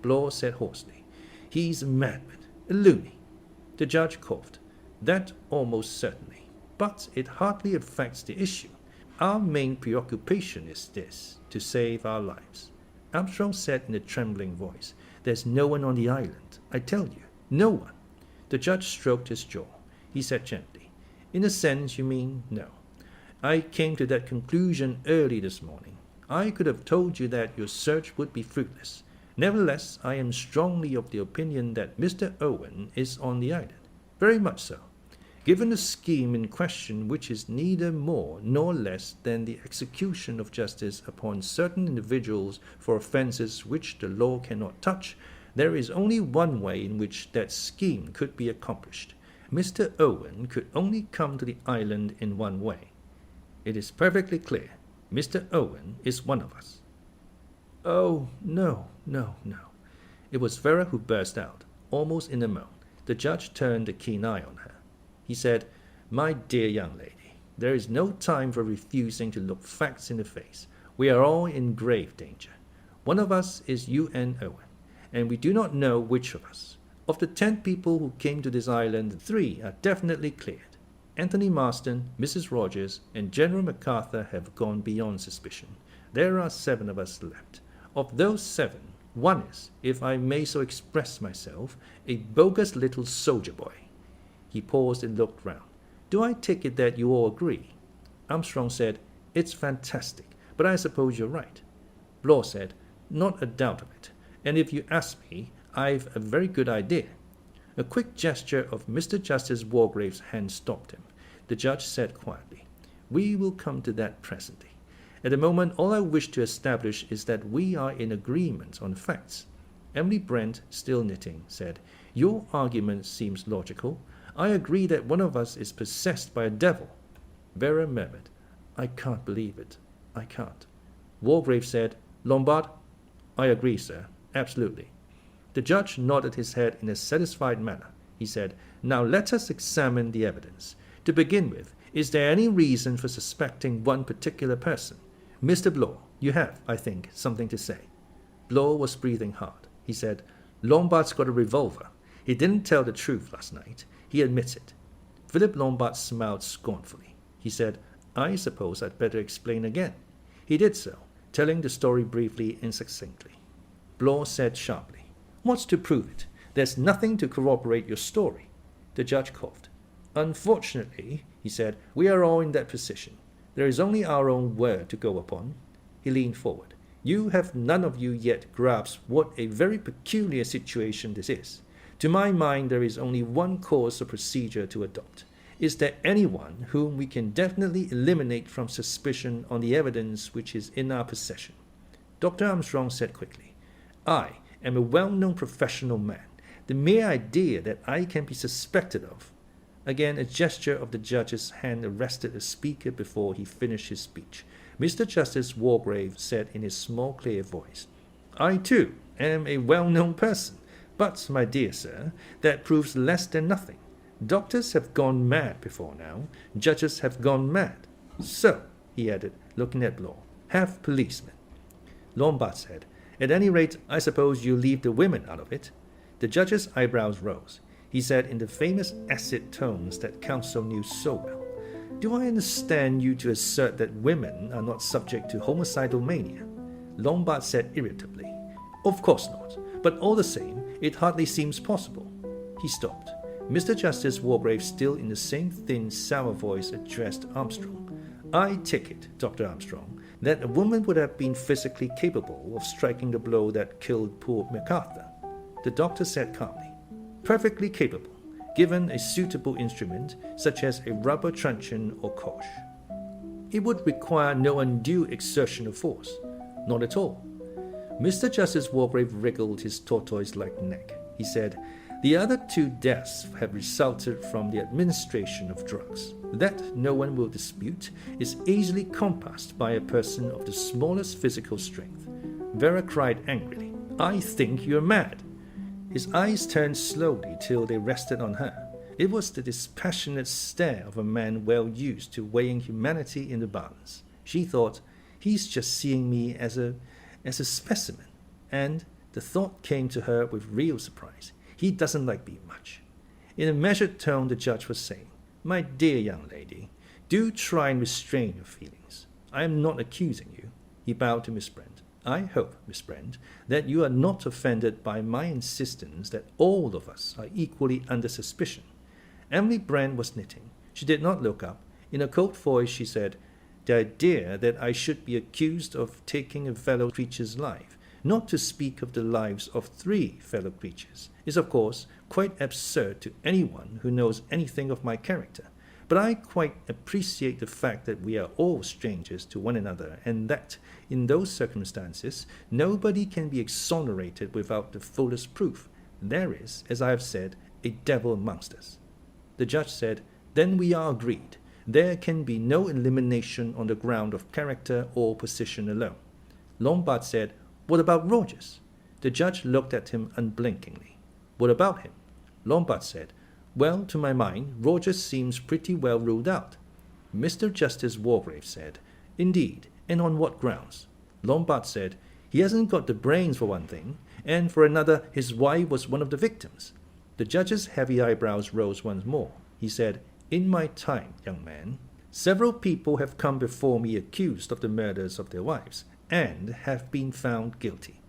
Blore said hoarsely, "He's a madman, a loony." The judge coughed. "That almost certainly. But it hardly affects the issue. Our main preoccupation is this, to save our lives." Armstrong said in a trembling voice, "There's no one on the island, I tell you, no one." The judge stroked his jaw. He said gently, "In a sense, you mean no. I came to that conclusion early this morning. I could have told you that your search would be fruitless. Nevertheless, I am strongly of the opinion that Mr. Owen is on the island. Very much so. Given the scheme in question, which is neither more nor less than the execution of justice upon certain individuals for offences which the law cannot touch, there is only one way in which that scheme could be accomplished. Mr. Owen could only come to the island in one way. It is perfectly clear. Mr. Owen is one of us." "Oh, no, no, no." It was Vera who burst out, almost in a moan. The judge turned a keen eye on her. He said, "My dear young lady, there is no time for refusing to look facts in the face. We are all in grave danger. One of us is U.N.Owen, and we do not know which of us. Of the 10 people who came to this island, 3 are definitely cleared. Anthony Marston, Mrs. Rogers, and General MacArthur have gone beyond suspicion. There are 7 of us left. Of those 7, one is, if I may so express myself, a bogus little soldier boy." He paused and looked round. "Do I take it that you all agree?" Armstrong said, "It's fantastic, but I suppose you're right." Blore said, "Not a doubt of it. And if you ask me, I've a very good idea." A quick gesture of Mr. Justice Wargrave's hand stopped him. The judge said quietly, "We will come to that presently. At the moment, all I wish to establish is that we are in agreement on facts." Emily Brent, still knitting, said, "Your argument seems logical. I agree that one of us is possessed by a devil." Vera murmured, "I can't believe it. I can't." Wargrave said, "Lombard?" "I agree, sir. Absolutely." The judge nodded his head in a satisfied manner. He said, "Now let us examine the evidence. To begin with, is there any reason for suspecting one particular person? Mr. Blore, you have, I think, something to say." Blore was breathing hard. He said, "Lombard's got a revolver. He didn't tell the truth last night. He admits it." Philip Lombard smiled scornfully. He said, "I suppose I'd better explain again." He did so, telling the story briefly and succinctly. Blore said sharply, "What's to prove it? There's nothing to corroborate your story." The judge coughed. "Unfortunately," he said, "we are all in that position. There is only our own word to go upon." He leaned forward. "You have none of you yet grasped what a very peculiar situation this is. To my mind, there is only one course of procedure to adopt. Is there anyone whom we can definitely eliminate from suspicion on the evidence which is in our possession?" Dr. Armstrong said quickly, "I am a well-known professional man. The mere idea that I can be suspected of—" Again, a gesture of the judge's hand arrested the speaker before he finished his speech. Mr. Justice Wargrave said in his small, clear voice, "I, too, am a well-known person. But, my dear sir, that proves less than nothing. Doctors have gone mad before now. Judges have gone mad. So," he added, looking at Blore, "have policemen." Lombard said, "At any rate, I suppose you leave the women out of it." The judge's eyebrows rose. He said in the famous acid tones that counsel knew so well, "Do I understand you to assert that women are not subject to homicidal mania?" Lombard said irritably, "Of course not, but all the same, it hardly seems possible." He stopped. Mr. Justice Wargrave, still in the same thin, sour voice, addressed Armstrong. "I take it, Dr. Armstrong, that a woman would have been physically capable of striking the blow that killed poor MacArthur." The doctor said calmly, "Perfectly capable, given a suitable instrument, such as a rubber truncheon or coche. It would require no undue exertion of force." "Not at all." Mr. Justice Wargrave wriggled his tortoise-like neck. He said, "The other 2 deaths have resulted from the administration of drugs. That, no one will dispute, is easily compassed by a person of the smallest physical strength." Vera cried angrily, "I think you're mad." His eyes turned slowly till they rested on her. It was the dispassionate stare of a man well used to weighing humanity in the balance. She thought, "He's just seeing me as a specimen." And the thought came to her with real surprise. "He doesn't like me much." In a measured tone, the judge was saying, "My dear young lady, do try and restrain your feelings. I am not accusing you." He bowed to Miss Brent. "I hope, Miss Brent, that you are not offended by my insistence that all of us are equally under suspicion." Emily Brent was knitting. She did not look up. In a cold voice she said, "The idea that I should be accused of taking a fellow creature's life, not to speak of the lives of 3 fellow creatures, is of course quite absurd to anyone who knows anything of my character. But I quite appreciate the fact that we are all strangers to one another, and that, in those circumstances, nobody can be exonerated without the fullest proof. There is, as I have said, a devil amongst us." The judge said, "Then we are agreed. There can be no elimination on the ground of character or position alone. Lombard said, "What about Rogers?" The judge looked at him unblinkingly. "What about him?" Lombard said, "Well, to my mind, Rogers seems pretty well ruled out." Mr. Justice Wargrave said, "Indeed, and on what grounds?" Lombard said, "He hasn't got the brains for one thing, and for another, his wife was one of the victims." The judge's heavy eyebrows rose once more. He said, "In my time, young man, several people have come before me accused of the murders of their wives, and have been found guilty.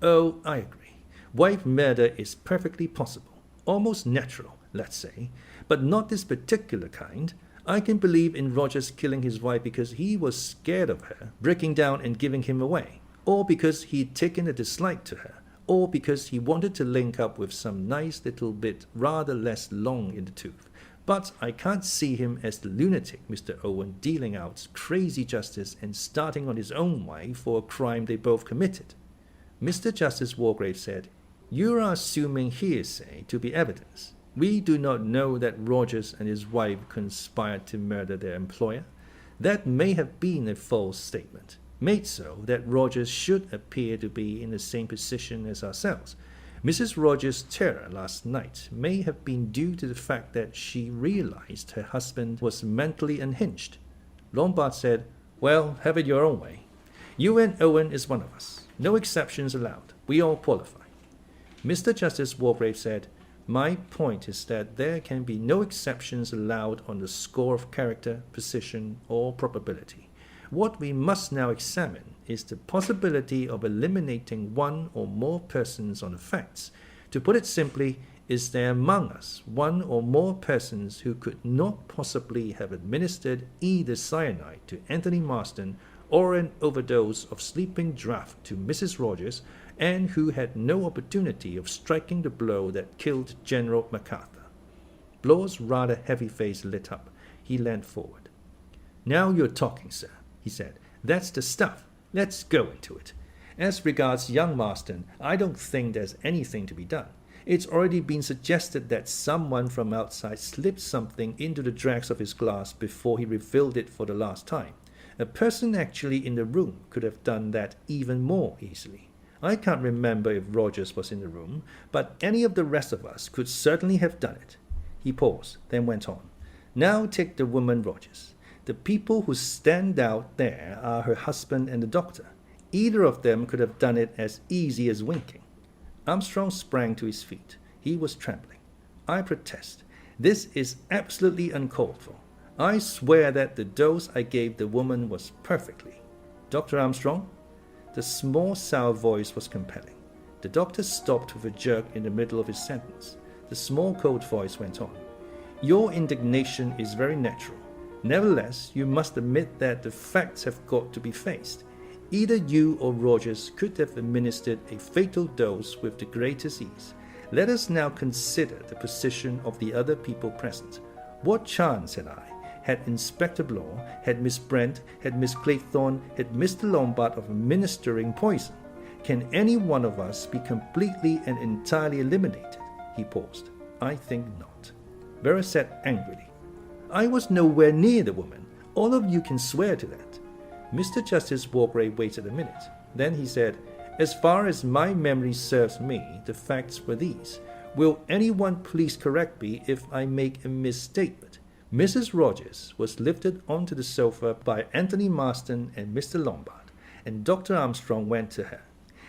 Oh, I agree. Wife murder is perfectly possible, almost natural, let's say, but not this particular kind. I can believe in Rogers killing his wife because he was scared of her, breaking down and giving him away, or because he'd taken a dislike to her, or because he wanted to link up with some nice little bit rather less long in the tooth. But I can't see him as the lunatic Mr. Owen dealing out crazy justice and starting on his own wife for a crime they both committed." Mr. Justice Wargrave said, "You are assuming hearsay to be evidence. We do not know that Rogers and his wife conspired to murder their employer. That may have been a false statement, made so that Rogers should appear to be in the same position as ourselves. Mrs. Rogers' terror last night may have been due to the fact that she realized her husband was mentally unhinged." Lombard said, "Well, have it your own way. U.N.Owen is one of us. No exceptions allowed. We all qualify." Mr. Justice Wargrave said, "My point is that there can be no exceptions allowed on the score of character, position, or probability. What we must now examine is the possibility of eliminating one or more persons on the facts. To put it simply, is there among us one or more persons who could not possibly have administered either cyanide to Anthony Marston or an overdose of sleeping draught to Mrs. Rogers, and who had no opportunity of striking the blow that killed General Macarthur?" Blore's rather heavy face lit up. He leaned forward. "Now you're talking, sir," he said. "That's the stuff. Let's go into it. As regards young Marston, I don't think there's anything to be done. It's already been suggested that someone from outside slipped something into the dregs of his glass before he refilled it for the last time. A person actually in the room could have done that even more easily. I can't remember if Rogers was in the room, but any of the rest of us could certainly have done it." He paused, then went on. "Now take the woman Rogers. The people who stand out there are her husband and the doctor. Either of them could have done it as easy as winking." Armstrong sprang to his feet. He was trembling. "I protest. This is absolutely uncalled for. I swear that the dose I gave the woman was perfectly. Dr. Armstrong?" The small, sour voice was compelling. The doctor stopped with a jerk in the middle of his sentence. The small, cold voice went on. "Your indignation is very natural. Nevertheless, you must admit that the facts have got to be faced. Either you or Rogers could have administered a fatal dose with the greatest ease. Let us now consider the position of the other people present. What chance had I, had Inspector Blore, had Miss Brent, had Miss Claythorne, had Mr. Lombard of administering poison? Can any one of us be completely and entirely eliminated?" He paused. "I think not." Vera said angrily, "I was nowhere near the woman. All of you can swear to that." Mr. Justice Wargrave waited a minute. Then he said, "As far as my memory serves me, the facts were these. Will anyone please correct me if I make a misstatement? Mrs. Rogers was lifted onto the sofa by Anthony Marston and Mr. Lombard, and Dr. Armstrong went to her.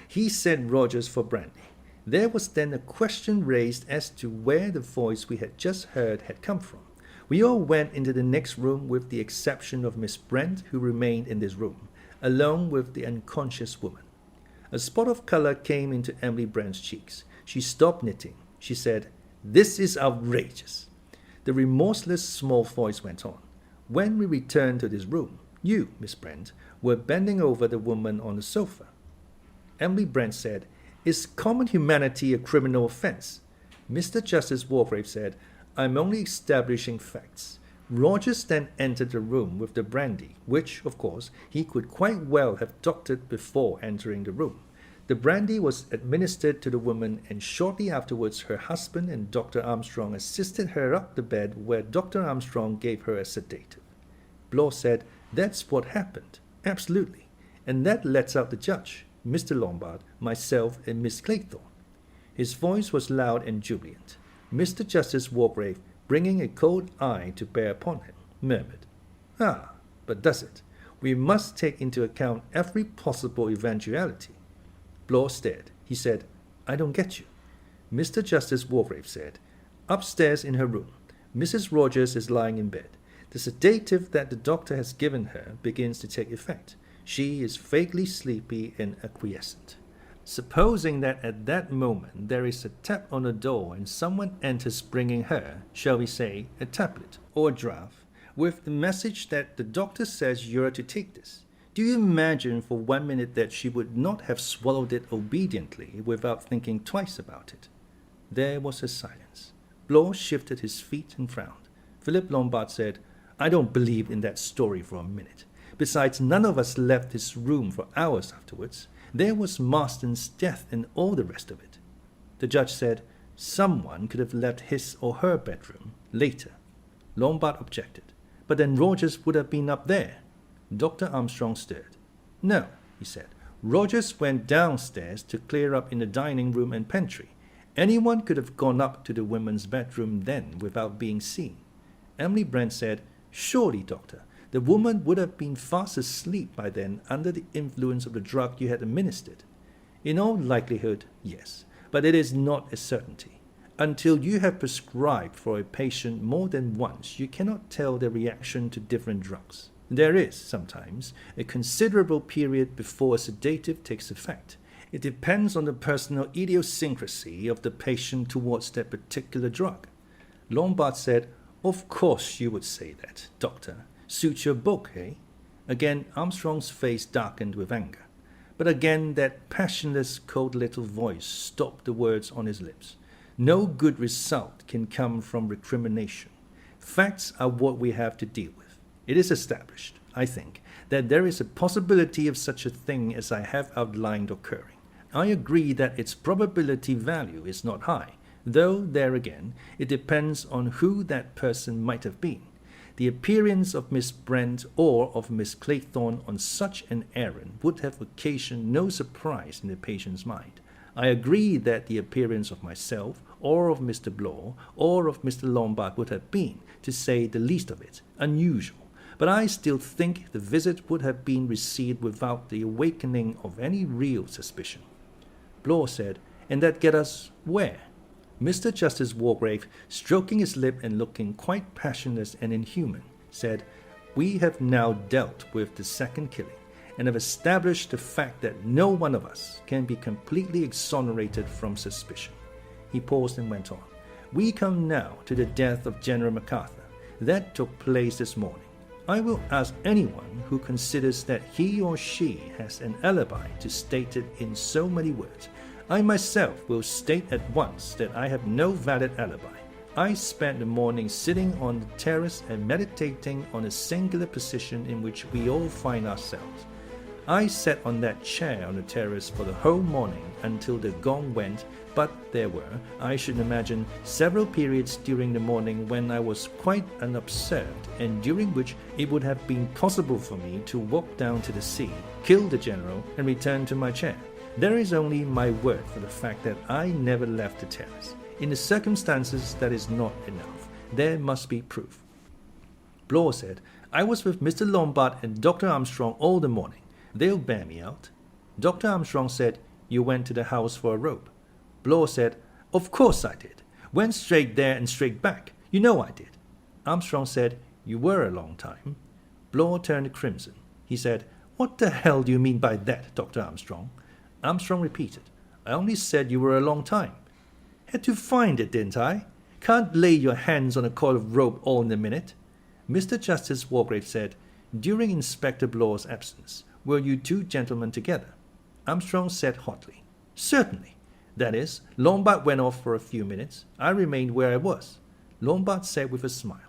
He sent Rogers for brandy. There was then a question raised as to where the voice we had just heard had come from. We all went into the next room with the exception of Miss Brent, who remained in this room, alone with the unconscious woman." A spot of color came into Emily Brent's cheeks. She stopped knitting. She said, "This is outrageous." The remorseless small voice went on. "When we returned to this room, you, Miss Brent, were bending over the woman on the sofa." Emily Brent said, "Is common humanity a criminal offense?" Mr. Justice Wargrave said, "I'm only establishing facts. Rogers then entered the room with the brandy, which, of course, he could quite well have doctored before entering the room. The brandy was administered to the woman, and shortly afterwards her husband and Dr. Armstrong assisted her up the bed, where Dr. Armstrong gave her a sedative. Blore said, "That's what happened. Absolutely. And that lets out the judge, Mr. Lombard, myself, and Miss Claythorne." His voice was loud and jubilant. Mr. Justice Wargrave, bringing a cold eye to bear upon him, murmured, "Ah, but does it? We must take into account every possible eventuality." Blore stared. He said, "I don't get you." Mr. Justice Wargrave said, "Upstairs in her room, Mrs. Rogers is lying in bed. The sedative that the doctor has given her begins to take effect. She is vaguely sleepy and acquiescent. Supposing that at that moment there is a tap on the door and someone enters bringing her, shall we say, a tablet or a draught, with the message that the doctor says you're to take this. Do you imagine for 1 minute that she would not have swallowed it obediently without thinking twice about it?" There was a silence. Blore shifted his feet and frowned. Philip Lombard said, "I don't believe in that story for a minute. Besides, none of us left this room for hours afterwards. There was Marston's death and all the rest of it." The judge said, "Someone could have left his or her bedroom later." Lombard objected, "But then Rogers would have been up there." Dr. Armstrong stirred. "No," he said. "Rogers went downstairs to clear up in the dining room and pantry. Anyone could have gone up to the women's bedroom then without being seen." Emily Brent said, "Surely, doctor, the woman would have been fast asleep by then under the influence of the drug you had administered." "In all likelihood, yes, but it is not a certainty. Until you have prescribed for a patient more than once, you cannot tell their reaction to different drugs. There is, sometimes, a considerable period before a sedative takes effect. It depends on the personal idiosyncrasy of the patient towards that particular drug." Lombard said, "Of course you would say that, doctor. Suits your book, eh?" Again Armstrong's face darkened with anger. But again that passionless, cold little voice stopped the words on his lips. "No good result can come from recrimination. Facts are what we have to deal with. It is established, I think, that there is a possibility of such a thing as I have outlined occurring. I agree that its probability value is not high, though there again it depends on who that person might have been. The appearance of Miss Brent or of Miss Claythorne on such an errand would have occasioned no surprise in the patient's mind. I agree that the appearance of myself, or of Mr. Blore, or of Mr. Lombard would have been, to say the least of it, unusual. But I still think the visit would have been received without the awakening of any real suspicion." Blore said, "And that get us where?" Mr. Justice Wargrave, stroking his lip and looking quite passionless and inhuman, said, "We have now dealt with the second killing, and have established the fact that no one of us can be completely exonerated from suspicion." He paused and went on. "We come now to the death of General Macarthur. That took place this morning. I will ask anyone who considers that he or she has an alibi to state it in so many words. I myself will state at once that I have no valid alibi. I spent the morning sitting on the terrace and meditating on a singular position in which we all find ourselves. I sat on that chair on the terrace for the whole morning until the gong went, but there were, I should imagine, several periods during the morning when I was quite unobserved, and during which it would have been possible for me to walk down to the sea, kill the general, and return to my chair. There is only my word for the fact that I never left the terrace. In the circumstances, that is not enough. There must be proof." Blore said, "I was with Mr. Lombard and Dr. Armstrong all the morning. They'll bear me out." Dr. Armstrong said, "You went to the house for a rope." Blore said, "Of course I did. Went straight there and straight back. You know I did." Armstrong said, "You were a long time." Blore turned crimson. He said, "What the hell do you mean by that, Dr. Armstrong?" Armstrong repeated, "I only said you were a long time." "Had to find it, didn't I? Can't lay your hands on a coil of rope all in a minute." Mr. Justice Wargrave said, "During Inspector Blore's absence, were you two gentlemen together?" Armstrong said hotly, "Certainly. That is, Lombard went off for a few minutes. I remained where I was." Lombard said with a smile,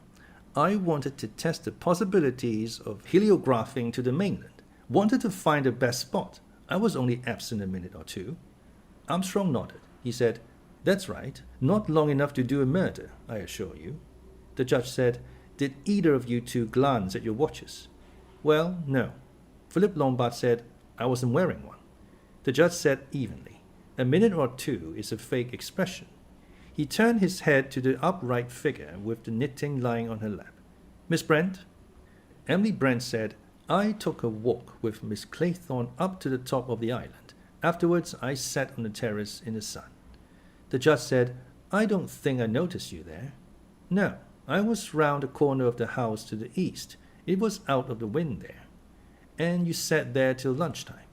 "I wanted to test the possibilities of heliographing to the mainland. Wanted to find the best spot. I was only absent a minute or two." Armstrong nodded. He said, "That's right. Not long enough to do a murder, I assure you." The judge said, Did either of you two glance at your watches? Well, no. Philip Lombard said, I wasn't wearing one. The judge said evenly, a minute or two is a fake expression. He turned his head to the upright figure with the knitting lying on her lap. Miss Brent? Emily Brent said, I took a walk with Miss Claythorne up to the top of the island. Afterwards, I sat on the terrace in the sun. The judge said, I don't think I noticed you there. No, I was round the corner of the house to the east. It was out of the wind there. And you sat there till lunchtime?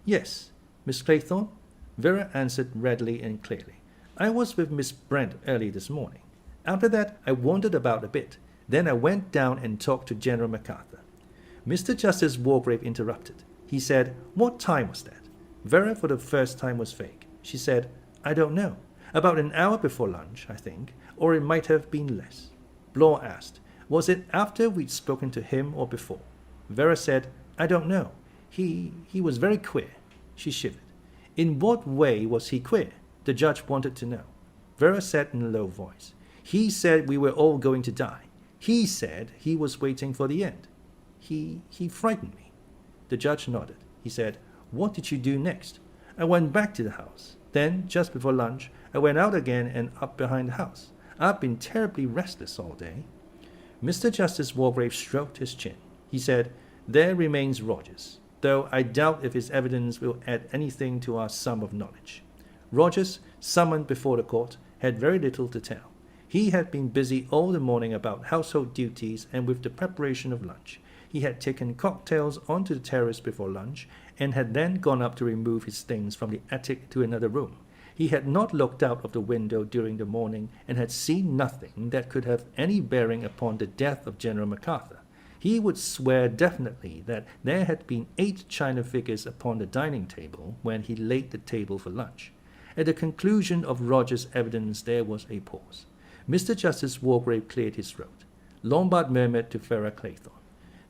Yes. Miss Claythorne? Vera answered readily and clearly. I was with Miss Brent early this morning. After that, I wandered about a bit. Then I went down and talked to General Macarthur. Mr. Justice Wargrave interrupted. He said, What time was that? Vera for the first time was vague. She said, I don't know. About an hour before lunch, I think, or it might have been less. Blore asked, Was it after we'd spoken to him or before? Vera said, I don't know. He was very queer. She shivered. In what way was he queer? The judge wanted to know. Vera said in a low voice, He said we were all going to die. He said he was waiting for the end. He frightened me. The judge nodded. He said, What did you do next? I went back to the house. Then, just before lunch, I went out again and up behind the house. I've been terribly restless all day. Mr. Justice Wargrave stroked his chin. He said, There remains Rogers, though I doubt if his evidence will add anything to our sum of knowledge. Rogers, summoned before the court, had very little to tell. He had been busy all the morning about household duties and with the preparation of lunch. He had taken cocktails onto the terrace before lunch and had then gone up to remove his things from the attic to another room. He had not looked out of the window during the morning and had seen nothing that could have any bearing upon the death of General Macarthur. He would swear definitely that there had been 8 china figures upon the dining table when he laid the table for lunch. At the conclusion of Roger's evidence there was a pause. Mr. Justice Wargrave cleared his throat. Lombard murmured to Vera Claythorne,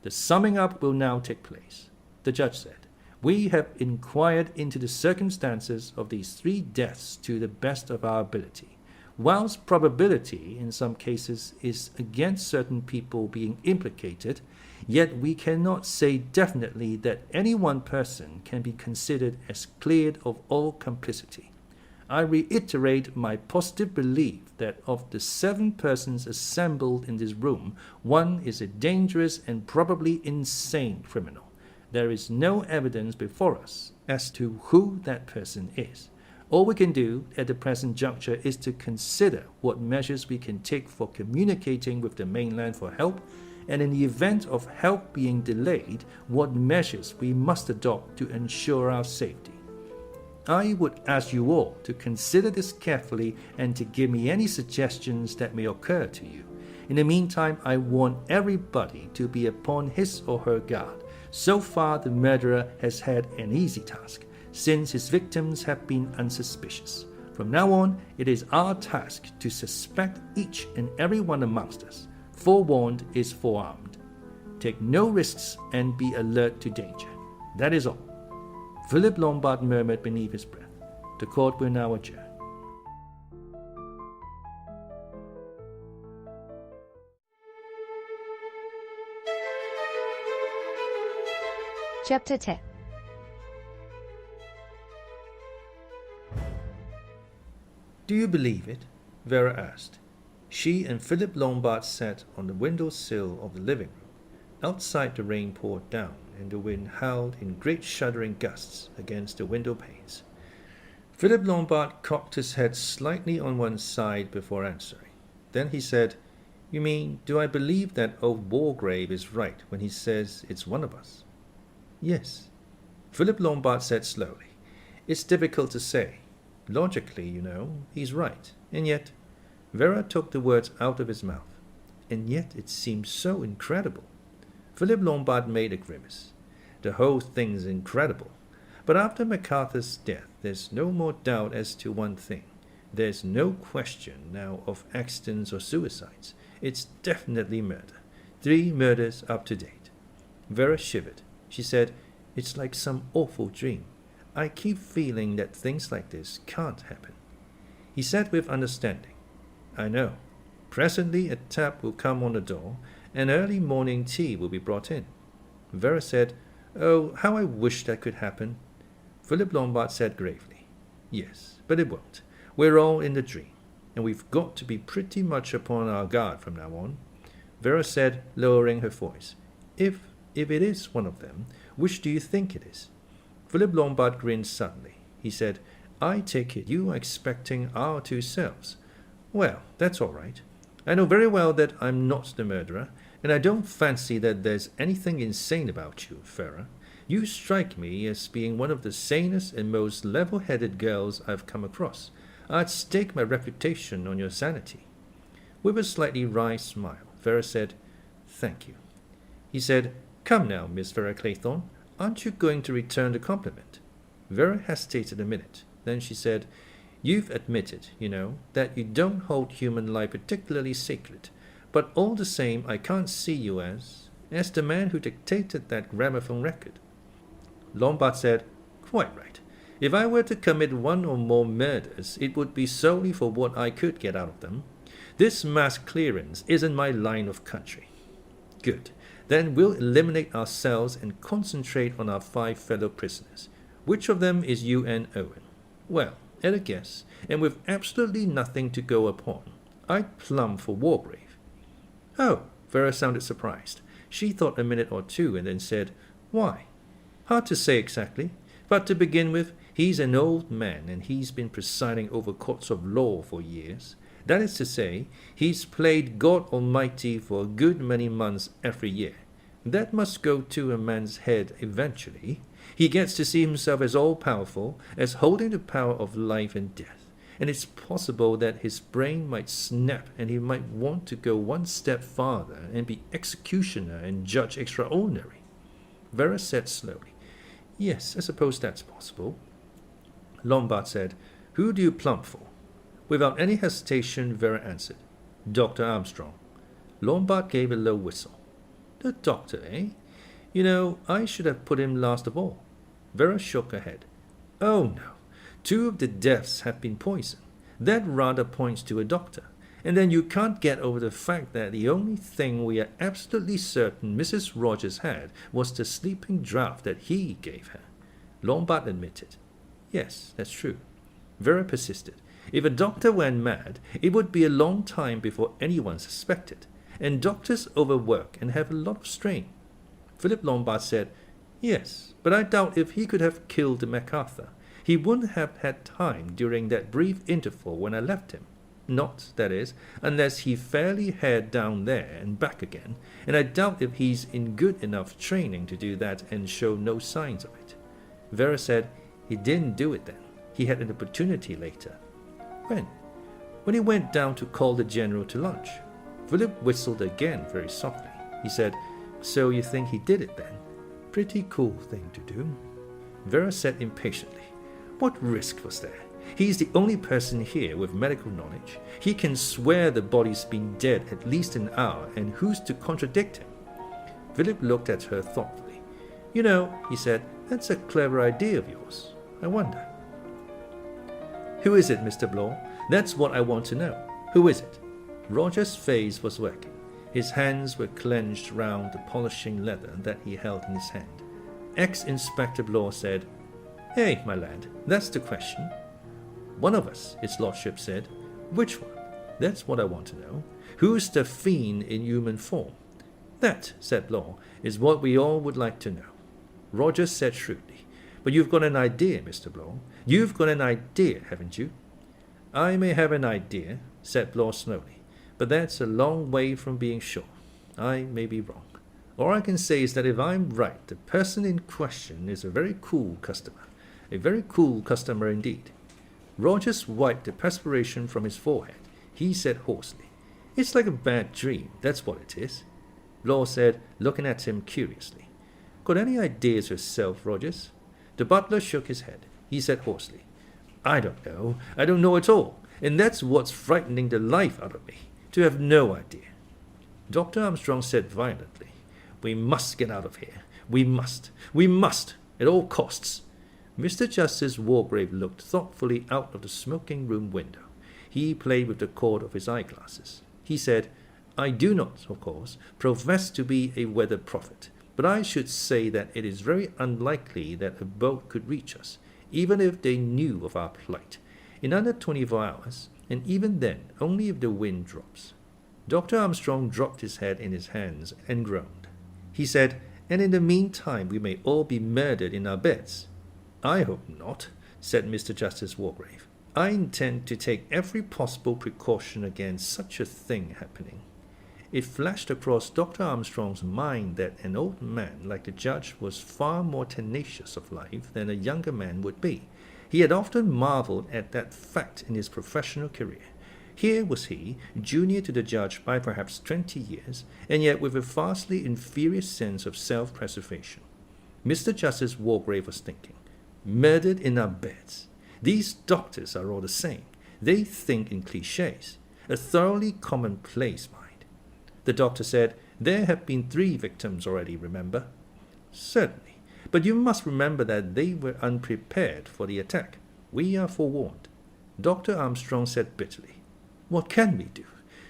The summing up will now take place. The judge said, We have inquired into the circumstances of these 3 deaths to the best of our ability. Whilst probability in some cases is against certain people being implicated, yet we cannot say definitely that any one person can be considered as cleared of all complicity. I reiterate my positive belief that of the 7 persons assembled in this room, one is a dangerous and probably insane criminal. There is no evidence before us as to who that person is. All we can do at the present juncture is to consider what measures we can take for communicating with the mainland for help, and in the event of help being delayed, what measures we must adopt to ensure our safety. I would ask you all to consider this carefully and to give me any suggestions that may occur to you. In the meantime, I want everybody to be upon his or her guard. So far, the murderer has had an easy task, since his victims have been unsuspicious. From now on, it is our task to suspect each and every one amongst us. Forewarned is forearmed. Take no risks and be alert to danger. That is all. Philip Lombard murmured beneath his breath. The court will now adjourn. Chapter 10. Do you believe it? Vera asked. She and Philip Lombard sat on the windowsill of the living room. Outside the rain poured down, and the wind howled in great shuddering gusts against the window panes. Philip Lombard cocked his head slightly on one side before answering. Then he said, You mean, do I believe that old Wargrave is right when he says it's one of us? Yes. Philip Lombard said slowly, It's difficult to say. Logically, you know, he's right. And yet, Vera took the words out of his mouth. And yet it seems so incredible. Philip Lombard made a grimace. The whole thing's incredible. But after Macarthur's death, there's no more doubt as to one thing. There's no question now of accidents or suicides. It's definitely murder. 3 murders up to date. Vera shivered. She said, It's like some awful dream. I keep feeling that things like this can't happen. He said with understanding, I know. Presently a tap will come on the door, and early morning tea will be brought in. Vera said, "Oh, how I wish that could happen." Philip Lombard said gravely, "Yes, but it won't. We're all in the dream, and we've got to be pretty much upon our guard from now on." Vera said, lowering her voice, If it is one of them, which do you think it is?" Philip Lombard grinned suddenly. He said, "I take it you are expecting our two selves. Well, that's all right. I know very well that I'm not the murderer, and I don't fancy that there's anything insane about you, Vera. You strike me as being one of the sanest and most level-headed girls I've come across. I'd stake my reputation on your sanity." With a slightly wry smile, Vera said, "Thank you." He said, "Come now, Miss Vera Claythorne, aren't you going to return the compliment?" Vera hesitated a minute. Then she said, "You've admitted, you know, that you don't hold human life particularly sacred, but all the same I can't see you as the man who dictated that gramophone record." Lombard said, "Quite right. If I were to commit one or more murders, it would be solely for what I could get out of them. This mass clearance isn't my line of country." "Good. Then we'll eliminate ourselves and concentrate on our 5 fellow prisoners. Which of them is U.N.Owen?" "Well, at a guess, and with absolutely nothing to go upon, I'd plumb for Wargrave." "Oh," Vera sounded surprised. She thought a minute or two and then said, "Why?" "Hard to say exactly. But to begin with, he's an old man and he's been presiding over courts of law for years. That is to say, he's played God Almighty for a good many months every year. That must go to a man's head eventually. He gets to see himself as all-powerful, as holding the power of life and death, and it's possible that his brain might snap and he might want to go one step farther and be executioner and judge extraordinary." Vera said slowly, "Yes, I suppose that's possible." Lombard said, "Who do you plumb for?" Without any hesitation, Vera answered, "Dr. Armstrong." Lombard gave a low whistle. "The doctor, eh? You know, I should have put him last of all." Vera shook her head. "Oh, no. 2 of the deaths have been poison. That rather points to a doctor. And then you can't get over the fact that the only thing we are absolutely certain Mrs. Rogers had was the sleeping draught that he gave her." Lombard admitted, "Yes, that's true." Vera persisted. "If a doctor went mad, it would be a long time before anyone suspected. And doctors overwork and have a lot of strain." Philip Lombard said, "Yes, but I doubt if he could have killed Macarthur. He wouldn't have had time during that brief interval when I left him. Not, that is, unless he fairly head down there and back again, and I doubt if he's in good enough training to do that and show no signs of it." Vera said, "He didn't do it then. He had an opportunity later." "When?" "When he went down to call the general to lunch." Philip whistled again very softly. He said, "So you think he did it then? Pretty cool thing to do." Vera said impatiently, "What risk was there? He's the only person here with medical knowledge. He can swear the body's been dead at least an hour, and who's to contradict him?" Philip looked at her thoughtfully. "You know," he said, "that's a clever idea of yours. I wonder." "Who is it, Mr. Blore? That's what I want to know. Who is it?" Roger's face was working. His hands were clenched round the polishing leather that he held in his hand. Ex-Inspector Blore said, "Hey, my lad, that's the question." "One of us," his lordship said. "Which one? That's what I want to know. Who's the fiend in human form?" "That," said Blore, "is what we all would like to know." Roger said shrewdly, "But you've got an idea, Mr. Blore. You've got an idea, haven't you?" "I may have an idea," said Blore slowly, "but that's a long way from being sure. I may be wrong. All I can say is that if I'm right, the person in question is a very cool customer. A very cool customer indeed." Rogers wiped the perspiration from his forehead. He said hoarsely, "It's like a bad dream, that's what it is." Blore said, looking at him curiously, "Got any ideas yourself, Rogers?" The butler shook his head. He said hoarsely, "I don't know. I don't know at all. And that's what's frightening the life out of me, to have no idea." Dr. Armstrong said violently, "We must get out of here. We must. We must. At all costs." Mr. Justice Wargrave looked thoughtfully out of the smoking room window. He played with the cord of his eyeglasses. He said, "I do not, of course, profess to be a weather prophet, but I should say that it is very unlikely that a boat could reach us, even if they knew of our plight, in under 24 hours, and even then only if the wind drops." Dr. Armstrong dropped his head in his hands and groaned. He said, "And in the meantime we may all be murdered in our beds." "I hope not," said Mr. Justice Wargrave. "I intend to take every possible precaution against such a thing happening." It flashed across Dr. Armstrong's mind that an old man like the judge was far more tenacious of life than a younger man would be. He had often marveled at that fact in his professional career. Here was he, junior to the judge by perhaps 20 years, and yet with a vastly inferior sense of self-preservation. Mr. Justice Wargrave was thinking, "Murdered in our beds. These doctors are all the same. They think in cliches, a thoroughly commonplace mind." The doctor said, "There have been 3 victims already, remember?" "Certainly, but you must remember that they were unprepared for the attack. We are forewarned." Dr. Armstrong said bitterly, "What can we do?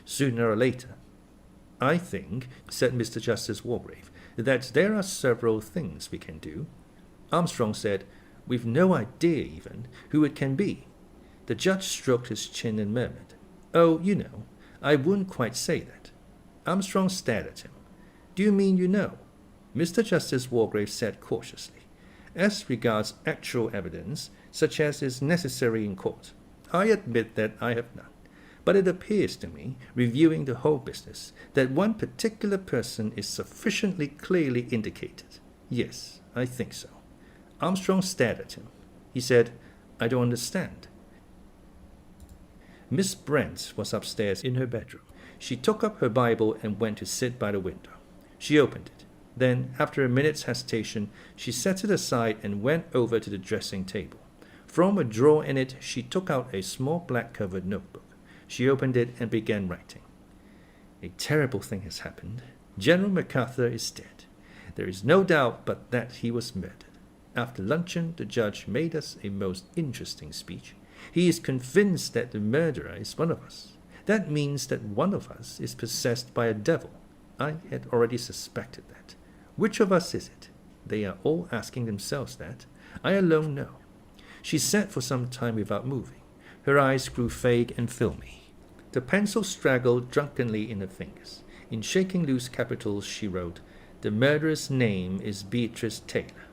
Sooner or later." "I think," said Mr. Justice Wargrave, "that there are several things we can do." Armstrong said, "We've no idea even who it can be." The judge stroked his chin and murmured, "Oh, you know, I wouldn't quite say that." Armstrong stared at him. "Do you mean you know?" Mr. Justice Wargrave said cautiously, "As regards actual evidence, such as is necessary in court, I admit that I have none. But it appears to me, reviewing the whole business, that one particular person is sufficiently clearly indicated. Yes, I think so." Armstrong stared at him. He said, "I don't understand." Miss Brent was upstairs in her bedroom. She took up her Bible and went to sit by the window. She opened it. Then, after a minute's hesitation, she set it aside and went over to the dressing table. From a drawer in it, she took out a small black-covered notebook. She opened it and began writing. "A terrible thing has happened. General Macarthur is dead. There is no doubt but that he was murdered. After luncheon, the judge made us a most interesting speech. He is convinced that the murderer is one of us. That means that one of us is possessed by a devil. I had already suspected that. Which of us is it? They are all asking themselves that. I alone know." She sat for some time without moving. Her eyes grew vague and filmy. The pencil straggled drunkenly in her fingers. In shaking loose capitals she wrote, "The murderer's name is Beatrice Taylor."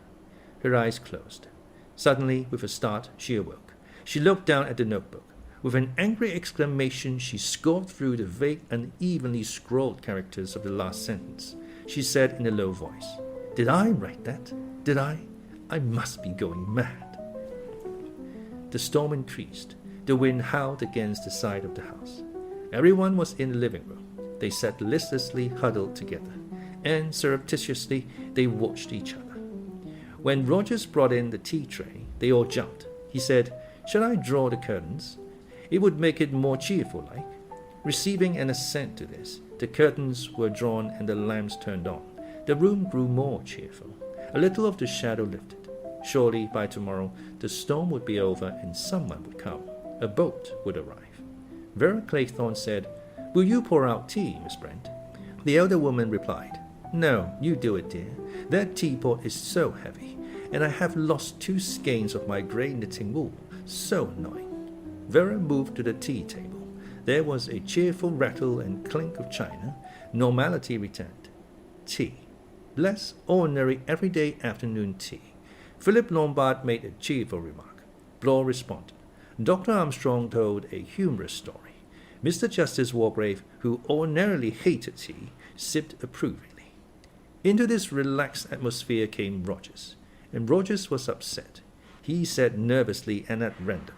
Her eyes closed. Suddenly, with a start, she awoke. She looked down at the notebook. With an angry exclamation, she scored through the vague, unevenly scrawled characters of the last sentence. She said in a low voice, "Did I write that? Did I? I must be going mad." The storm increased. The wind howled against the side of the house. Everyone was in the living room. They sat listlessly huddled together, and surreptitiously they watched each other. When Rogers brought in the tea tray, they all jumped. He said, "Shall I draw the curtains? It would make it more cheerful-like." Receiving an assent to this, the curtains were drawn and the lamps turned on. The room grew more cheerful. A little of the shadow lifted. Surely by tomorrow the storm would be over and someone would come. A boat would arrive. Vera Claythorne said, "Will you pour out tea, Miss Brent?" The elder woman replied, "No, you do it, dear. That teapot is so heavy, and I have lost 2 skeins of my grey knitting wool. So annoying." Vera moved to the tea table. There was a cheerful rattle and clink of china. Normality returned. Tea. Less ordinary everyday afternoon tea. Philip Lombard made a cheerful remark. Blore responded. Dr. Armstrong told a humorous story. Mr. Justice Wargrave, who ordinarily hated tea, sipped approvingly. Into this relaxed atmosphere came Rogers, and Rogers was upset. He said nervously and at random,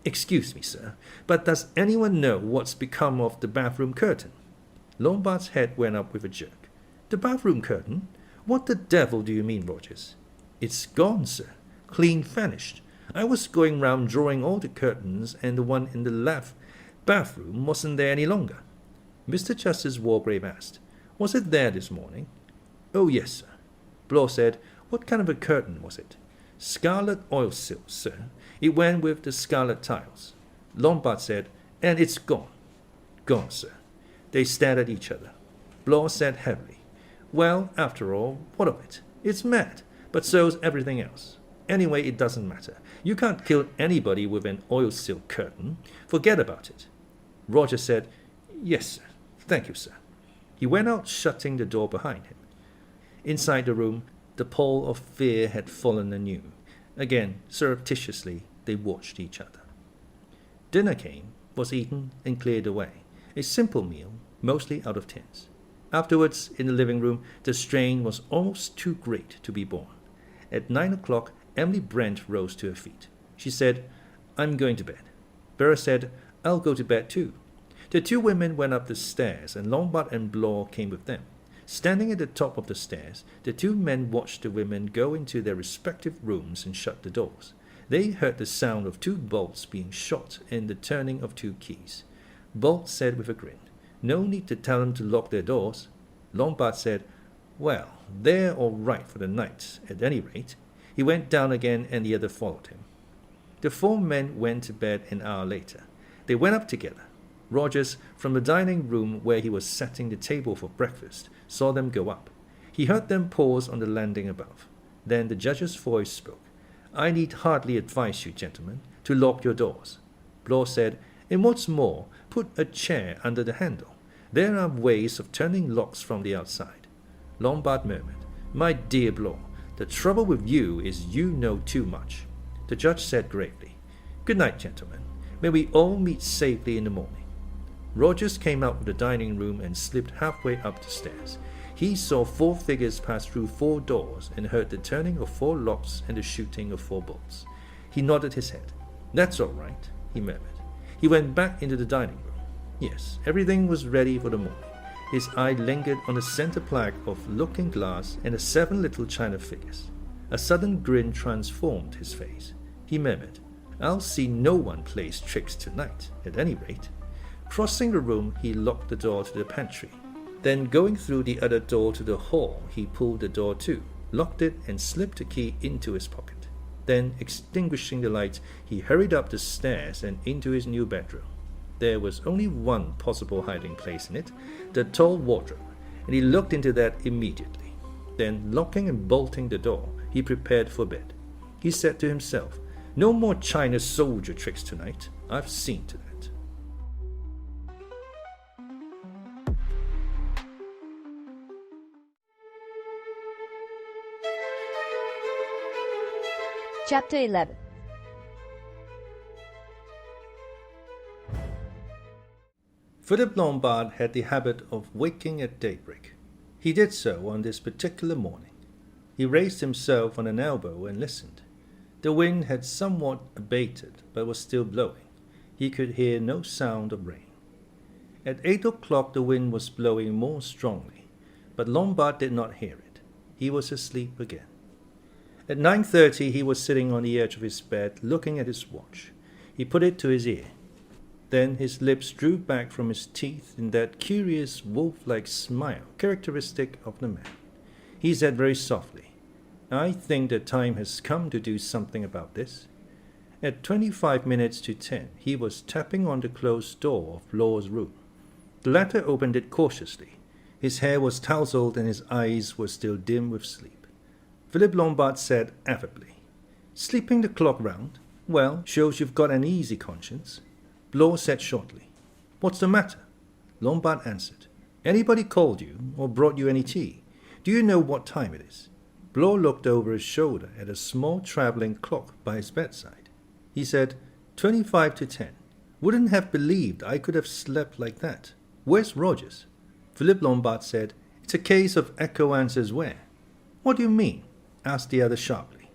"Excuse me, sir, but does anyone know what's become of the bathroom curtain?" Lombard's head went up with a jerk. "The bathroom curtain? What the devil do you mean, Rogers?" "It's gone, sir. Clean vanished. I was going round drawing all the curtains, and the one in the left bathroom wasn't there any longer." Mr. Justice Wargrave asked, "Was it there this morning?" "Oh, yes, sir." Blore said, "What kind of a curtain was it?" "Scarlet oil silk, sir. It went with the scarlet tiles." Lombard said, "And it's gone." "Gone, sir." They stared at each other. Blore said heavily, "Well, after all, what of it? It's mad, but so's everything else. Anyway, it doesn't matter. You can't kill anybody with an oil silk curtain. Forget about it." Roger said, "Yes, sir. Thank you, sir." He went out, shutting the door behind him. Inside the room, the pall of fear had fallen anew. Again, surreptitiously, they watched each other. Dinner came, was eaten, and cleared away. A simple meal, mostly out of tins. Afterwards, in the living room, the strain was almost too great to be borne. At 9 o'clock, Emily Brent rose to her feet. She said, "I'm going to bed." Vera said, "I'll go to bed too." The two women went up the stairs, and Lombard and Blore came with them. Standing at the top of the stairs, the two men watched the women go into their respective rooms and shut the doors. They heard the sound of two bolts being shot and the turning of two keys. Bolt said with a grin, "No need to tell them to lock their doors." Lombard said, "Well, they're all right for the night, at any rate." He went down again, and the other followed him. The four men went to bed an hour later. They went up together. Rogers, from the dining room where he was setting the table for breakfast, saw them go up. He heard them pause on the landing above. Then the judge's voice spoke. "I need hardly advise you, gentlemen, to lock your doors." Blore said, "And what's more, put a chair under the handle. There are ways of turning locks from the outside." Lombard murmured, "My dear Blore, the trouble with you is you know too much." The judge said gravely, "Good night, gentlemen. May we all meet safely in the morning." Rogers came out of the dining room and slipped halfway up the stairs. He saw four figures pass through four doors and heard the turning of four locks and the shooting of four bolts. He nodded his head. "That's all right," he murmured. He went back into the dining room. Yes, everything was ready for the morning. His eye lingered on the center plaque of looking glass and the 7 little china figures. A sudden grin transformed his face. He murmured, "I'll see no one plays tricks tonight, at any rate." Crossing the room, he locked the door to the pantry. Then, going through the other door to the hall, he pulled the door to, locked it, and slipped the key into his pocket. Then, extinguishing the light, he hurried up the stairs and into his new bedroom. There was only one possible hiding place in it, the tall wardrobe, and he looked into that immediately. Then, locking and bolting the door, he prepared for bed. He said to himself, "No more China soldier tricks tonight. I've seen to that." Chapter 11. Philip Lombard had the habit of waking at daybreak. He did so on this particular morning. He raised himself on an elbow and listened. The wind had somewhat abated, but was still blowing. He could hear no sound of rain. At 8 o'clock the wind was blowing more strongly, but Lombard did not hear it. He was asleep again. At 9:30 he was sitting on the edge of his bed, looking at his watch. He put it to his ear. Then his lips drew back from his teeth in that curious wolf-like smile characteristic of the man. He said very softly, "I think the time has come to do something about this." At 25 minutes to 10, he was tapping on the closed door of Blore's room. The latter opened it cautiously. His hair was tousled and his eyes were still dim with sleep. Philip Lombard said affably, "Sleeping the clock round? Well, shows you've got an easy conscience." Blore said shortly, "What's the matter?" Lombard answered, "Anybody called you or brought you any tea? Do you know what time it is?" Blore looked over his shoulder at a small traveling clock by his bedside. He said, 25 to 10. Wouldn't have believed I could have slept like that. Where's Rogers?" Philip Lombard said, "It's a case of echo answers where." "What do you mean?" asked the other sharply.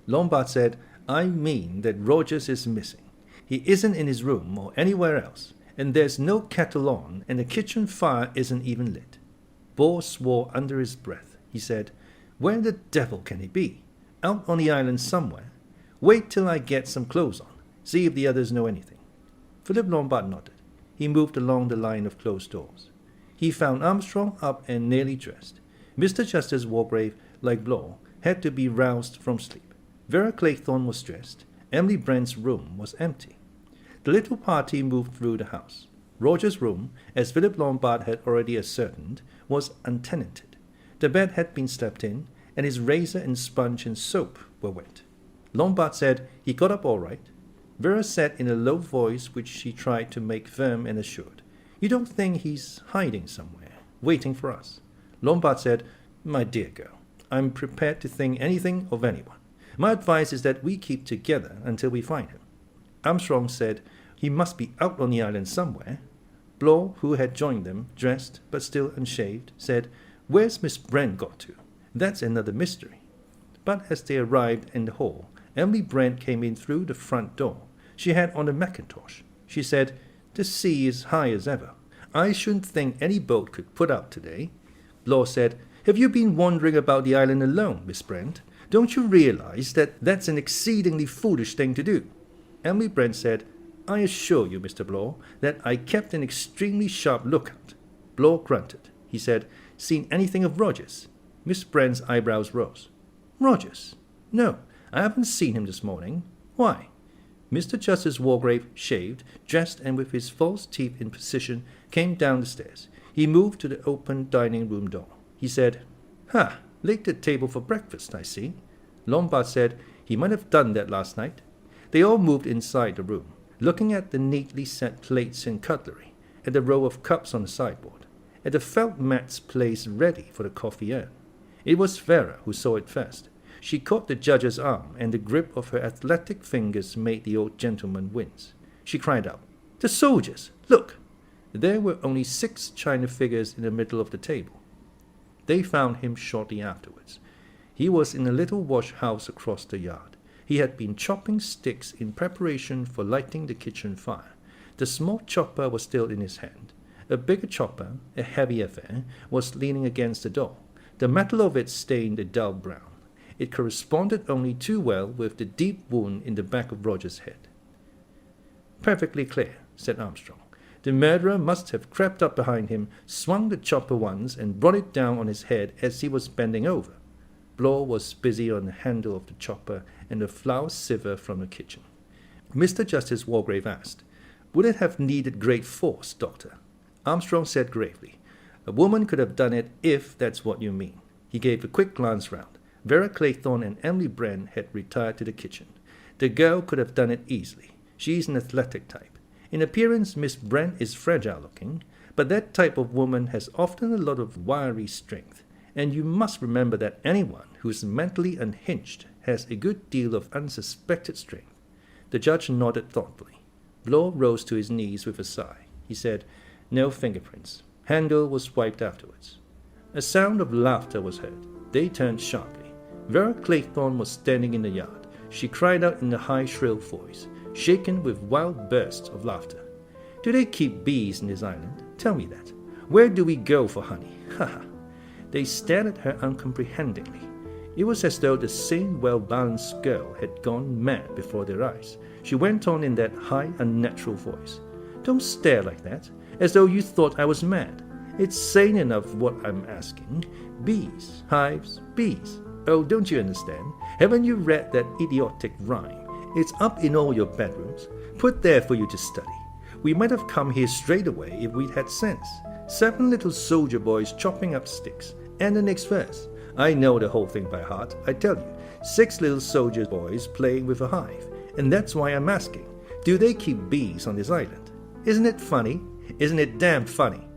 Lombard said, "I mean that Rogers is missing. He isn't in his room or anywhere else, and there's no kettle on, and the kitchen fire isn't even lit." Blore swore under his breath. He said, "Where the devil can he be? Out on the island somewhere. Wait till I get some clothes on. See if the others know anything." Philip Lombard nodded. He moved along the line of closed doors. He found Armstrong up and nearly dressed. Mr. Justice Wargrave, like Blore, had to be roused from sleep. Vera Claythorne was dressed. Emily Brent's room was empty. The little party moved through the house. Roger's room, as Philip Lombard had already ascertained, was untenanted. The bed had been slept in, and his razor and sponge and soap were wet. Lombard said he got up all right. Vera said in a low voice which she tried to make firm and assured, "You don't think he's hiding somewhere, waiting for us?" Lombard said, "My dear girl, I'm prepared to think anything of anyone. My advice is that we keep together until we find him." Armstrong said he must be out on the island somewhere. Blore, who had joined them, dressed but still unshaved, said, "Where's Miss Brent got to? That's another mystery." But as they arrived in the hall, Emily Brent came in through the front door. She had on a mackintosh. She said, "The sea is high as ever. I shouldn't think any boat could put out today." Blore said, "Have you been wandering about the island alone, Miss Brent? Don't you realize that that's an exceedingly foolish thing to do?" Emily Brent said, "I assure you, Mr. Blore, that I kept an extremely sharp lookout." Blore grunted. He said, "Seen anything of Rogers?" Miss Brent's eyebrows rose. "Rogers? No, I haven't seen him this morning. Why?" Mr. Justice Wargrave, shaved, dressed, and with his false teeth in position, came down the stairs. He moved to the open dining-room door. He said, "Laid the table for breakfast, I see." Lombard said he might have done that last night. They all moved inside the room, looking at the neatly set plates and cutlery, at the row of cups on the sideboard, at the felt mats placed ready for the coffee urn. It was Vera who saw it first. She caught the judge's arm, and the grip of her athletic fingers made the old gentleman wince. She cried out, "The soldiers! Look!" There were only 6 china figures in the middle of the table. They found him shortly afterwards. He was in a little wash-house across the yard. He had been chopping sticks in preparation for lighting the kitchen fire. The small chopper was still in his hand. A bigger chopper, a heavy affair, was leaning against the door. The metal of it stained a dull brown. It corresponded only too well with the deep wound in the back of Roger's head. "Perfectly clear," said Armstrong. "The murderer must have crept up behind him, swung the chopper once, and brought it down on his head as he was bending over." Blore was busy on the handle of the chopper and the flour sieve from the kitchen. Mr. Justice Wargrave asked, "Would it have needed great force, Doctor?" Armstrong said gravely, "A woman could have done it if that's what you mean." He gave a quick glance round. Vera Claythorne and Emily Brent had retired to the kitchen. "The girl could have done it easily. She's an athletic type. In appearance, Miss Brent is fragile-looking, but that type of woman has often a lot of wiry strength, and you must remember that anyone who's mentally unhinged has a good deal of unsuspected strength." The judge nodded thoughtfully. Blore rose to his knees with a sigh. He said, "No fingerprints. Handle was wiped afterwards." A sound of laughter was heard. They turned sharply. Vera Claythorne was standing in the yard. She cried out in a high, shrill voice, shaken with wild bursts of laughter, "Do they keep bees in this island? Tell me that. Where do we go for honey? Ha ha!" They stared at her uncomprehendingly. It was as though the sane, well-balanced girl had gone mad before their eyes. She went on in that high, unnatural voice, "Don't stare like that, as though you thought I was mad. It's sane enough what I'm asking. Bees, hives, bees. Oh, don't you understand? Haven't you read that idiotic rhyme? It's up in all your bedrooms, put there for you to study. We might have come here straight away if we'd had sense. 7 little soldier boys chopping up sticks. And the next verse. I know the whole thing by heart, I tell you. 6 little soldier boys playing with a hive. And that's why I'm asking, do they keep bees on this island? Isn't it funny? Isn't it damn funny?"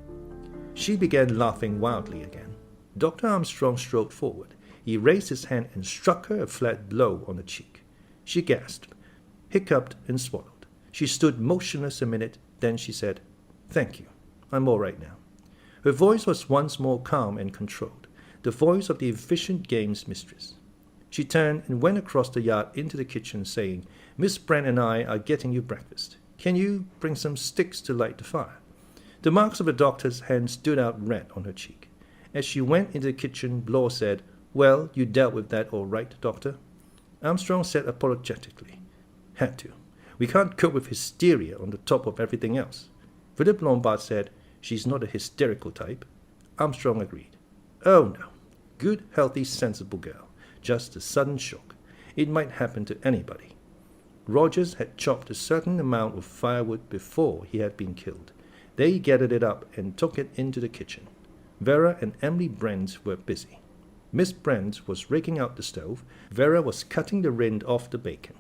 She began laughing wildly again. Dr. Armstrong strode forward. He raised his hand and struck her a flat blow on the cheek. She gasped, hiccuped, and swallowed. She stood motionless a minute, then she said, "Thank you. I'm all right now." Her voice was once more calm and controlled, the voice of the efficient game's mistress. She turned and went across the yard into the kitchen, saying, "Miss Brent and I are getting you breakfast. Can you bring some sticks to light the fire?" The marks of the doctor's hand stood out red on her cheek. As she went into the kitchen, Blore said, "Well, you dealt with that all right, Doctor?" Armstrong said apologetically, "Had to. We can't cope with hysteria on the top of everything else." Philip Lombard said, "She's not a hysterical type." Armstrong agreed. "Oh, no. Good, healthy, sensible girl. Just a sudden shock. It might happen to anybody." Rogers had chopped a certain amount of firewood before he had been killed. They gathered it up and took it into the kitchen. Vera and Emily Brent were busy. Miss Brent was raking out the stove. Vera was cutting the rind off the bacon.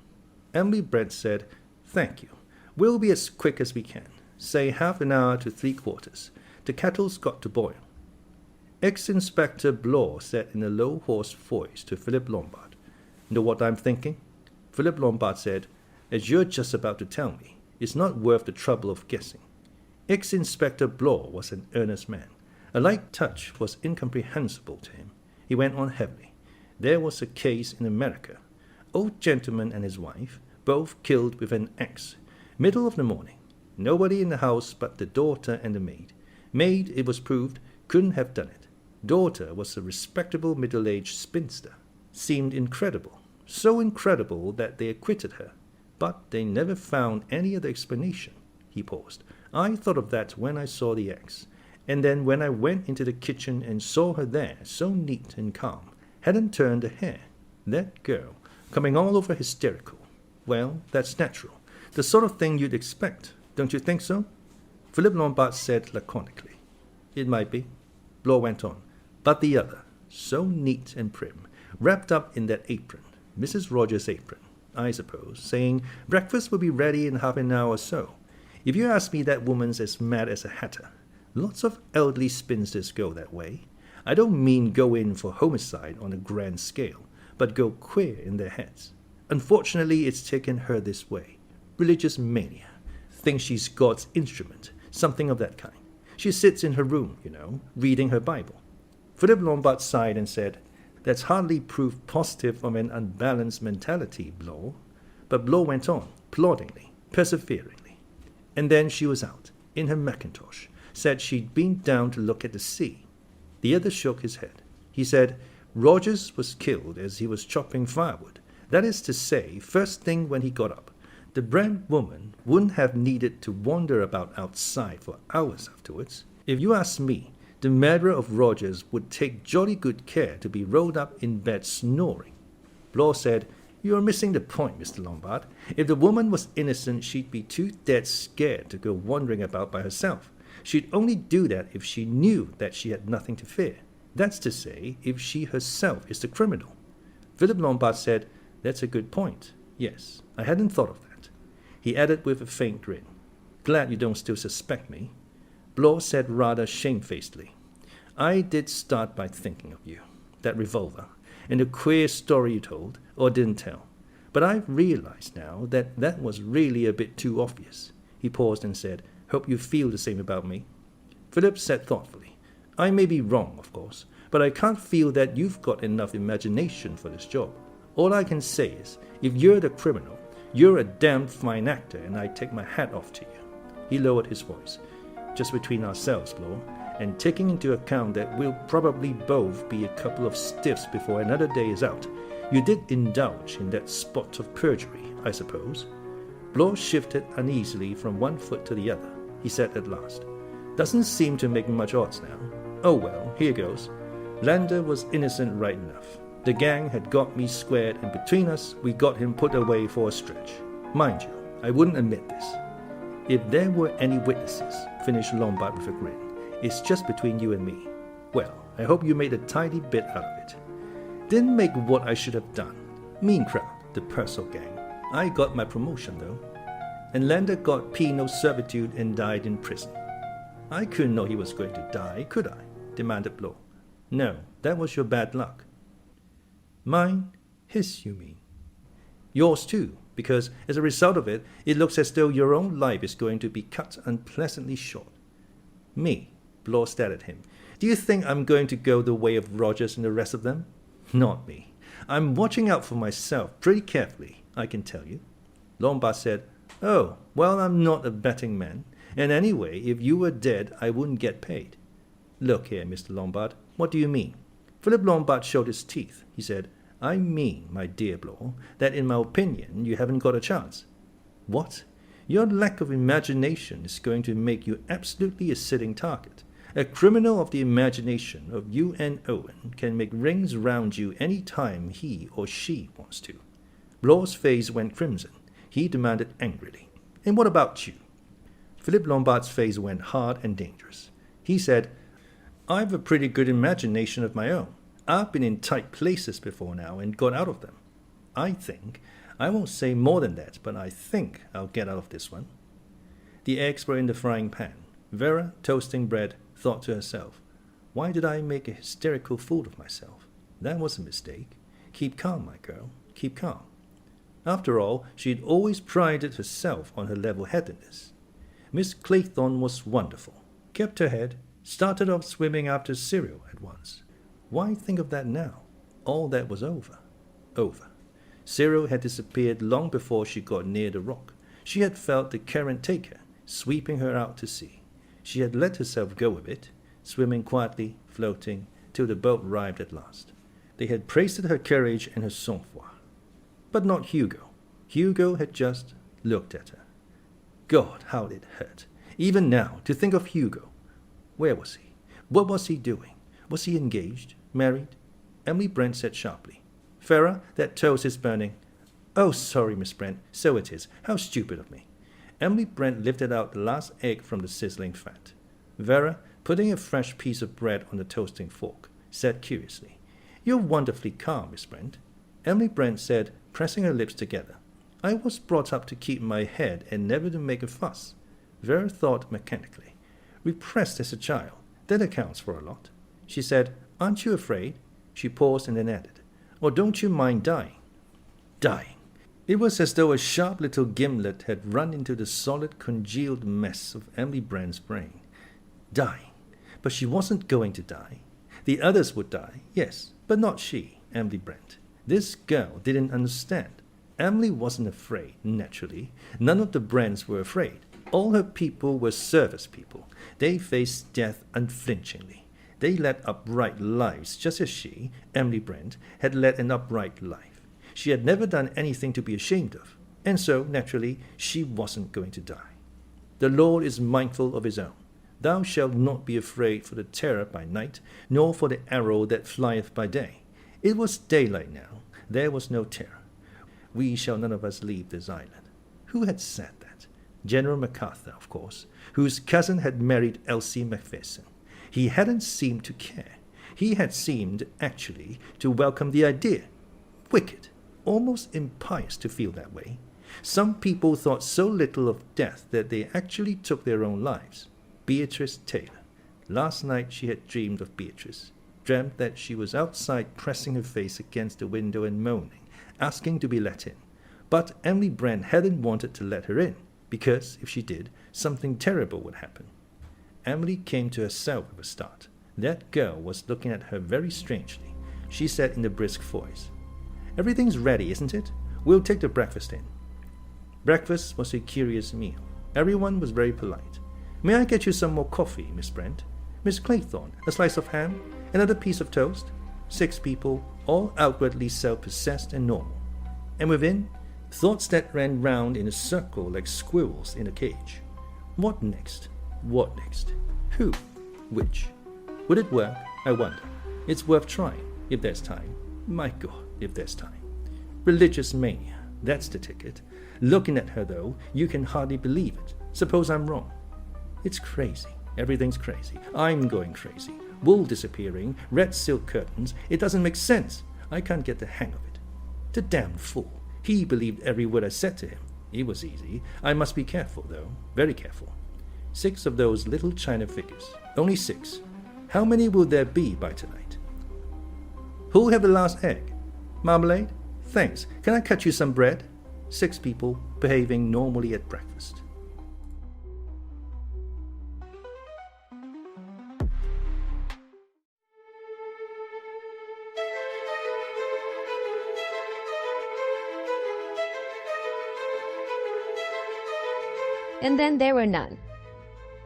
Emily Brent said, "Thank you. We'll be as quick as we can. Say half an hour to 3/4. The kettle's got to boil." Ex-Inspector Blore said in a low, hoarse voice to Philip Lombard, "Know what I'm thinking?" Philip Lombard said, "As you're just about to tell me, it's not worth the trouble of guessing." Ex-Inspector Blore was an earnest man. A light touch was incomprehensible to him. He went on heavily. There was a case in America. Old gentleman and his wife, both killed with an axe. Middle of the morning. Nobody in the house but the daughter and the maid. Maid, it was proved, couldn't have done it. Daughter was a respectable middle-aged spinster. Seemed incredible. So incredible that they acquitted her. But they never found any other explanation. He paused. I thought of that when I saw the axe. And then when I went into the kitchen and saw her there, so neat and calm, hadn't turned a hair. That girl, coming all over hysterical. Well, that's natural. The sort of thing you'd expect. Don't you think so? Philip Lombard said laconically. It might be. Blore went on. But the other, so neat and prim, wrapped up in that apron, Mrs. Rogers' apron, I suppose, saying breakfast will be ready in half an hour or so. If you ask me, that woman's as mad as a hatter. Lots of elderly spinsters go that way. I don't mean go in for homicide on a grand scale, but go queer in their heads. Unfortunately, it's taken her this way. Religious mania. Thinks she's God's instrument, something of that kind. She sits in her room, reading her Bible. Philip Lombard sighed and said, "That's hardly proof positive of an unbalanced mentality, Blore." But Blore went on, ploddingly, perseveringly. And then she was out, in her mackintosh, said she'd been down to look at the sea. The other shook his head. He said, "Rogers was killed as he was chopping firewood. That is to say, first thing when he got up. The Brent woman wouldn't have needed to wander about outside for hours afterwards. If you ask me, the murderer of Rogers would take jolly good care to be rolled up in bed snoring." Blore said, "You're missing the point, Mr. Lombard. If the woman was innocent, she'd be too dead scared to go wandering about by herself. She'd only do that if she knew that she had nothing to fear. That's to say, if she herself is the criminal." Philip Lombard said, "That's a good point. Yes, I hadn't thought of that." He added with a faint grin, "Glad you don't still suspect me." Blore said rather shamefacedly, "I did start by thinking of you, that revolver, and the queer story you told, or didn't tell. But I've realized now that that was really a bit too obvious." He paused and said, "Hope you feel the same about me." Philip said thoughtfully, "I may be wrong, of course, but I can't feel that you've got enough imagination for this job. All I can say is, if you're the criminal, you're a damned fine actor, and I take my hat off to you." He lowered his voice. "Just between ourselves, Blore, and taking into account that we'll probably both be a couple of stiffs before another day is out, you did indulge in that spot of perjury, I suppose?" Blore shifted uneasily from one foot to the other. He said at last, "Doesn't seem to make much odds now. Oh well, here goes. Lander was innocent right enough. The gang had got me squared, and between us, we got him put away for a stretch. Mind you, I wouldn't admit this. If there were any witnesses," finished Lombard with a grin, "it's just between you and me. Well, I hope you made a tidy bit out of it. Didn't make what I should have done. Mean crowd, the Purcell gang. I got my promotion, though. And Lander got penal servitude and died in prison." "I couldn't know he was going to die, could I?" demanded Blore. "No, that was your bad luck." "Mine? His, you mean?" "Yours too, because as a result of it, it looks as though your own life is going to be cut unpleasantly short." "Me?" Blore stared at him. "Do you think I'm going to go the way of Rogers and the rest of them? Not me. I'm watching out for myself pretty carefully, I can tell you." Lombard said, "Oh, well, I'm not a betting man, and anyway, if you were dead, I wouldn't get paid." "Look here, Mr. Lombard, what do you mean?" Philip Lombard showed his teeth. He said, "I mean, my dear Blore, that in my opinion you haven't got a chance." "What? Your lack of imagination is going to make you absolutely a sitting target. A criminal of the imagination of U.N.Owen can make rings round you any time he or she wants to." Blore's face went crimson. He demanded angrily, "And what about you?" Philip Lombard's face went hard and dangerous. He said, "I've a pretty good imagination of my own. I've been in tight places before now and got out of them. I won't say more than that, but I think I'll get out of this one." The eggs were in the frying pan. Vera, toasting bread, thought to herself, "Why did I make a hysterical fool of myself? That was a mistake. Keep calm, my girl, keep calm." After all, she had always prided herself on her level-headedness. Miss Claythorne was wonderful, kept her head, started off swimming after cereal at once. Why think of that now? All that was over. Over. Cyril had disappeared long before she got near the rock. She had felt the current take her, sweeping her out to sea. She had let herself go a bit, swimming quietly, floating, till the boat arrived at last. They had praised her courage and her sang-froid. But not Hugo. Hugo had just looked at her. God, how it hurt. Even now, to think of Hugo. Where was he? What was he doing? Was he engaged? Married? Emily Brent said sharply, "Vera, that toast is burning." "Oh, sorry, Miss Brent. So it is. How stupid of me." Emily Brent lifted out the last egg from the sizzling fat. Vera, putting a fresh piece of bread on the toasting fork, said curiously, "You're wonderfully calm, Miss Brent." Emily Brent said, pressing her lips together, "I was brought up to keep my head and never to make a fuss." Vera thought mechanically. "Repressed as a child. That accounts for a lot." She said, "Aren't you afraid?" She paused and then added, "Or don't you mind dying?" Dying. It was as though a sharp little gimlet had run into the solid congealed mess of Emily Brent's brain. Dying. But she wasn't going to die. The others would die, yes, but not she, Emily Brent. This girl didn't understand. Emily wasn't afraid, naturally. None of the Brents were afraid. All her people were service people. They faced death unflinchingly. They led upright lives, just as she, Emily Brent, had led an upright life. She had never done anything to be ashamed of, and so, naturally, she wasn't going to die. The Lord is mindful of his own. Thou shalt not be afraid for the terror by night, nor for the arrow that flieth by day. It was daylight now. There was no terror. We shall none of us leave this island. Who had said that? General MacArthur, of course, whose cousin had married Elsie Macpherson. He hadn't seemed to care. He had seemed, actually, to welcome the idea. Wicked, almost impious to feel that way. Some people thought so little of death that they actually took their own lives. Beatrice Taylor. Last night she had dreamed of Beatrice, dreamt that she was outside pressing her face against the window and moaning, asking to be let in. But Emily Brent hadn't wanted to let her in, because if she did, something terrible would happen. Emily came to herself with a start. That girl was looking at her very strangely. She said in a brisk voice, "Everything's ready, isn't it? We'll take the breakfast in." Breakfast was a curious meal. Everyone was very polite. "May I get you some more coffee, Miss Brent? Miss Claythorne, a slice of ham? Another piece of toast?" 6 people, all outwardly self-possessed and normal. And within, thoughts that ran round in a circle like squirrels in a cage. What next? What next? Who? Which? Would it work? I wonder. It's worth trying, if there's time. My God, if there's time. Religious mania, that's the ticket. Looking at her, though, you can hardly believe it. Suppose I'm wrong. It's crazy. Everything's crazy. I'm going crazy. Wool disappearing, red silk curtains. It doesn't make sense. I can't get the hang of it. The damned fool. He believed every word I said to him. It was easy. I must be careful, though. Very careful. 6 of those little china figures. Only 6. How many will there be by tonight? Who'll have the last egg? Marmalade? Thanks. Can I cut you some bread? 6 people behaving normally at breakfast. And Then There Were None,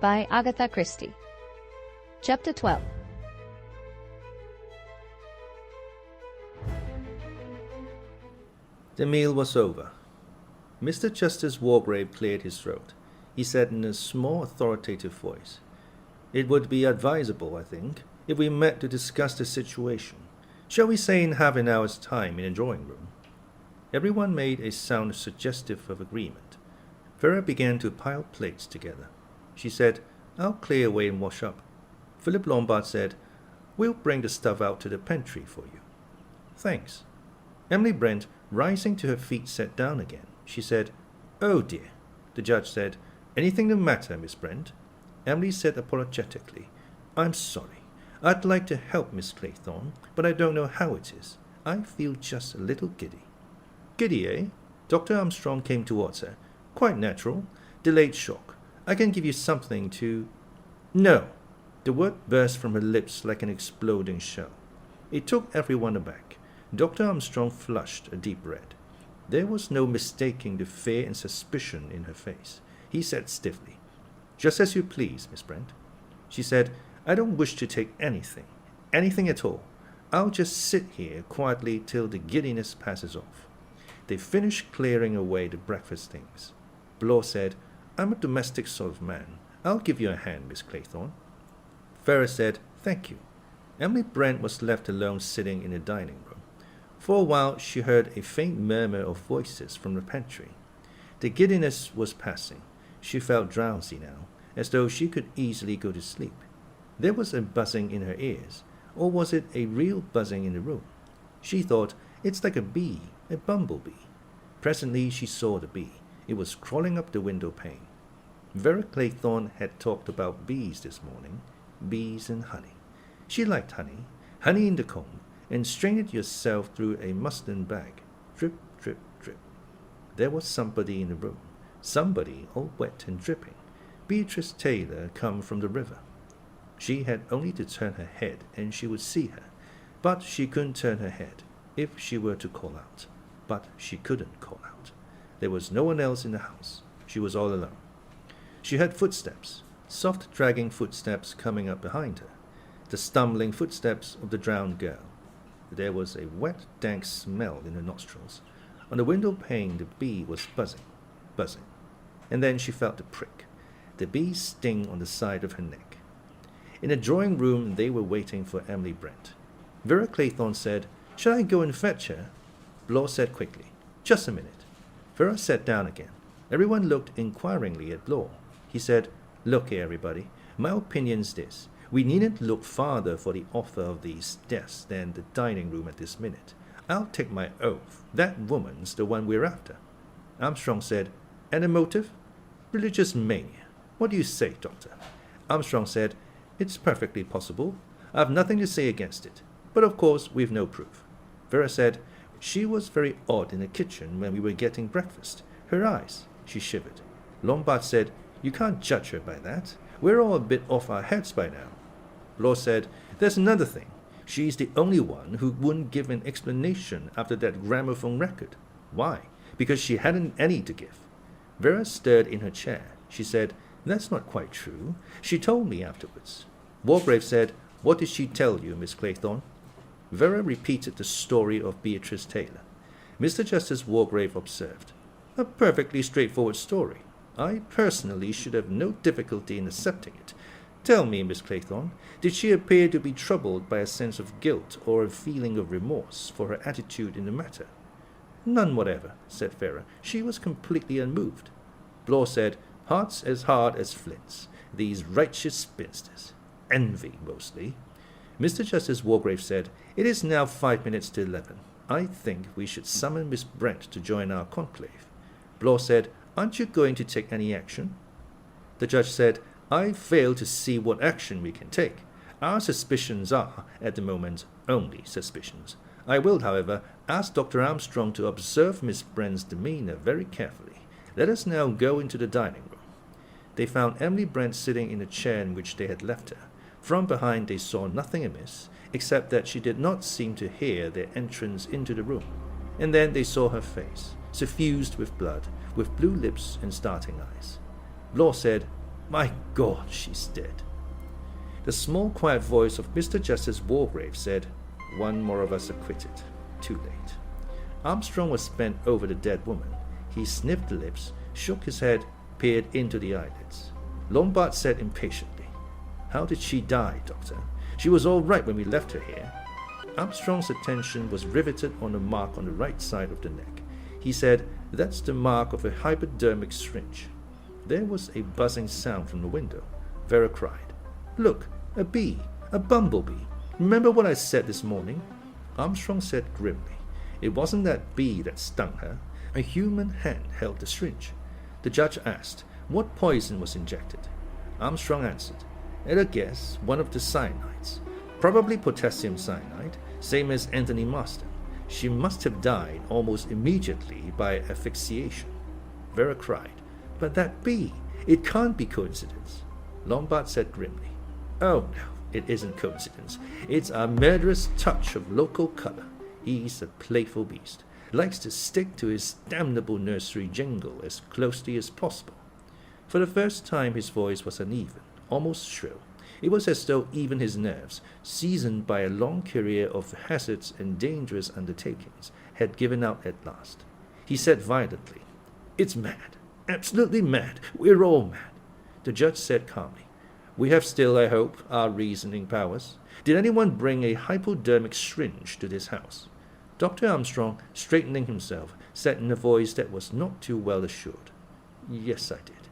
by Agatha Christie. Chapter 12. The meal was over. Mr. Justice Wargrave cleared his throat. He said in a small, authoritative voice, "It would be advisable, I think, if we met to discuss the situation. Shall we say in half an hour's time in the drawing-room?" Everyone made a sound suggestive of agreement. Vera began to pile plates together. She said, I'll clear away and wash up. Philip Lombard said, We'll bring the stuff out to the pantry for you. Thanks. Emily Brent, rising to her feet, sat down again. She said, Oh dear. The judge said, Anything the matter, Miss Brent? Emily said apologetically, I'm sorry. I'd like to help Miss Claythorne, but I don't know how it is. I feel just a little giddy. Giddy, eh? Dr. Armstrong came towards her. Quite natural. Delayed shock. I can give you something to... No. The word burst from her lips like an exploding shell. It took everyone aback. Dr. Armstrong flushed a deep red. There was no mistaking the fear and suspicion in her face. He said stiffly, Just as you please, Miss Brent. She said, I don't wish to take anything at all. I'll just sit here quietly till the giddiness passes off. They finished clearing away the breakfast things. Blore said, I'm a domestic sort of man. I'll give you a hand, Miss Claythorne. Vera said, Thank you. Emily Brent was left alone sitting in the dining room. For a while she heard a faint murmur of voices from the pantry. The giddiness was passing. She felt drowsy now, as though she could easily go to sleep. There was a buzzing in her ears, or was it a real buzzing in the room? She thought, It's like a bee, a bumblebee. Presently she saw the bee. It was crawling up the window pane. Vera Claythorne had talked about bees this morning, bees and honey. She liked honey, honey in the comb, and strain it yourself through a muslin bag. Drip, drip, drip. There was somebody in the room, somebody all wet and dripping. Beatrice Taylor come from the river. She had only to turn her head and she would see her, but she couldn't turn her head if she were to call out. But she couldn't call out. There was no one else in the house. She was all alone. She heard footsteps, soft dragging footsteps coming up behind her, the stumbling footsteps of the drowned girl. There was a wet, dank smell in her nostrils. On the window pane the bee was buzzing, buzzing. And then she felt the prick, the bee's sting on the side of her neck. In the drawing room they were waiting for Emily Brent. Vera Claythorne said, Shall I go and fetch her? Blore said quickly, Just a minute. Vera sat down again. Everyone looked inquiringly at Blore. He said, Look here, everybody. My opinion's this. We needn't look farther for the author of these deaths than the dining room at this minute. I'll take my oath. That woman's the one we're after. Armstrong said, And a motive? Religious mania. What do you say, Doctor? Armstrong said, It's perfectly possible. I've nothing to say against it. But of course we've no proof. Vera said, She was very odd in the kitchen when we were getting breakfast. Her eyes. She shivered. Lombard said, You can't judge her by that. We're all a bit off our heads by now. Blore said, There's another thing. She's the only one who wouldn't give an explanation after that gramophone record. Why? Because she hadn't any to give. Vera stirred in her chair. She said, That's not quite true. She told me afterwards. Wargrave said, What did she tell you, Miss Claythorne? Vera repeated the story of Beatrice Taylor. Mr. Justice Wargrave observed, A perfectly straightforward story. I personally should have no difficulty in accepting it. Tell me, Miss Claythorne, did she appear to be troubled by a sense of guilt or a feeling of remorse for her attitude in the matter? None whatever, said Vera. She was completely unmoved. Blore said, Hearts as hard as flints. These righteous spinsters. Envy, mostly. Mr. Justice Wargrave said, It is now 5 minutes to 11. I think we should summon Miss Brent to join our conclave. Blore said, Aren't you going to take any action? The judge said, I fail to see what action we can take. Our suspicions are, at the moment, only suspicions. I will, however, ask Dr. Armstrong to observe Miss Brent's demeanor very carefully. Let us now go into the dining room. They found Emily Brent sitting in the chair in which they had left her. From behind they saw nothing amiss, except that she did not seem to hear their entrance into the room. And then they saw her face, suffused with blood, with blue lips and starting eyes. Blore said, My God, she's dead. The small, quiet voice of Mr. Justice Wargrave said, One more of us acquitted. Too late. Armstrong was bent over the dead woman. He sniffed the lips, shook his head, peered into the eyelids. Lombard said impatiently, How did she die, Doctor? She was all right when we left her here. Armstrong's attention was riveted on a mark on the right side of the neck. He said, That's the mark of a hypodermic syringe. There was a buzzing sound from the window. Vera cried, "Look, a bee, a bumblebee. Remember what I said this morning?" Armstrong said grimly, "It wasn't that bee that stung her." A human hand held the syringe. The judge asked, "What poison was injected?" Armstrong answered, "At a guess, one of the cyanides. Probably potassium cyanide, same as Anthony Marston. She must have died almost immediately by asphyxiation." Vera cried, "But that bee, it can't be coincidence." Lombard said grimly, "Oh no, it isn't coincidence. It's a murderous touch of local color. He's a playful beast. Likes to stick to his damnable nursery jingle as closely as possible." For the first time his voice was uneven, almost shrill. It was as though even his nerves, seasoned by a long career of hazards and dangerous undertakings, had given out at last. He said violently, "It's mad, absolutely mad. We're all mad." The judge said calmly, "We have still, I hope, our reasoning powers. Did anyone bring a hypodermic syringe to this house?" Dr. Armstrong, straightening himself, said in a voice that was not too well assured, "Yes, I did."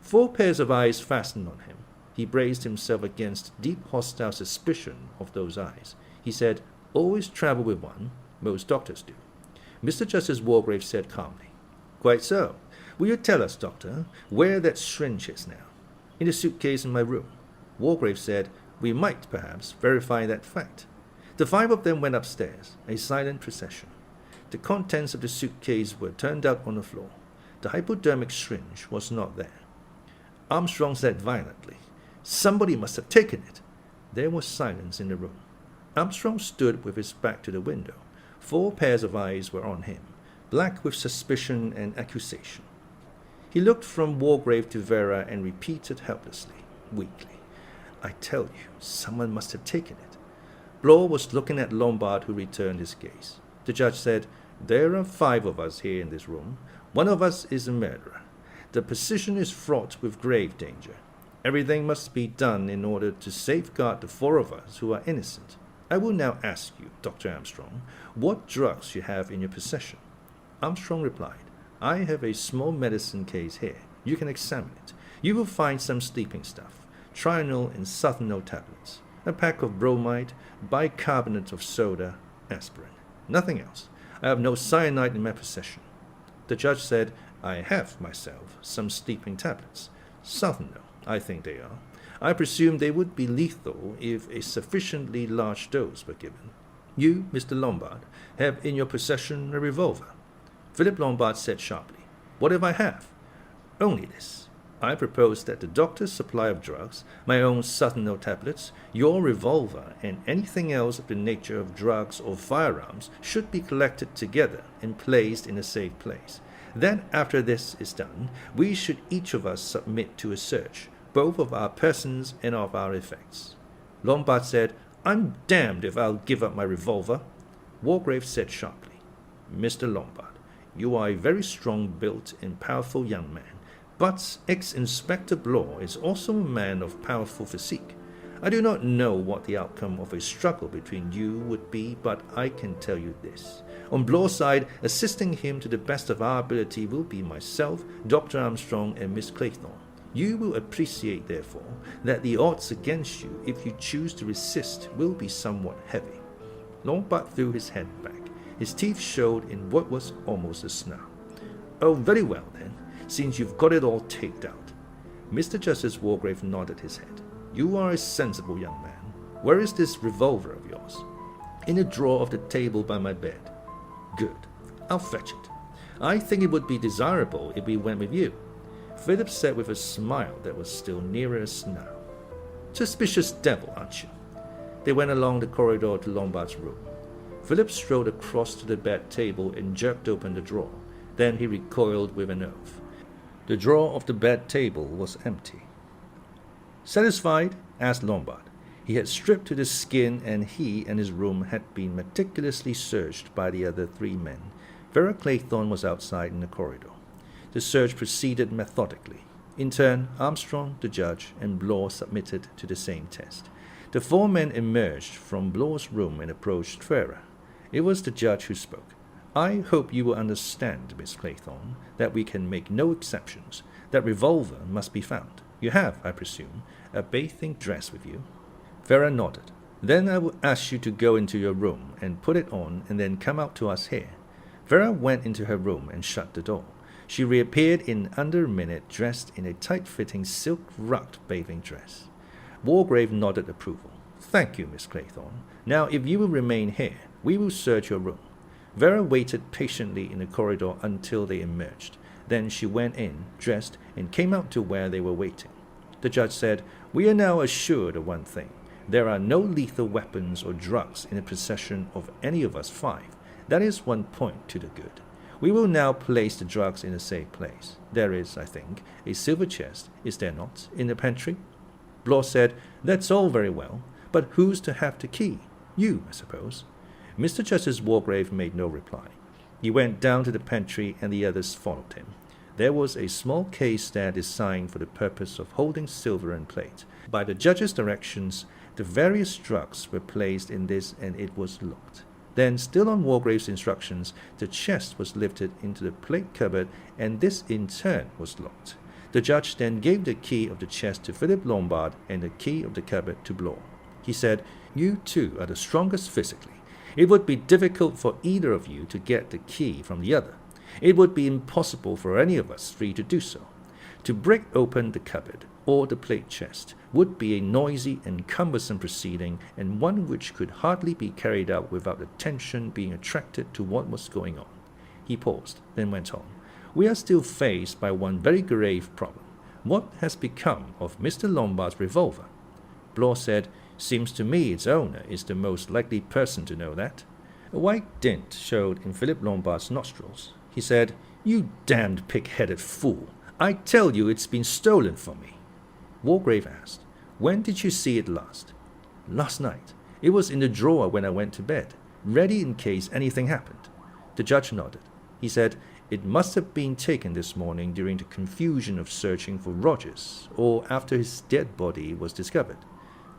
4 pairs of eyes fastened on him. He braced himself against deep hostile suspicion of those eyes. He said, "Always travel with one. Most doctors do." Mr. Justice Wargrave said calmly, "Quite so. Will you tell us, doctor, where that syringe is now?" "In the suitcase in my room." Wargrave said, "We might, perhaps, verify that fact." The 5 of them went upstairs, a silent procession. The contents of the suitcase were turned out on the floor. The hypodermic syringe was not there. Armstrong said violently, "Somebody must have taken it." There was silence in the room. Armstrong stood with his back to the window. 4 pairs of eyes were on him, black with suspicion and accusation. He looked from Wargrave to Vera and repeated helplessly, weakly, "I tell you, someone must have taken it." Blore was looking at Lombard, who returned his gaze. The judge said, "There are 5 of us here in this room. One of us is a murderer. The position is fraught with grave danger. Everything must be done in order to safeguard the 4 of us who are innocent. I will now ask you, Dr. Armstrong, what drugs you have in your possession." Armstrong replied, "I have a small medicine case here. You can examine it. You will find some sleeping stuff, Trianol and Southanol tablets, a pack of bromide, bicarbonate of soda, aspirin. Nothing else. I have no cyanide in my possession." The judge said, "I have, myself, some sleeping tablets. Southanol, I think they are. I presume they would be lethal if a sufficiently large dose were given. You, Mr. Lombard, have in your possession a revolver." Philip Lombard said sharply, "What if I have?" "Only this. I propose that the doctor's supply of drugs, my own Southanol tablets, your revolver, and anything else of the nature of drugs or firearms should be collected together and placed in a safe place. Then, after this is done, we should each of us submit to a search, both of our persons and of our effects." Lombard said, "I'm damned if I'll give up my revolver." Wargrave said sharply, "Mr. Lombard, you are a very strong-built and powerful young man, but ex-Inspector Blore is also a man of powerful physique. I do not know what the outcome of a struggle between you would be, but I can tell you this. On Blore's side, assisting him to the best of our ability will be myself, Dr. Armstrong, and Miss Claythorne. You will appreciate, therefore, that the odds against you, if you choose to resist, will be somewhat heavy." Lombard threw his head back. His teeth showed in what was almost a snarl. "Oh, very well, then, since you've got it all taped out." Mr. Justice Wargrave nodded his head. "You are a sensible young man. Where is this revolver of yours?" "In a drawer of the table by my bed." "Good. I'll fetch it. I think it would be desirable if we went with you." Philip said with a smile that was still nearer a snarl, "Suspicious devil, aren't you?" They went along the corridor to Lombard's room. Philip strode across to the bed table and jerked open the drawer. Then he recoiled with an oath. The drawer of the bed table was empty. "Satisfied?" asked Lombard. He had stripped to the skin, and he and his room had been meticulously searched by the other 3 men. Vera Claythorne was outside in the corridor. The search proceeded methodically. In turn, Armstrong, the judge, and Blore submitted to the same test. The 4 men emerged from Blore's room and approached Vera. It was the judge who spoke. "I hope you will understand, Miss Claythorne, that we can make no exceptions, That revolver must be found. You have, I presume, a bathing dress with you?" Vera nodded. "Then I will ask you to go into your room and put it on and then come out to us here." Vera went into her room and shut the door. She reappeared in under a minute, dressed in a tight-fitting silk-rucked bathing dress. Wargrave nodded approval. "Thank you, Miss Claythorne. Now, if you will remain here, we will search your room." Vera waited patiently in the corridor until they emerged. Then she went in, dressed, and came out to where they were waiting. The judge said, "We are now assured of one thing. There are no lethal weapons or drugs in the possession of any of us five. That is one point to the good. We will now place the drugs in a safe place. There is, I think, a silver chest, is there not, in the pantry?" Blore said, "That's all very well, but who's to have the key? You, I suppose." Mr. Justice Wargrave made no reply. He went down to the pantry and the others followed him. There was a small case there designed for the purpose of holding silver and plate. By the judge's directions, the various drugs were placed in this and it was locked. Then, still on Wargrave's instructions, the chest was lifted into the plate cupboard and this in turn was locked. The judge then gave the key of the chest to Philip Lombard and the key of the cupboard to Blore. He said, "You two are the strongest physically. It would be difficult for either of you to get the key from the other. It would be impossible for any of us three to do so. To break open the cupboard or the plate chest would be a noisy and cumbersome proceeding, and one which could hardly be carried out without attention being attracted to what was going on." He paused, then went on. "We are still faced by one very grave problem. What has become of Mr. Lombard's revolver?" Blore said, "Seems to me its owner is the most likely person to know that." A white dint showed in Philip Lombard's nostrils. He said, "You damned pig-headed fool! I tell you it's been stolen from me." Wargrave asked, "When did you see it last?" "Last night. It was in the drawer when I went to bed, ready in case anything happened." The judge nodded. He said, "It must have been taken this morning during the confusion of searching for Rogers, or after his dead body was discovered."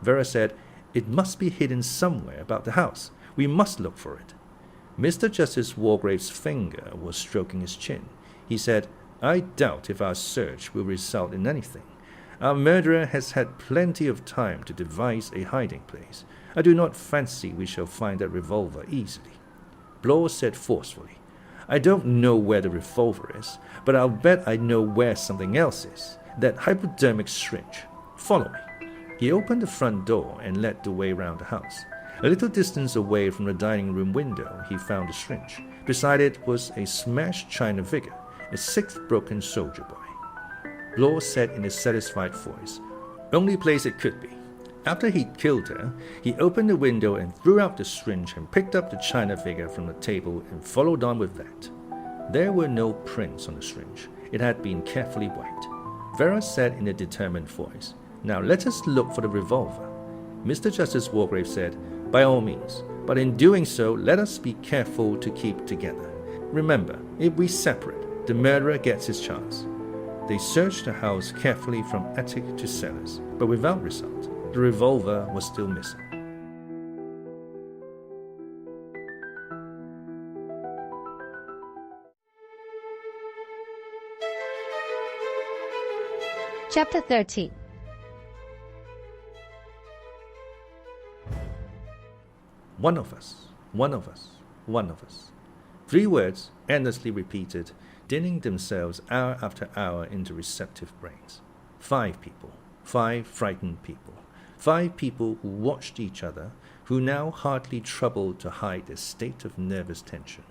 Vera said, "It must be hidden somewhere about the house. We must look for it." Mr. Justice Wargrave's finger was stroking his chin. He said, "I doubt if our search will result in anything. Our murderer has had plenty of time to devise a hiding place. I do not fancy we shall find that revolver easily." Blore said forcefully, "I don't know where the revolver is, but I'll bet I know where something else is. That hypodermic syringe. Follow me." He opened the front door and led the way round the house. A little distance away from the dining room window, he found a syringe. Beside it was a smashed china figure, a sixth broken soldier boy. Blore said in a satisfied voice, "Only place it could be." After he'd killed her, he opened the window and threw out the syringe and picked up the china figure from the table and followed on with that. There were no prints on the syringe. It had been carefully wiped. Vera said in a determined voice, "Now let us look for the revolver." Mr. Justice Wargrave said, "By all means, but in doing so, let us be careful to keep together. Remember, if we separate, the murderer gets his chance." They searched the house carefully from attic to cellars, but without result. The revolver was still missing. Chapter 13. One of us, one of us, one of us. 3 words, endlessly repeated, dinning themselves hour after hour into receptive brains. 5 people, 5 frightened people. 5 people who watched each other, who now hardly troubled to hide their state of nervous tension.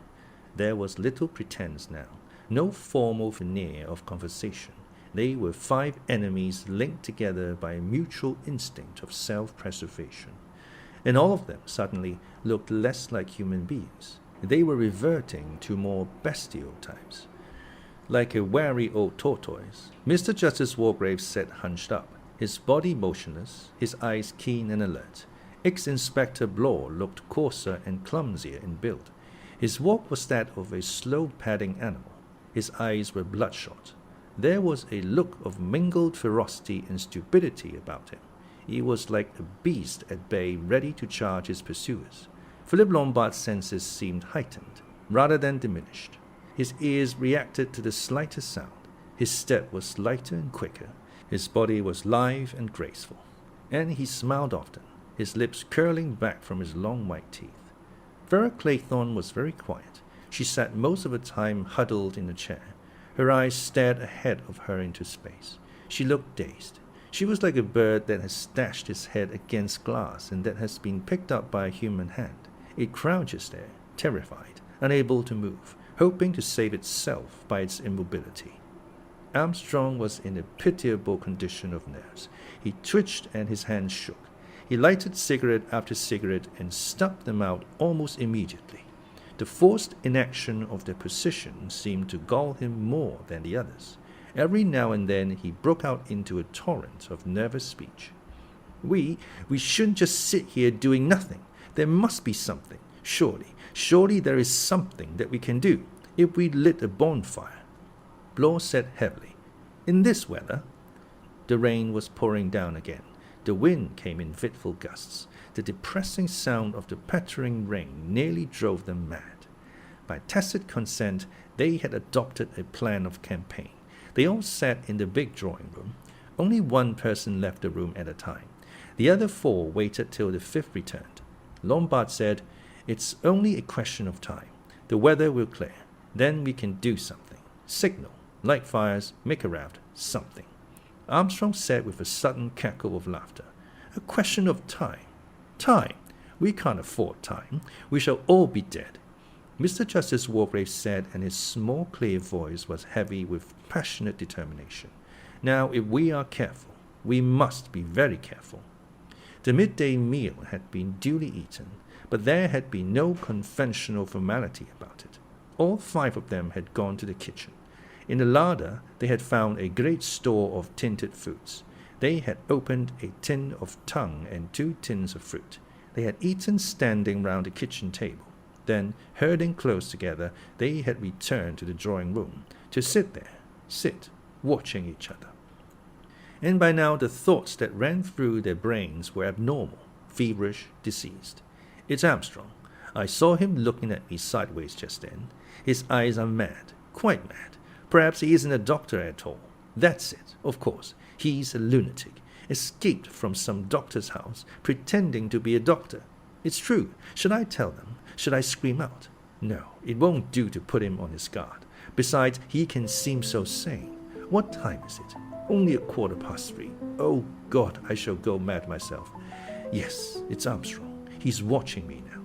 There was little pretense now, no formal veneer of conversation. They were 5 enemies linked together by a mutual instinct of self-preservation. And all of them suddenly looked less like human beings. They were reverting to more bestial types. Like a wary old tortoise, Mr. Justice Wargrave sat hunched up, his body motionless, his eyes keen and alert. Ex-Inspector Blore looked coarser and clumsier in build. His walk was that of a slow-padding animal. His eyes were bloodshot. There was a look of mingled ferocity and stupidity about him. He was like a beast at bay, ready to charge his pursuers. Philip Lombard's senses seemed heightened, rather than diminished. His ears reacted to the slightest sound. His step was lighter and quicker. His body was lithe and graceful. And he smiled often, his lips curling back from his long white teeth. Vera Claythorne was very quiet. She sat most of the time huddled in a chair. Her eyes stared ahead of her into space. She looked dazed. She was like a bird that has dashed its head against glass and that has been picked up by a human hand. It crouches there, terrified, unable to move, hoping to save itself by its immobility. Armstrong was in a pitiable condition of nerves. He twitched and his hands shook. He lighted cigarette after cigarette and stubbed them out almost immediately. The forced inaction of their position seemed to gall him more than the others. Every now and then he broke out into a torrent of nervous speech. We shouldn't just sit here doing nothing. There must be something. Surely there is something that we can do. If we lit a bonfire. Blore said heavily, "In this weather?" The rain was pouring down again. The wind came in fitful gusts. The depressing sound of the pattering rain nearly drove them mad. By tacit consent, they had adopted a plan of campaign. They all sat in the big drawing room. Only one person left the room at a time. The other four waited till the fifth returned. Lombard said, "It's only a question of time. The weather will clear. Then we can do something. Signal, light fires, make a raft, something." Armstrong said with a sudden cackle of laughter, "A question of time. Time. We can't afford time. We shall all be dead." Mr. Justice Wargrave said, and his small clear voice was heavy with passionate determination, "Now, if we are careful, we must be very careful." The midday meal had been duly eaten, but there had been no conventional formality about it. All five of them had gone to the kitchen. In the larder they had found a great store of tinted foods. They had opened a tin of tongue and 2 tins of fruit. They had eaten standing round the kitchen table. Then, herding close together, they had returned to the drawing room, to sit, watching each other. And by now the thoughts that ran through their brains were abnormal, feverish, diseased. "It's Armstrong. I saw him looking at me sideways just then. His eyes are mad, quite mad. Perhaps he isn't a doctor at all. That's it, of course. He's a lunatic, escaped from some doctor's house, pretending to be a doctor. It's true. Should I tell them? Should I scream out? No, it won't do to put him on his guard. Besides, he can seem so sane. What time is it? Only 3:15. Oh, God, I shall go mad myself. Yes, it's Armstrong. He's watching me now.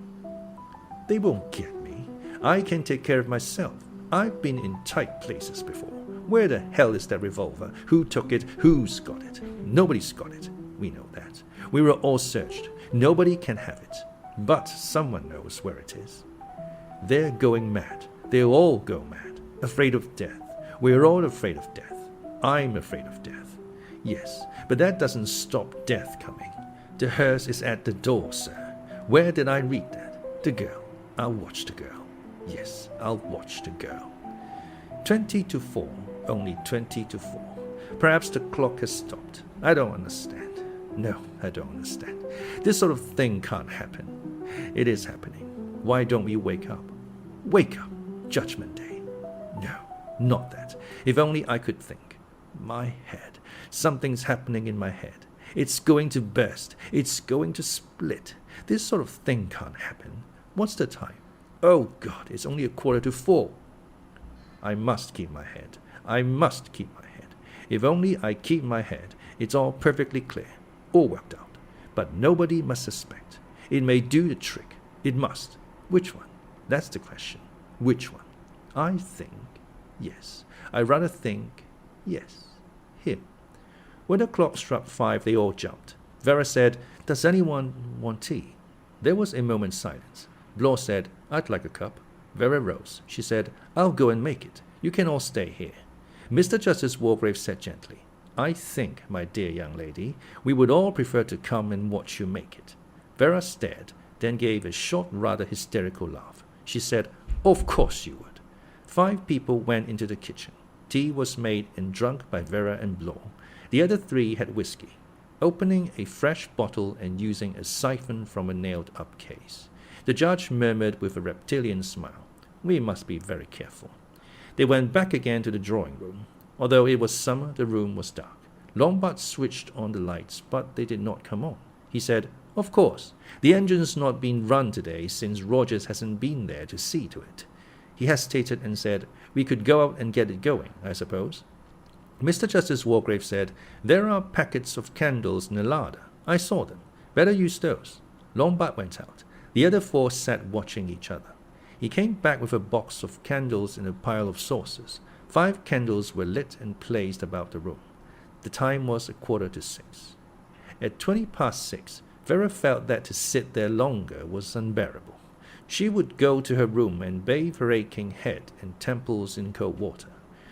They won't get me. I can take care of myself. I've been in tight places before. Where the hell is that revolver? Who took it? Who's got it? Nobody's got it. We know that. We were all searched. Nobody can have it. But someone knows where it is. They're going mad. They'll all go mad. Afraid of death. We're all afraid of death. I'm afraid of death. Yes, but that doesn't stop death coming. The hearse is at the door, sir. Where did I read that? The girl. I'll watch the girl. Yes, I'll watch the girl. 20 to 4. Only 20 to 4. Perhaps the clock has stopped. I don't understand. No, I don't understand. This sort of thing can't happen. It is happening. Why don't we wake up? Wake up. Judgment Day. No, not that. If only I could think. My head. Something's happening in my head. It's going to burst. It's going to split. This sort of thing can't happen. What's the time? Oh, God, it's only 4:15. I must keep my head. I must keep my head. If only I keep my head, it's all perfectly clear, all worked out. But nobody must suspect. It may do the trick. It must. Which one? That's the question. Which one? I think, yes. I rather think, yes. Him. When the clock struck 5, they all jumped. Vera said, "Does anyone want tea?" There was a moment's silence. Blore said, "I'd like a cup." Vera rose. She said, "I'll go and make it. You can all stay here." Mr. Justice Wargrave said gently, "I think, my dear young lady, we would all prefer to come and watch you make it." Vera stared, then gave a short, rather hysterical laugh. She said, "Of course you would." 5 people went into the kitchen. Tea was made and drunk by Vera and Blore. The other 3 had whiskey. Opening a fresh bottle and using a siphon from a nailed-up case, the judge murmured with a reptilian smile, "We must be very careful." They went back again to the drawing room. Although it was summer, the room was dark. Lombard switched on the lights, but they did not come on. He said, "Of course. The engine's not been run today since Rogers hasn't been there to see to it." He hesitated and said, "We could go out and get it going, I suppose." Mr. Justice Wargrave said, "There are packets of candles in the larder. I saw them. Better use those." Lombard went out. The other four sat watching each other. He came back with a box of candles and a pile of saucers. 5 candles were lit and placed about the room. The time was 6:15. At 6:20, Vera felt that to sit there longer was unbearable. She would go to her room and bathe her aching head and temples in cold water.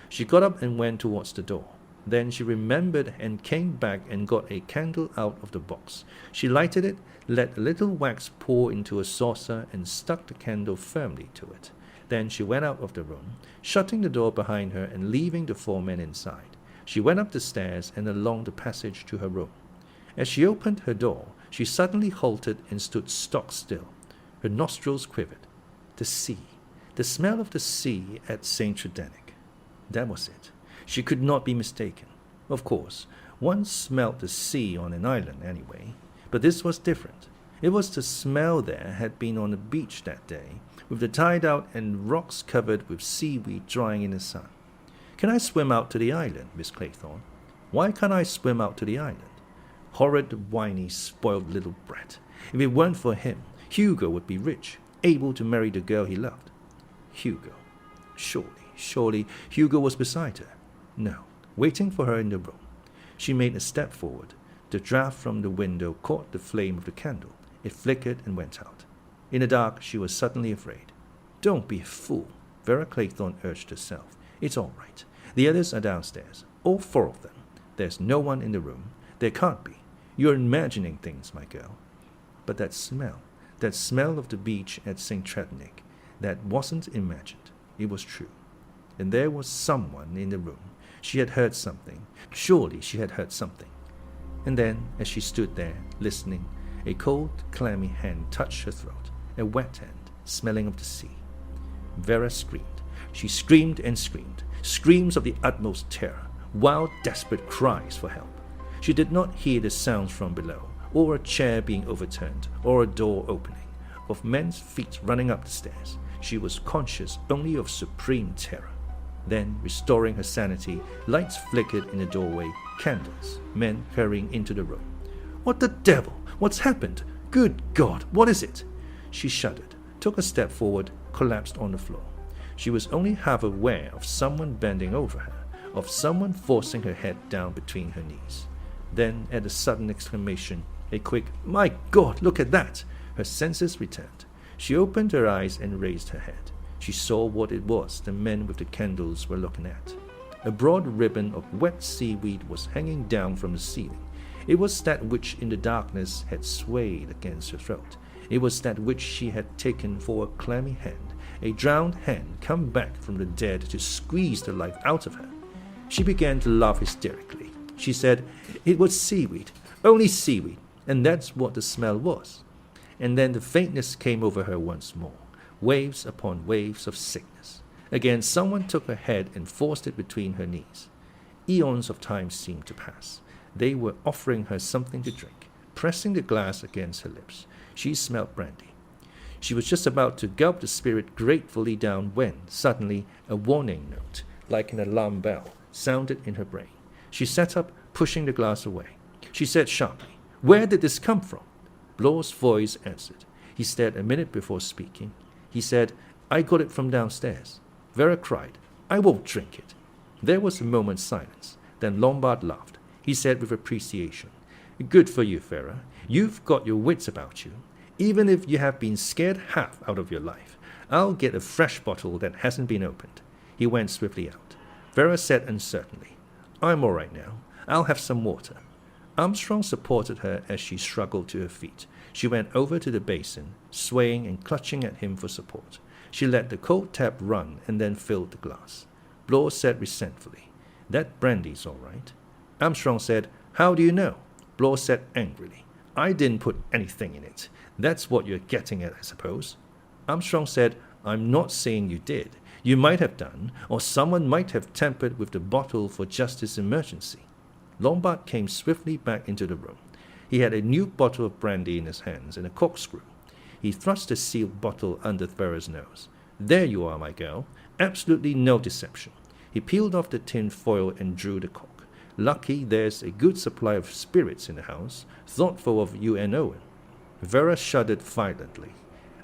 She got up and went towards the door. Then she remembered and came back and got a candle out of the box. She lighted it, let a little wax pour into a saucer, and stuck the candle firmly to it. Then she went out of the room, shutting the door behind her and leaving the 4 men inside. She went up the stairs and along the passage to her room. As she opened her door, she suddenly halted and stood stock still. Her nostrils quivered. The sea. The smell of the sea at St. Tredenick. That was it. She could not be mistaken. Of course, one smelt the sea on an island anyway, but this was different. It was the smell there had been on the beach that day, with the tide out and rocks covered with seaweed drying in the sun. "Can I swim out to the island, Miss Claythorne?" "Why can't I swim out to the island?" Horrid, whiny, spoiled little brat. If it weren't for him, Hugo would be rich, able to marry the girl he loved. Hugo. Surely, Hugo was beside her. No, waiting for her in the room. She made a step forward. The draught from the window caught the flame of the candle. It flickered and went out. In the dark, she was suddenly afraid. "Don't be a fool," Vera Claythorne urged herself. "It's all right. The others are downstairs, all 4 of them. There's no one in the room. There can't be. You're imagining things, my girl." But that smell of the beach at St. Tredenick, that wasn't imagined. It was true. And there was someone in the room. She had heard something. Surely she had heard something. And then, as she stood there, listening, a cold, clammy hand touched her throat, a wet hand, smelling of the sea. Vera screamed. She screamed and screamed, screams of the utmost terror, wild, desperate cries for help. She did not hear the sounds from below, or a chair being overturned, or a door opening, of men's feet running up the stairs. She was conscious only of supreme terror. Then, restoring her sanity, lights flickered in the doorway, candles, men hurrying into the room. "What the devil? What's happened? Good God, what is it?" She shuddered, took a step forward, collapsed on the floor. She was only half aware of someone bending over her, of someone forcing her head down between her knees. Then, at a sudden exclamation, a quick, "My God, look at that!" her senses returned. She opened her eyes and raised her head. She saw what it was the men with the candles were looking at. A broad ribbon of wet seaweed was hanging down from the ceiling. It was that which in the darkness had swayed against her throat. It was that which she had taken for a clammy hand, a drowned hand come back from the dead to squeeze the life out of her. She began to laugh hysterically. She said, "It was seaweed, only seaweed, and that's what the smell was." And then the faintness came over her once more, waves upon waves of sickness. Again someone took her head and forced it between her knees. Eons of time seemed to pass. They were offering her something to drink, pressing the glass against her lips. She smelled brandy. She was just about to gulp the spirit gratefully down when, suddenly, a warning note, like an alarm bell, sounded in her brain. She sat up, pushing the glass away. She said sharply, "Where did this come from?" Blore's voice answered. He stared a minute before speaking. He said, "I got it from downstairs." Vera cried, "I won't drink it." There was a moment's silence. Then Lombard laughed. He said with appreciation, "Good for you, Vera. You've got your wits about you. Even if you have been scared half out of your life, I'll get a fresh bottle that hasn't been opened." He went swiftly out. Vera said uncertainly, "I'm all right now. I'll have some water." Armstrong supported her as she struggled to her feet. She went over to the basin, swaying and clutching at him for support. She let the cold tap run and then filled the glass. Blore said resentfully, "That brandy's all right." Armstrong said, "How do you know?" Blore said angrily, "I didn't put anything in it. That's what you're getting at, I suppose." Armstrong said, "I'm not saying you did. You might have done, or someone might have tampered with the bottle for just this emergency. Lombard came swiftly back into the room. He had a new bottle of brandy in his hands and a corkscrew. He thrust the sealed bottle under Vera's nose. There you are, my girl. Absolutely no deception. He peeled off the tin foil and drew the cork. Lucky there's a good supply of spirits in the house, thoughtful of U.N.Owen. Vera shuddered violently.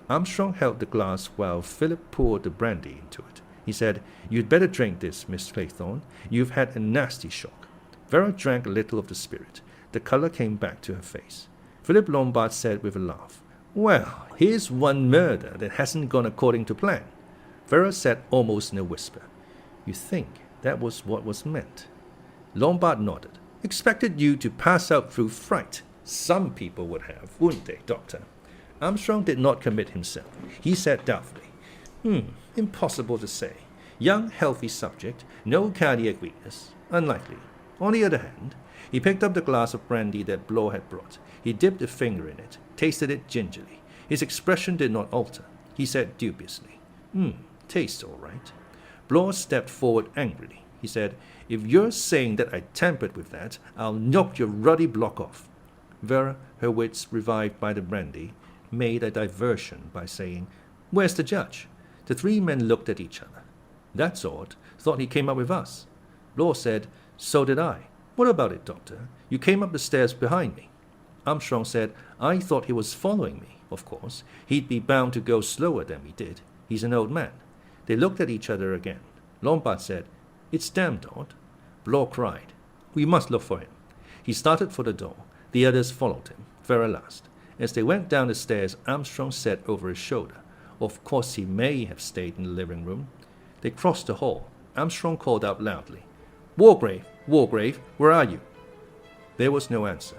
Armstrong held the glass while Philip poured the brandy into it. He said, "You'd better drink this, Miss Claythorne. You've had a nasty shock." Vera drank a little of the spirit. The color came back to her face. Philip Lombard said with a laugh, "Well, here's one murder that hasn't gone according to plan." Vera said almost in a whisper, "You think that was what was meant?" Lombard nodded. "Expected you to pass out through fright. Some people would have, wouldn't they, Doctor?" Armstrong did not commit himself. He said doubtfully, "Impossible to say. Young, healthy subject, no cardiac weakness. Unlikely." On the other hand, he picked up the glass of brandy that Blore had brought. He dipped a finger in it, tasted it gingerly. His expression did not alter. He said dubiously, "Tastes all right." Blore stepped forward angrily. He said, "If you're saying that I tampered with that, I'll knock your ruddy block off." Vera, her wits revived by the brandy, made a diversion by saying, "Where's the judge?" The three men looked at each other. "That's odd. Thought he came up with us." Blore said, "So did I." "What about it, Doctor? You came up the stairs behind me." Armstrong said, "I thought he was following me, of course. He'd be bound to go slower than we did. He's an old man." They looked at each other again. Lombard said, "It's damned odd." Blore cried, "We must look for him." He started for the door. The others followed him, Vera last. As they went down the stairs, Armstrong said over his shoulder, "Of course he may have stayed in the living room." They crossed the hall. Armstrong called out loudly, "Wargrave, Wargrave, where are you?" There was no answer.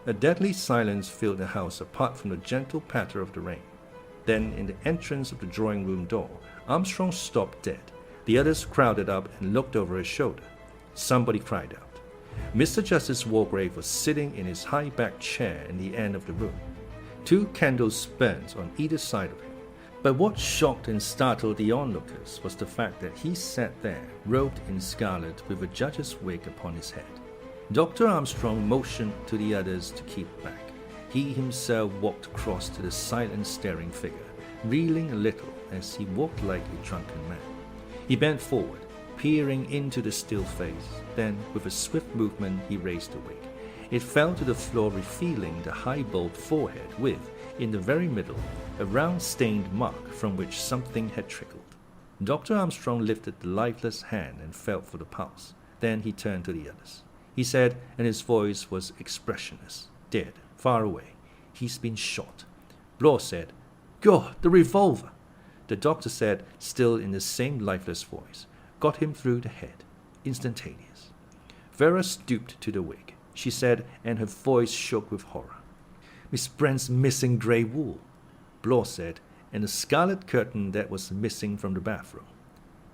A deadly silence filled the house apart from the gentle patter of the rain. Then, in the entrance of the drawing-room door, Armstrong stopped dead. The others crowded up and looked over his shoulder. Somebody cried out. Mr. Justice Wargrave was sitting in his high-backed chair in the end of the room. 2 candles burned on either side of him. But what shocked and startled the onlookers was the fact that he sat there, robed in scarlet with a judge's wig upon his head. Dr. Armstrong motioned to the others to keep back. He himself walked across to the silent staring figure, reeling a little as he walked like a drunken man. He bent forward, peering into the still face. Then, with a swift movement, he raised the wig. It fell to the floor, revealing the high-bowed forehead with, in the very middle, a round stained mark from which something had trickled. Dr. Armstrong lifted the lifeless hand and felt for the pulse. Then he turned to the others. He said, and his voice was expressionless, "Dead, far away. He's been shot." Blore said, "God, the revolver!" The doctor said, still in the same lifeless voice, "Got him through the head. Instantaneous." Vera stooped to the wig. She said, and her voice shook with horror, "Miss Brent's missing grey wool." Blore said, and the scarlet curtain that was missing from the bathroom.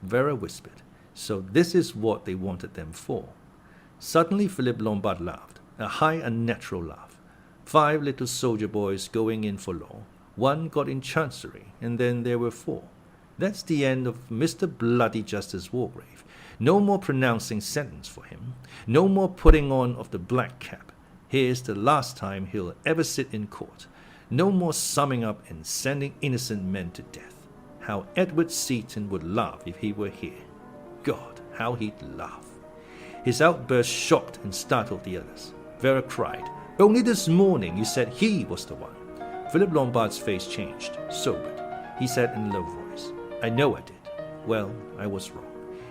Vera whispered, "So this is what they wanted them for." Suddenly Philip Lombard laughed, a high unnatural laugh. 5 little soldier boys going in for law. 1 got in chancery, and then there were 4. That's the end of Mr. Bloody Justice Wargrave. No more pronouncing sentence for him. No more putting on of the black cap. Here's the last time he'll ever sit in court. No more summing up and sending innocent men to death. How Edward Seaton would laugh if he were here. God, how he'd laugh. His outburst shocked and startled the others. Vera cried, "Only this morning you said he was the one." Philip Lombard's face changed, sobered. He said in a low voice, "I know I did. Well, I was wrong.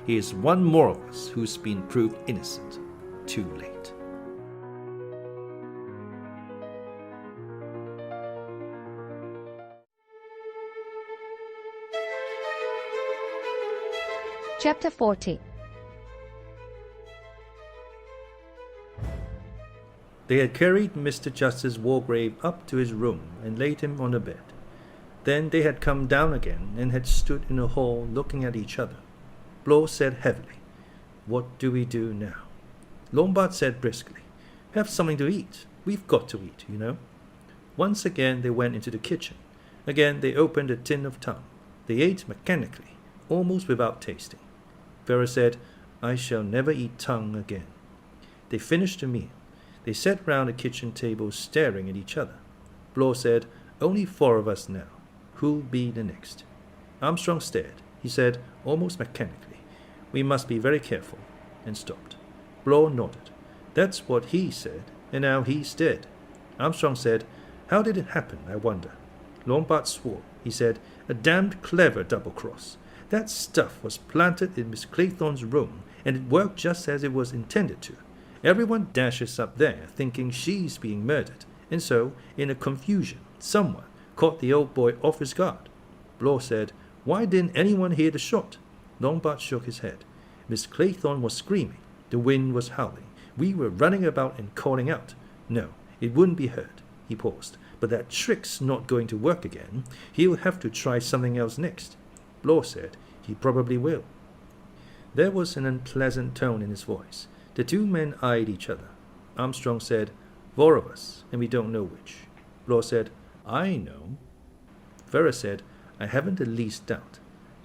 He is one more of us who's been proved innocent. Too late." Chapter 14. They had carried Mr. Justice Wargrave up to his room and laid him on a bed. Then they had come down again and had stood in the hall looking at each other. Blore said heavily, "What do we do now?" Lombard said briskly, "Have something to eat. We've got to eat, you know." Once again they went into the kitchen. Again they opened a tin of tongue. They ate mechanically. almost without tasting. Vera said, "I shall never eat tongue again." They finished the meal. They sat round the kitchen table staring at each other. Blore said, "Only 4 of us now. Who'll be the next?" Armstrong stared. He said, almost mechanically, "We must be very careful," and stopped. Blore nodded. That's what he said, and now he's dead. Armstrong said, "How did it happen, I wonder?" Lombard swore. He said, "A damned clever double-cross. That stuff was planted in Miss Claythorne's room, and it worked just as it was intended to. Everyone dashes up there thinking she's being murdered, and so, in a confusion, someone caught the old boy off his guard." Blore said, "Why didn't anyone hear the shot?" Lombard shook his head. "Miss Claythorne was screaming. The wind was howling. We were running about and calling out. No, it wouldn't be heard." He paused. "But that trick's not going to work again. He'll have to try something else next." Blore said, "He probably will." There was an unpleasant tone in his voice. The 2 men eyed each other. Armstrong said, "4 of us, and we don't know which." Blore said, "I know." Vera said, "I haven't the least doubt."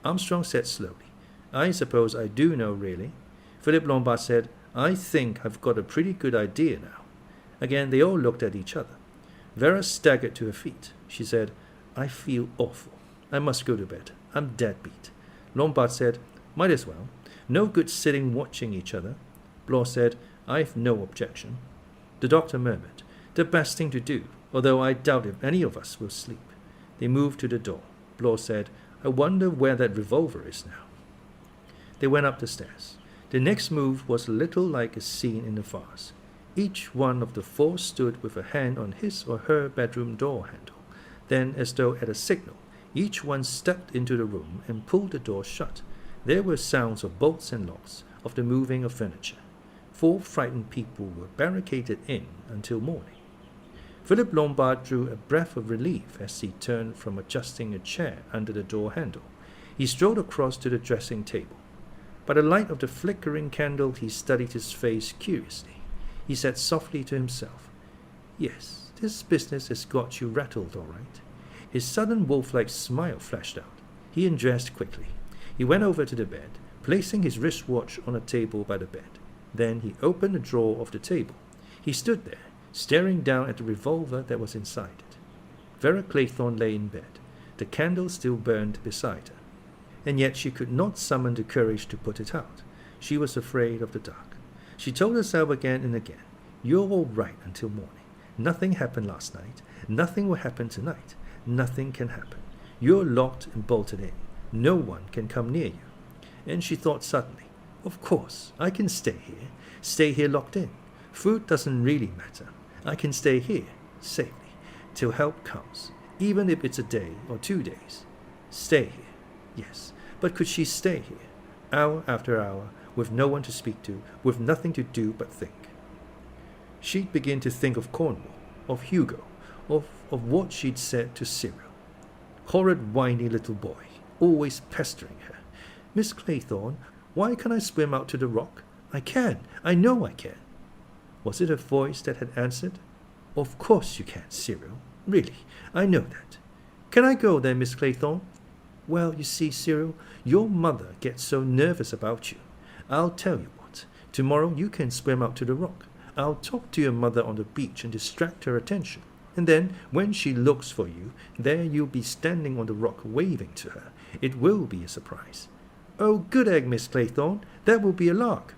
Armstrong said slowly, "I suppose I do know, really." Philip Lombard said, "I think I've got a pretty good idea now." Again, they all looked at each other. Vera staggered to her feet. She said, "I feel awful. I must go to bed. I'm dead beat." Lombard said, "Might as well. No good sitting watching each other." Blore said, "I've no objection." The doctor murmured, "The best thing to do, although I doubt if any of us will sleep." They moved to the door. Blore said, "I wonder where that revolver is now." They went up the stairs. The next move was a little like a scene in a farce. Each one of the 4 stood with a hand on his or her bedroom door handle. Then, as though at a signal, each one stepped into the room and pulled the door shut. There were sounds of bolts and locks, of the moving of furniture. 4 frightened people were barricaded in until morning. Philip Lombard drew a breath of relief as he turned from adjusting a chair under the door handle. He strolled across to the dressing table. By the light of the flickering candle, he studied his face curiously. He said softly to himself, "Yes, this business has got you rattled, all right." His sudden wolf-like smile flashed out. He undressed quickly. He went over to the bed, placing his wristwatch on a table by the bed. Then he opened a drawer of the table. He stood there, staring down at the revolver that was inside it. Vera Claythorne lay in bed. The candle still burned beside her. And yet she could not summon the courage to put it out. She was afraid of the dark. She told herself again and again, "You're all right until morning. Nothing happened last night. Nothing will happen tonight. Nothing can happen. You're locked and bolted in. No one can come near you." And she thought suddenly, "Of course, I can stay here locked in. Food doesn't really matter. I can stay here, safely, till help comes, even if it's a day or 2 days. Stay here. Yes, but could she stay here, hour after hour, with no one to speak to, with nothing to do but think? She'd begin to think of Cornwall, of Hugo, of what she'd said to Cyril. Horrid whiny little boy, always pestering her. "Miss Claythorne, why can't I swim out to the rock? I can. I know I can." Was it a voice that had answered? "Of course you can, Cyril. Really, I know that. Can I go then, Miss Claythorne?" "Well, you see, Cyril, your mother gets so nervous about you. I'll tell you what. Tomorrow you can swim out to the rock. I'll talk to your mother on the beach and distract her attention. And then, when she looks for you, there you'll be standing on the rock waving to her. It will be a surprise." "Oh, good egg, Miss Claythorne. That will be a lark."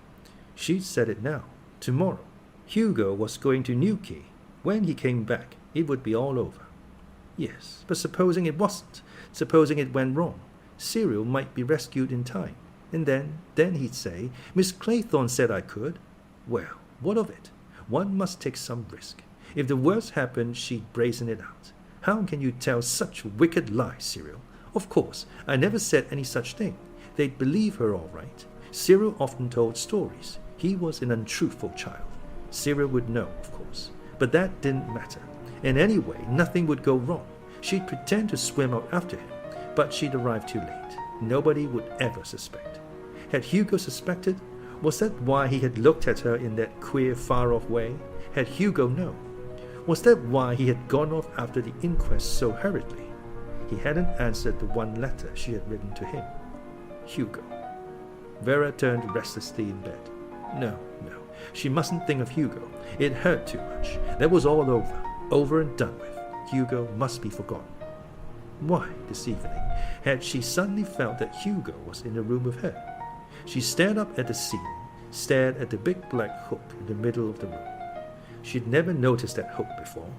She'd said it now. Tomorrow. Hugo was going to Newquay. When he came back, it would be all over. Yes, but supposing it wasn't. Supposing it went wrong. Cyril might be rescued in time. And then he'd say, "Miss Claythorne said I could." Well, what of it? One must take some risk. If the worst happened, she'd brazen it out. How can you tell such wicked lies, Cyril? Of course, I never said any such thing. They'd believe her all right. Cyril often told stories. He was an untruthful child. Cyril would know, of course. But that didn't matter. And anyway, nothing would go wrong. She'd pretend to swim out after him, but she'd arrive too late. Nobody would ever suspect. Had Hugo suspected? Was that why he had looked at her in that queer, far-off way? Had Hugo known? Was that why he had gone off after the inquest so hurriedly? He hadn't answered the one letter she had written to him. Hugo. Vera turned restlessly in bed. No. She mustn't think of Hugo. It hurt too much. That was all over and done with. Hugo must be forgotten. Why, this evening, had she suddenly felt that Hugo was in the room with her? She stared up at the ceiling, stared at the big black hook in the middle of the room. She'd never noticed that hook before.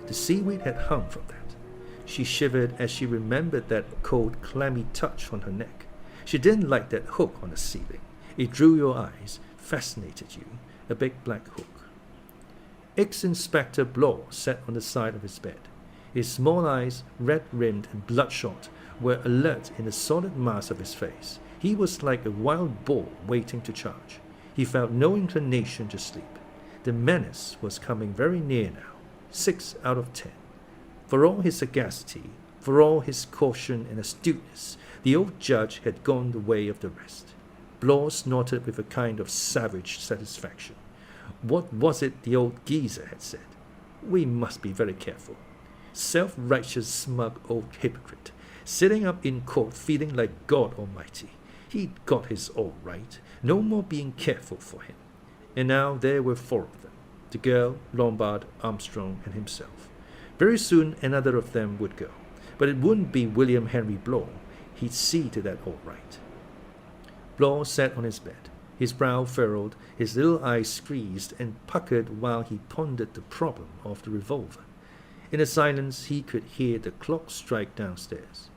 The seaweed had hung from that. She shivered as she remembered that cold, clammy touch on her neck. She didn't like that hook on the ceiling. It drew your eyes, fascinated you, a big black hook. Ex-Inspector Blore sat on the side of his bed. His small eyes, red-rimmed and bloodshot, were alert in the solid mass of his face. He was like a wild boar waiting to charge. He felt no inclination to sleep. The menace was coming very near now. 6 out of 10. For all his sagacity, for all his caution and astuteness, the old judge had gone the way of the rest. Blore snorted with a kind of savage satisfaction. What was it the old geezer had said? We must be very careful. Self-righteous, smug old hypocrite, sitting up in court feeling like God Almighty. He'd got his all right. No more being careful for him. And now there were 4 of them. The girl, Lombard, Armstrong, and himself. Very soon another of them would go. But it wouldn't be William Henry Blore. He'd see to that all right. Blore sat on his bed, his brow furrowed, his little eyes squeezed and puckered while he pondered the problem of the revolver. In the silence he could hear the clock strike downstairs.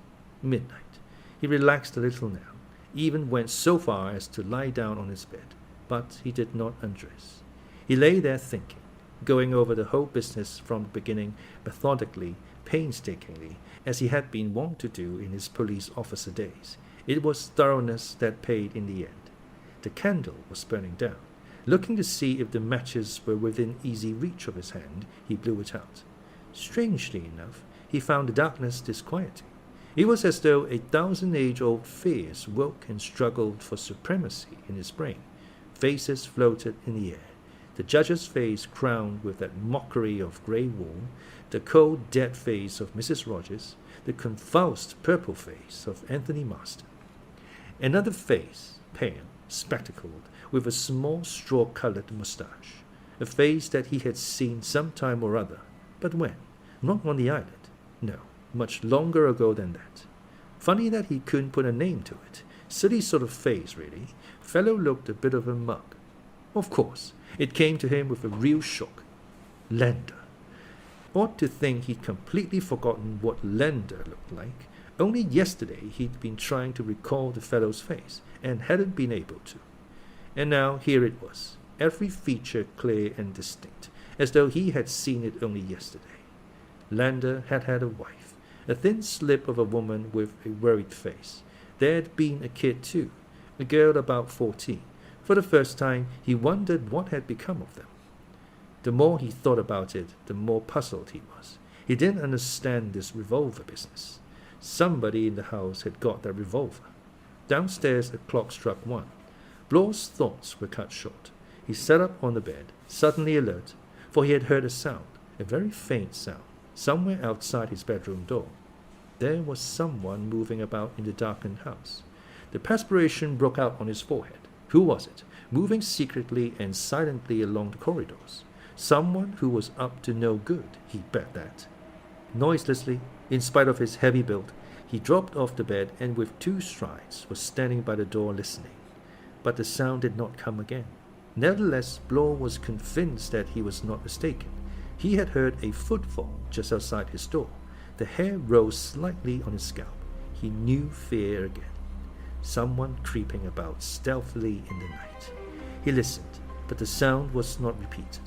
Midnight. He relaxed a little now, even went so far as to lie down on his bed, but he did not undress. He lay there thinking, going over the whole business from the beginning, methodically, painstakingly, as he had been wont to do in his police officer days. It was thoroughness that paid in the end. The candle was burning down. Looking to see if the matches were within easy reach of his hand, he blew it out. Strangely enough, he found the darkness disquieting. It was as though 1,000-age-old fears woke and struggled for supremacy in his brain. Faces floated in the air. The judge's face crowned with that mockery of grey wool, the cold, dead face of Mrs. Rogers, the convulsed purple face of Anthony Marston. Another face, pale, spectacled, with a small straw-coloured moustache, a face that he had seen some time or other. But when? Not on the island. No, much longer ago than that. Funny that he couldn't put a name to it. Silly sort of face, really. Fellow looked a bit of a mug. Of course, it came to him with a real shock. Lander. Ought to think he'd completely forgotten what Lander looked like. Only yesterday he'd been trying to recall the fellow's face, and hadn't been able to. And now here it was, every feature clear and distinct, as though he had seen it only yesterday. Lander had had a wife, a thin slip of a woman with a worried face. There had been a kid too, a girl about 14. For the first time, he wondered what had become of them. The more he thought about it, the more puzzled he was. He didn't understand this revolver business. Somebody in the house had got that revolver. Downstairs, a clock struck 1. Blore's thoughts were cut short. He sat up on the bed, suddenly alert, for he had heard a sound, a very faint sound, somewhere outside his bedroom door. There was someone moving about in the darkened house. The perspiration broke out on his forehead. Who was it, moving secretly and silently along the corridors? Someone who was up to no good, he bet that. Noiselessly, in spite of his heavy build, he dropped off the bed and with 2 strides was standing by the door listening. But the sound did not come again. Nevertheless, Blore was convinced that he was not mistaken. He had heard a footfall just outside his door. The hair rose slightly on his scalp. He knew fear again. Someone creeping about stealthily in the night. He listened, but the sound was not repeated.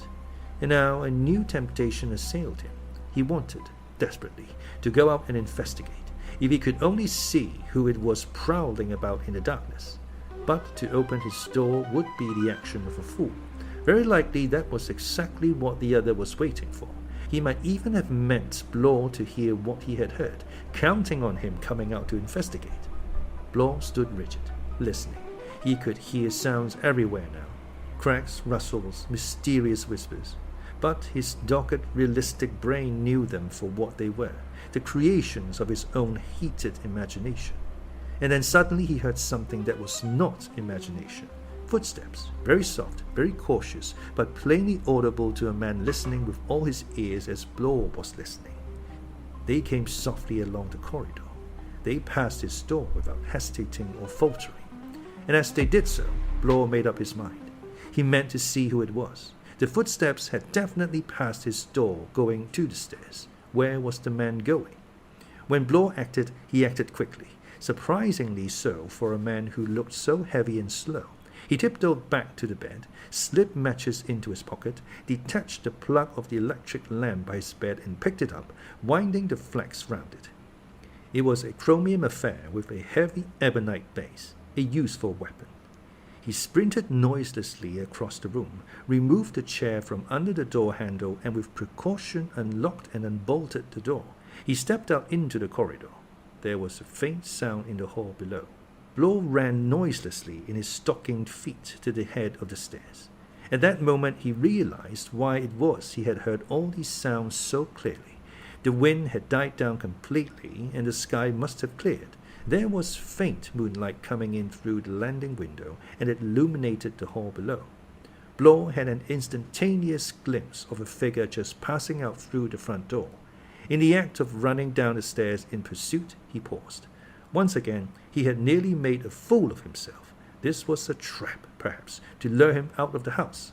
And now a new temptation assailed him. He wanted, desperately, to go out and investigate, if he could only see who it was prowling about in the darkness. But to open his door would be the action of a fool. Very likely that was exactly what the other was waiting for. He might even have meant Blore to hear what he had heard, counting on him coming out to investigate. Blore stood rigid, listening. He could hear sounds everywhere now. Cracks, rustles, mysterious whispers. But his dogged, realistic brain knew them for what they were, the creations of his own heated imagination. and then suddenly he heard something that was not imagination. Footsteps, very soft, very cautious, but plainly audible to a man listening with all his ears as Blore was listening. They came softly along the corridor. They passed his door without hesitating or faltering. And as they did so, Blore made up his mind. He meant to see who it was. The footsteps had definitely passed his door going to the stairs. Where was the man going? When Blore acted, he acted quickly, surprisingly so for a man who looked so heavy and slow. He tiptoed back to the bed, slipped matches into his pocket, detached the plug of the electric lamp by his bed and picked it up, winding the flax round it. It was a chromium affair with a heavy ebonite base, a useful weapon. He sprinted noiselessly across the room, removed the chair from under the door handle, and with precaution unlocked and unbolted the door. He stepped out into the corridor. There was a faint sound in the hall below. Blore ran noiselessly in his stockinged feet to the head of the stairs. At that moment he realized why it was he had heard all these sounds so clearly. The wind had died down completely, and the sky must have cleared. There was faint moonlight coming in through the landing window, and it illuminated the hall below. Blore had an instantaneous glimpse of a figure just passing out through the front door. In the act of running down the stairs in pursuit, he paused. Once again, he had nearly made a fool of himself. This was a trap, perhaps, to lure him out of the house.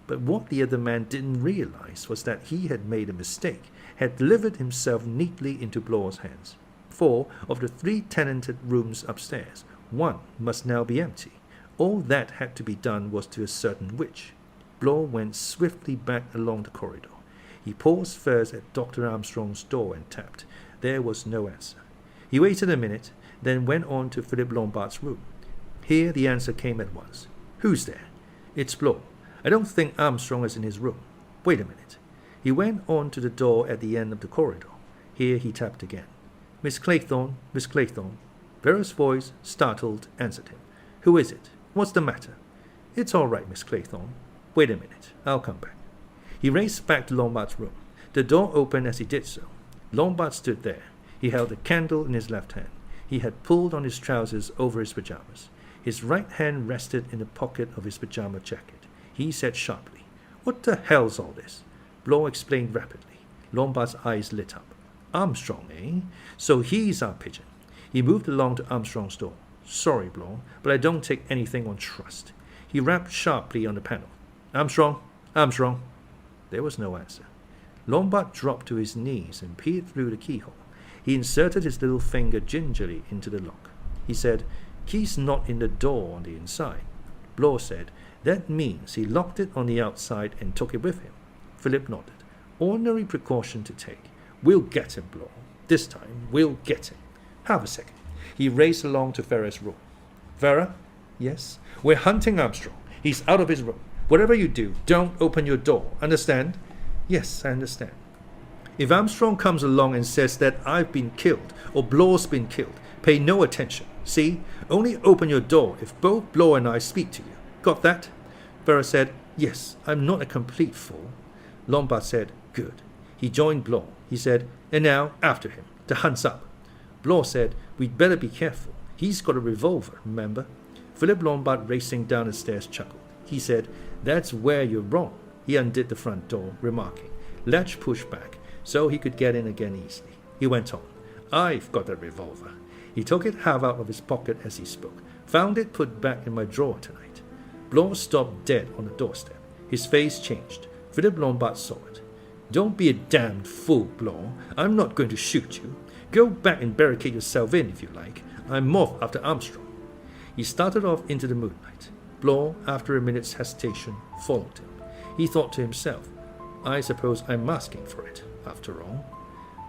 But what the other man didn't realize was that he had made a mistake, had delivered himself neatly into Blore's hands. 4 of the 3 tenanted rooms upstairs. 1 must now be empty. All that had to be done was to ascertain which. Blore went swiftly back along the corridor. He paused first at Dr. Armstrong's door and tapped. There was no answer. He waited a minute, then went on to Philip Lombard's room. Here the answer came at once. "Who's there?" "It's Blore. I don't think Armstrong is in his room." "Wait a minute." He went on to the door at the end of the corridor. Here he tapped again. "Miss Claythorne, Miss Claythorne." Vera's voice, startled, answered him. "Who is it? What's the matter?" "It's all right, Miss Claythorne. Wait a minute. I'll come back." He raced back to Lombard's room. The door opened as he did so. Lombard stood there. He held a candle in his left hand. He had pulled on his trousers over his pajamas. His right hand rested in the pocket of his pajama jacket. He said sharply, "What the hell's all this?" Blore explained rapidly. Lombard's eyes lit up. "Armstrong, eh? So he's our pigeon." He moved along to Armstrong's door. "Sorry, Blore, but I don't take anything on trust." He rapped sharply on the panel. "Armstrong, Armstrong." There was no answer. Lombard dropped to his knees and peered through the keyhole. He inserted his little finger gingerly into the lock. He said, "Key's not in the door on the inside." Blore said, "That means he locked it on the outside and took it with him." Philip nodded. "Ordinary precaution to take. We'll get him, Blore. This time, we'll get him. Have a second." He raced along to Vera's room. "Vera?" "Yes?" "We're hunting Armstrong. He's out of his room. Whatever you do, don't open your door. Understand?" "Yes, I understand." "If Armstrong comes along and says that I've been killed or Blore's been killed, pay no attention. See? Only open your door if both Blore and I speak to you. Got that?" Vera said, "Yes, I'm not a complete fool." Lombard said, "Good." He joined Blore. He said, "And now, after him. The hunt's up." Blore said, "We'd better be careful. He's got a revolver, remember?" Philip Lombard, racing down the stairs, chuckled. He said, "That's where you're wrong." He undid the front door, remarking, "Latch pushed back, so he could get in again easily." He went on, "I've got a revolver." He took it half out of his pocket as he spoke. "Found it put back in my drawer tonight." Blore stopped dead on the doorstep. His face changed. Philip Lombard saw it. "Don't be a damned fool, Blore. I'm not going to shoot you. Go back and barricade yourself in if you like. I'm off after Armstrong." He started off into the moonlight. Blore, after a minute's hesitation, followed him. He thought to himself, "I suppose I'm asking for it, after all."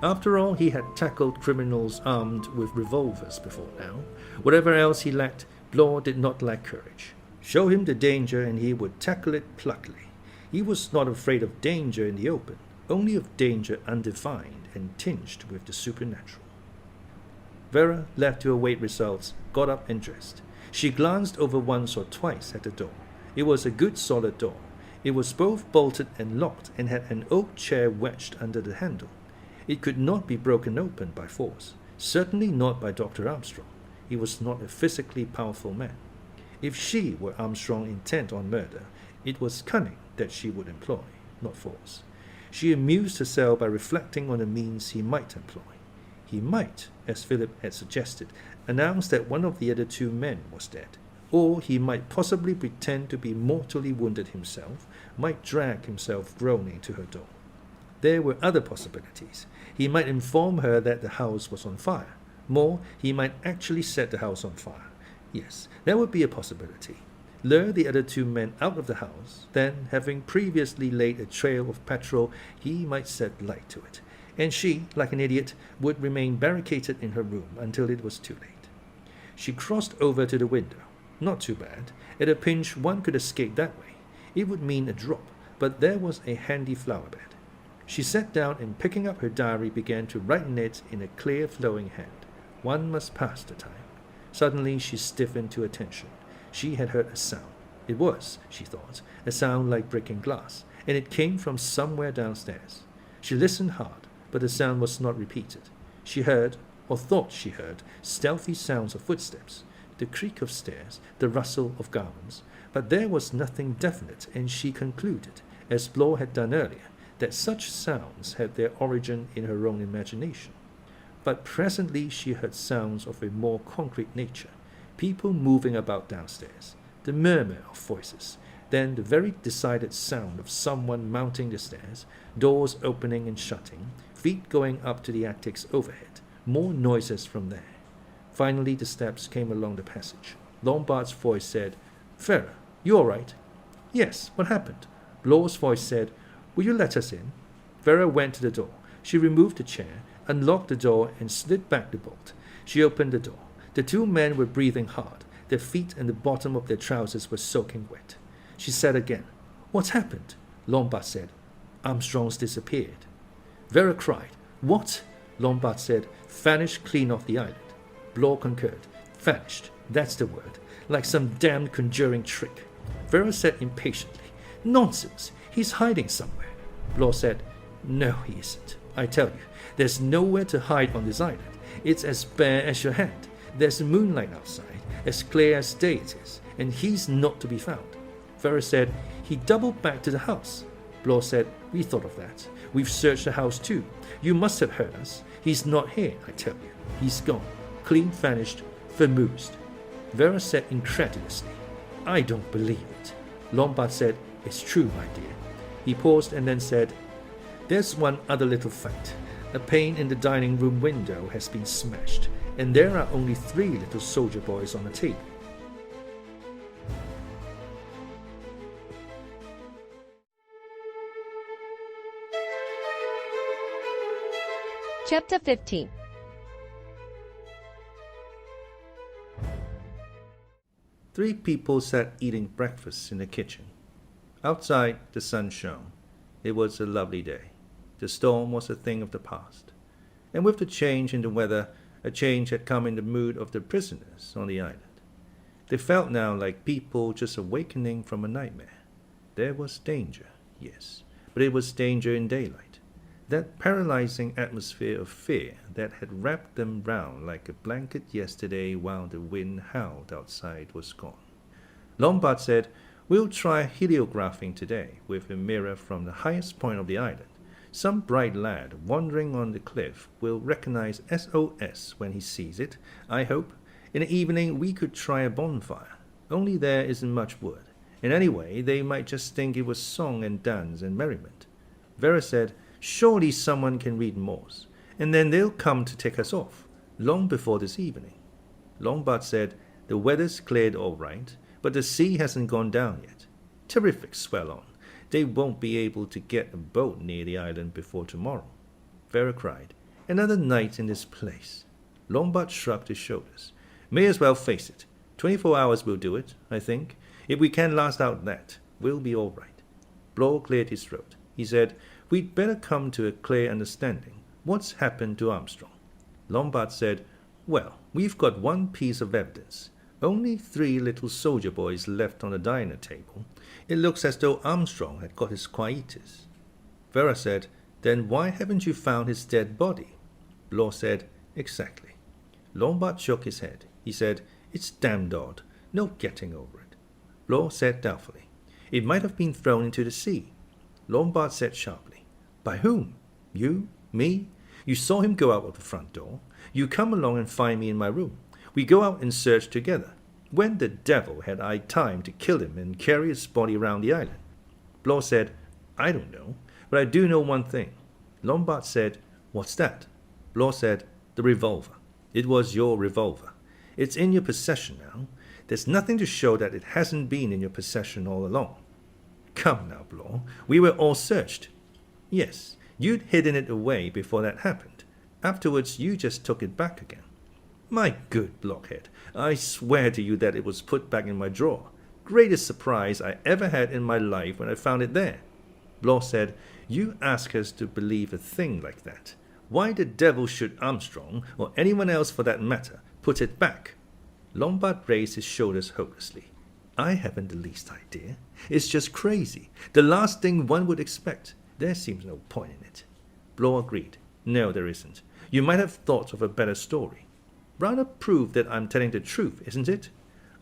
After all, he had tackled criminals armed with revolvers before now. Whatever else he lacked, Blore did not lack courage. Show him the danger and he would tackle it pluckily. He was not afraid of danger in the open, only of danger undefined and tinged with the supernatural. Vera, left to await results, got up and dressed. She glanced over once or twice at the door. It was a good solid door. It was both bolted and locked and had an oak chair wedged under the handle. It could not be broken open by force, certainly not by Dr. Armstrong. he was not a physically powerful man. If she were Armstrong intent on murder, it was cunning that she would employ, not force. She amused herself by reflecting on the means he might employ. He might, as Philip had suggested, announce that one of the other two men was dead, or he might possibly pretend to be mortally wounded himself, might drag himself groaning to her door. There were other possibilities. He might inform her that the house was on fire. More, he might actually set the house on fire. Yes, that would be a possibility. Lure the other two men out of the house, then, having previously laid a trail of petrol, he might set light to it, and she, like an idiot, would remain barricaded in her room until it was too late. She crossed over to the window. Not too bad. At a pinch, one could escape that way. It would mean a drop, but there was a handy flower bed. She sat down and, picking up her diary, began to write in it in a clear, flowing hand. One must pass the time. Suddenly she stiffened to attention. She had heard a sound. It was, she thought, a sound like breaking glass, and it came from somewhere downstairs. She listened hard, but the sound was not repeated. She heard, or thought she heard, stealthy sounds of footsteps, the creak of stairs, the rustle of garments, but there was nothing definite, and she concluded, as Blore had done earlier, that such sounds had their origin in her own imagination. But presently she heard sounds of a more concrete nature, people moving about downstairs, the murmur of voices, then the very decided sound of someone mounting the stairs, doors opening and shutting, feet going up to the attics overhead, more noises from there. Finally the steps came along the passage. Lombard's voice said, "Vera, you all right?" "Yes, what happened?" Blore's voice said, "Will you let us in?" Vera went to the door. She removed the chair, unlocked the door, and slid back the bolt. She opened the door. The two men were breathing hard. Their feet and the bottom of their trousers were soaking wet. She said again, "What's happened?" Lombard said, "Armstrong's disappeared." Vera cried, "What?" Lombard said, "Vanished clean off the island." Blore concurred, "Vanished, that's the word. Like some damned conjuring trick." Vera said impatiently, "Nonsense, he's hiding somewhere." Blore said, "No, he isn't. I tell you, there's nowhere to hide on this island. It's as bare as your hand. There's moonlight outside, as clear as day it is, and he's not to be found." Vera said, "He doubled back to the house." Blore said, "We thought of that. We've searched the house too. You must have heard us. He's not here, I tell you. He's gone. Clean vanished, vamoosed." Vera said incredulously, "I don't believe it." Lombard said, "It's true, my dear." He paused and then said, "There's one other little fact. A pane in the dining room window has been smashed, and there are only 3 little soldier boys on the table." Chapter 15. Three people sat eating breakfast in the kitchen. Outside, the sun shone. It was a lovely day. The storm was a thing of the past. And with the change in the weather, a change had come in the mood of the prisoners on the island. They felt now like people just awakening from a nightmare. There was danger, yes, but it was danger in daylight. That paralyzing atmosphere of fear that had wrapped them round like a blanket yesterday while the wind howled outside was gone. Lombard said, "We'll try heliographing today with a mirror from the highest point of the island. Some bright lad wandering on the cliff will recognize SOS when he sees it, I hope. In the evening we could try a bonfire. Only there isn't much wood. And anyway, they might just think it was song and dance and merriment." Vera said, "Surely someone can read Morse, and then they'll come to take us off, long before this evening." Lombard said, "The weather's cleared all right, but the sea hasn't gone down yet. Terrific swell on. They won't be able to get a boat near the island before tomorrow." Vera cried, "Another night in this place." Lombard shrugged his shoulders. "May as well face it. 24 hours will do it, I think. If we can last out that, we'll be all right." Blore cleared his throat. He said, "We'd better come to a clear understanding. What's happened to Armstrong?" Lombard said, "Well, we've got one piece of evidence. Only 3 little soldier boys left on the diner table. It looks as though Armstrong had got his quietus." Vera said, "Then why haven't you found his dead body?" Blore said, "Exactly." Lombard shook his head. He said, "It's damned odd. No getting over it." Blore said doubtfully, "It might have been thrown into the sea." Lombard said sharply, "By whom? You? Me? You saw him go out of the front door. You come along and find me in my room. We go out and search together. When the devil had I time to kill him and carry his body round the island?" Blore said, "I don't know, but I do know one thing." Lombard said, "What's that?" Blore said, "The revolver. It was your revolver. It's in your possession now. There's nothing to show that it hasn't been in your possession all along." "Come now, Blore, we were all searched." "Yes, you'd hidden it away before that happened. Afterwards, you just took it back again." "My good blockhead, I swear to you that it was put back in my drawer. Greatest surprise I ever had in my life when I found it there." Blore said, "You ask us to believe a thing like that. Why the devil should Armstrong, or anyone else for that matter, put it back?" Lombard raised his shoulders hopelessly. "I haven't the least idea. It's just crazy. The last thing one would expect. There seems no point in it." Blore agreed. "No, there isn't. You might have thought of a better story. Rather prove that I'm telling the truth, isn't it?"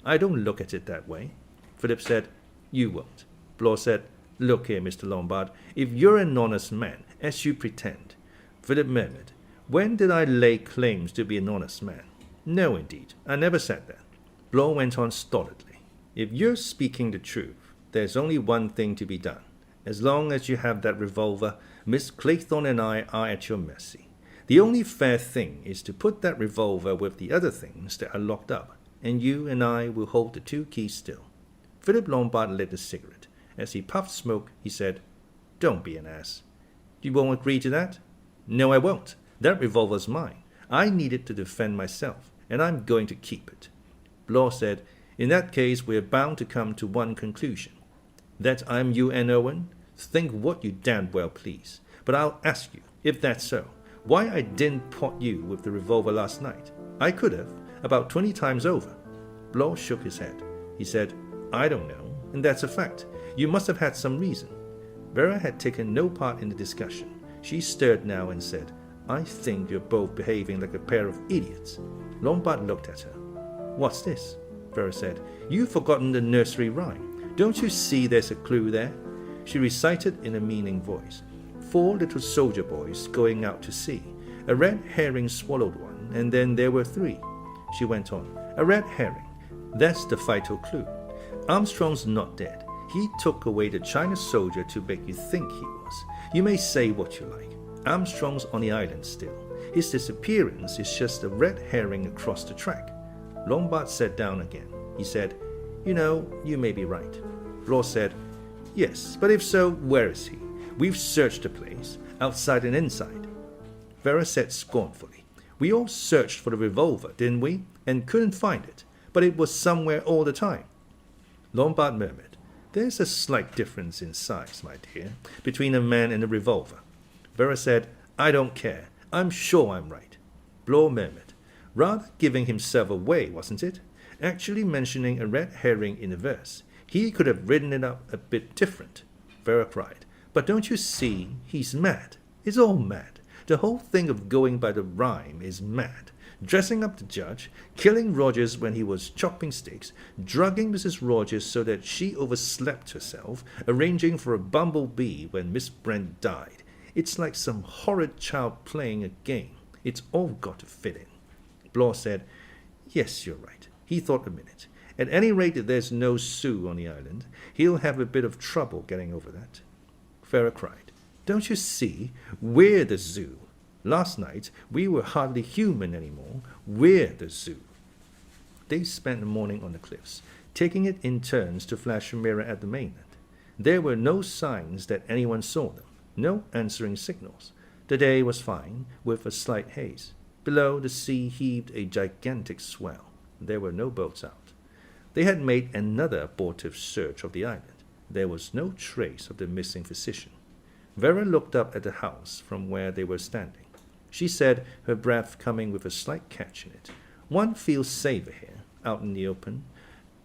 "I don't look at it that way." Philip said, "You won't." Blore said, "Look here, Mr. Lombard, if you're an honest man, as you pretend." Philip murmured, "When did I lay claims to be an honest man? No, indeed, I never said that." Blore went on stolidly, "If you're speaking the truth, there's only one thing to be done. As long as you have that revolver, Miss Claythorne and I are at your mercy. The only fair thing is to put that revolver with the other things that are locked up, and you and I will hold the two keys still." Philip Lombard lit a cigarette. As he puffed smoke, he said, "Don't be an ass. You won't agree to that?" "No, I won't. That revolver's mine. I need it to defend myself, and I'm going to keep it." Blore said, "In that case, we're bound to come to one conclusion. That I'm U.N.Owen? Think what you damned well please. But I'll ask you, if that's so, why I didn't pot you with the revolver last night. I could have, about 20 times over." Blore shook his head. He said, "I don't know, and that's a fact. You must have had some reason." Vera had taken no part in the discussion. She stirred now and said, "I think you're both behaving like a pair of idiots." Lombard looked at her. "What's this?" Vera said. "You've forgotten the nursery rhyme. Don't you see there's a clue there?" She recited in a meaning voice. 4 little soldier boys going out to sea. A red herring swallowed one, and then there were 3. She went on. "A red herring. That's the vital clue. Armstrong's not dead. He took away the China soldier to make you think he was. You may say what you like. Armstrong's on the island still. His disappearance is just a red herring across the track." Lombard sat down again. He said, "You know, you may be right." Blore said, "Yes, but if so, where is he? We've searched the place, outside and inside." Vera said scornfully, "We all searched for the revolver, didn't we? And couldn't find it. But it was somewhere all the time." Lombard murmured, "There's a slight difference in size, my dear, between a man and a revolver." Vera said, "I don't care. I'm sure I'm right." Blore murmured, "Rather giving himself away, wasn't it? Actually mentioning a red herring in a verse. He could have written it up a bit different." Vera cried, "But don't you see, he's mad. It's all mad. The whole thing of going by the rhyme is mad. Dressing up the judge, killing Rogers when he was chopping sticks, drugging Mrs. Rogers so that she overslept herself, arranging for a bumblebee when Miss Brent died. It's like some horrid child playing a game. It's all got to fit in." Blore said, "Yes, you're right." He thought a minute. "At any rate, if there's no zoo on the island, he'll have a bit of trouble getting over that." Vera cried, "Don't you see? We're the zoo. Last night, we were hardly human anymore. We're the zoo." They spent the morning on the cliffs, taking it in turns to flash a mirror at the mainland. There were no signs that anyone saw them, no answering signals. The day was fine, with a slight haze. Below, the sea heaved a gigantic swell. There were no boats out. They had made another abortive search of the island. There was no trace of the missing physician. Vera looked up at the house from where they were standing. She said, her breath coming with a slight catch in it, "One feels safer here, out in the open.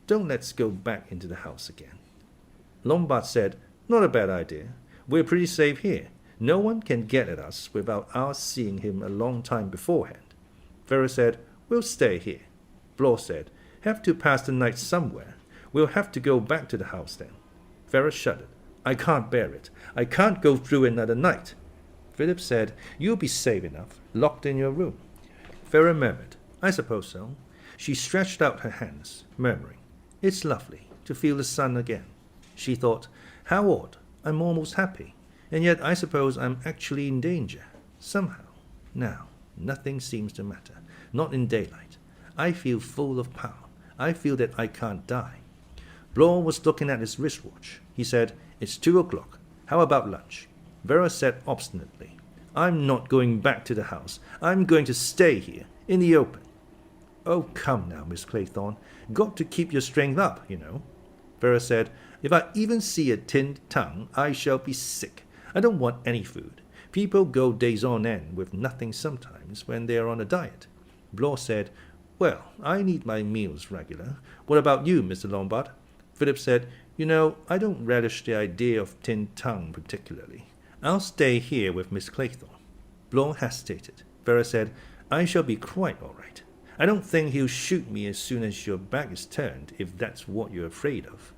Don't let's go back into the house again." Lombard said, "Not a bad idea. We're pretty safe here. No one can get at us without our seeing him a long time beforehand." Vera said, "We'll stay here." Blore said. Have to pass the night somewhere. We'll have to go back to the house then. Vera shuddered. I can't bear it. I can't go through another night. Philip said, You'll be safe enough, locked in your room. Vera murmured, I suppose so. She stretched out her hands, murmuring, It's lovely to feel the sun again. She thought, How odd. I'm almost happy. And yet I suppose I'm actually in danger. Somehow. Now, nothing seems to matter. Not in daylight. I feel full of power. I feel that I can't die. Blore was looking at his wristwatch. He said, It's 2 o'clock. How about lunch? Vera said obstinately, I'm not going back to the house. I'm going to stay here, in the open. Oh, come now, Miss Claythorne. Got to keep your strength up, you know. Vera said, If I even see a tinned tongue, I shall be sick. I don't want any food. People go days on end with nothing sometimes when they are on a diet. Blore said, Well, I need my meals regular. What about you, Mr. Lombard? Philip said, You know, I don't relish the idea of tinned tongue particularly. I'll stay here with Miss Claythorne. Blore hesitated. Vera said, I shall be quite all right. I don't think he'll shoot me as soon as your back is turned, if that's what you're afraid of.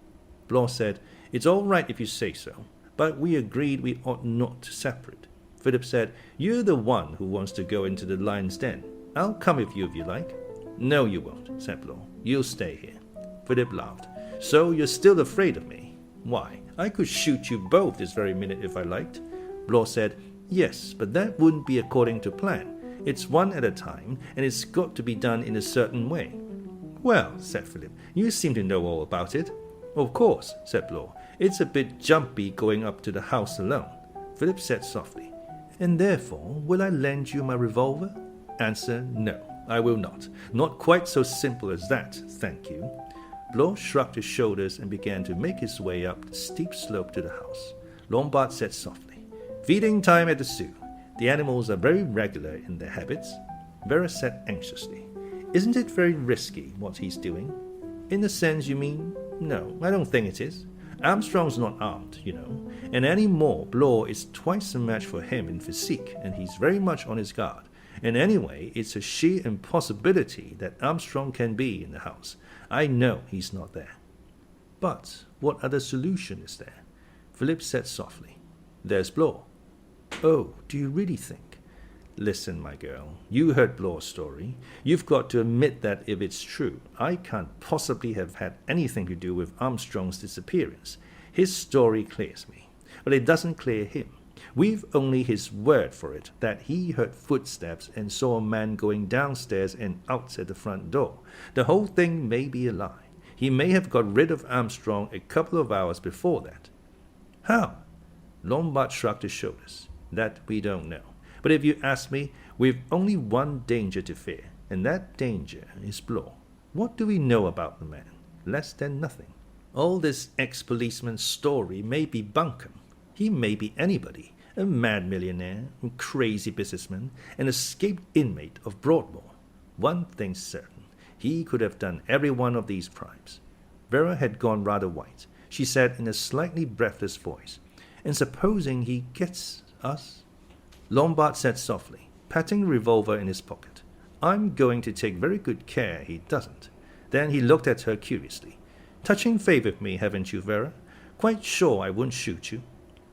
Blore said, It's all right if you say so, but we agreed we ought not to separate. Philip said, You're the one who wants to go into the lion's den. I'll come with you if you like. No, you won't, said Blore. You'll stay here. Philip laughed. So you're still afraid of me? Why, I could shoot you both this very minute if I liked. Blore said, Yes, but that wouldn't be according to plan. It's one at a time, and it's got to be done in a certain way. Well, said Philip, you seem to know all about it. Of course, said Blore. It's a bit jumpy going up to the house alone. Philip said softly, And therefore, will I lend you my revolver? Answer, no, I will not. Not quite so simple as that, thank you. Blore shrugged his shoulders and began to make his way up the steep slope to the house. Lombard said softly, Feeding time at the zoo. The animals are very regular in their habits. Vera said anxiously, Isn't it very risky what he's doing? In a sense, you mean? No, I don't think it is. Armstrong's not armed, you know, and any more Blore is twice a match for him in physique, and he's very much on his guard. And anyway, it's a sheer impossibility that Armstrong can be in the house. I know he's not there. But what other solution is there? Philip said softly, There's Blore. Oh, do you really think? Listen, my girl, you heard Blore's story. You've got to admit that if it's true, I can't possibly have had anything to do with Armstrong's disappearance. His story clears me, but it doesn't clear him. We've only his word for it that he heard footsteps and saw a man going downstairs and out at the front door. The whole thing may be a lie. He may have got rid of Armstrong a couple of hours before that. How? Lombard shrugged his shoulders. That we don't know. But if you ask me, we've only one danger to fear, and that danger is Blore. What do we know about the man? Less than nothing. All this ex-policeman's story may be bunkum. He may be anybody, a mad millionaire, a crazy businessman, an escaped inmate of Broadmoor. One thing's certain, he could have done every one of these crimes. Vera had gone rather white. She said in a slightly breathless voice, And supposing he gets us? Lombard said softly, patting the revolver in his pocket, I'm going to take very good care he doesn't. Then he looked at her curiously. Touching faith with me, haven't you, Vera? Quite sure I won't shoot you.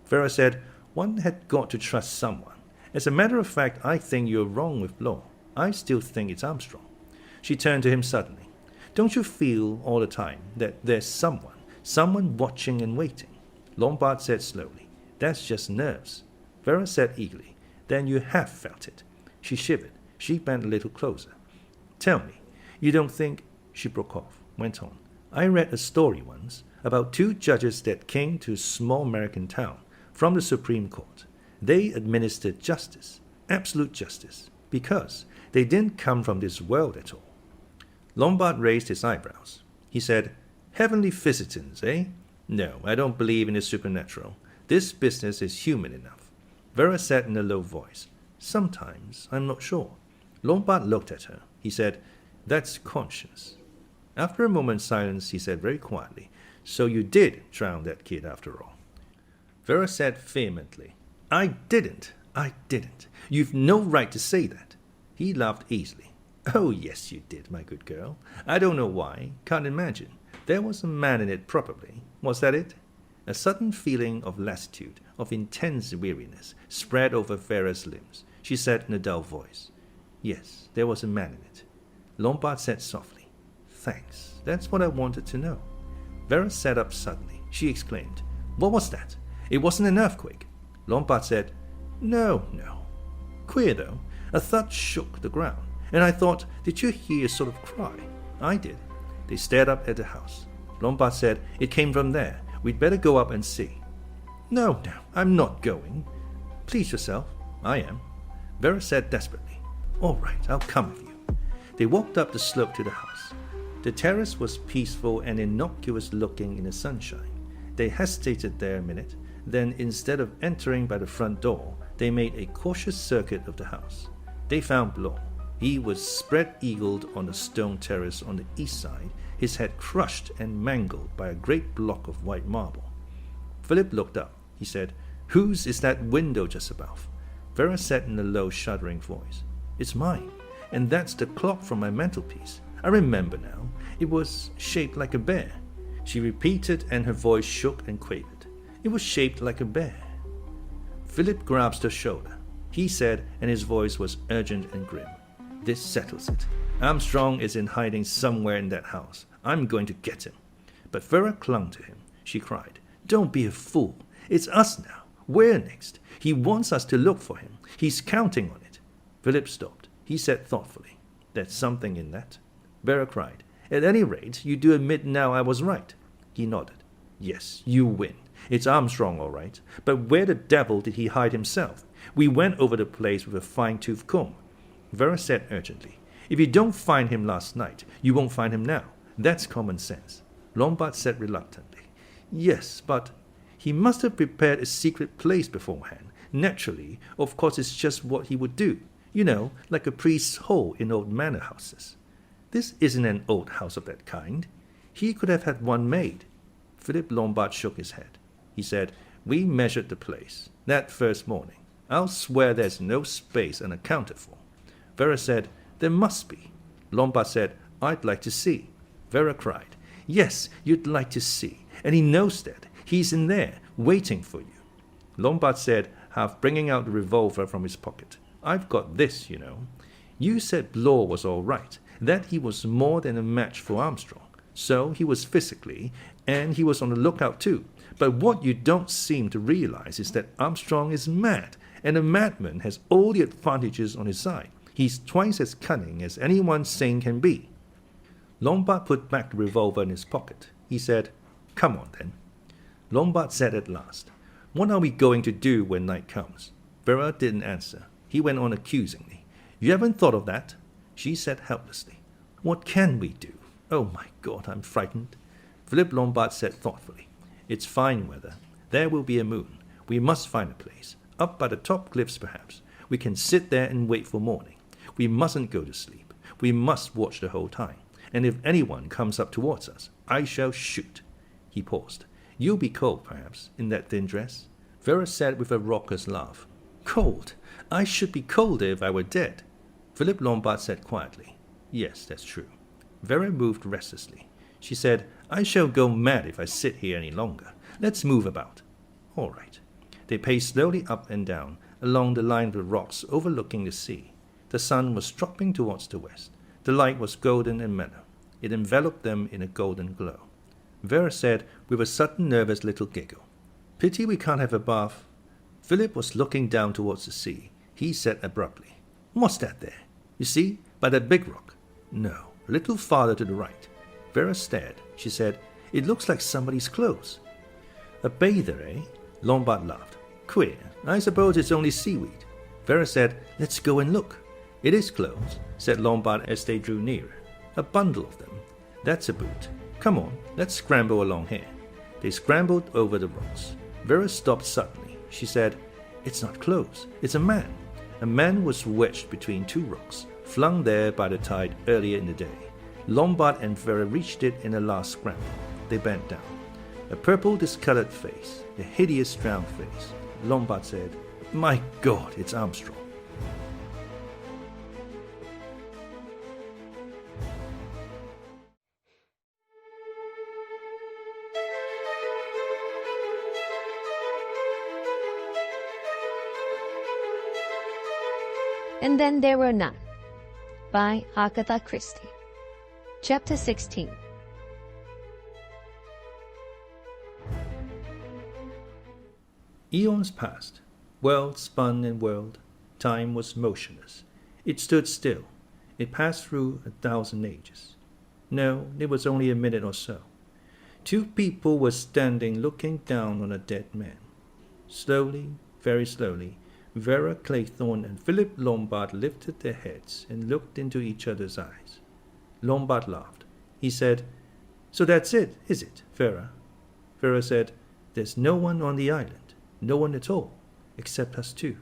Vera said, One had got to trust someone. As a matter of fact, I think you're wrong with Blore. I still think it's Armstrong. She turned to him suddenly. Don't you feel all the time that there's someone watching and waiting? Lombard said slowly, That's just nerves. Vera said eagerly, Then you have felt it. She shivered. She bent a little closer. Tell me, you don't think... She broke off, went on. I read a story once about 2 judges that came to a small American town from the Supreme Court. They administered justice, absolute justice, because they didn't come from this world at all. Lombard raised his eyebrows. He said, Heavenly visitants, eh? No, I don't believe in the supernatural. This business is human enough. Vera said in a low voice, Sometimes, I'm not sure. Lombard looked at her. He said, That's conscience. After a moment's silence, he said very quietly, So you did drown that kid after all. Vera said vehemently, I didn't. You've no right to say that. He laughed easily. Oh, yes, you did, my good girl. I don't know why. Can't imagine. There was a man in it probably. Was that it? A sudden feeling of lassitude, of intense weariness, spread over Vera's limbs. She said in a dull voice, Yes, there was a man in it. Lombard said softly, Thanks. That's what I wanted to know. Vera sat up suddenly. She exclaimed, What was that? It wasn't an earthquake. Lombard said, No. Queer, though. A thud shook the ground, and I thought, Did you hear a sort of cry? I did. They stared up at the house. Lombard said, It came from there. We'd better go up and see. No, I'm not going. Please yourself. I am. Vera said desperately, All right, I'll come with you. They walked up the slope to the house. The terrace was peaceful and innocuous looking in the sunshine. They hesitated there a minute, then instead of entering by the front door, they made a cautious circuit of the house. They found Blore. He was spread-eagled on the stone terrace on the east side, his head crushed and mangled by a great block of white marble. Philip looked up. He said, Whose is that window just above? Vera said in a low, shuddering voice, It's mine, and that's the clock from my mantelpiece. I remember now. It was shaped like a bear. She repeated, and her voice shook and quavered. It was shaped like a bear. Philip grasped her shoulder. He said, and his voice was urgent and grim, This settles it. Armstrong is in hiding somewhere in that house. I'm going to get him. But Vera clung to him. She cried, Don't be a fool. It's us now. We're next. He wants us to look for him. He's counting on it. Philip stopped. He said thoughtfully, There's something in that. Vera cried, At any rate, you do admit now I was right. He nodded. Yes, you win. It's Armstrong, all right. But where the devil did he hide himself? We went over the place with a fine-tooth comb. Vera said urgently, If you don't find him last night, you won't find him now. That's common sense. Lombard said reluctantly, Yes, but he must have prepared a secret place beforehand. Naturally, of course, it's just what he would do. You know, like a priest's hole in old manor houses. This isn't an old house of that kind. He could have had one made. Philip Lombard shook his head. He said, We measured the place that first morning. I'll swear there's no space unaccounted for. Vera said, There must be. Lombard said, I'd like to see. Vera cried, Yes, you'd like to see. And he knows that. He's in there, waiting for you. Lombard said, half bringing out the revolver from his pocket, I've got this, you know. You said Blore was all right, that he was more than a match for Armstrong. So he was physically, and he was on the lookout too. But what you don't seem to realize is that Armstrong is mad, and a madman has all the advantages on his side. He's twice as cunning as anyone sane can be. Lombard put back the revolver in his pocket. He said, Come on, then. Lombard said at last, What are we going to do when night comes? Vera didn't answer. He went on accusingly, You haven't thought of that? She said helplessly, What can we do? Oh, my God, I'm frightened. Philip Lombard said thoughtfully, It's fine weather. There will be a moon. We must find a place. Up by the top cliffs, perhaps. We can sit there and wait for morning. We mustn't go to sleep. We must watch the whole time. And if anyone comes up towards us, I shall shoot. He paused. You'll be cold, perhaps, in that thin dress. Vera said with a raucous laugh, Cold? I should be colder if I were dead. Philip Lombard said quietly, Yes, that's true. Vera moved restlessly. She said, I shall go mad if I sit here any longer. Let's move about. All right. They paced slowly up and down, along the line of the rocks overlooking the sea. The sun was dropping towards the west. The light was golden and mellow. It enveloped them in a golden glow. Vera said with a sudden nervous little giggle, Pity we can't have a bath. Philip was looking down towards the sea. He said abruptly, What's that there? You see, by that big rock. No, a little farther to the right. Vera stared. She said, It looks like somebody's clothes. A bather, eh? Lombard laughed. Queer. I suppose it's only seaweed. Vera said, Let's go and look. It is clothes, said Lombard as they drew nearer. A bundle of them. That's a boot. Come on, let's scramble along here. They scrambled over the rocks. Vera stopped suddenly. She said, It's not clothes. It's a man. A man was wedged between two rocks, flung there by the tide earlier in the day. Lombard and Vera reached it in a last scramble. They bent down. A purple discolored face, a hideous drowned face. Lombard said, My God, it's Armstrong. and then there were none. By Agatha Christie. Chapter 16. Eons passed. World spun and whirled. Time was motionless. It stood still. It passed through 1,000 ages. No, it was only a minute or so. Two people were standing looking down on a dead man. Slowly, very slowly, Vera Claythorne and Philip Lombard lifted their heads and looked into each other's eyes. Lombard laughed. He said, "So that's it, is it, Vera?" Vera said, "There's no one on the island, no one at all, except us two."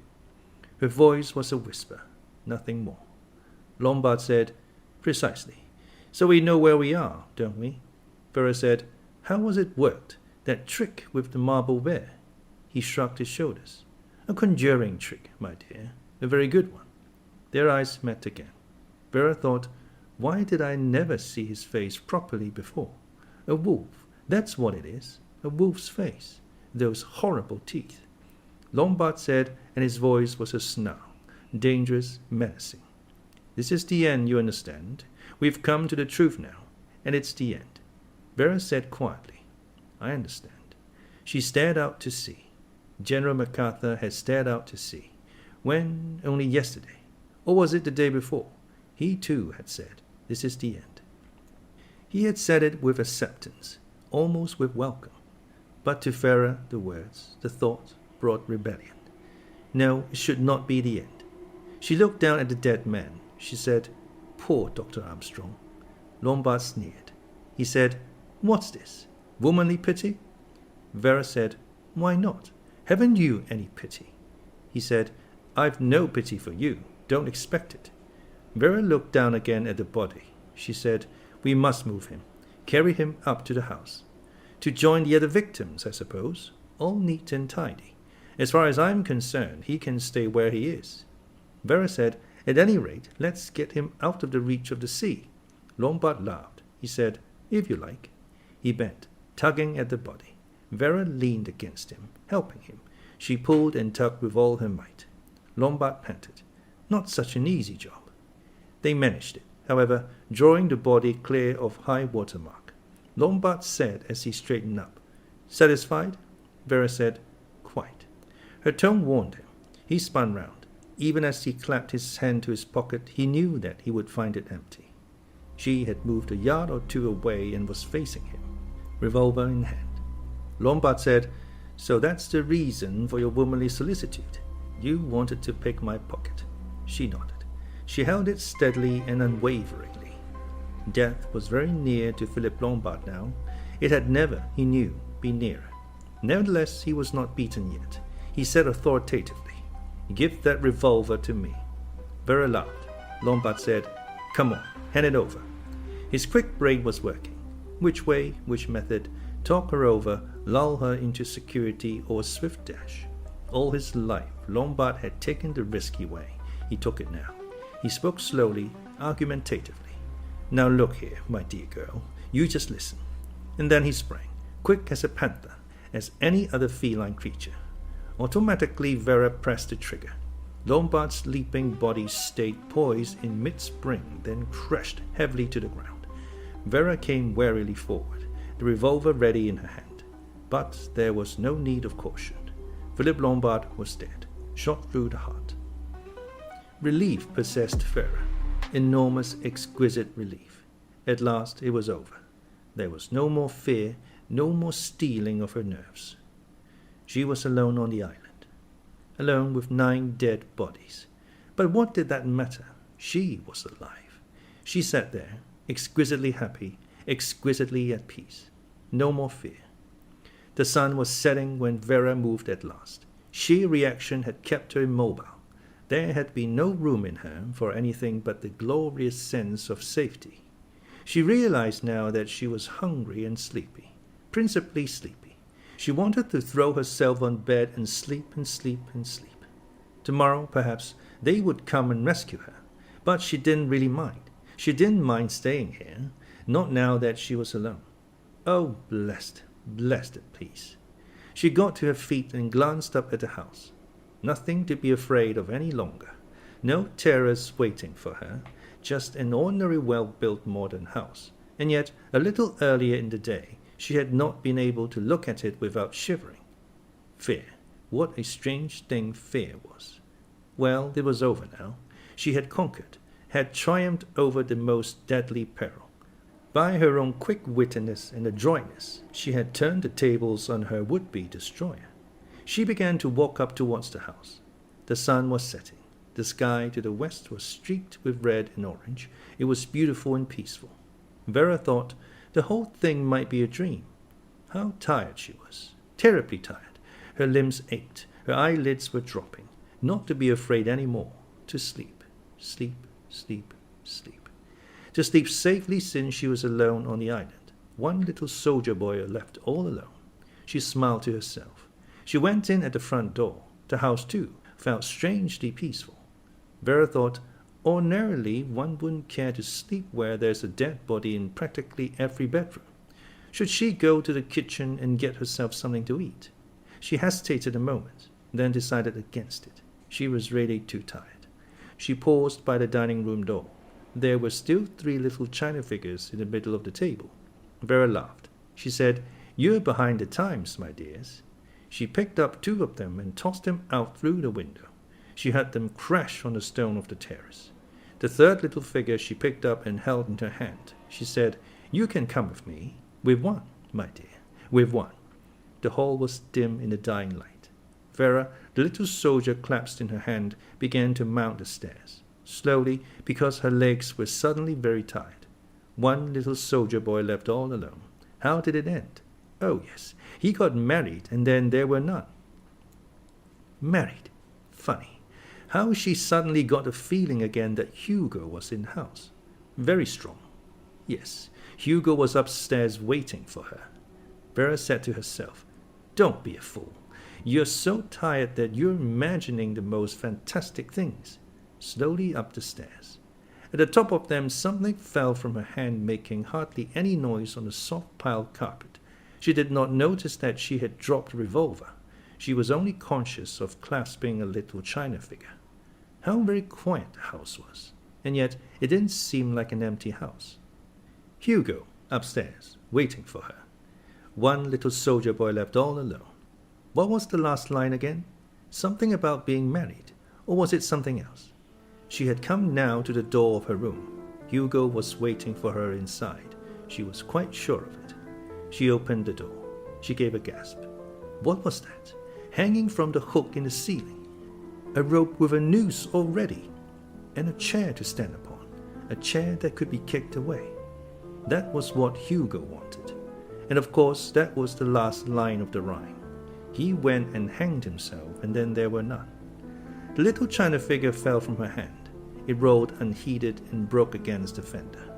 Her voice was a whisper, nothing more. Lombard said, "Precisely. So we know where we are, don't we?" Vera said, "How was it worked, that trick with the marble bear?" He shrugged his shoulders. "A conjuring trick, my dear, a very good one." Their eyes met again. Vera thought, why did I never see his face properly before? A wolf, that's what it is, a wolf's face, those horrible teeth. Lombard said, and his voice was a snarl, dangerous, menacing. "This is the end, you understand. We've come to the truth now, and it's the end." Vera said quietly, "I understand." She stared out to sea. General MacArthur had stared out to sea. When? Only yesterday. Or was it the day before? He too had said, "This is the end." He had said it with acceptance, almost with welcome. But to Vera the words, the thought, brought rebellion. No, it should not be the end. She looked down at the dead man. She said, "Poor Dr. Armstrong." Lombard sneered. He said, "What's this? Womanly pity?" Vera said, "Why not? Haven't you any pity?" He said, "I've no pity for you. Don't expect it." Vera looked down again at the body. She said, "We must move him. Carry him up to the house. To join the other victims, I suppose. All neat and tidy. As far as I'm concerned, he can stay where he is." Vera said, "At any rate, let's get him out of the reach of the sea." Lombard laughed. He said, "If you like." He bent, tugging at the body. Vera leaned against him, helping him. She pulled and tugged with all her might. Lombard panted. Not such an easy job. They managed it, however, drawing the body clear of high water mark. Lombard said as he straightened up, "Satisfied?" Vera said, "Quite." Her tone warned him. He spun round. Even as he clapped his hand to his pocket, he knew that he would find it empty. She had moved a yard or two away and was facing him, revolver in hand. Lombard said, "So that's the reason for your womanly solicitude. You wanted to pick my pocket." She nodded. She held it steadily and unwaveringly. Death was very near to Philip Lombard now. It had never, he knew, been nearer. Nevertheless, he was not beaten yet. He said authoritatively, "Give that revolver to me." Vera laughed. Lombard said, "Come on, hand it over." His quick brain was working. Which way, which method? Talk her over, lull her into security, or a swift dash? All his life, Lombard had taken the risky way. He took it now. He spoke slowly, argumentatively. "Now look here, my dear girl, you just listen." And then he sprang, quick as a panther, as any other feline creature. Automatically, Vera pressed the trigger. Lombard's leaping body stayed poised in mid-spring, then crashed heavily to the ground. Vera came warily forward, the revolver ready in her hand. But there was no need of caution. Philip Lombard was dead, shot through the heart. Relief possessed Vera. Enormous, exquisite relief. At last it was over. There was no more fear, no more steeling of her nerves. She was alone on the island, alone with 9 dead bodies. But what did that matter? She was alive. She sat there, exquisitely happy, exquisitely at peace. No more fear. The sun was setting when Vera moved at last. Sheer reaction had kept her immobile. There had been no room in her for anything but the glorious sense of safety. She realized now that she was hungry and sleepy, principally sleepy. She wanted to throw herself on bed and sleep and sleep and sleep. Tomorrow, perhaps, they would come and rescue her. But she didn't really mind. She didn't mind staying here, not now that she was alone. Oh, blessed peace. She got to her feet and glanced up at the house. Nothing to be afraid of any longer. No terrors waiting for her, just an ordinary well-built modern house. And yet, a little earlier in the day, she had not been able to look at it without shivering. Fear. What a strange thing fear was. Well, it was over now. She had conquered, had triumphed over the most deadly peril. By her own quick wittiness and adroitness, she had turned the tables on her would-be destroyer. She began to walk up towards the house. The sun was setting. The sky to the west was streaked with red and orange. It was beautiful and peaceful. Vera thought the whole thing might be a dream. How tired she was. Terribly tired. Her limbs ached. Her eyelids were dropping. Not to be afraid any more. To sleep. Sleep, sleep, sleep. To sleep safely since she was alone on the island. One little soldier boy left all alone. She smiled to herself. She went in at the front door. The house, too, felt strangely peaceful. Vera thought, ordinarily one wouldn't care to sleep where there's a dead body in practically every bedroom. Should she go to the kitchen and get herself something to eat? She hesitated a moment, then decided against it. She was really too tired. She paused by the dining room door. There were still 3 little china figures in the middle of the table. Vera laughed. She said, "You're behind the times, my dears." She picked up 2 of them and tossed them out through the window. She heard them crash on the stone of the terrace. The 3rd little figure she picked up and held in her hand. She said, "You can come with me. With one, my dear, with one." The hall was dim in the dying light. Vera, the little soldier clasped in her hand, began to mount the stairs. Slowly, because her legs were suddenly very tired. One little soldier boy left all alone. How did it end? Oh, yes, he got married, and then there were none. Married. Funny. How she suddenly got the feeling again that Hugo was in the house. Very strong. Yes, Hugo was upstairs waiting for her. Vera said to herself, "Don't be a fool. You're so tired that you're imagining the most fantastic things." Slowly up the stairs. At the top of them, something fell from her hand, making hardly any noise on the soft piled carpet. She did not notice that she had dropped the revolver. She was only conscious of clasping a little china figure. How very quiet the house was, and yet it didn't seem like an empty house. Hugo, upstairs, waiting for her. One little soldier boy left all alone. What was the last line again? Something about being married, or was it something else? She had come now to the door of her room. Hugo was waiting for her inside. She was quite sure of it. She opened the door. She gave a gasp. What was that? Hanging from the hook in the ceiling. A rope with a noose already. And a chair to stand upon. A chair that could be kicked away. That was what Hugo wanted. And of course, that was the last line of the rhyme. He went and hanged himself, and then there were none. The little china figure fell from her hand. It rolled unheeded and broke against the fender.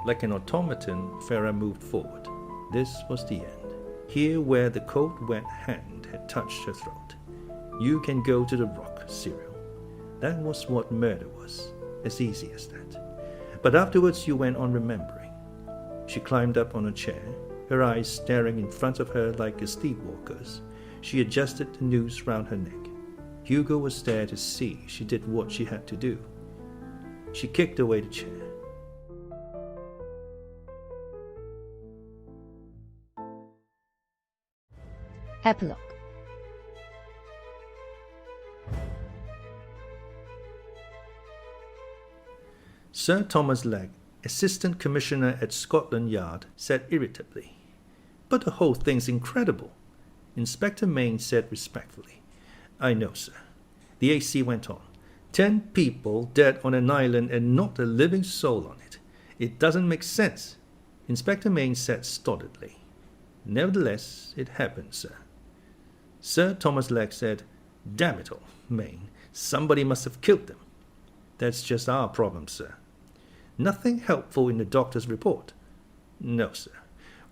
Like an automaton, Vera moved forward. This was the end. Here where the cold, wet hand had touched her throat. You can go to the rock, Cyril. That was what murder was, as easy as that. But afterwards you went on remembering. She climbed up on a chair, her eyes staring in front of her like a sleepwalker's. She adjusted the noose round her neck. Hugo was there to see she did what she had to do. She kicked away the chair. Epilogue. Sir Thomas Legge, Assistant Commissioner at Scotland Yard, said irritably, "But the whole thing's incredible." Inspector Mayne said respectfully, "I know, sir." The AC went on. 10 people dead on an island and not a living soul on it. It doesn't make sense. Inspector Mayne said stolidly, "Nevertheless, it happened, sir." Sir Thomas Legge said, "Damn it all, Mayne, somebody must have killed them." "That's just our problem, sir." "Nothing helpful in the doctor's report?" "No, sir.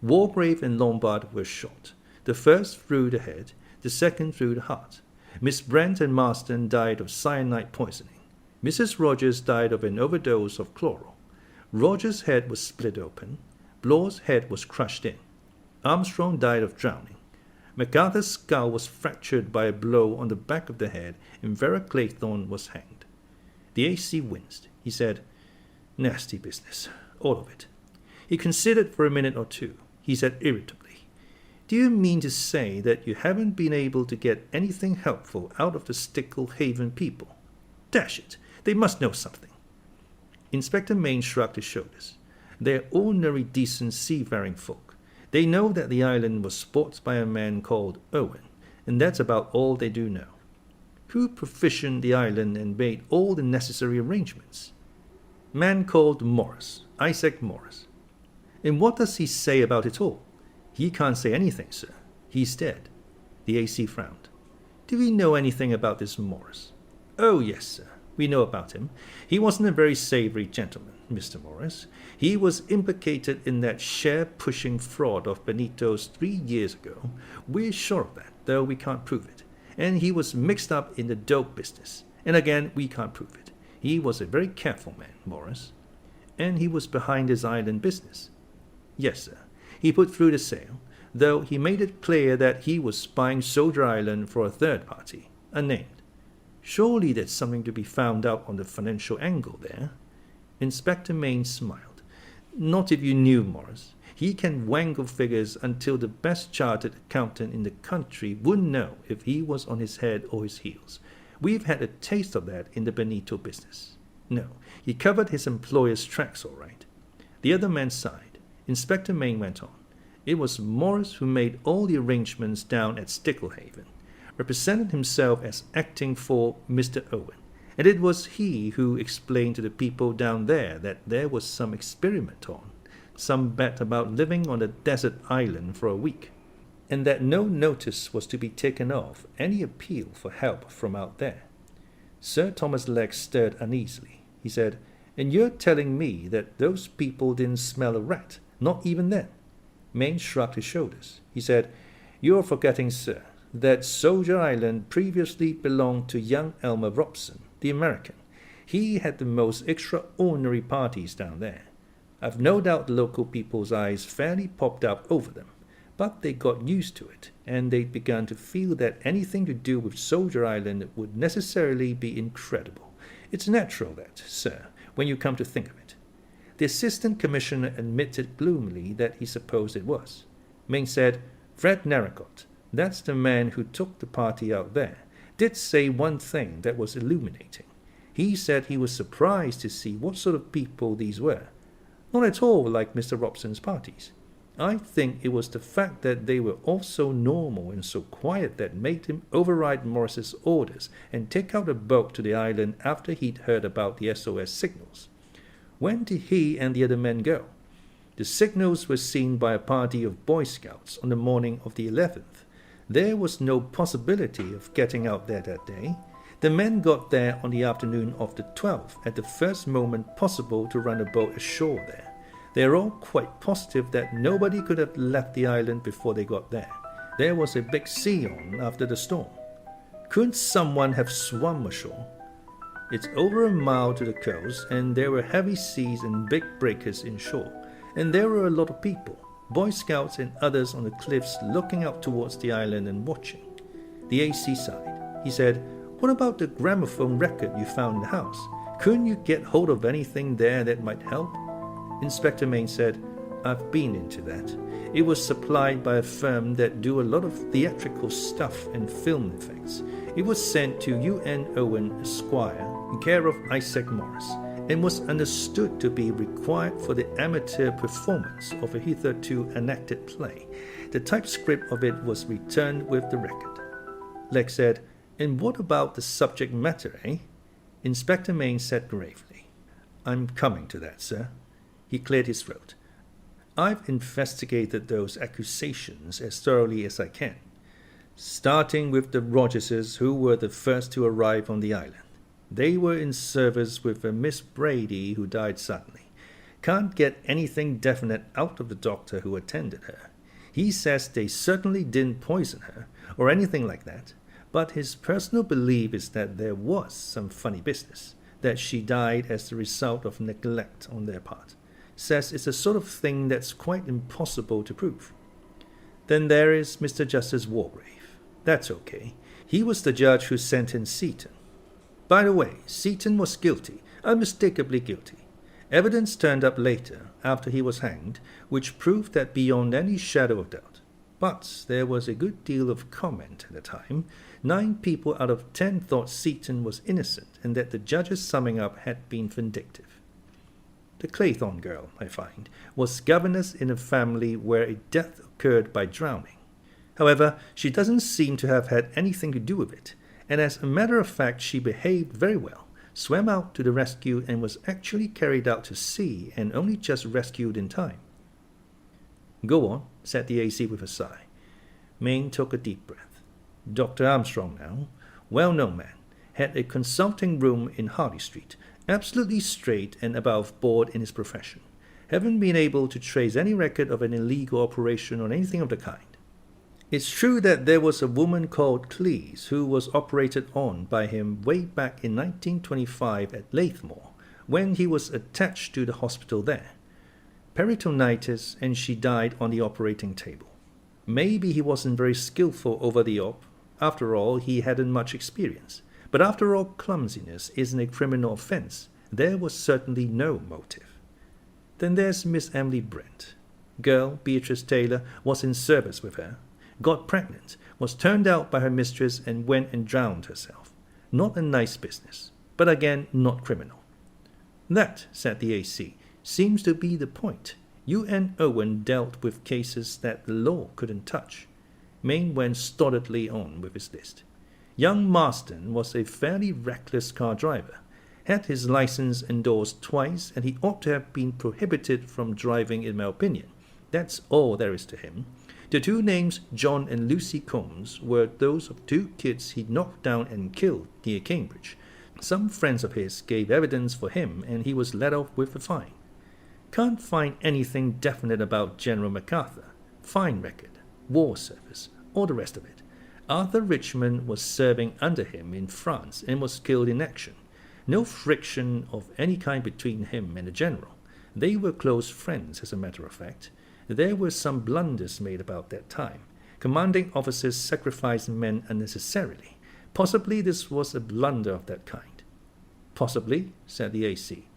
Wargrave and Lombard were shot. The first through the head, the second through the heart. Miss Brent and Marston died of cyanide poisoning. Mrs. Rogers died of an overdose of chloral. Rogers' head was split open. Blore's head was crushed in. Armstrong died of drowning. Macarthur's skull was fractured by a blow on the back of the head, and Vera Claythorne was hanged. The AC winced. He said, "Nasty business, all of it." He considered for a minute or two. He said irritably, "Do you mean to say that you haven't been able to get anything helpful out of the Sticklehaven people? Dash it, they must know something." Inspector Mayne shrugged his shoulders. "They're ordinary decent seafaring folk. They know that the island was sported by a man called Owen, and that's about all they do know." "Who provisioned the island and made all the necessary arrangements?" "Man called Morris, Isaac Morris." "And what does he say about it all?" "He can't say anything, sir. He's dead." The AC frowned. "Do we know anything about this Morris?" "Oh, yes, sir. We know about him. He wasn't a very savory gentleman, Mr. Morris. He was implicated in that share-pushing fraud of Benito's 3 years ago. We're sure of that, though we can't prove it. And he was mixed up in the dope business. And again, we can't prove it. He was a very careful man, Morris." "And he was behind his island business?" "Yes, sir. He put through the sale, though he made it clear that he was buying Soldier Island for a third party, unnamed. Surely there's something to be found out on the financial angle there." Inspector Mayne smiled. "Not if you knew Morris. He can wangle figures until the best chartered accountant in the country wouldn't know if he was on his head or his heels. We've had a taste of that in the Benito business. No, he covered his employer's tracks all right." The other man sighed. Inspector Mayne went on. "It was Morris who made all the arrangements down at Sticklehaven, represented himself as acting for Mr. Owen, and it was he who explained to the people down there that there was some experiment on, some bet about living on a desert island for a week, and that no notice was to be taken of any appeal for help from out there." Sir Thomas Legge stirred uneasily. He said, "And you're telling me that those people didn't smell a rat, not even then?" Mayne shrugged his shoulders. He said, "You're forgetting, sir, that Soldier Island previously belonged to young Elmer Robson, the American. He had the most extraordinary parties down there. I've no doubt the local people's eyes fairly popped out over them, but they got used to it, and they'd begun to feel that anything to do with Soldier Island would necessarily be incredible. It's natural that, sir, when you come to think of it." The assistant commissioner admitted gloomily that he supposed it was. Mayne said, "Fred Narracott, that's the man who took the party out there, did say one thing that was illuminating. He said he was surprised to see what sort of people these were. Not at all like Mr. Robson's parties. I think it was the fact that they were all so normal and so quiet that made him override Morris's orders and take out a boat to the island after he'd heard about the SOS signals. When did he and the other men go? The signals were seen by a party of Boy Scouts on the morning of the 11th. There was no possibility of getting out there that day. The men got there on the afternoon of the 12th at the first moment possible to run a boat ashore there. They're all quite positive that nobody could have left the island before they got there. There was a big sea on after the storm. Couldn't someone have swum ashore? It's over a mile to the coast, and there were heavy seas and big breakers inshore, and there were a lot of people, Boy Scouts and others on the cliffs looking out towards the island and watching." The AC sighed. He said, "What about the gramophone record you found in the house? Couldn't you get hold of anything there that might help?" Inspector Mayne said, "I've been into that. It was supplied by a firm that do a lot of theatrical stuff and film effects. It was sent to U.N.Owen, Esquire, in care of Isaac Morris, and was understood to be required for the amateur performance of a hitherto enacted play. The typescript of it was returned with the record." Legge said, "And what about the subject matter, eh?" Inspector Mayne said gravely, "I'm coming to that, sir." He cleared his throat. "I've investigated those accusations as thoroughly as I can, starting with the Rogerses, who were the first to arrive on the island. They were in service with a Miss Brady who died suddenly. Can't get anything definite out of the doctor who attended her. He says they certainly didn't poison her, or anything like that, but his personal belief is that there was some funny business, that she died as the result of neglect on their part. Says it's a sort of thing that's quite impossible to prove. Then there is Mr. Justice Wargrave. That's okay. He was the judge who sentenced Seaton. By the way, Seaton was guilty, unmistakably guilty. Evidence turned up later, after he was hanged, which proved that beyond any shadow of doubt. But there was a good deal of comment at the time. 9 people out of 10 thought Seaton was innocent, and that the judge's summing up had been vindictive. The Claythorne girl, I find, was governess in a family where a death occurred by drowning. However, she doesn't seem to have had anything to do with it, and as a matter of fact she behaved very well, swam out to the rescue, and was actually carried out to sea and only just rescued in time. Go on, said the AC with a sigh. Mayne took a deep breath. Dr. Armstrong now, well-known man, had a consulting room in Harley Street, absolutely straight and above board in his profession. Haven't been able to trace any record of an illegal operation or anything of the kind. It's true that there was a woman called Cleese who was operated on by him way back in 1925 at Lathmore, when he was attached to the hospital there. Peritonitis, and she died on the operating table. Maybe he wasn't very skillful over the op. After all, he hadn't much experience. But after all, clumsiness isn't a criminal offense. There was certainly no motive. Then there's Miss Emily Brent. Girl, Beatrice Taylor, was in service with her, got pregnant, was turned out by her mistress, and went and drowned herself. Not a nice business, but again not criminal. That, said the AC, seems to be the point. U.N.Owen dealt with cases that the law couldn't touch. Mayne went stolidly on with his list. Young Marston was a fairly reckless car driver, had his license endorsed twice, and he ought to have been prohibited from driving in my opinion. That's all there is to him. The 2 names, John and Lucy Combs, were those of 2 kids he knocked down and killed near Cambridge. Some friends of his gave evidence for him, and he was let off with a fine. Can't find anything definite about General MacArthur. Fine record, war service, all the rest of it. Arthur Richmond was serving under him in France and was killed in action. No friction of any kind between him and the general. They were close friends, as a matter of fact. There were some blunders made about that time. Commanding officers sacrificed men unnecessarily. Possibly this was a blunder of that kind. Possibly, said the AC.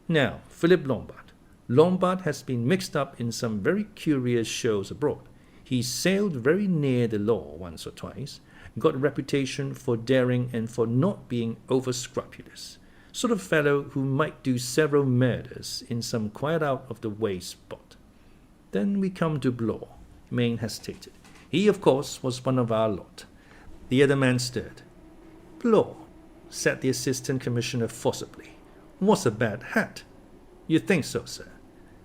Now, Philip Lombard. Lombard has been mixed up in some very curious shows abroad. He sailed very near the law once or twice, got a reputation for daring and for not being over-scrupulous. Sort of fellow who might do several murders in some quiet out-of-the-way spot. Then we come to Blore. Mayne hesitated. He, of course, was one of our lot. The other man stirred. Blore, said the Assistant Commissioner forcibly. What's a bad hat? You think so, sir?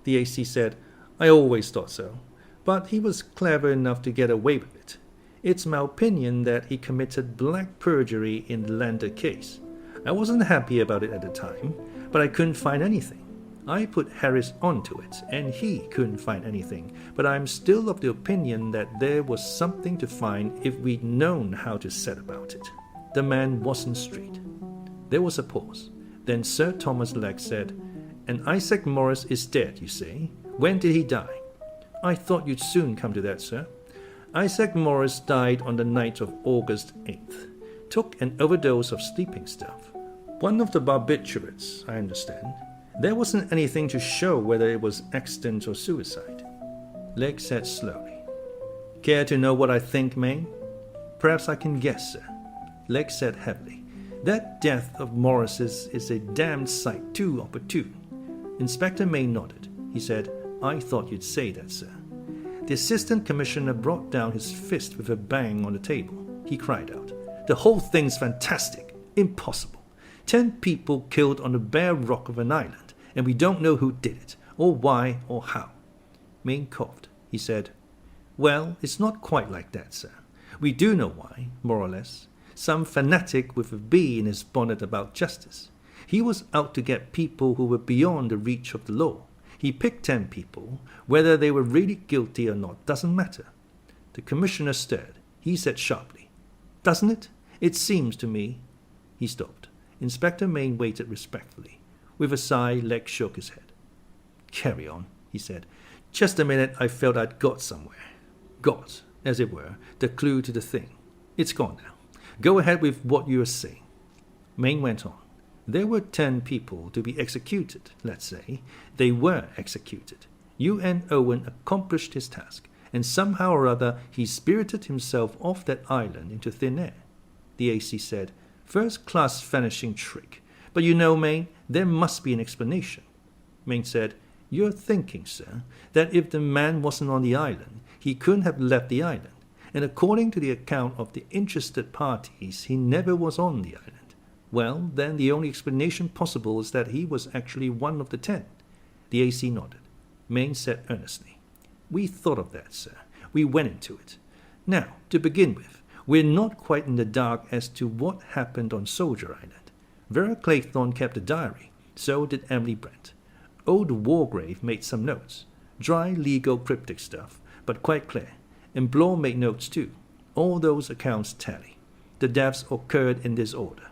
The AC said, I always thought so. But he was clever enough to get away with it. It's my opinion that he committed black perjury in the Lander case. I wasn't happy about it at the time, but I couldn't find anything. I put Harris onto it, and he couldn't find anything, but I'm still of the opinion that there was something to find if we'd known how to set about it. The man wasn't straight. There was a pause. Then Sir Thomas Legge said, And Isaac Morris is dead, you say? When did he die? I thought you'd soon come to that, sir. Isaac Morris died on the night of August 8th. Took an overdose of sleeping stuff. One of the barbiturates, I understand. There wasn't anything to show whether it was accident or suicide. Legge said slowly. Care to know what I think, Mayne? Perhaps I can guess, sir. Legge said heavily. That death of Morris's is a damned sight too opportune. Inspector Mayne nodded. He said, I thought you'd say that, sir. The Assistant Commissioner brought down his fist with a bang on the table. He cried out, The whole thing's fantastic. Impossible. 10 people killed on the bare rock of an island, and we don't know who did it, or why, or how. Mayne coughed. He said, Well, it's not quite like that, sir. We do know why, more or less. Some fanatic with a bee in his bonnet about justice. He was out to get people who were beyond the reach of the law. He picked 10 people. Whether they were really guilty or not doesn't matter. The Commissioner stirred. He said sharply, Doesn't it? It seems to me. He stopped. Inspector Mayne waited respectfully. With a sigh, Legge shook his head. Carry on, he said. Just a minute I felt I'd got somewhere. Got, as it were, the clue to the thing. It's gone now. Go ahead with what you are saying. Mayne went on. There were 10 people to be executed, let's say. They were executed. U.N.Owen accomplished his task, and somehow or other he spirited himself off that island into thin air. The AC said, First-class vanishing trick. But you know, Mayne, there must be an explanation. Mayne said, You're thinking, sir, that if the man wasn't on the island, he couldn't have left the island. And according to the account of the interested parties, he never was on the island. Well, then the only explanation possible is that he was actually one of the 10. The AC nodded. Mayne said earnestly, We thought of that, sir. We went into it. Now, to begin with, we're not quite in the dark as to what happened on Soldier Island. Vera Claythorne kept a diary. So did Emily Brent. Old Wargrave made some notes. Dry, legal, cryptic stuff, but quite clear. And Blore made notes too. All those accounts tally. The deaths occurred in this order.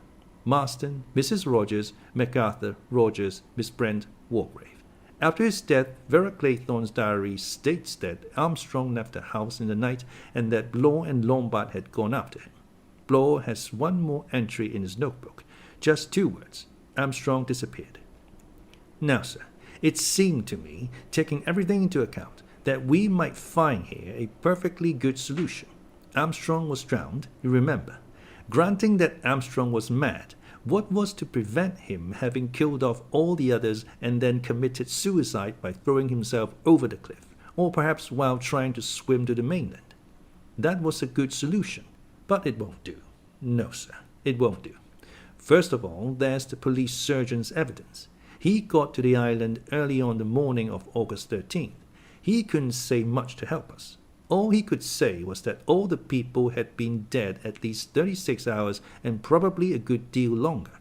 Marston, Mrs. Rogers, Macarthur, Rogers, Miss Brent, Wargrave. After his death, Vera Claythorne's diary states that Armstrong left the house in the night and that Blore and Lombard had gone after him. Blore has one more entry in his notebook. Just 2 words. Armstrong disappeared. Now, sir, it seemed to me, taking everything into account, that we might find here a perfectly good solution. Armstrong was drowned, you remember. Granting that Armstrong was mad, what was to prevent him having killed off all the others and then committed suicide by throwing himself over the cliff, or perhaps while trying to swim to the mainland? That was a good solution, but it won't do. No, sir, it won't do. First of all, there's the police surgeon's evidence. He got to the island early on the morning of August 13th. He couldn't say much to help us. All he could say was that all the people had been dead at least 36 hours and probably a good deal longer.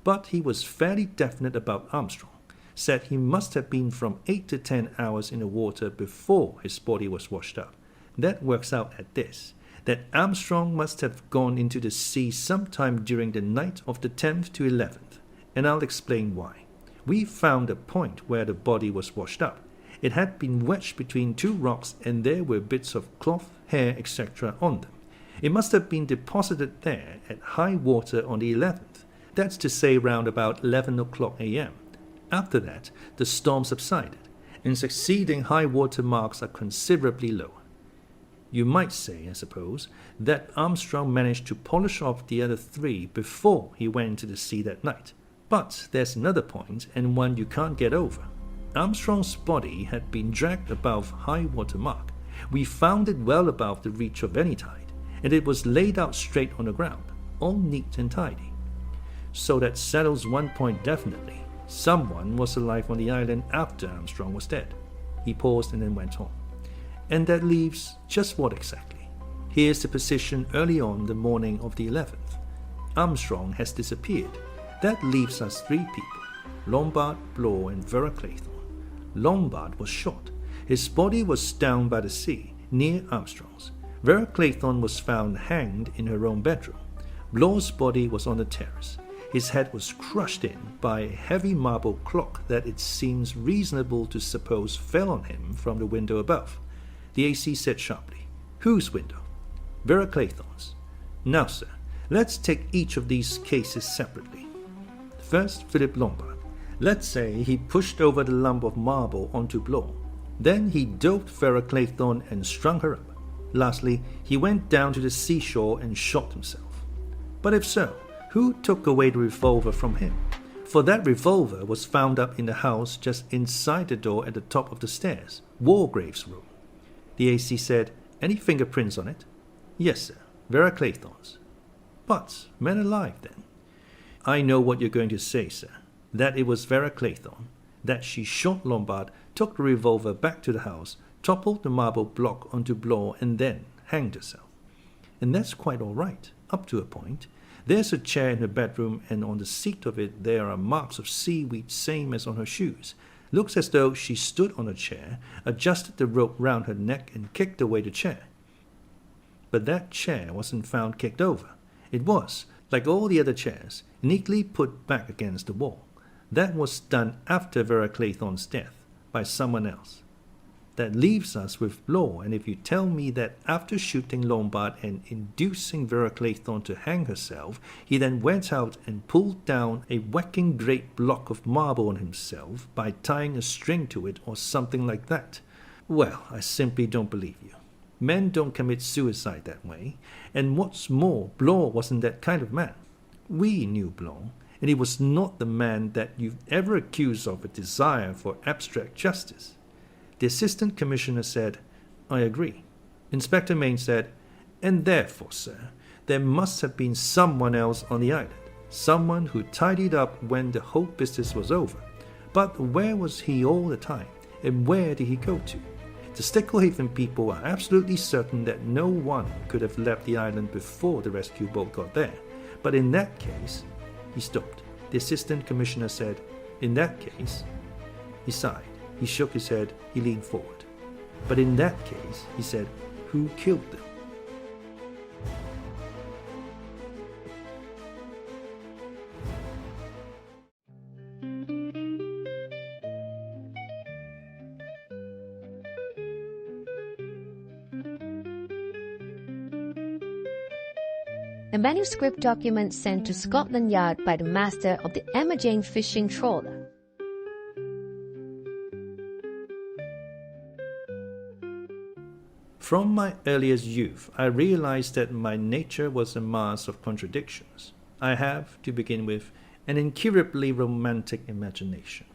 But he was fairly definite about Armstrong. Said he must have been from 8 to 10 hours in the water before his body was washed up. That works out at this, that Armstrong must have gone into the sea sometime during the night of the 10th to 11th. And I'll explain why. We found a point where the body was washed up. It had been wedged between 2 rocks and there were bits of cloth, hair, etc. on them. It must have been deposited there at high water on the 11th. That's to say round about 11 o'clock a.m. After that, the storm subsided, and succeeding high water marks are considerably lower. You might say, I suppose, that Armstrong managed to polish off the other 3 before he went into the sea that night. But there's another point, and one you can't get over. Armstrong's body had been dragged above high water mark. We found it well above the reach of any tide, and it was laid out straight on the ground, all neat and tidy. So that settles one point definitely. Someone was alive on the island after Armstrong was dead. He paused and then went on. And that leaves just what exactly? Here's the position early on the morning of the 11th. Armstrong has disappeared. That leaves us 3 people, Lombard, Blore, and Vera Claythorne. Lombard was shot. His body was down by the sea, near Armstrong's. Vera Claythorne was found hanged in her own bedroom. Blore's body was on the terrace. His head was crushed in by a heavy marble clock that it seems reasonable to suppose fell on him from the window above. The AC said sharply, Whose window? Vera Claythorne's. Now, sir, let's take each of these cases separately. First, Philip Lombard. Let's say he pushed over the lump of marble onto Blore. Then he doped Vera Claythorne and strung her up. Lastly, he went down to the seashore and shot himself. But if so, who took away the revolver from him? For that revolver was found up in the house just inside the door at the top of the stairs, Wargrave's room. The AC said, Any fingerprints on it? Yes, sir, Vera Claythorne's. But men alive then. I know what you're going to say, sir. That it was Vera Claythorne, that she shot Lombard, took the revolver back to the house, toppled the marble block onto Blore, and then hanged herself. And that's quite all right, up to a point. There's a chair in her bedroom, and on the seat of it there are marks of seaweed, same as on her shoes. Looks as though she stood on a chair, adjusted the rope round her neck, and kicked away the chair. But that chair wasn't found kicked over. It was, like all the other chairs, neatly put back against the wall. That was done after Vera Claythorne's death, by someone else. That leaves us with Blore, and if you tell me that after shooting Lombard and inducing Vera Claythorne to hang herself, he then went out and pulled down a whacking great block of marble on himself by tying a string to it or something like that, well, I simply don't believe you. Men don't commit suicide that way, and what's more, Blore wasn't that kind of man. We knew Blore, and he was not the man that you've ever accused of a desire for abstract justice. The Assistant Commissioner said, I agree. Inspector Mayne said, and therefore, sir, there must have been someone else on the island, someone who tidied up when the whole business was over. But where was he all the time, and where did he go to? The Sticklehaven people are absolutely certain that no one could have left the island before the rescue boat got there. But in that case, he stopped. The Assistant Commissioner said, in that case, he sighed. He shook his head, he leaned forward. But in that case, he said, who killed them? A manuscript document sent to Scotland Yard by the master of the Emma Jane fishing trawler. From my earliest youth, I realized that my nature was a mass of contradictions. I have, to begin with, an incurably romantic imagination.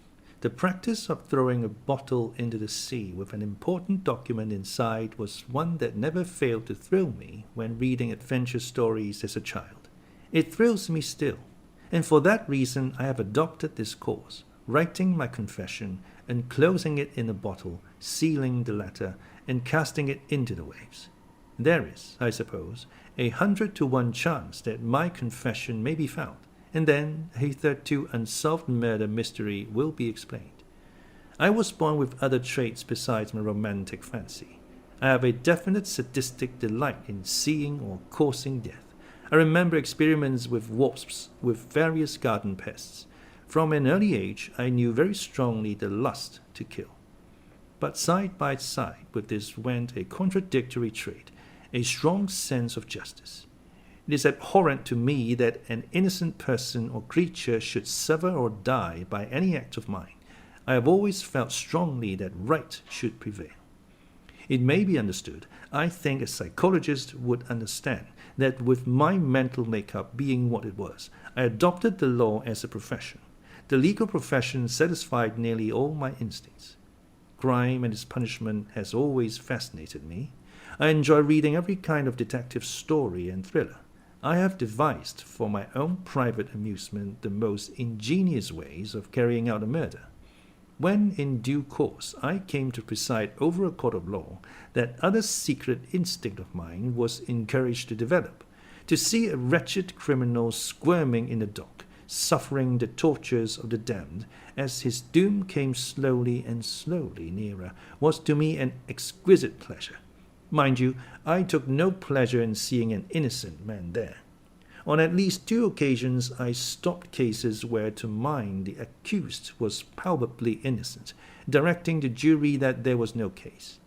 The practice of throwing a bottle into the sea with an important document inside was one that never failed to thrill me when reading adventure stories as a child. It thrills me still, and for that reason I have adopted this course, writing my confession and closing it in a bottle, sealing the letter, and casting it into the waves. There is, I suppose, 100 to 1 chance that my confession may be found, and then a hitherto unsolved murder mystery will be explained. I was born with other traits besides my romantic fancy. I have a definite sadistic delight in seeing or causing death. I remember experiments with wasps, with various garden pests. From an early age, I knew very strongly the lust to kill. But side by side with this went a contradictory trait, a strong sense of justice. It is abhorrent to me that an innocent person or creature should suffer or die by any act of mine. I have always felt strongly that right should prevail. It may be understood, I think a psychologist would understand, that with my mental makeup being what it was, I adopted the law as a profession. The legal profession satisfied nearly all my instincts. Crime and its punishment has always fascinated me. I enjoy reading every kind of detective story and thriller. I have devised for my own private amusement the most ingenious ways of carrying out a murder. When in due course I came to preside over a court of law, that other secret instinct of mine was encouraged to develop, to see a wretched criminal squirming in the dock, suffering the tortures of the damned, as his doom came slowly and slowly nearer, was to me an exquisite pleasure. Mind you, I took no pleasure in seeing an innocent man there. On at least 2 occasions I stopped cases where to mine the accused was palpably innocent, directing the jury that there was no case.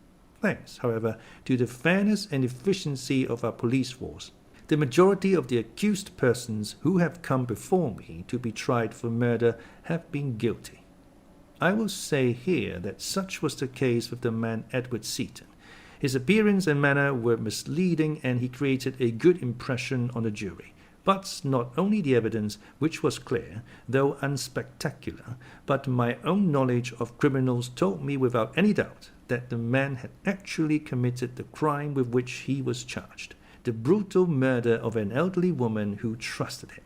Thanks, however, to the fairness and efficiency of our police force, the majority of the accused persons who have come before me to be tried for murder have been guilty. I will say here that such was the case with the man Edward Seaton. His appearance and manner were misleading, and he created a good impression on the jury. But not only the evidence, which was clear, though unspectacular, but my own knowledge of criminals told me without any doubt that the man had actually committed the crime with which he was charged, the brutal murder of an elderly woman who trusted him.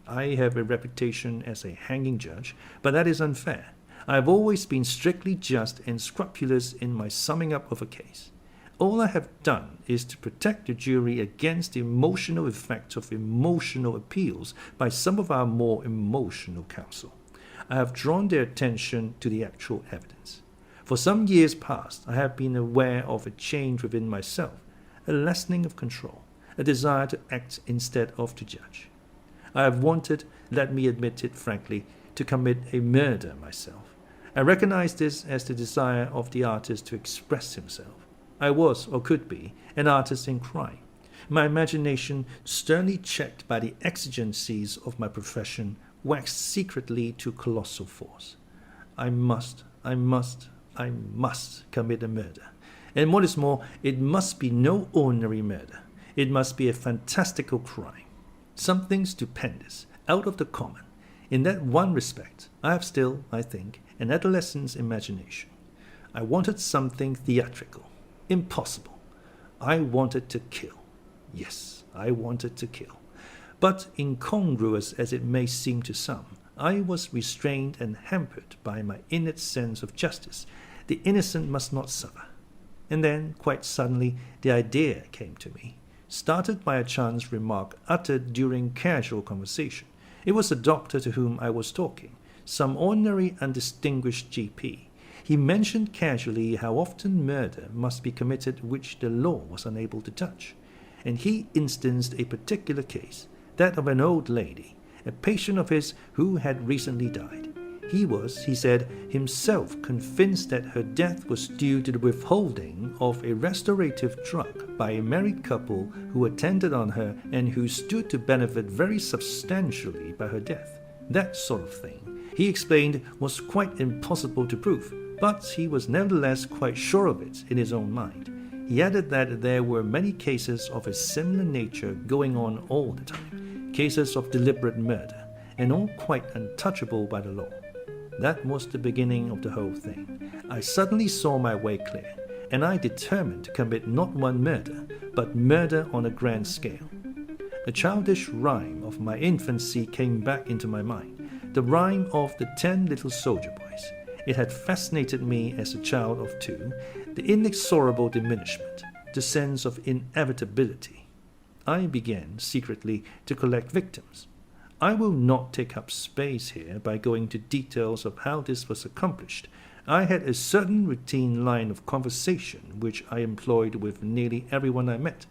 I have a reputation as a hanging judge, but that is unfair. I have always been strictly just and scrupulous in my summing up of a case. All I have done is to protect the jury against the emotional effects of emotional appeals by some of our more emotional counsel. I have drawn their attention to the actual evidence. For some years past, I have been aware of a change within myself, a lessening of control, a desire to act instead of to judge. I have wanted, let me admit it frankly, to commit a murder myself. I recognized this as the desire of the artist to express himself. I was, or could be, an artist in crime. My imagination, sternly checked by the exigencies of my profession, waxed secretly to colossal force. I must commit a murder. And what is more, it must be no ordinary murder. It must be a fantastical crime. Something stupendous, out of the common. In that one respect, I have still, I think, an adolescent's imagination. I wanted something theatrical, impossible. I wanted to kill. Yes, I wanted to kill. But incongruous as it may seem to some, I was restrained and hampered by my innate sense of justice. The innocent must not suffer. And then, quite suddenly, the idea came to me, started by a chance remark uttered during casual conversation. It was the doctor to whom I was talking, some ordinary undistinguished GP. He mentioned casually how often murder must be committed which the law was unable to touch. And he instanced a particular case, that of an old lady, a patient of his who had recently died. He was, he said, himself convinced that her death was due to the withholding of a restorative drug by a married couple who attended on her and who stood to benefit very substantially by her death. That sort of thing, he explained, was quite impossible to prove, but he was nevertheless quite sure of it in his own mind. He added that there were many cases of a similar nature going on all the time, cases of deliberate murder, and all quite untouchable by the law. That was the beginning of the whole thing. I suddenly saw my way clear, and I determined to commit not one murder, but murder on a grand scale. The childish rhyme of my infancy came back into my mind, the rhyme of the 10 little soldier boys. It had fascinated me as a child of 2, the inexorable diminishment, the sense of inevitability. I began secretly to collect victims. I will not take up space here by going to details of how this was accomplished. I had a certain routine line of conversation which I employed with nearly everyone I met,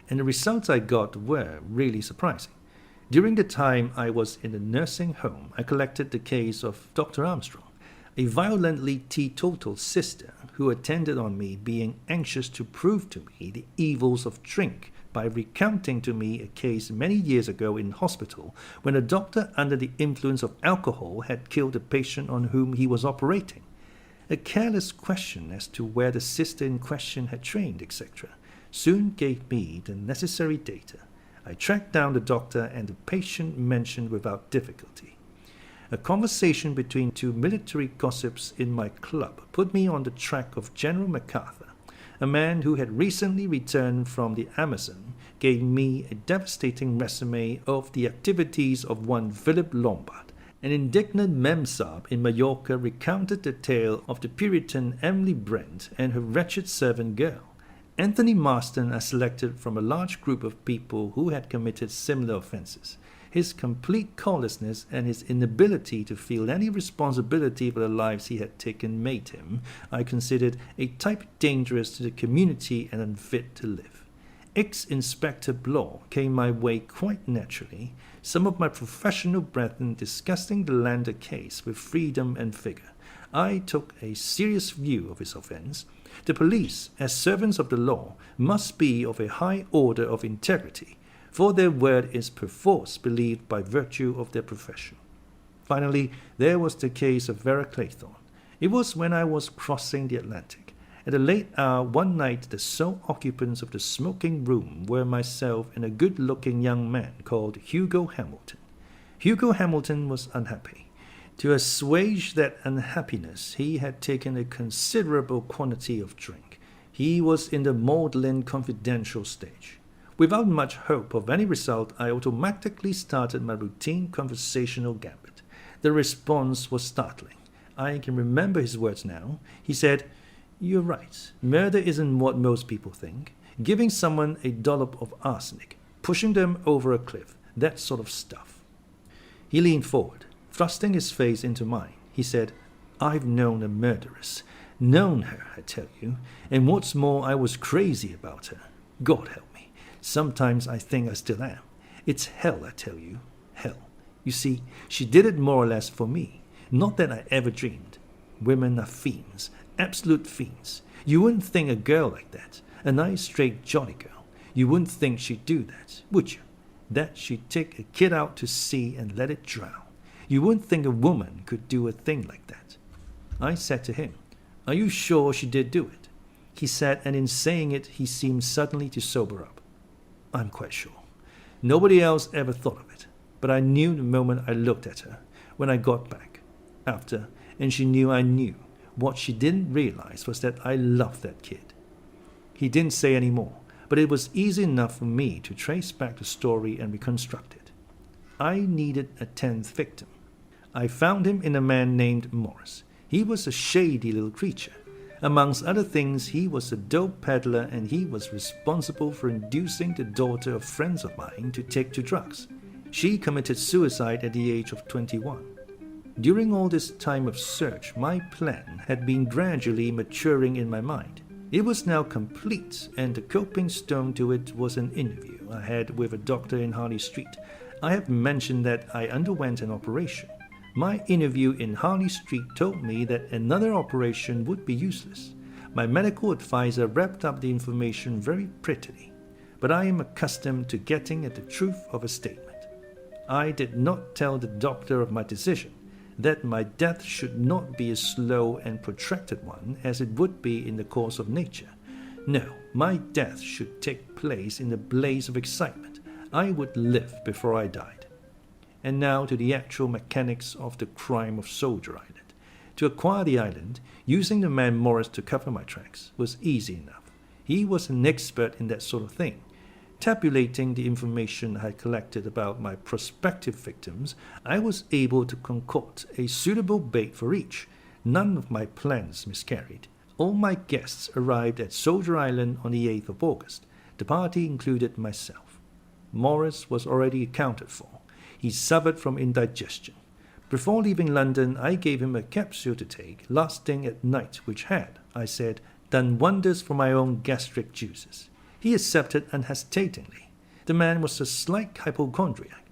and the results I got were really surprising. During the time I was in the nursing home, I collected the case of Dr. Armstrong, a violently teetotal sister who attended on me, being anxious to prove to me the evils of drink by recounting to me a case many years ago in hospital when a doctor under the influence of alcohol had killed a patient on whom he was operating. A careless question as to where the sister in question had trained, etc., soon gave me the necessary data. I tracked down the doctor and the patient mentioned without difficulty. A conversation between 2 military gossips in my club put me on the track of General Macarthur. A man who had recently returned from the Amazon gave me a devastating resume of the activities of one Philip Lombard. An indignant memsahib in Mallorca recounted the tale of the Puritan Emily Brent and her wretched servant girl. Anthony Marston I selected from a large group of people who had committed similar offences. His complete callousness and his inability to feel any responsibility for the lives he had taken made him, I considered, a type dangerous to the community and unfit to live. Ex-Inspector Blore came my way quite naturally, some of my professional brethren discussing the Lander case with freedom and vigour. I took a serious view of his offence. The police, as servants of the law, must be of a high order of integrity, for their word is perforce believed by virtue of their profession. Finally, there was the case of Vera Claythorne. It was when I was crossing the Atlantic. At a late hour one night, the sole occupants of the smoking room were myself and a good-looking young man called Hugo Hamilton. Hugo Hamilton was unhappy. To assuage that unhappiness, he had taken a considerable quantity of drink. He was in the maudlin confidential stage. Without much hope of any result, I automatically started my routine conversational gambit. The response was startling. I can remember his words now. He said, "You're right. Murder isn't what most people think. Giving someone a dollop of arsenic, pushing them over a cliff, that sort of stuff." He leaned forward, thrusting his face into mine. He said, "I've known a murderess. Known her, I tell you. And what's more, I was crazy about her. God help me. Sometimes I think I still am. It's hell, I tell you. Hell. You see, she did it more or less for me. Not that I ever dreamed. women are fiends, absolute fiends. You wouldn't think a girl like that, a nice straight jolly girl, you wouldn't think she'd do that, would you? That she'd take a kid out to sea and let it drown. You wouldn't think a woman could do a thing like that. I said to him, "Are you sure she did do it?" He said, and in saying it, he seemed suddenly to sober up. "I'm quite sure. Nobody else ever thought of it, but I knew the moment I looked at her, when I got back, after, and she knew I knew. What she didn't realize was that I loved that kid." He didn't say any more, but it was easy enough for me to trace back the story and reconstruct it. I needed a 10th victim. I found him in a man named Morris. He was a shady little creature. Amongst other things, he was a dope peddler, and he was responsible for inducing the daughter of friends of mine to take to drugs. She committed suicide at the age of 21. During all this time of search, my plan had been gradually maturing in my mind. It was now complete, and the coping stone to it was an interview I had with a doctor in Harley Street. I have mentioned that I underwent an operation. My interview in Harley Street told me that another operation would be useless. My medical advisor wrapped up the information very prettily, but I am accustomed to getting at the truth of a statement. I did not tell the doctor of my decision, that my death should not be a slow and protracted one as it would be in the course of nature. No, my death should take place in a blaze of excitement. I would live before I died. And now to the actual mechanics of the crime of Soldier Island. To acquire the island, using the man Morris to cover my tracks, was easy enough. He was an expert in that sort of thing. Tabulating the information I had collected about my prospective victims, I was able to concoct a suitable bait for each. None of my plans miscarried. All my guests arrived at Soldier Island on the 8th of August. The party included myself. Morris was already accounted for. He suffered from indigestion. Before leaving London, I gave him a capsule to take, lasting at night, which had, I said, done wonders for my own gastric juices. He accepted unhesitatingly. The man was a slight hypochondriac.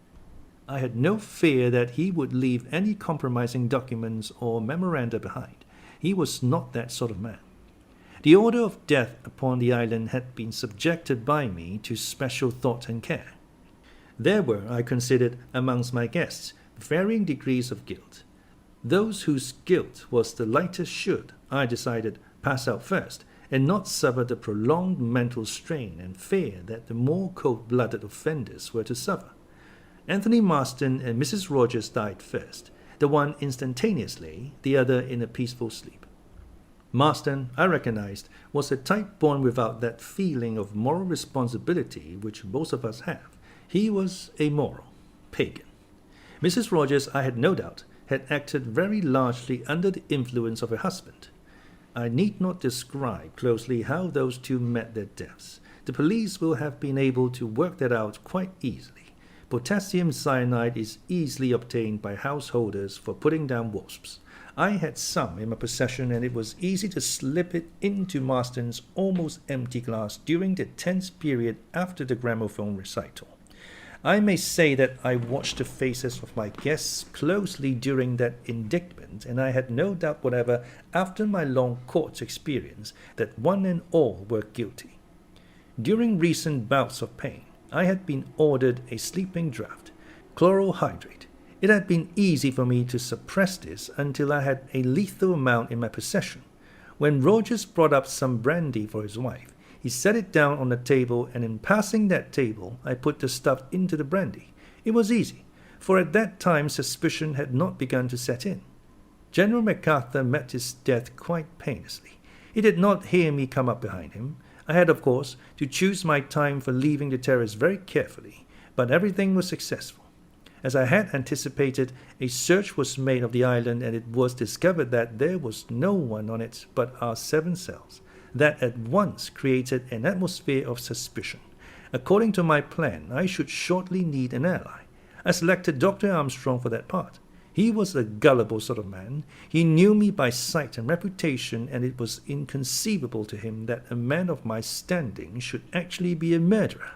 I had no fear that he would leave any compromising documents or memoranda behind. He was not that sort of man. The order of death upon the island had been subjected by me to special thought and care. There were, I considered, amongst my guests, varying degrees of guilt. Those whose guilt was the lightest should, I decided, pass out first, and not suffer the prolonged mental strain and fear that the more cold-blooded offenders were to suffer. Anthony Marston and Mrs. Rogers died first, the one instantaneously, the other in a peaceful sleep. Marston, I recognized, was a type born without that feeling of moral responsibility which most of us have. He was amoral, pagan. Mrs. Rogers, I had no doubt, had acted very largely under the influence of her husband. I need not describe closely how those two met their deaths. The police will have been able to work that out quite easily. Potassium cyanide is easily obtained by householders for putting down wasps. I had some in my possession, and it was easy to slip it into Marston's almost empty glass during the tense period after the gramophone recital. I may say that I watched the faces of my guests closely during that indictment, and I had no doubt whatever, after my long court experience, that one and all were guilty. During recent bouts of pain, I had been ordered a sleeping draught, chloral hydrate. It had been easy for me to suppress this until I had a lethal amount in my possession. When Rogers brought up some brandy for his wife, he set it down on the table, and in passing that table, I put the stuff into the brandy. It was easy, for at that time suspicion had not begun to set in. General MacArthur met his death quite painlessly. He did not hear me come up behind him. I had, of course, to choose my time for leaving the terrace very carefully, but everything was successful. As I had anticipated, a search was made of the island, and it was discovered that there was no one on it but our 7 cells. That at once created an atmosphere of suspicion. According to my plan, I should shortly need an ally. I selected Dr. Armstrong for that part. He was a gullible sort of man. He knew me by sight and reputation, and it was inconceivable to him that a man of my standing should actually be a murderer.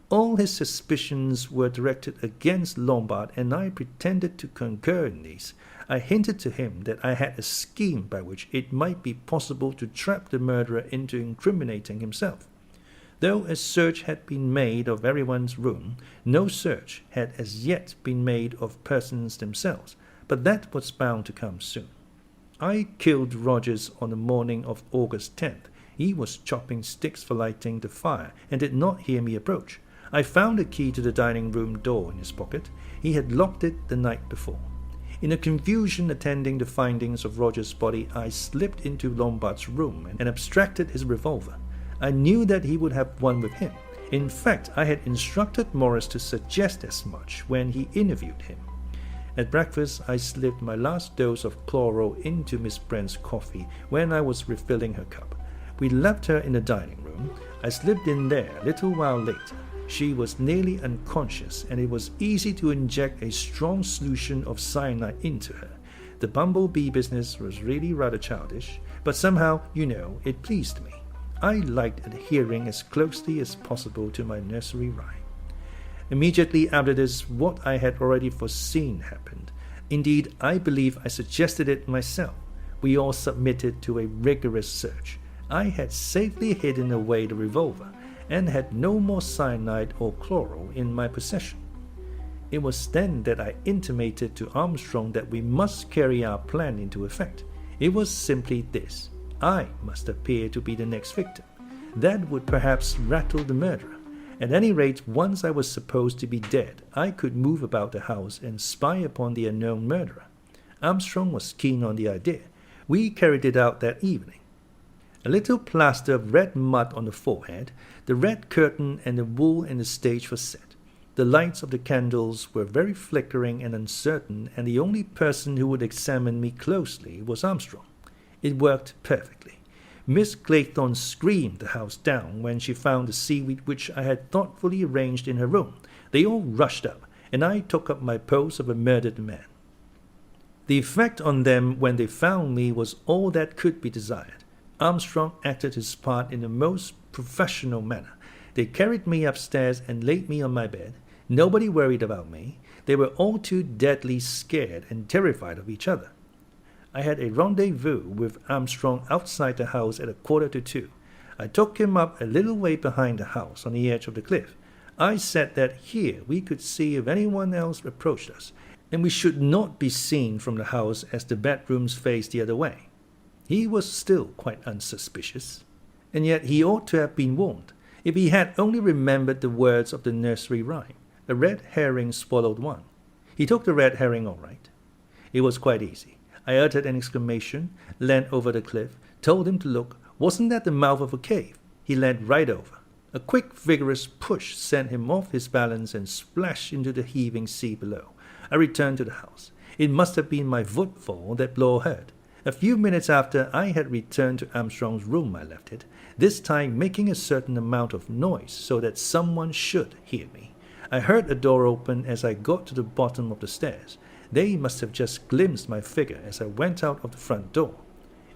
All his suspicions were directed against Lombard, and I pretended to concur in these. I hinted to him that I had a scheme by which it might be possible to trap the murderer into incriminating himself. Though a search had been made of everyone's room, no search had as yet been made of persons themselves, but that was bound to come soon. I killed Rogers on the morning of August 10th. He was chopping sticks for lighting the fire and did not hear me approach. I found the key to the dining room door in his pocket. He had locked it the night before. In the confusion attending the findings of Rogers' body, I slipped into Lombard's room and abstracted his revolver. I knew that he would have one with him. In fact, I had instructed Morris to suggest as much when he interviewed him. At breakfast, I slipped my last dose of chloral into Miss Brent's coffee when I was refilling her cup. We left her in the dining room. I slipped in there a little while later. She was nearly unconscious, and it was easy to inject a strong solution of cyanide into her. The bumblebee business was really rather childish, but somehow, it pleased me. I liked adhering as closely as possible to my nursery rhyme. Immediately after this, what I had already foreseen happened. Indeed, I believe I suggested it myself. We all submitted to a rigorous search. I had safely hidden away the revolver, and had no more cyanide or chloral in my possession. It was then that I intimated to Armstrong that we must carry our plan into effect. It was simply this: I must appear to be the next victim. That would perhaps rattle the murderer. At any rate, once I was supposed to be dead, I could move about the house and spy upon the unknown murderer. Armstrong was keen on the idea. We carried it out that evening. A little plaster of red mud on the forehead, the red curtain and the wool in the stage was set. The lights of the candles were very flickering and uncertain, and the only person who would examine me closely was Armstrong. It worked perfectly. Miss Claythorne screamed the house down when she found the seaweed which I had thoughtfully arranged in her room. They all rushed up, and I took up my pose of a murdered man. The effect on them when they found me was all that could be desired. Armstrong acted his part in the most professional manner. They carried me upstairs and laid me on my bed. Nobody worried about me. They were all too deadly scared and terrified of each other. I had a rendezvous with Armstrong outside the house at 1:45. I took him up a little way behind the house on the edge of the cliff. I said that here we could see if anyone else approached us, and we should not be seen from the house as the bedrooms faced the other way. He was still quite unsuspicious, and yet he ought to have been warned. If he had only remembered the words of the nursery rhyme, a red herring swallowed one. He took the red herring all right. It was quite easy. I uttered an exclamation, leaned over the cliff, told him to look. Wasn't that the mouth of a cave? He leaned right over. A quick, vigorous push sent him off his balance and splashed into the heaving sea below. I returned to the house. It must have been my footfall that Blore heard. A few minutes after I had returned to Armstrong's room, I left it, this time making a certain amount of noise so that someone should hear me. I heard a door open as I got to the bottom of the stairs. They must have just glimpsed my figure as I went out of the front door.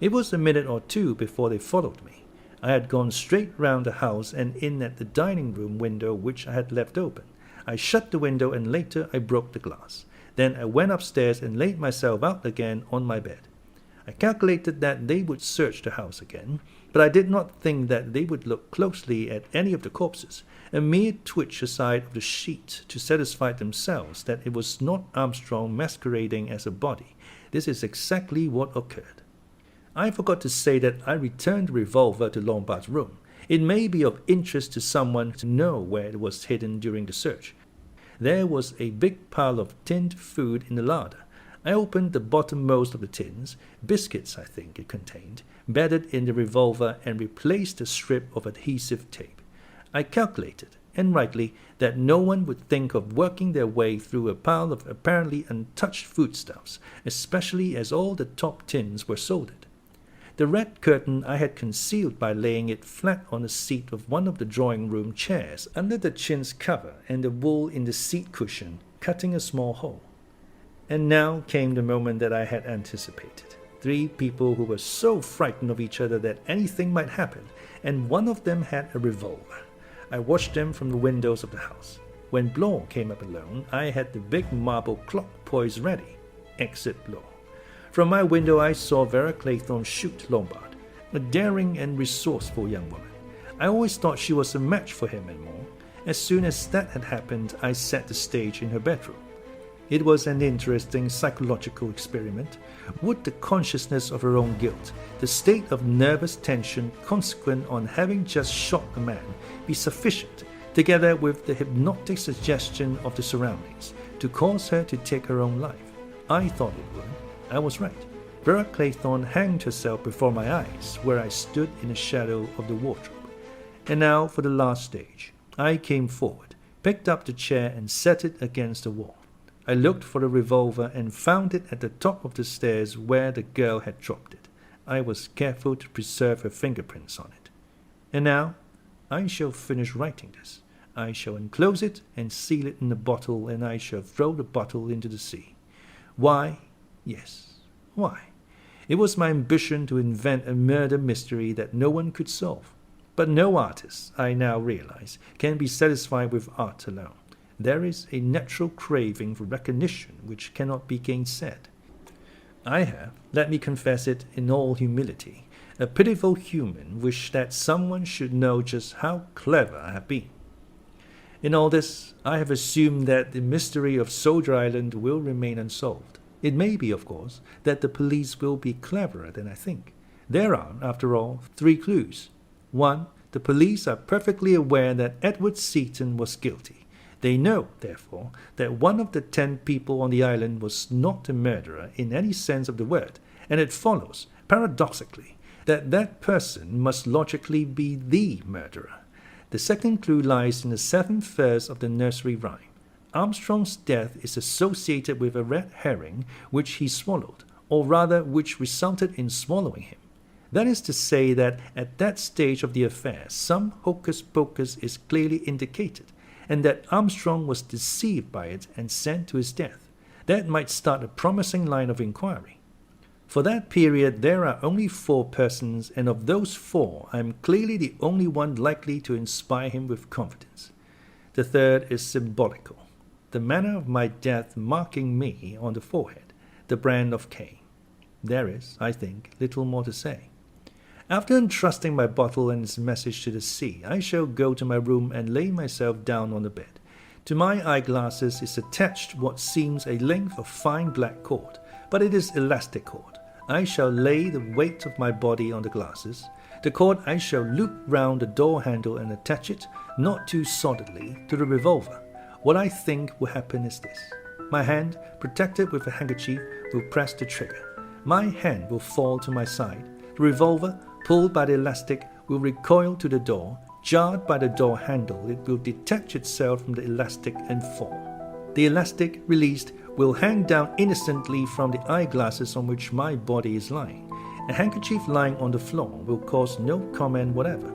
It was a minute or two before they followed me. I had gone straight round the house and in at the dining room window which I had left open. I shut the window and later I broke the glass. Then I went upstairs and laid myself out again on my bed. I calculated that they would search the house again, but I did not think that they would look closely at any of the corpses. A mere twitch aside of the sheet to satisfy themselves that it was not Armstrong masquerading as a body. This is exactly what occurred. I forgot to say that I returned the revolver to Lombard's room. It may be of interest to someone to know where it was hidden during the search. There was a big pile of tinned food in the larder. I opened the bottommost of the tins, biscuits I think it contained, bedded in the revolver and replaced a strip of adhesive tape. I calculated, and rightly, that no one would think of working their way through a pile of apparently untouched foodstuffs, especially as all the top tins were soldered. The red curtain I had concealed by laying it flat on the seat of one of the drawing-room chairs under the chintz cover and the wool in the seat cushion, cutting a small hole. And now came the moment that I had anticipated. 3 people who were so frightened of each other that anything might happen, and one of them had a revolver. I watched them from the windows of the house. When Blore came up alone, I had the big marble clock poised ready. Exit Blore. From my window I saw Vera Claythorne shoot Lombard, a daring and resourceful young woman. I always thought she was a match for him and more. As soon as that had happened, I set the stage in her bedroom. It was an interesting psychological experiment. Would the consciousness of her own guilt, the state of nervous tension consequent on having just shot a man, be sufficient, together with the hypnotic suggestion of the surroundings, to cause her to take her own life? I thought it would. I was right. Vera Claythorne hanged herself before my eyes, where I stood in the shadow of the wardrobe. And now for the last stage. I came forward, picked up the chair and set it against the wall. I looked for the revolver and found it at the top of the stairs where the girl had dropped it. I was careful to preserve her fingerprints on it. And now I shall finish writing this. I shall enclose it and seal it in a bottle, and I shall throw the bottle into the sea. Why? Yes, why? It was my ambition to invent a murder mystery that no one could solve. But no artist, I now realize, can be satisfied with art alone. There is a natural craving for recognition which cannot be gainsaid. I have, let me confess it in all humility, a pitiful human wish that someone should know just how clever I have been. In all this, I have assumed that the mystery of Soldier Island will remain unsolved. It may be, of course, that the police will be cleverer than I think. There are, after all, 3 clues. 1. The police are perfectly aware that Edward Seaton was guilty. They know, therefore, that one of the 10 people on the island was not a murderer in any sense of the word, and it follows, paradoxically, that that person must logically be the murderer. The second clue lies in the 7th verse of the nursery rhyme. Armstrong's death is associated with a red herring which he swallowed, or rather which resulted in swallowing him. That is to say that at that stage of the affair some hocus-pocus is clearly indicated, and that Armstrong was deceived by it and sent to his death. That might start a promising line of inquiry. For that period there are only 4 persons, and of those 4 I am clearly the only one likely to inspire him with confidence. The third is symbolical. The manner of my death marking me on the forehead, the brand of Cain. There is, I think, little more to say. After entrusting my bottle and its message to the sea, I shall go to my room and lay myself down on the bed. To my eyeglasses is attached what seems a length of fine black cord, but it is elastic cord. I shall lay the weight of my body on the glasses. The cord I shall loop round the door handle and attach it, not too solidly, to the revolver. What I think will happen is this. My hand, protected with a handkerchief, will press the trigger. My hand will fall to my side. The revolver, pulled by the elastic, will recoil to the door. Jarred by the door handle, it will detach itself from the elastic and fall. The elastic, released, will hang down innocently from the eyeglasses on which my body is lying. A handkerchief lying on the floor will cause no comment whatever.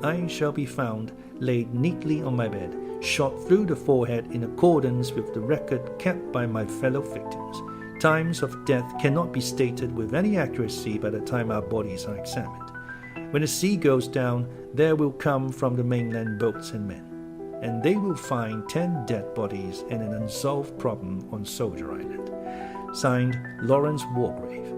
I shall be found laid neatly on my bed, shot through the forehead in accordance with the record kept by my fellow victims. Times of death cannot be stated with any accuracy by the time our bodies are examined. When the sea goes down, there will come from the mainland boats and men, and they will find 10 dead bodies and an unsolved problem on Soldier Island. Signed, Lawrence Wargrave.